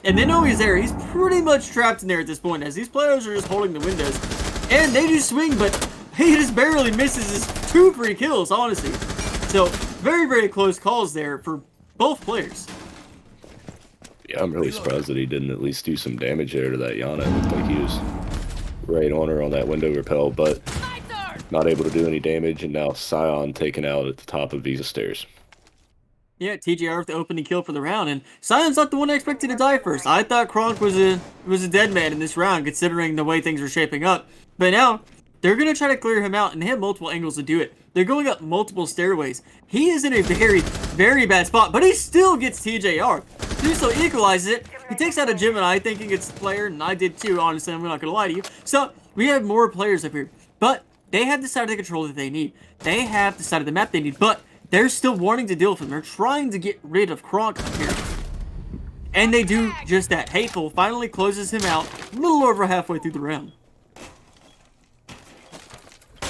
And they know he's there. He's pretty much trapped in there at this point, as these players are just holding the windows. And they do swing, but he just barely misses his 2 free kills, honestly. So, very, very close calls there for both players. Yeah, I'm really surprised that he didn't at least do some damage there to that Yana. It looked like he was right on her on that window repel, but not able to do any damage, and now Scion taken out at the top of Visa Stairs. Yeah, TJR with the opening kill for the round, and Sion's not the one I expected to die first. I thought Kronk was a dead man in this round, considering the way things were shaping up. But now, they're going to try to clear him out, and they have multiple angles to do it. They're going up multiple stairways. He is in a very, very bad spot, but he still gets TJR. Duso equalizes it. He takes out a Gemini thinking it's the player, and I did too, honestly, I'm not going to lie to you. So, we have more players up here, but they have decided the control that they need. They have decided the map they need, but they're still wanting to deal with him. They're trying to get rid of Kronk up here. And they do just that. Hateful finally closes him out a little over halfway through the round.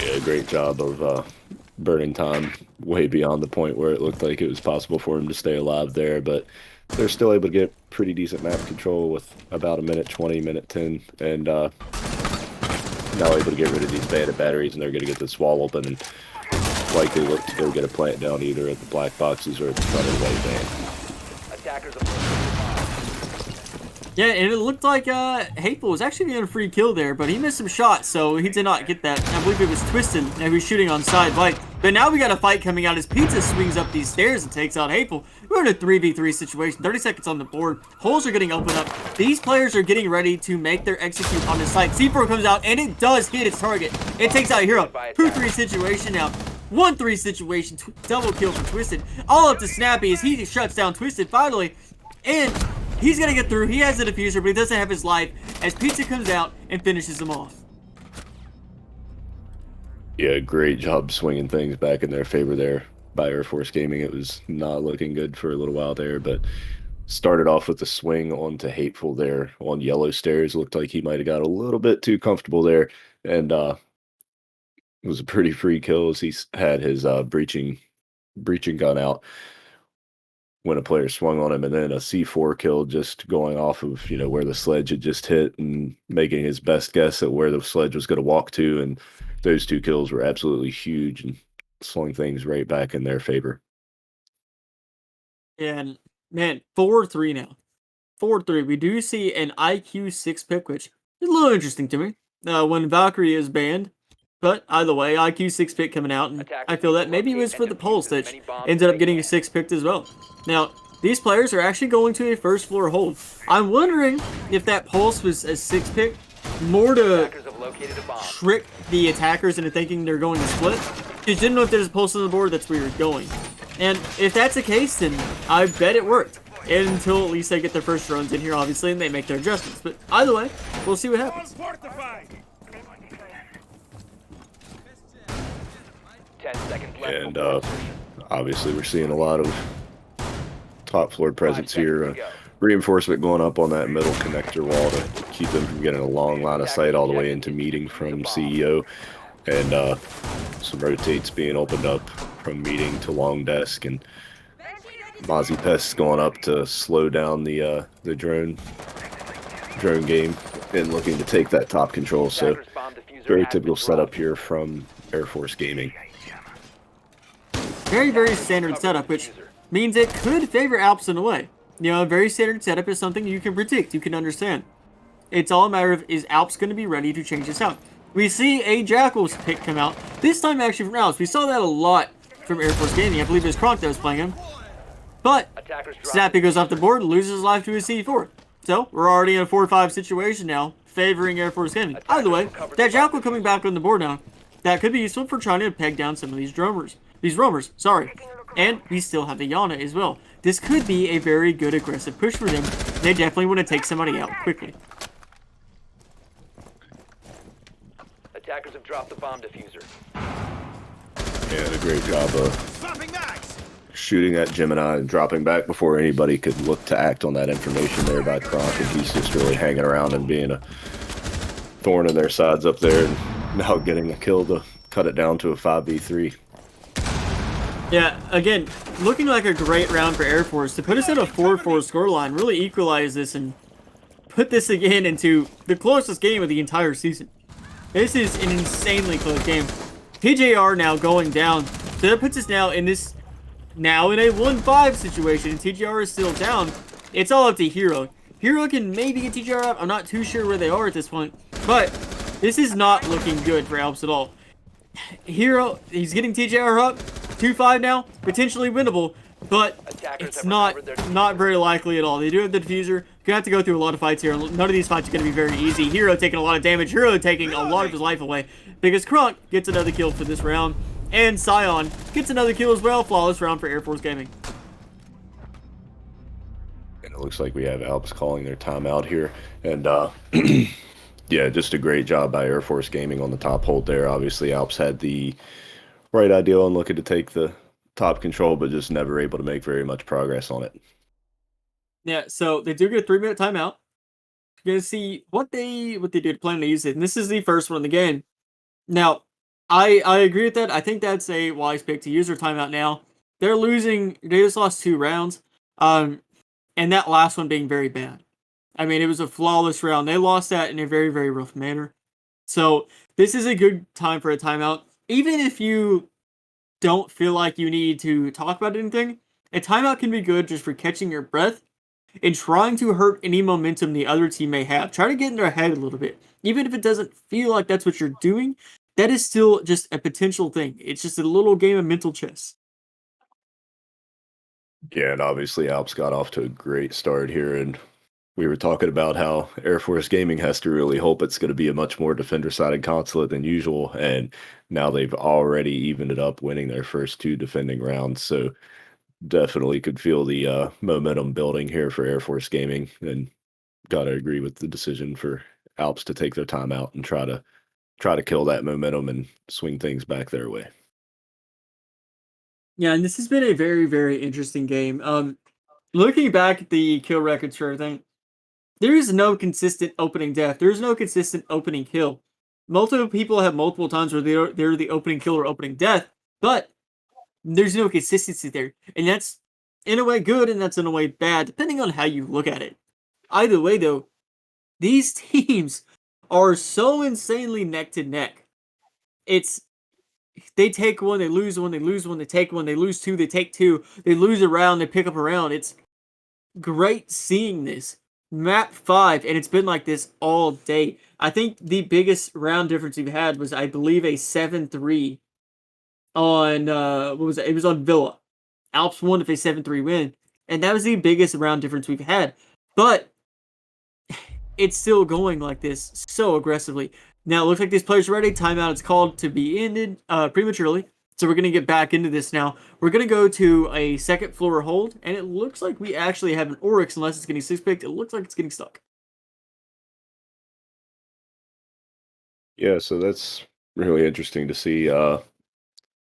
Yeah, great job of burning time way beyond the point where it looked like it was possible for him to stay alive there, but they're still able to get pretty decent map control with about a minute 20, minute 10, and now able to get rid of these bandit batteries, and they're going to get this wall open and likely look to go get a plant down either at the black boxes or at the front of the white van. Attackers approaching. Yeah, and it looked like Hateful was actually getting a free kill there, but he missed some shots, so he did not get that. I believe it was Twisted, and he was shooting on side right. But now we got a fight coming out as Pizza swings up these stairs and takes out Hateful. We're in a 3v3 situation, 30 seconds on the board. Holes are getting opened up. These players are getting ready to make their execute on the site. C4 comes out, and it does hit its target. It takes out Hero. 2-3 situation now. 1-3 situation, double kill for Twisted. All up to Snappy as he shuts down Twisted finally. And he's gonna get through. He has the diffuser, but he doesn't have his life as Pizza comes out and finishes him off. Yeah, great job swinging things back in their favor there by Air Force Gaming. It was not looking good for a little while there, but started off with the swing onto Hateful there on yellow stairs. Looked like he might have got a little bit too comfortable there, and it was a pretty free kill as he had his breaching gun out when a player swung on him, and then a C4 kill just going off of where the sledge had just hit and making his best guess at where the sledge was going to walk to, and those 2 kills were absolutely huge and swung things right back in their favor. And man, 4-3 now. 4-3. We do see an IQ 6 pick, which is a little interesting to me. When Valkyrie is banned. But either way, IQ 6 pick coming out, and I feel that maybe it was for the Pulse that ended up getting a 6 picked as well. Now, these players are actually going to a first floor hold. I'm wondering if that Pulse was a 6 pick more to Attackers have located a bomb. trick the attackers into thinking they're going to split. Just didn't know if there's a Pulse on the board, that's where you're going. And if that's the case, then I bet it worked. Until at least they get their first drones in here, obviously, and they make their adjustments. But either way, we'll see what happens. Fortified. 10 seconds left. And before insertion. obviously, we're seeing a lot of top floor presence 5 here. seconds to go. Reinforcement going up on that middle connector wall to keep them from getting a long line of sight all the way into meeting from CEO. And some rotates being opened up from meeting to long desk, and Mozzie Pest going up to slow down the drone game and looking to take that top control. So Attackers bomb diffuser very has typical been setup dropped. here from Air Force Gaming. Very, very standard setup, which means it could favor Alps in a way. You know, a very standard setup is something you can predict, you can understand. It's all a matter of, is Alps going to be ready to change this out? We see a Jackal's pick come out, this time actually from Alps. We saw that a lot from Air Force Gaming. I believe it was Kronk that was playing him. But Attackers dropped. Snappy goes off the board, loses his life to a C4. So, we're already in a 4-5 situation now, favoring Air Force Gaming. Either way, that Jackal coming back on the board now, that could be useful for trying to peg down some of these roamers, sorry. And we still have the Yana as well. This could be a very good aggressive push for them. They definitely want to take somebody out quickly. Attackers have dropped the bomb diffuser. And a great job of Swapping mags. shooting at Gemini and dropping back before anybody could look to act on that information there by Kronk, and he's just really hanging around and being a thorn in their sides up there, and now getting a kill to cut it down to a 5v3. Yeah, again, looking like a great round for Air Force. To put us at a 4-4 scoreline, really equalize this and put this again into the closest game of the entire season. This is an insanely close game. TJR now going down. So that puts us now in a 1-5 situation, and TJR is still down. It's all up to Hero. Hero can maybe get TJR up. I'm not too sure where they are at this point. But this is not looking good for Alps at all. Hero, he's getting TJR up. 2-5 now, potentially winnable, but Attackers it's have not recovered their not very likely at all. They do have the diffuser. Gonna have to go through a lot of fights here. None of these fights are gonna be very easy. Hero taking a lot of damage. Hero taking a lot of his life away because Kronk gets another kill for this round, and Scion gets another kill as well. Flawless round for Air Force Gaming. And it looks like we have Alps calling their timeout here. And yeah, just a great job by Air Force Gaming on the top hold there. Obviously, Alps had the right idea on looking to take the top control, but just never able to make very much progress on it. Yeah, so they do get a 3-minute timeout. You're gonna see what they do to plan to use it, and this is the first one in the game. Now, I agree with that. I think that's a wise pick to use their timeout now. They're losing. They just lost 2 rounds, and that last one being very bad. I mean, it was a flawless round. They lost that in a very, very rough manner. So this is a good time for a timeout. Even if you don't feel like you need to talk about anything, a timeout can be good just for catching your breath and trying to hurt any momentum the other team may have. Try to get in their head a little bit. Even if it doesn't feel like that's what you're doing, that is still just a potential thing. It's just a little game of mental chess. Yeah, and obviously Alps got off to a great start here, and we were talking about how Air Force Gaming has to really hope it's going to be a much more defender-sided consulate than usual, and now they've already evened it up, winning their first 2 defending rounds, so definitely could feel the momentum building here for Air Force Gaming, and gotta agree with the decision for Alps to take their time out and try to kill that momentum and swing things back their way. Yeah, and this has been a very, very interesting game. Looking back at the kill records for everything, there is no consistent opening death. There is no consistent opening kill. Multiple people have multiple times where they're the opening kill or opening death, but there's no consistency there. And that's in a way good, and that's in a way bad, depending on how you look at it. Either way, though, these teams are so insanely neck to neck. It's they take one, they lose one, they lose one, they take one, they lose two, they take two, they lose a round, they pick up a round. It's great seeing this. Map 5, and it's been like this all day. I think the biggest round difference we've had was, I believe, a 7-3 on, what was it? It was on Villa. Alps won with a 7-3 win, and that was the biggest round difference we've had. But it's still going like this so aggressively. Now, it looks like this player's ready. Timeout is called to be ended prematurely. So we're going to get back into this now. We're going to go to a second floor hold, and it looks like we actually have an Oryx, unless it's getting 6-picked. It looks like it's getting stuck. Yeah, so that's really interesting to see. A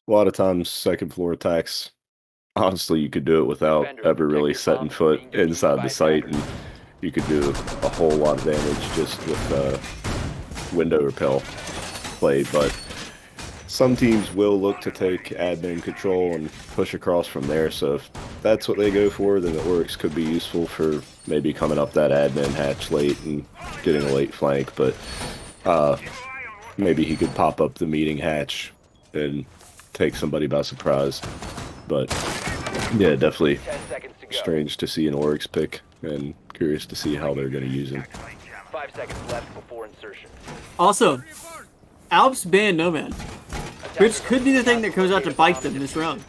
lot of times, second floor attacks, honestly, you could do it without ever really setting foot inside the site, and you could do a whole lot of damage just with window repel play. But some teams will look to take admin control and push across from there. So if that's what they go for, then the Oryx could be useful for maybe coming up that admin hatch late and getting a late flank. But maybe he could pop up the meeting hatch and take somebody by surprise. But yeah, definitely 10 seconds to go. strange to see an Oryx pick, and curious to see how they're going to use him. 5 seconds left before insertion. Also, Alps banned Nomad, which could be the thing that comes out to bite them this round.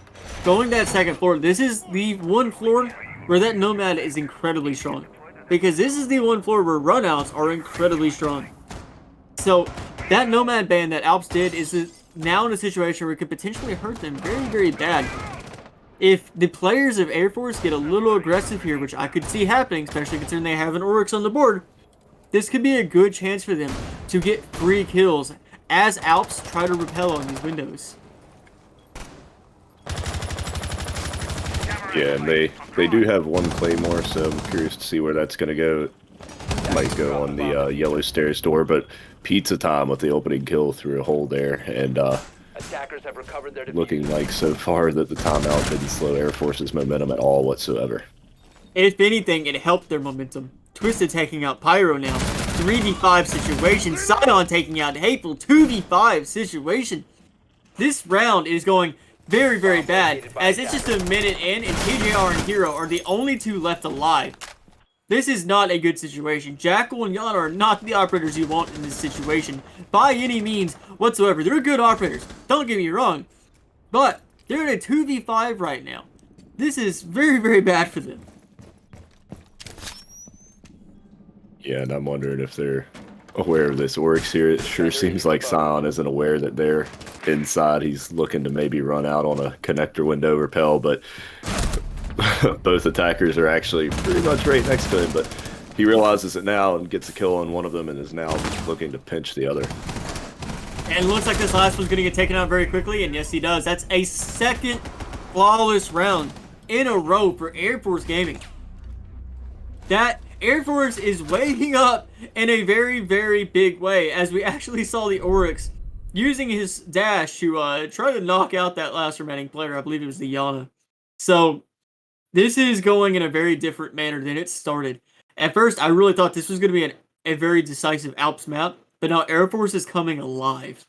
Going that second floor, this is the one floor where that Nomad is incredibly strong. Because this is the one floor where runouts are incredibly strong. So, that Nomad ban that Alps did is now in a situation where it could potentially hurt them very, very bad. If the players of Air Force get a little aggressive here, which I could see happening, especially considering they have an Oryx on the board, this could be a good chance for them to get free kills as Alps try to repel on these windows. Yeah, and they do have one Claymore, so I'm curious to see where that's going to go. It might go on the yellow stairs door, but pizza time with the opening kill through a hole there, and Attackers have recovered their looking like so far that the timeout didn't slow Air Force's momentum at all whatsoever. If anything, it helped their momentum. Twisted taking out Pyro now. 3v5 situation. Sidon taking out Hateful. 2v5 situation. This round is going very, very bad, as it's just a minute in, and TJR and Hero are the only two left alive. This is not a good situation. Jackal and Yana are not the operators you want in this situation, by any means whatsoever. They're good operators, don't get me wrong, but they're in a 2v5 right now. This is very, very bad for them. Yeah, and I'm wondering if they're aware of this Oryx here. It sure seems like Sion isn't aware that they're inside. He's looking to maybe run out on a connector window repel, but both attackers are actually pretty much right next to him, but he realizes it now and gets a kill on one of them and is now looking to pinch the other. And it looks like this last one's going to get taken out very quickly, and yes, he does. That's a second flawless round in a row for Air Force Gaming. That Air Force is waking up in a very, very big way, as we actually saw the Oryx using his dash to try to knock out that last remaining player. I believe it was the Yana. So this is going in a very different manner than it started. At first, I really thought this was going to be a very decisive Alps map, but now Air Force is coming alive.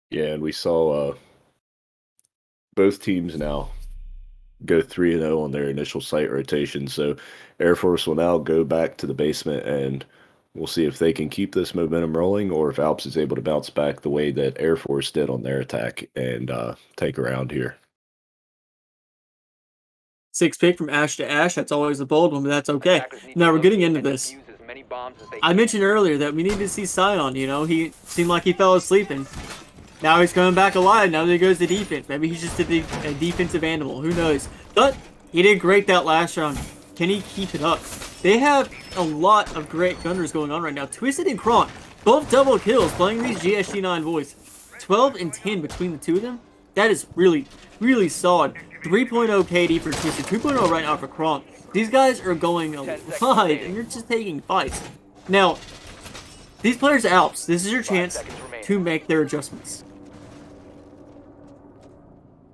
Yeah, and we saw both teams now go 3-0 on their initial site rotation, so Air Force will now go back to the basement, and we'll see if they can keep this momentum rolling, or if Alps is able to bounce back the way that Air Force did on their attack and take a round here. 6 pick from Ash to Ash. That's always a bold one, but that's okay. Now we're getting into this. I mentioned earlier that we need to see Sion, you know. He seemed like he fell asleep, and now he's coming back alive. Now that he goes to defense. Maybe he's just a defensive animal. Who knows? But he did great that last round. Can he keep it up? They have a lot of great gunners going on right now. Twisted and Kronk, both double kills playing these GSG9 boys. 12 and 10 between the two of them. That is really, really solid. 3.0 KD for Twisted, 2.0 right now for Kronk. These guys are going alive, and you're just taking fights. Now, these players are Alps. This is your chance to make their adjustments.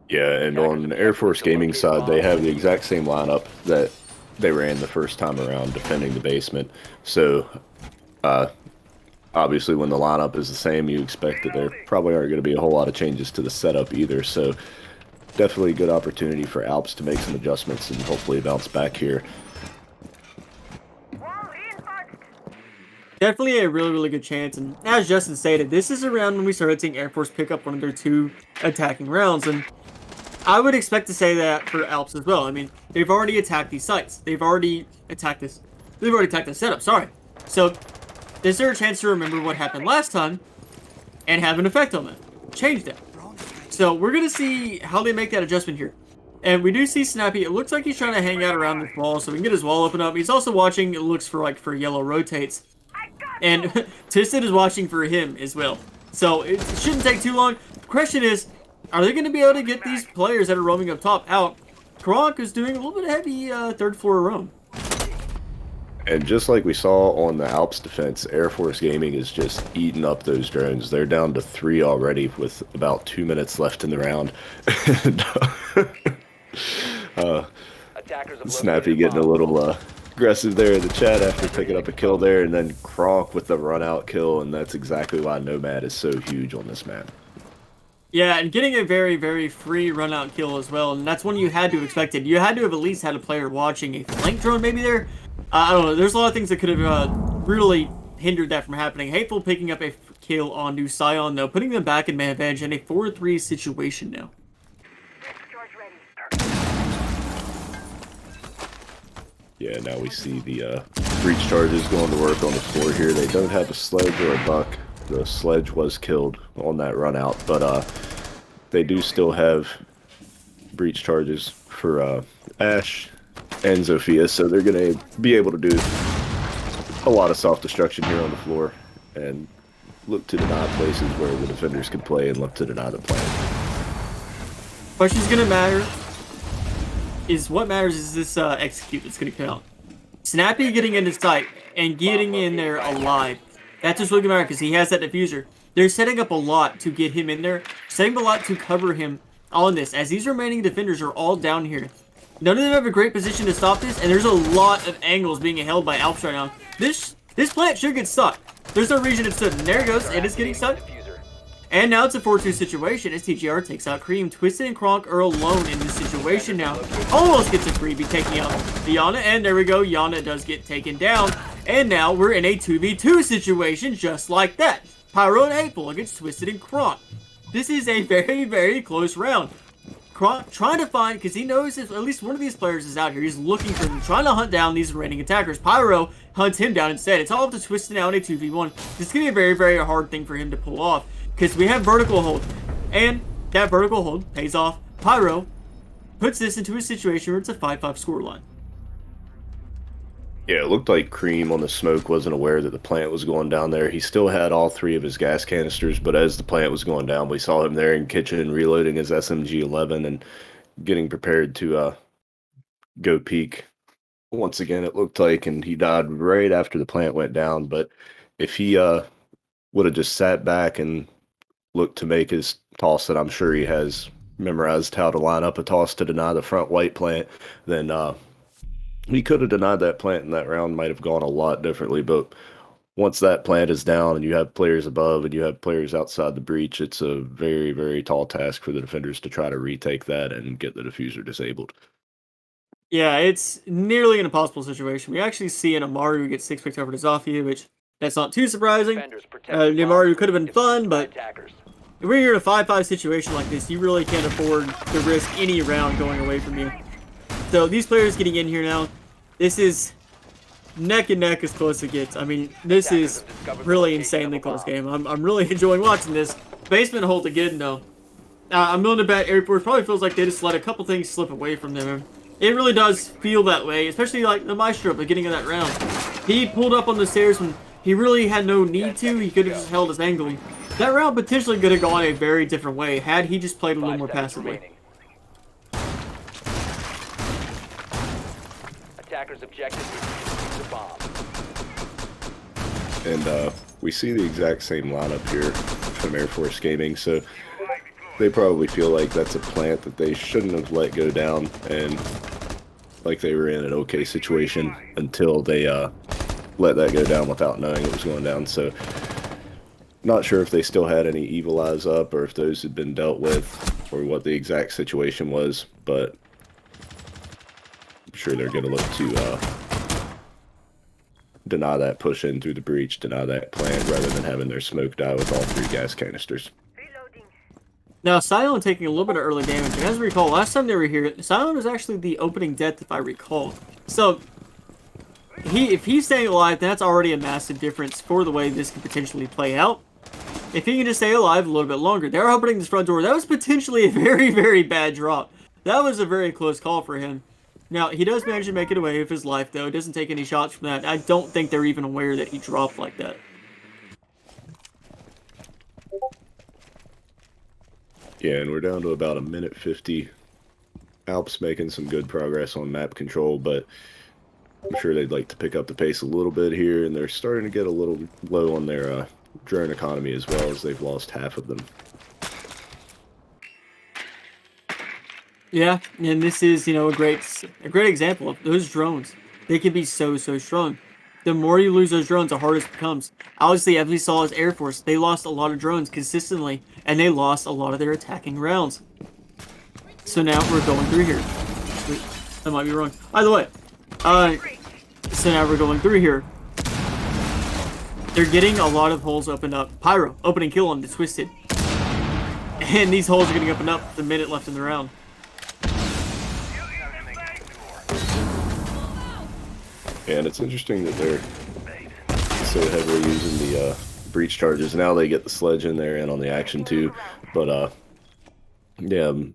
Yeah, and on Air Force Gaming side, they have the exact same lineup that they ran the first time around defending the basement. So obviously when the lineup is the same, you expect that there probably aren't going to be a whole lot of changes to the setup either. So definitely a good opportunity for Alps to make some adjustments and hopefully bounce back here. Definitely a really, really good chance. And as Justin stated, this is around when we started seeing Air Force pick up one of their 2 attacking rounds. And I would expect to say that for Alps as well. I mean, they've already attacked these sites. They've already attacked this. They've already attacked the setup, sorry. So, is there a chance to remember what happened last time and have an effect on that? Change that. So, we're going to see how they make that adjustment here. And we do see Snappy. It looks like he's trying to hang out around this wall so we can get his wall open up. He's also watching, it looks for yellow rotates. And Twisted is watching for him as well. So, it shouldn't take too long. The question is, are they going to be able to get these players that are roaming up top out? Kronk is doing a little bit of heavy third floor roam. And just like we saw on the Alps defense, Air Force Gaming is just eating up those drones. They're down to 3 already with about 2 minutes left in the round. Snappy getting a little aggressive there in the chat after picking up a kill there, and then Kronk with the run out kill, and that's exactly why Nomad is so huge on this map. Yeah, and getting a very, very free run-out kill as well, and that's one you had to have expected. You had to have at least had a player watching a flank drone maybe there. I don't know, there's a lot of things that could have really hindered that from happening. Hateful picking up a kill onto Scion, though, putting them back in man advantage in a 4-3 situation now. Yeah, now we see the breach charges going to work on the floor here. They don't have a sledge or a buck. The sledge was killed on that run out, but they do still have breach charges for Ash and Zofia, so they're going to be able to do a lot of self-destruction here on the floor and look to deny places where the defenders can play and look to deny the plant. Question's going to matter is what matters is this execute that's going to come out. Snappy getting into sight and getting in there alive. That's just really going to matter because he has that diffuser. They're setting up a lot to get him in there, setting up a lot to cover him on this, as these remaining defenders are all down here. None of them have a great position to stop this, and there's a lot of angles being held by Alps right now. This plant should get stuck. There's no reason it stood. And there it goes. It is getting stuck. And now it's a 4-2 situation as TGR takes out Cream. Twisted and Kronk are alone in this situation now. Almost gets a freebie taking out Yana, and there we go. Yana does get taken down. And now we're in a 2v2 situation just like that. Pyro and Hateful against Twisted and Kronk. This is a very, very close round. Kronk trying to find, because he knows if at least one of these players is out here. He's looking for them, trying to hunt down these remaining attackers. Pyro hunts him down instead. It's all up to Twisted now in a 2v1. This is going to be a very, very hard thing for him to pull off, because we have vertical hold. And that vertical hold pays off. Pyro puts this into a situation where it's a 5-5 scoreline. Yeah, it looked like Cream on the smoke wasn't aware that the plant was going down there. He still had all 3 of his gas canisters, but as the plant was going down, we saw him there in kitchen reloading his SMG-11 and getting prepared to go peek. Once again, it looked like, and he died right after the plant went down. But if he would have just sat back and looked to make his toss that I'm sure he has memorized how to line up a toss to deny the front white plant, then he could have denied that plant, and that round might have gone a lot differently. But once that plant is down and you have players above and you have players outside the breach, it's a very, very tall task for the defenders to try to retake that and get the diffuser disabled. Yeah, it's nearly an impossible situation. We actually see an Amaru who gets 6 picked over to Zofia, which that's not too surprising. The Amaru could have been fun, but if we're here in a 5-5 situation like this, you really can't afford to risk any round going away from you. So these players getting in here now, this is neck and neck as close as it gets. I mean, this is really insanely close game. I'm really enjoying watching this. Basement hold again, though. I'm willing to bet Air Force probably feels like they just let a couple things slip away from them. It really does feel that way, especially like the Maestro at the beginning of that round. He pulled up on the stairs when he really had no need to. He could have just held his angle. That round potentially could have gone a very different way had he just played a little more passively. Attackers' objective is the bomb. And we see the exact same lineup here from Air Force Gaming, so they probably feel like that's a plant that they shouldn't have let go down, and like they were in an okay situation until they let that go down without knowing it was going down. So Not sure if they still had any evil eyes up or if those had been dealt with or what the exact situation was, but I'm sure they're going to look to deny that push in through the breach, deny that plan, rather than having their smoke die with all 3 gas canisters. Now, Scion taking a little bit of early damage. And as I recall, last time they were here, Scion was actually the opening death, if I recall. So, if he's staying alive, that's already a massive difference for the way this could potentially play out. If he can just stay alive a little bit longer. They're opening this front door. That was potentially a very, very bad drop. That was a very close call for him. Now, he does manage to make it away with his life, though. Doesn't take any shots from that. I don't think they're even aware that he dropped like that. Yeah, and we're down to about 1:50. Alps making some good progress on map control, but I'm sure they'd like to pick up the pace a little bit here, and they're starting to get a little low on their drone economy as well, as they've lost half of them. Yeah, and this is, a great example of those drones. They can be so strong. The more you lose those drones, the harder it becomes. Obviously, as we saw as Air Force, they lost a lot of drones consistently, and they lost a lot of their attacking rounds. So now we're going through here. Wait, I might be wrong. Either way, so now we're going through here. They're getting a lot of holes opened up. Pyro, opening kill on the Twisted. And these holes are getting opened up the minute left in the round. And it's interesting that they're so heavily using the breach charges. Now they get the sledge in there and on the action too. But yeah, I'm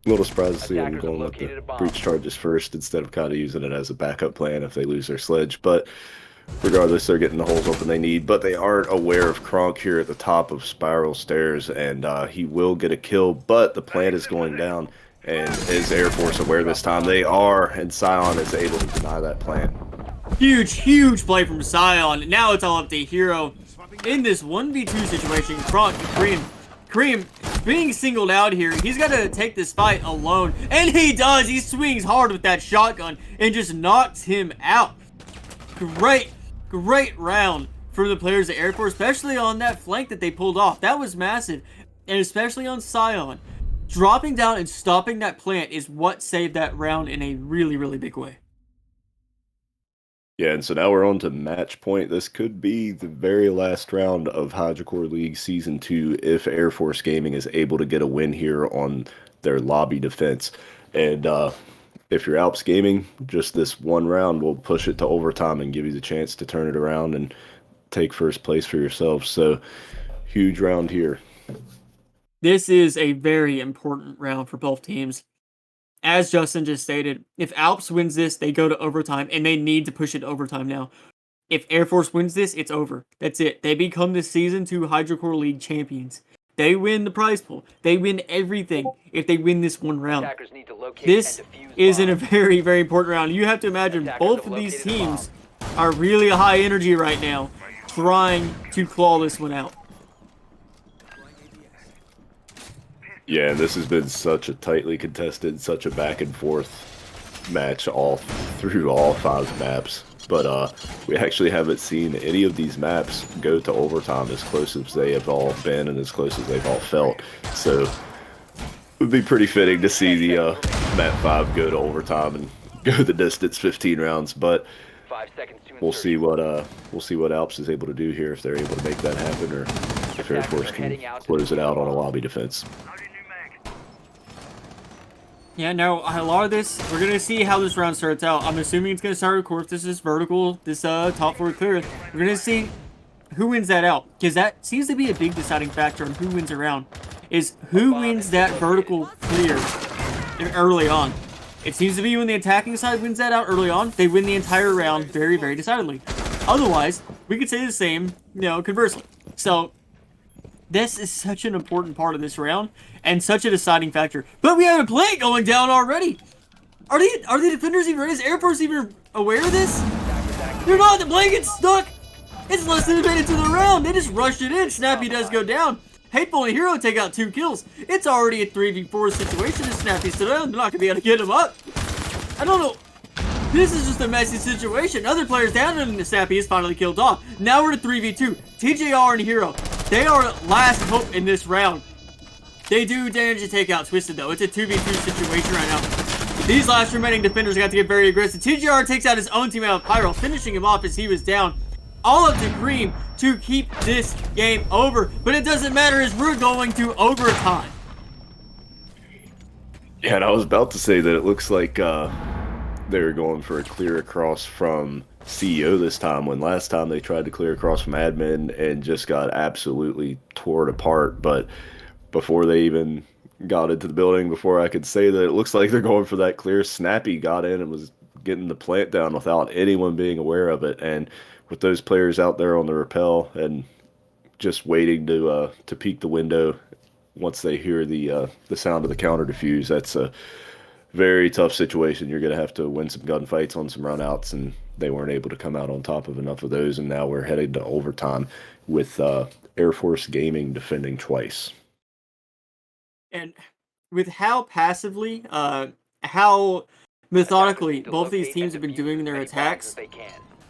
a little surprised to see them going with the breach charges first instead of kind of using it as a backup plan if they lose their sledge. But regardless, they're getting the holes open they need. But they aren't aware of Kronk here at the top of Spiral Stairs, and he will get a kill. But the plant is going down, and is Air Force aware this time? They are, and Scion is able to deny that plant. Huge play from Scion. Now it's all up to Hero. In this 1v2 situation, Kronk, Kareem being singled out here. He's got to take this fight alone. And he does. He swings hard with that shotgun and just knocks him out. Great round for the players of Air Force, especially on that flank that they pulled off. That was massive. And especially on Scion. Dropping down and stopping that plant is what saved that round in a really big way. Yeah, and so now we're on to match point. This could be the very last round of HydroCore League Season 2 if Air Force Gaming is able to get a win here on their lobby defense. And if you're Alps Gaming, just this one round will push it to overtime and give you the chance to turn it around and take first place for yourself. So, huge round here. This is a very important round for both teams. As Justin just stated, if Alps wins this, they go to overtime, and they need to push it to overtime now. If Air Force wins this, it's over. That's it. They become the Season 2 HydroCore League champions. They win the prize pool. They win everything if they win this one round. This is in a very important round. You have to imagine both of these teams are really high energy right now, trying to claw this one out. Yeah, this has been such a tightly contested, such a back and forth match all through all 5 maps. But we actually haven't seen any of these maps go to overtime as close as they have all been and as close as they've all felt. So it would be pretty fitting to see the map 5 go to overtime and go the distance 15 rounds. But we'll see what Alps is able to do here, if they're able to make that happen, or if Air Force can close it out on a lobby defense. Yeah, no, a lot of this, we're going to see how this round starts out. I'm assuming it's going to start, of course, this is vertical, this top floor clear. We're going to see who wins that out, because that seems to be a big deciding factor on who wins a round, is who wins that vertical clear early on. It seems to be when the attacking side wins that out early on, they win the entire round very decidedly. Otherwise, we could say the same, conversely. So, this is such an important part of this round, and such a deciding factor. But we have a plant going down already! Are the defenders even ready? Is Air Force even aware of this? They're not! The blanket's stuck! It's less than a minute to the round! They just rushed it in! Snappy does go down! Hateful and Hero take out 2 kills! It's already a 3v4 situation if Snappy's still down. They're not gonna be able to get him up! I don't know. This is just a messy situation. Other players down and Snappy is finally killed off. Now we're to 3v2. TJR and Hero. They are last hope in this round. They do manage to take out Twisted, though. It's a 2v2 situation right now. These last remaining defenders got to get very aggressive. TGR takes out his own teammate of Pyro, finishing him off as he was down. All up to Cream to keep this game over. But it doesn't matter as we're going to overtime. Yeah, and I was about to say that it looks like they're going for a clear across from CEO this time, when last time they tried to clear across from admin and just got absolutely torn apart. But before they even got into the building, before I could say that, it looks like they're going for that clear. Snappy got in and was getting the plant down without anyone being aware of it. And with those players out there on the rappel and just waiting to peek the window once they hear the sound of the counter defuse, that's a very tough situation. You're going to have to win some gunfights on some runouts, and they weren't able to come out on top of enough of those, and now we're headed to overtime with Air Force Gaming defending twice. And with how passively, how methodically both of these teams have been doing their attacks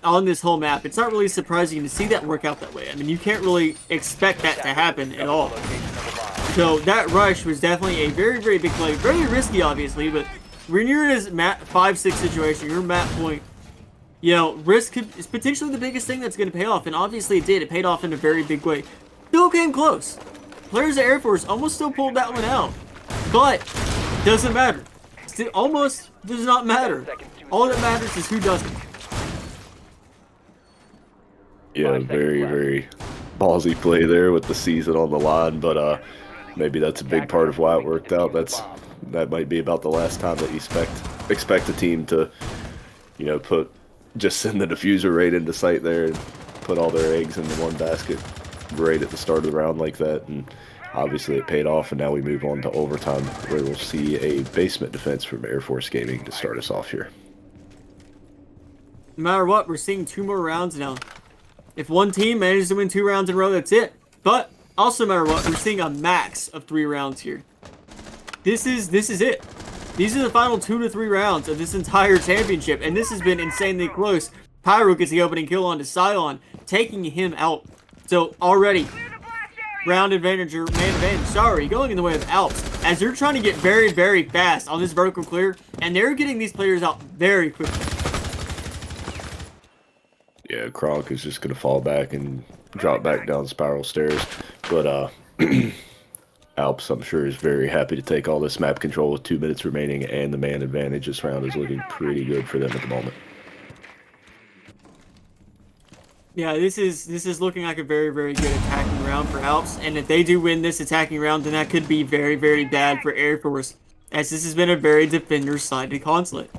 on this whole map, it's not really surprising to see that work out that way. I mean, you can't really expect that to happen at all. So that rush was definitely a very, very big play. Very risky, obviously, but when you're in this map 5-6 situation, you're map point, you know, risk is potentially the biggest thing that's going to pay off, and obviously it did. It paid off in a very big way. Still came close. Players of Air Force almost still pulled that one out, but doesn't matter. Still, almost does not matter. All that matters is who doesn't. Yeah, very, very ballsy play there with the season on the line, but maybe that's a big part of why it worked out. That might be about the last time that you expect a team to, you know, send the diffuser right into sight there and put all their eggs into one basket right at the start of the round like that. And obviously it paid off, and now we move on to overtime, where we'll see a basement defense from Air Force Gaming to start us off here. No matter what, we're seeing 2 more rounds now. If one team manages to win 2 rounds in a row, that's it. But also, no matter what, we're seeing a max of 3 rounds here. This is it. These are the final 2 to 3 rounds of this entire championship, and this has been insanely close. Pyro gets the opening kill onto Cylon, taking him out. So already, round advantage, or man advantage, sorry, going in the way of Alps, as they're trying to get very, very fast on this vertical clear, and they're getting these players out very quickly. Yeah, Kronk is just going to fall back and drop back down spiral stairs. But Alps, I'm sure, is very happy to take all this map control with 2 minutes remaining, and the man advantage this round is looking pretty good for them at the moment. Yeah, this is looking like a very, very good attacking round for Alps, and if they do win this attacking round, then that could be very, very bad for Air Force, as this has been a very defender-sided conflict.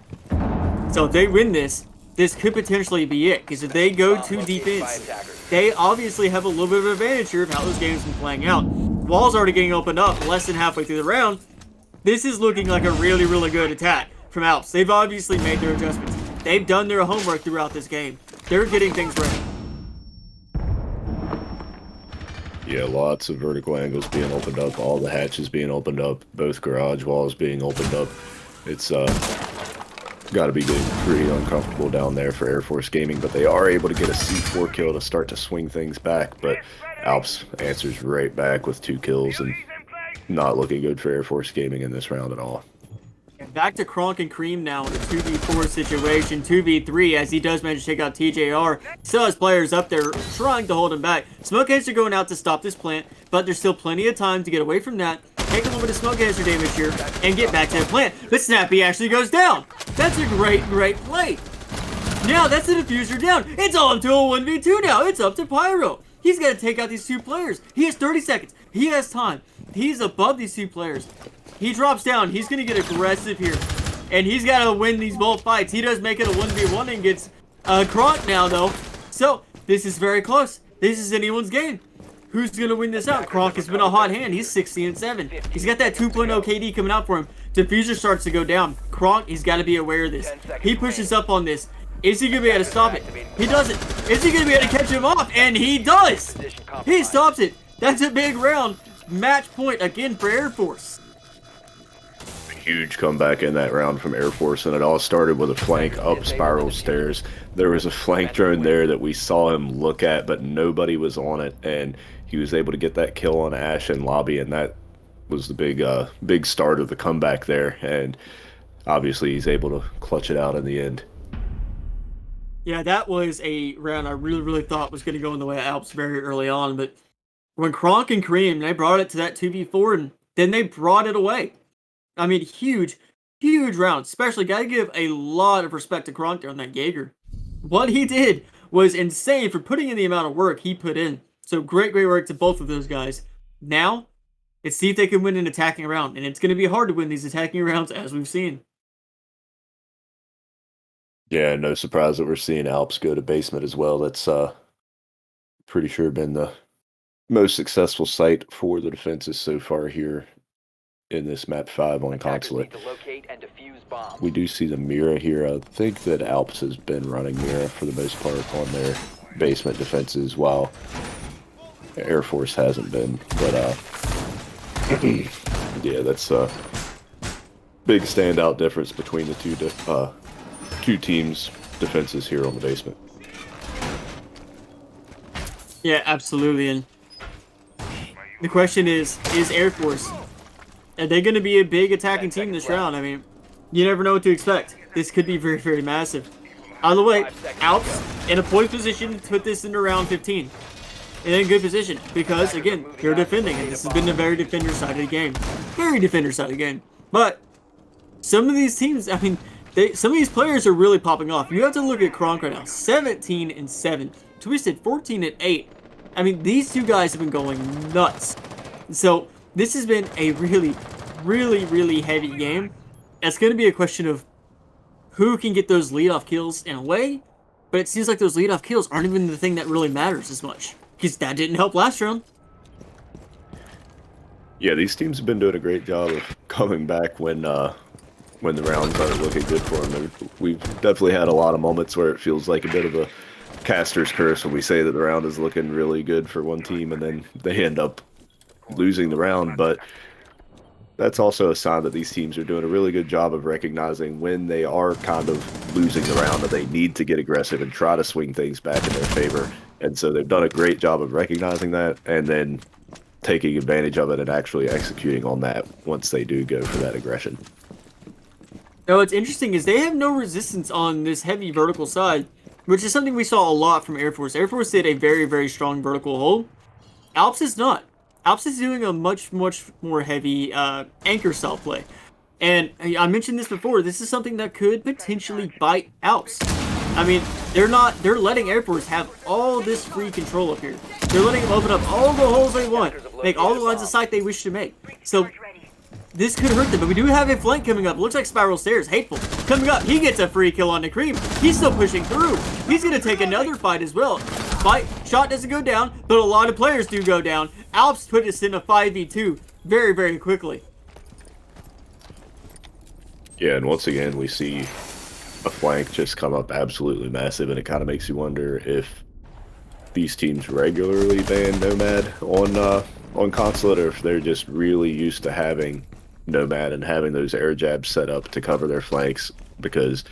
So if they win this could potentially be it, because if they go to defense, they obviously have a little bit of an advantage here of how those games have been playing out. Wall's already getting opened up less than halfway through the round. This is looking like a really, really good attack from Alps. They've obviously made their adjustments. They've done their homework throughout this game. They're getting things ready. Yeah, lots of vertical angles being opened up, all the hatches being opened up, both garage walls being opened up. It's got to be getting pretty uncomfortable down there for Air Force Gaming, but they are able to get a C4 kill to start to swing things back. But Alps answers right back with 2 kills, and not looking good for Air Force Gaming in this round at all. Back to Kronk and Cream now in a 2v4 situation, 2v3, as he does manage to take out TJR. Still has players up there trying to hold him back. Smoke canister going out to stop this plant, but there's still plenty of time to get away from that, take a little bit of smoke canister damage here, and get back to the plant. But Snappy actually goes down. That's a great, great play. Now that's the diffuser down. It's all up to a 1v2 now. It's up to Pyro. He's got to take out these 2 players. He has 30 seconds. He has time. He's above these 2 players. He drops down. He's going to get aggressive here. And he's got to win these both fights. He does make it a 1v1 and gets Kronk now, though. So, this is very close. This is anyone's game. Who's going to win this out? Kronk has been a hot hand. He's 60-7. He's got that 2.0 KD coming out for him. Diffuser starts to go down. Kronk, he's got to be aware of this. He pushes up on this. Is he going to be able to stop it? He doesn't. Is he going to be able to catch him off? And he does! He stops it. That's a big round. Match point again for Air Force. Huge comeback in that round from Air Force, and it all started with a flank up spiral stairs. There was a flank drone there that we saw him look at, but nobody was on it, and he was able to get that kill on Ash in lobby, and that was the big start of the comeback there. And obviously, he's able to clutch it out in the end. Yeah, that was a round I really thought was going to go in the way of Alps very early on. But when Kronk and Kareem, they brought it to that 2v4, and then they brought it away. I mean, huge round. Especially, got to give a lot of respect to Kronk there on that Jaeger. What he did was insane for putting in the amount of work he put in. So great work to both of those guys. Now, let's see if they can win an attacking round. And it's going to be hard to win these attacking rounds, as we've seen. Yeah, no surprise that we're seeing Alps go to basement as well. That's pretty sure been the most successful site for the defenses so far here in this map 5 on Attackers need Consulate. to locate and defuse bombs. We do see the Mira here. I think that Alps has been running Mira for the most part on their basement defenses, while Air Force hasn't been. But yeah, that's a big standout difference between the two teams' defenses here on the basement. Yeah, absolutely. And the question is Air Force, are they going to be a big attacking team this round? I mean, you never know what to expect. This could be very massive. Out of the way, Alps in a point position to put this into round 15. And in a good position because, again, you're defending, and this has been a very defender-sided game. Very defender-sided game. But some of these teams, I mean, some of these players are really popping off. You have to look at Kronk right now. 17-7. Twisted, 14-8. I mean, these two guys have been going nuts. So, this has been a really heavy game. It's going to be a question of who can get those leadoff kills in a way, but it seems like those leadoff kills aren't even the thing that really matters as much, because that didn't help last round. Yeah, these teams have been doing a great job of coming back when the rounds aren't looking good for them. We've definitely had a lot of moments where it feels like a bit of a caster's curse when we say that the round is looking really good for one team and then they end up losing the round. But that's also a sign that these teams are doing a really good job of recognizing when they are kind of losing the round, that they need to get aggressive and try to swing things back in their favor. And so they've done a great job of recognizing that and then taking advantage of it and actually executing on that once they do go for that aggression. Now, what's interesting is they have no resistance on this heavy vertical side, which is something we saw a lot from Air Force. Air Force did a very strong vertical hold. Alps is not. Alps is doing a much more heavy anchor style play. And I mentioned this before, this is something that could potentially bite Alps. I mean, they're letting Air Force have all this free control up here. They're letting them open up all the holes they want, make all the lines of sight they wish to make. So, this could hurt them, but we do have a flank coming up. Looks like Spiral Stairs. Hateful. Coming up. He gets a free kill on the Cream. He's still pushing through. He's going to take another fight as well. Shot doesn't go down, but a lot of players do go down. Alps put us in a 5v2 very quickly. Yeah, and once again, we see a flank just come up absolutely massive, and it kind of makes you wonder if these teams regularly ban Nomad on Consulate, or if they're just really used to having Nomad and having those air jabs set up to cover their flanks, because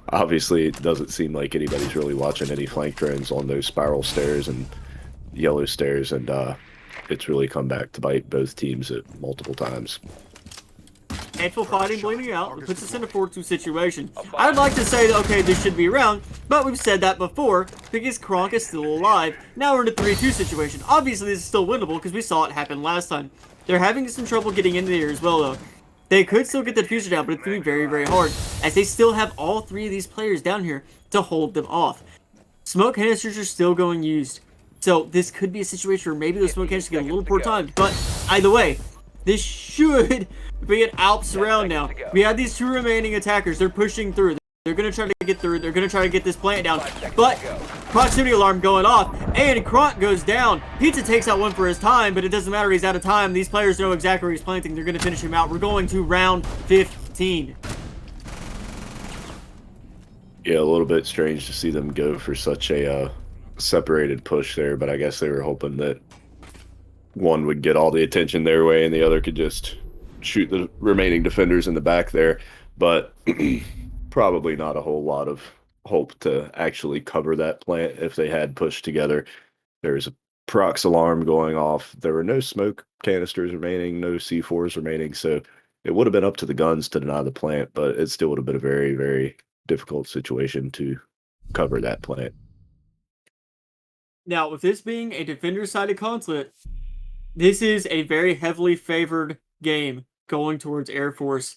obviously it doesn't seem like anybody's really watching any flank drones on those Spiral Stairs and Yellow Stairs, and it's really come back to bite both teams at multiple times. Hateful fighting, bleeding out. It puts us in a 4-2 situation. I'd like to say that, okay, this should be around, but we've said that before because Kronk is still alive. Now we're in a 3-2 situation. Obviously, this is still winnable because we saw it happen last time. They're having some trouble getting into there as well, though. They could still get the fuser down, but it's going to be very hard, as they still have all three of these players down here to hold them off. Smoke canisters are still going used. So this could be a situation where maybe those smoke canisters get a little poor timed, but either way, this should be an Alps round now. We have these two remaining attackers. They're pushing through. They're going to try to get through. They're going to try to get this plant down. But proximity alarm going off, and Kronk goes down. Pizza takes out one for his time, but it doesn't matter. He's out of time. These players know exactly where he's planting. They're going to finish him out. We're going to round 15. Yeah, a little bit strange to see them go for such a separated push there, but I guess they were hoping that one would get all the attention their way and the other could just shoot the remaining defenders in the back there. But probably not a whole lot of hope to actually cover that plant if they had pushed together. There's a prox alarm going off. There were no smoke canisters remaining, no C4s remaining, so it would have been up to the guns to deny the plant, but it still would have been a very, very difficult situation to cover that plant. Now, with this being a defender-sided conflict, this is a very heavily favored game going towards Air Force.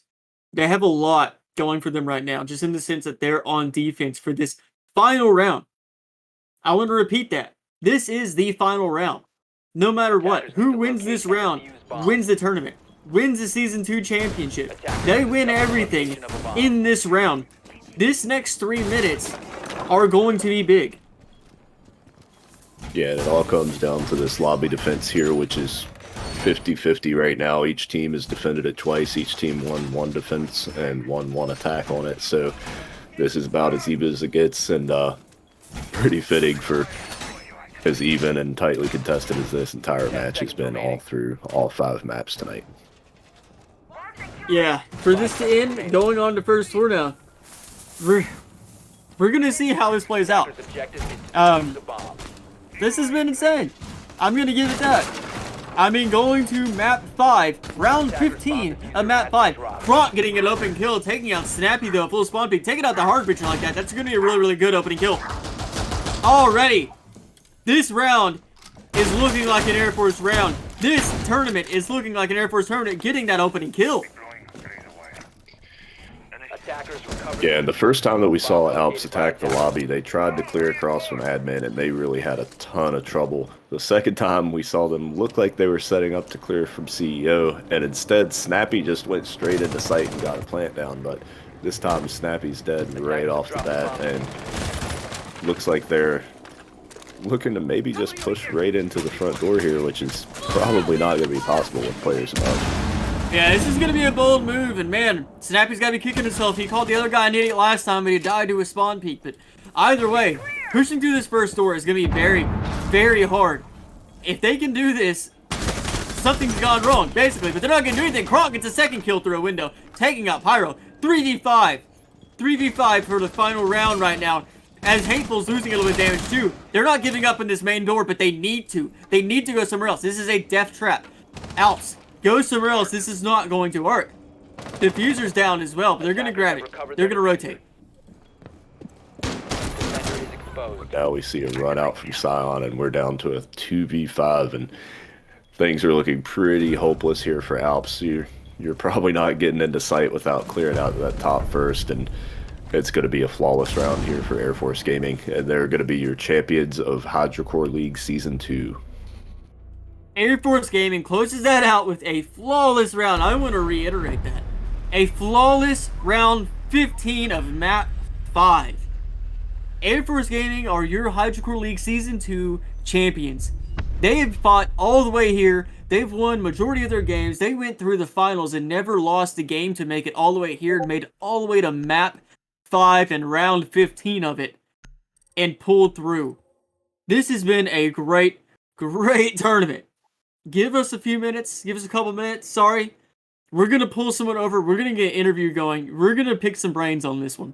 They have a lot going for them right now, just in the sense that they're on defense for this final round. I want to repeat that. This is the final round. No matter what, who wins this round wins the tournament, wins the Season 2 championship. They win everything in this round. This next 3 minutes are going to be big. Yeah, and it all comes down to this lobby defense here, which is 50-50 right now. Each team has defended it twice. Each team won 1 defense and won 1 attack on it. So this is about as even as it gets, and pretty fitting for as even and tightly contested as this entire match has been all through all 5 maps tonight. Yeah, for this to end, going on to first tour now, we're gonna see how this plays out. This has been insane. I'm gonna give it that. I mean, going to map 5, round 15 of map 5. Kronk getting an open kill, taking out Snappy though, full spawn peak, taking out the hard picture like that. That's gonna be a really, really good opening kill. Already, this round is looking like an Air Force round. This tournament is looking like an Air Force tournament, getting that opening kill. Yeah, and the first time that we saw Alps attack the lobby, they tried to clear across from admin, and they really had a ton of trouble. The second time we saw them look like they were setting up to clear from CEO, and instead Snappy just went straight into sight and got a plant down, but this time Snappy's dead right off the bat, and looks like they're looking to maybe just push right into the front door here, which is probably not going to be possible with players above. Yeah, this is going to be a bold move, and man, Snappy's got to be kicking himself. He called the other guy an idiot last time, but he died to a spawn peak. But either way, pushing through this first door is going to be very, very hard. If they can do this, something's gone wrong, basically. But they're not going to do anything. Kronk gets a second kill through a window, taking out Pyro. 3v5. 3v5 for the final round right now. As Hateful's losing a little bit of damage too. They're not giving up in this main door, but they need to. They need to go somewhere else. This is a death trap. Alps, go somewhere else. This is not going to work. Diffuser's down as well, but they're going to grab it. They're going to rotate. Now we see a run out from Scion, and we're down to a 2v5, and things are looking pretty hopeless here for Alps. You're probably not getting into sight without clearing out that top first, and it's going to be a flawless round here for Air Force Gaming, and they're going to be your champions of Hydrocore League Season 2. Air Force Gaming closes that out with a flawless round. I want to reiterate that. A flawless round 15 of map 5. Air Force Gaming are your Hydrocore League Season 2 champions. They have fought all the way here. They've won majority of their games. They went through the finals and never lost a game to make it all the way here and made it all the way to map 5 and round 15 of it and pulled through. This has been a great tournament. Give us a few minutes. Give us a couple minutes. Sorry. We're going to pull someone over. We're going to get an interview going. We're going to pick some brains on this one.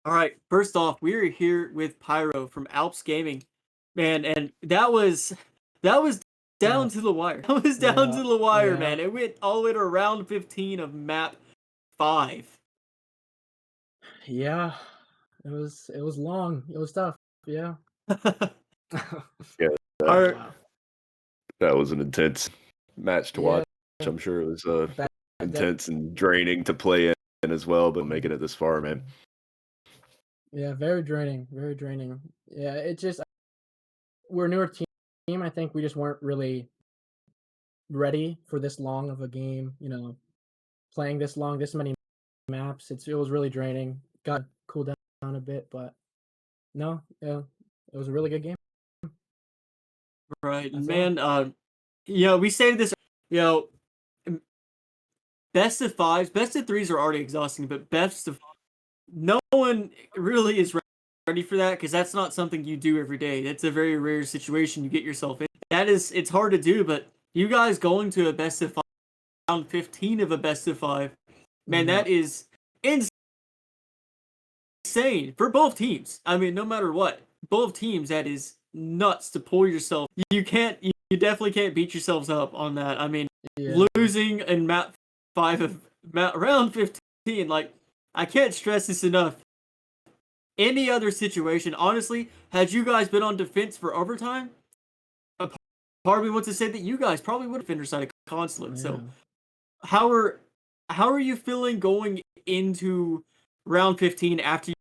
All right, first off, we are here with Pyro from Alps Gaming, man, and that was down to the wire. That was down Yeah, to the wire, yeah, man. It went all the way to round 15 of map 5. yeah. It was long. It was tough. Yeah. Yeah, that, Our Wow. that was an intense match to Yeah. watch. I'm sure it was That, that intense and draining to play in as well, but making it this far, man. yeah, very draining. Very draining. Yeah, it just we're a newer team. I think we just weren't really ready for this long of a game, playing this long, this many maps. It was really draining. Got to cool down a bit, but no, yeah. It was a really good game. right, and That's all. man, we stated this, you know, best of 5s, best of 3s are already exhausting, but best of no one really is ready for that because that's not something you do every day. It's a very rare situation you get yourself in. It's hard to do, but you guys going to a best of 5, round 15 of a best of 5, man, Yeah. that is insane for both teams. I mean, no matter what, both teams, that is nuts to pull yourself. You definitely can't beat yourselves up on that. I mean, Yeah. losing in map 5 of round 15, like, I can't stress this enough. Any other situation, honestly, had you guys been on defense for overtime, a part of me wants to say that you guys probably would have finished side of consulate. Yeah. So, how are you feeling going into round 15 after you?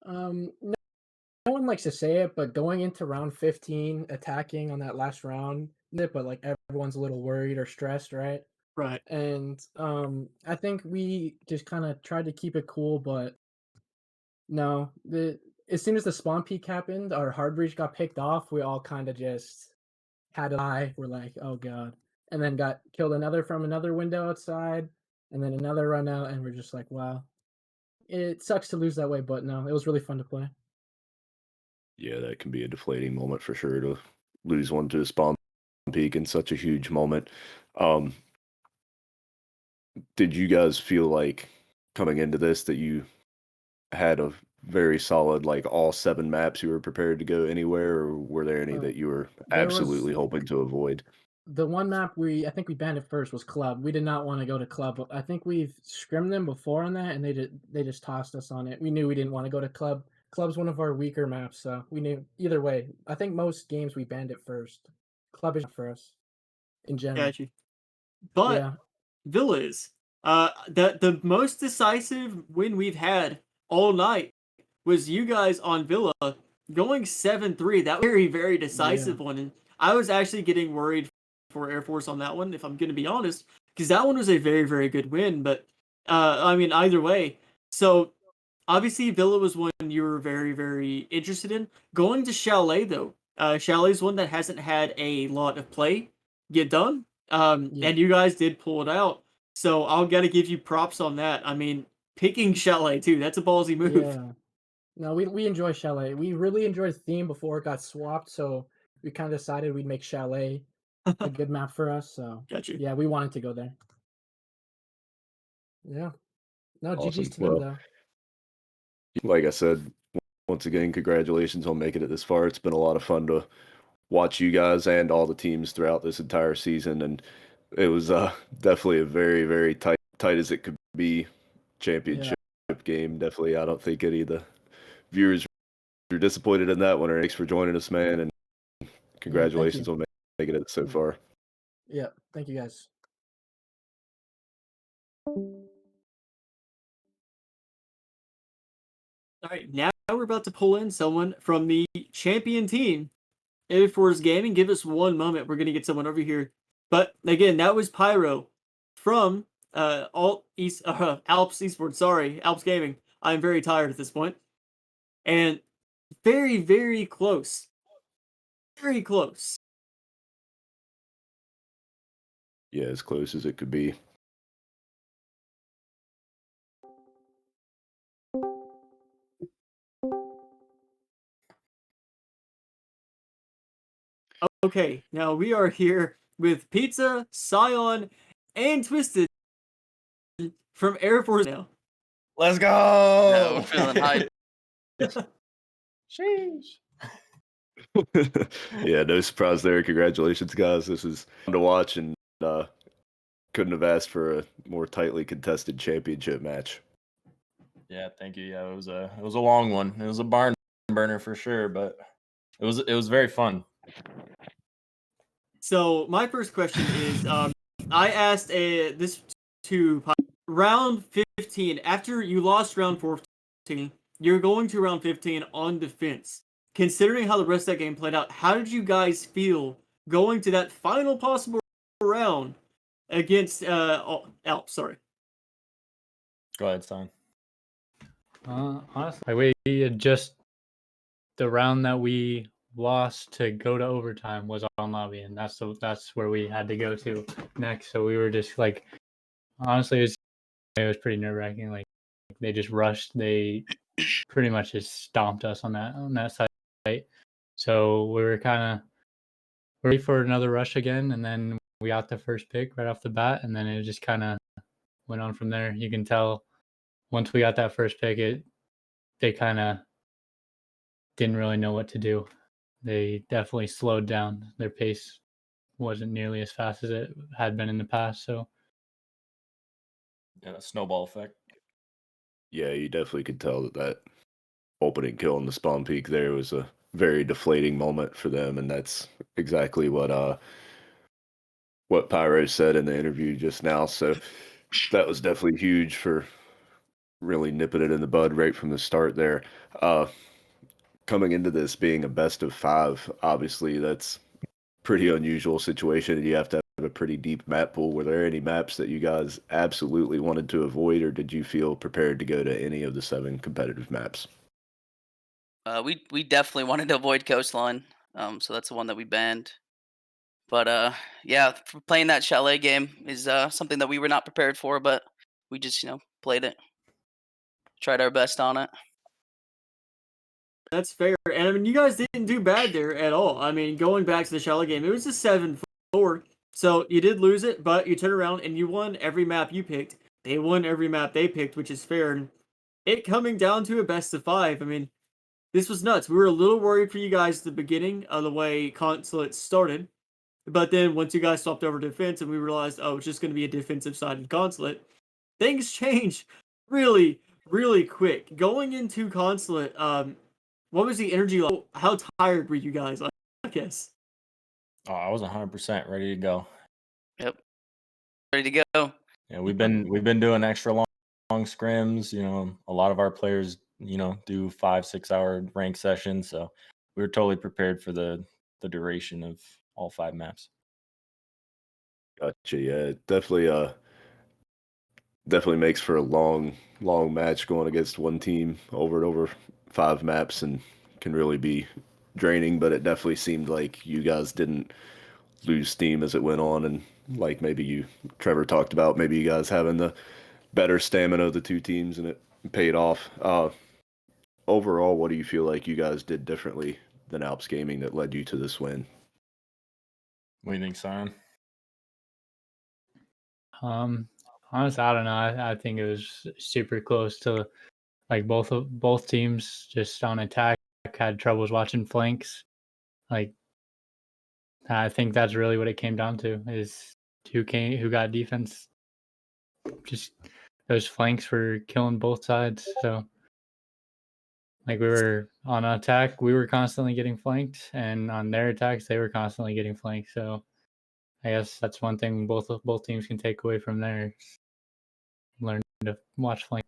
No, no one likes to say it, but going into round 15, attacking on that last round, but like everyone's a little worried or stressed, right? Right. And I think we just kind of tried to keep it cool, but no, the as soon as the spawn peak happened, our hard breach got picked off. We all kind of just had an eye. We're like, oh god, and then got killed another from another window outside, and then another run out, and we're just like, wow, it sucks to lose that way, but no, it was really fun to play. Yeah, that can be a deflating moment for sure to lose one to a spawn peak in such a huge moment. Um, did you guys feel like coming into this that you had a very solid, like all 7 maps you were prepared to go anywhere, or were there any Uh, that you were there was absolutely hoping to avoid? the one map I think we banned it first was club. We did not want to go to club. I think we've scrimmed them before on that, and they just tossed us on it. We knew we didn't want to go to club. Club's one of our weaker maps, so we knew either way. I think most games we banned it first. Club is for us in general. Got you. But Yeah, Villas, the most decisive win we've had all night was you guys on Villa going 7-3. That was a very, very yeah, decisive one. And I was actually getting worried for Air Force on that one, if I'm going to be honest, because that one was a very, very good win. But, I mean, either way. So, obviously, Villa was one you were very, very interested in. Going to Chalet, though, Chalet's one that hasn't had a lot of play get done. yeah, And you guys did pull it out. So, I'll got to give you props on that. I mean, picking Chalet, too, that's a ballsy move. yeah. No, we enjoy Chalet. We really enjoyed Theme before it got swapped, so we kind of decided we'd make Chalet a good map for us. So Got you. yeah, we wanted to go there. Yeah. No, GG's Awesome. to them Well, though. like I said, once again, congratulations on making it this far. It's been a lot of fun to watch you guys and all the teams throughout this entire season, and it was definitely a very, very tight as it could be Yeah. championship game. Definitely, I don't think any of the viewers are disappointed in that one. Or thanks for joining us, man, and Yeah, thank you. congratulations on making it so far. Yeah, thank you guys. All right, now we're about to pull in someone from the champion team, Air Force Gaming. Give us one moment. We're gonna get someone over here. But again, that was Pyro from Alps Esports. Sorry, Alps Gaming. I'm very tired at this point, and very, very close. Very close. Yeah, as close as it could be. Okay, now we are here with Pizza, Scion, and Twisted from Air Force now. Let's go. No, we're feeling hype. Sheesh. Yeah, no surprise there. Congratulations, guys. This is fun to watch, and couldn't have asked for a more tightly contested championship match. Yeah, thank you. Yeah, it was a long one. It was a barn burner for sure, but it was very fun. So my first question is, I asked this to round 15. After you lost round 14, you're going to round 15 on defense. Considering how the rest of that game played out, how did you guys feel going to that final possible round against Alps? Sorry. Go ahead, Stein. Honestly, we had just the round that we lost to go to overtime was on lobby, and that's where we had to go to next. So we were just like, honestly, it was pretty nerve wracking. Like they just rushed. They pretty much just stomped us on that site. So we were kind of ready for another rush again, and then we got the first pick right off the bat, and then it just kind of went on from there. You can tell once we got that first pick, they kind of didn't really know what to do. They definitely slowed down. Their pace wasn't nearly as fast as it had been in the past. So Yeah, snowball effect. Yeah, you definitely could tell that opening kill on the spawn peak there was a very deflating moment for them, and that's exactly what Pyro said in the interview just now. So that was definitely huge for really nipping it in the bud right from the start there. Coming into this being a best of 5, obviously that's pretty unusual situation, and you have to have a pretty deep map pool. Were there any maps that you guys absolutely wanted to avoid, or did you feel prepared to go to any of the 7 competitive maps? We definitely wanted to avoid coastline, so that's the one that we banned. But yeah, playing that chalet game is something that we were not prepared for, but we just played it, tried our best on it. That's fair. And I mean, you guys didn't do bad there at all. I mean, going back to the Shallow game, it was a 7-4. So you did lose it, but you turned around and you won every map you picked. They won every map they picked, which is fair. And it coming down to a best of 5, I mean, this was nuts. We were a little worried for you guys at the beginning of the way Consulate started. But then once you guys swapped over to defense and we realized, oh, it's just going to be a defensive sided Consulate, things changed really, really quick. Going into Consulate, what was the energy level? How tired were you guys? I guess. Oh, I was 100% ready to go. Yep, ready to go. Yeah, we've been doing extra long scrims. A lot of our players, do 5-6 hour rank sessions, so we were totally prepared for the duration of all 5 maps. Gotcha. Yeah, it definitely makes for a long match going against one team over and over 5 maps, and can really be draining. But it definitely seemed like you guys didn't lose steam as it went on, and like maybe Trevor talked about, maybe you guys having the better stamina of the 2 teams, and it paid off. Overall, what do you feel like you guys did differently than Alps Gaming that led you to this win? What do you think, Sion? Honestly, I don't know. I think it was super close to like both teams just on attack had troubles watching flanks. Like I think that's really what it came down to is who got defense. Just those flanks were killing both sides. So like we were on attack, we were constantly getting flanked, and on their attacks, they were constantly getting flanked. So I guess that's one thing both teams can take away from there. Learn to watch flank.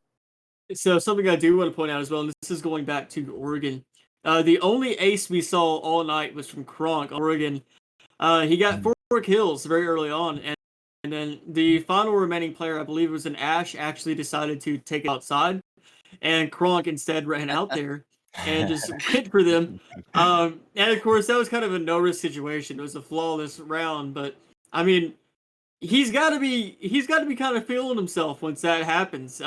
So something I do want to point out as well, and this is going back to Oregon. The only ace we saw all night was from Kronk, Oregon. He got 4 kills very early on, and then the final remaining player, I believe it was an Ash, actually decided to take it outside, and Kronk instead ran out there and just went for them. And of course, that was kind of a no-risk situation. It was a flawless round, but I mean, he's got to be kind of feeling himself once that happens.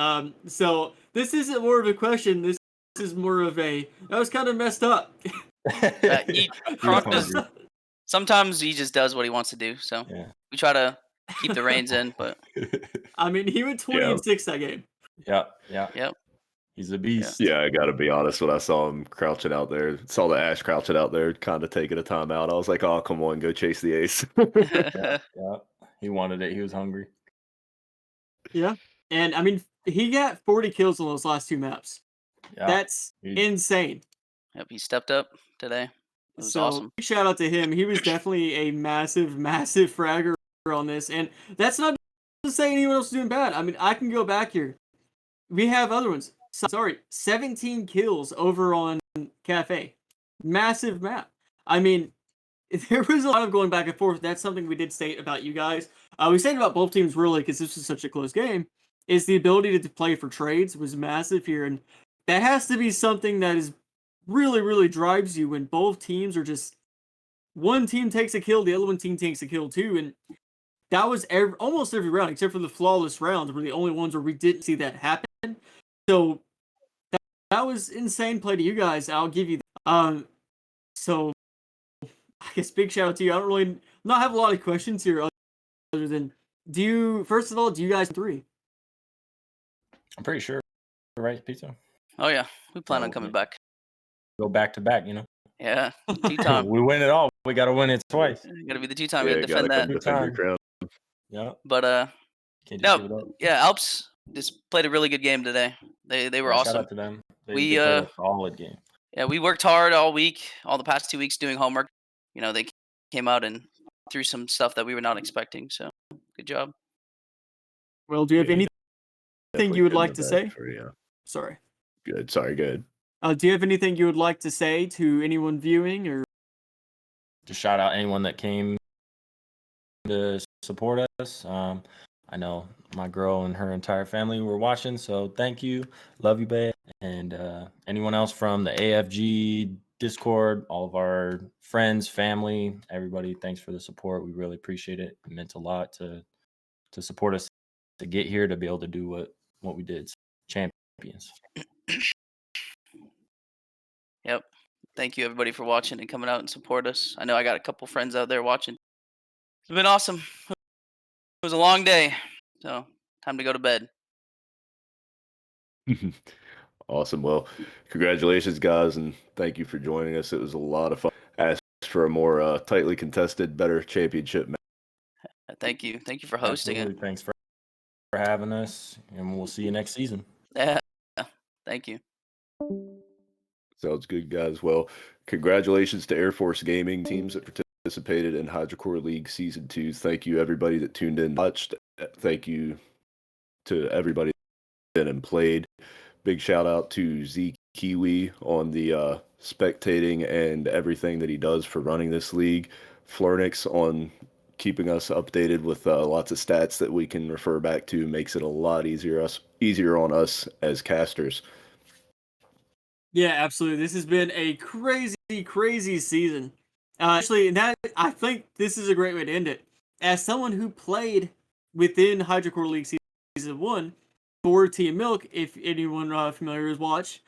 So this isn't more of a question. This is more of that was kind of messed up. Sometimes he just does what he wants to do. So Yeah. we try to keep the reins in, but I mean, he went 20 and 6 that game. Yeah, yeah. Yep. He's a beast. Yeah, I got to be honest. When I saw him crouching out there, saw the Ash crouching out there, kind of taking a timeout, I was like, "Oh, come on, go chase the ace." Yeah, yeah. He wanted it. He was hungry. Yeah. And I mean, he got 40 kills on those last two maps. Yeah. That's insane. Yep, he stepped up today. It was So awesome. big shout out to him. He was definitely a massive, massive fragger on this. And that's not to say anyone else is doing bad. I mean, I can go back here. We have other ones. Sorry, 17 kills over on Cafe. Massive map. I mean, there was a lot of going back and forth. That's something we did state about you guys. We stated about both teams really because this was such a close game. Is the ability to play for trades was massive here, and that has to be something that is really, really drives you when both teams are just one team takes a kill, the other one team takes a kill too, and that was almost every round except for the flawless rounds were the only ones where we didn't see that happen. So that was insane play to you guys. I'll give you that. So I guess big shout out to you. I don't really not have a lot of questions here other than first of all, do you guys three? I'm pretty sure, right, Pizza? Oh yeah, we plan on Oh, coming man. back. Go back to back, you know. Yeah, two-time. We win it all. We got to win it twice. Gotta be the two-time. Yeah, We gotta gotta defend come that. defend your Time. crown. Yeah. But Can't just give it no, up. yeah, Alps just played a really good game today. They were Yeah, awesome. Shout out to them. They We, played a solid game. Yeah, we worked hard all week, all the past 2 weeks doing homework. You know, they came out and threw some stuff that we were not expecting. So good job. Well, do you have Yeah, anything definitely you would couldn't like have to asked say? for you. Sorry. Good. Sorry. Good. Do you have anything you would like to say to anyone viewing or? Just shout out anyone that came to support us. I know my girl and her entire family were watching, so thank you. Love you, babe. And anyone else from the AFG Discord, all of our friends, family, everybody, thanks for the support. We really appreciate it. It meant a lot to support us to get here to be able to do what we did. Champions. Yep. Thank you everybody for watching and coming out and support us. I know I got a couple friends out there watching. It's been awesome. It was a long day, so time to go to bed. Awesome. Well, congratulations, guys, and thank you for joining us. It was a lot of fun. Asked for a more tightly contested, better championship match. Thank you. Thank you for hosting Absolutely. Thanks for having us, and we'll see you next season. it. Yeah. Thank you. Sounds good, guys. Well, congratulations to Air Force Gaming teams that participated in Hydrocore League Season 2. Thank you, everybody that tuned in and watched. Thank you to everybody that and played. Big shout out to Z Kiwi on the spectating and everything that he does for running this league. Flurnix on keeping us updated with lots of stats that we can refer back to. Makes it a lot easier on us as casters. Yeah, absolutely. This has been a crazy, crazy season. Actually, I think this is a great way to end it. As someone who played within Hydrocore League Season 1 for Team Milk, if anyone familiar with Watch,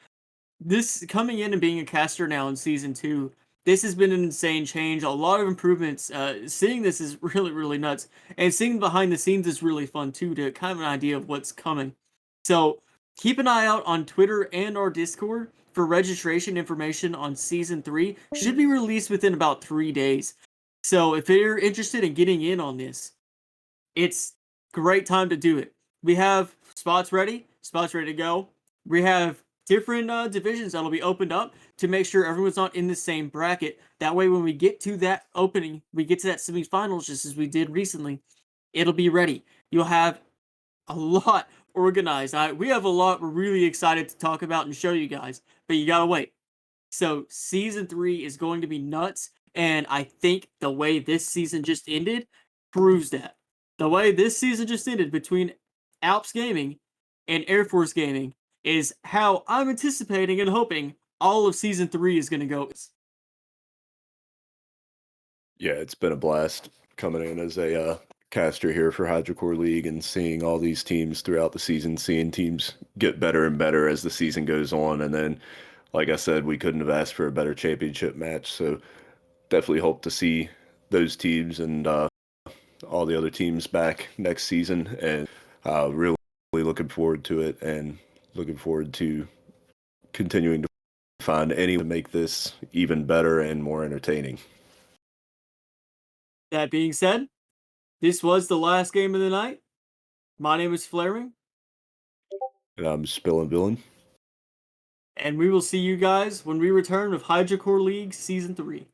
this coming in and being a caster now in Season 2, this has been an insane change. A lot of improvements. Seeing this is really, really nuts. And seeing behind the scenes is really fun too, to kind of an idea of what's coming. So keep an eye out on Twitter and our Discord for registration information on Season 3. Should be released within about 3 days. So if you're interested in getting in on this, it's great time to do it. We have spots ready to go. We have different divisions that'll be opened up to make sure everyone's not in the same bracket. That way when we get to that opening, we get to that semifinals just as we did recently, it'll be ready. You'll have a lot organized. We have a lot we're really excited to talk about and show you guys, but you gotta wait. So Season 3 is going to be nuts, and I think the way this season just ended proves that. The way this season just ended between Alps Gaming and Air Force Gaming is how I'm anticipating and hoping all of Season 3 is going to go. Yeah, it's been a blast coming in as a caster here for Hydrocore League and seeing all these teams throughout the season, seeing teams get better and better as the season goes on. And then, like I said, we couldn't have asked for a better championship match. So definitely hope to see those teams and all the other teams back next season. And really looking forward to it and looking forward to continuing to find any way to make this even better and more entertaining. That being said, this was the last game of the night. My name is Flaring, And I'm Spillin' Villain. and we will see you guys when we return with Hydra Core League Season 3.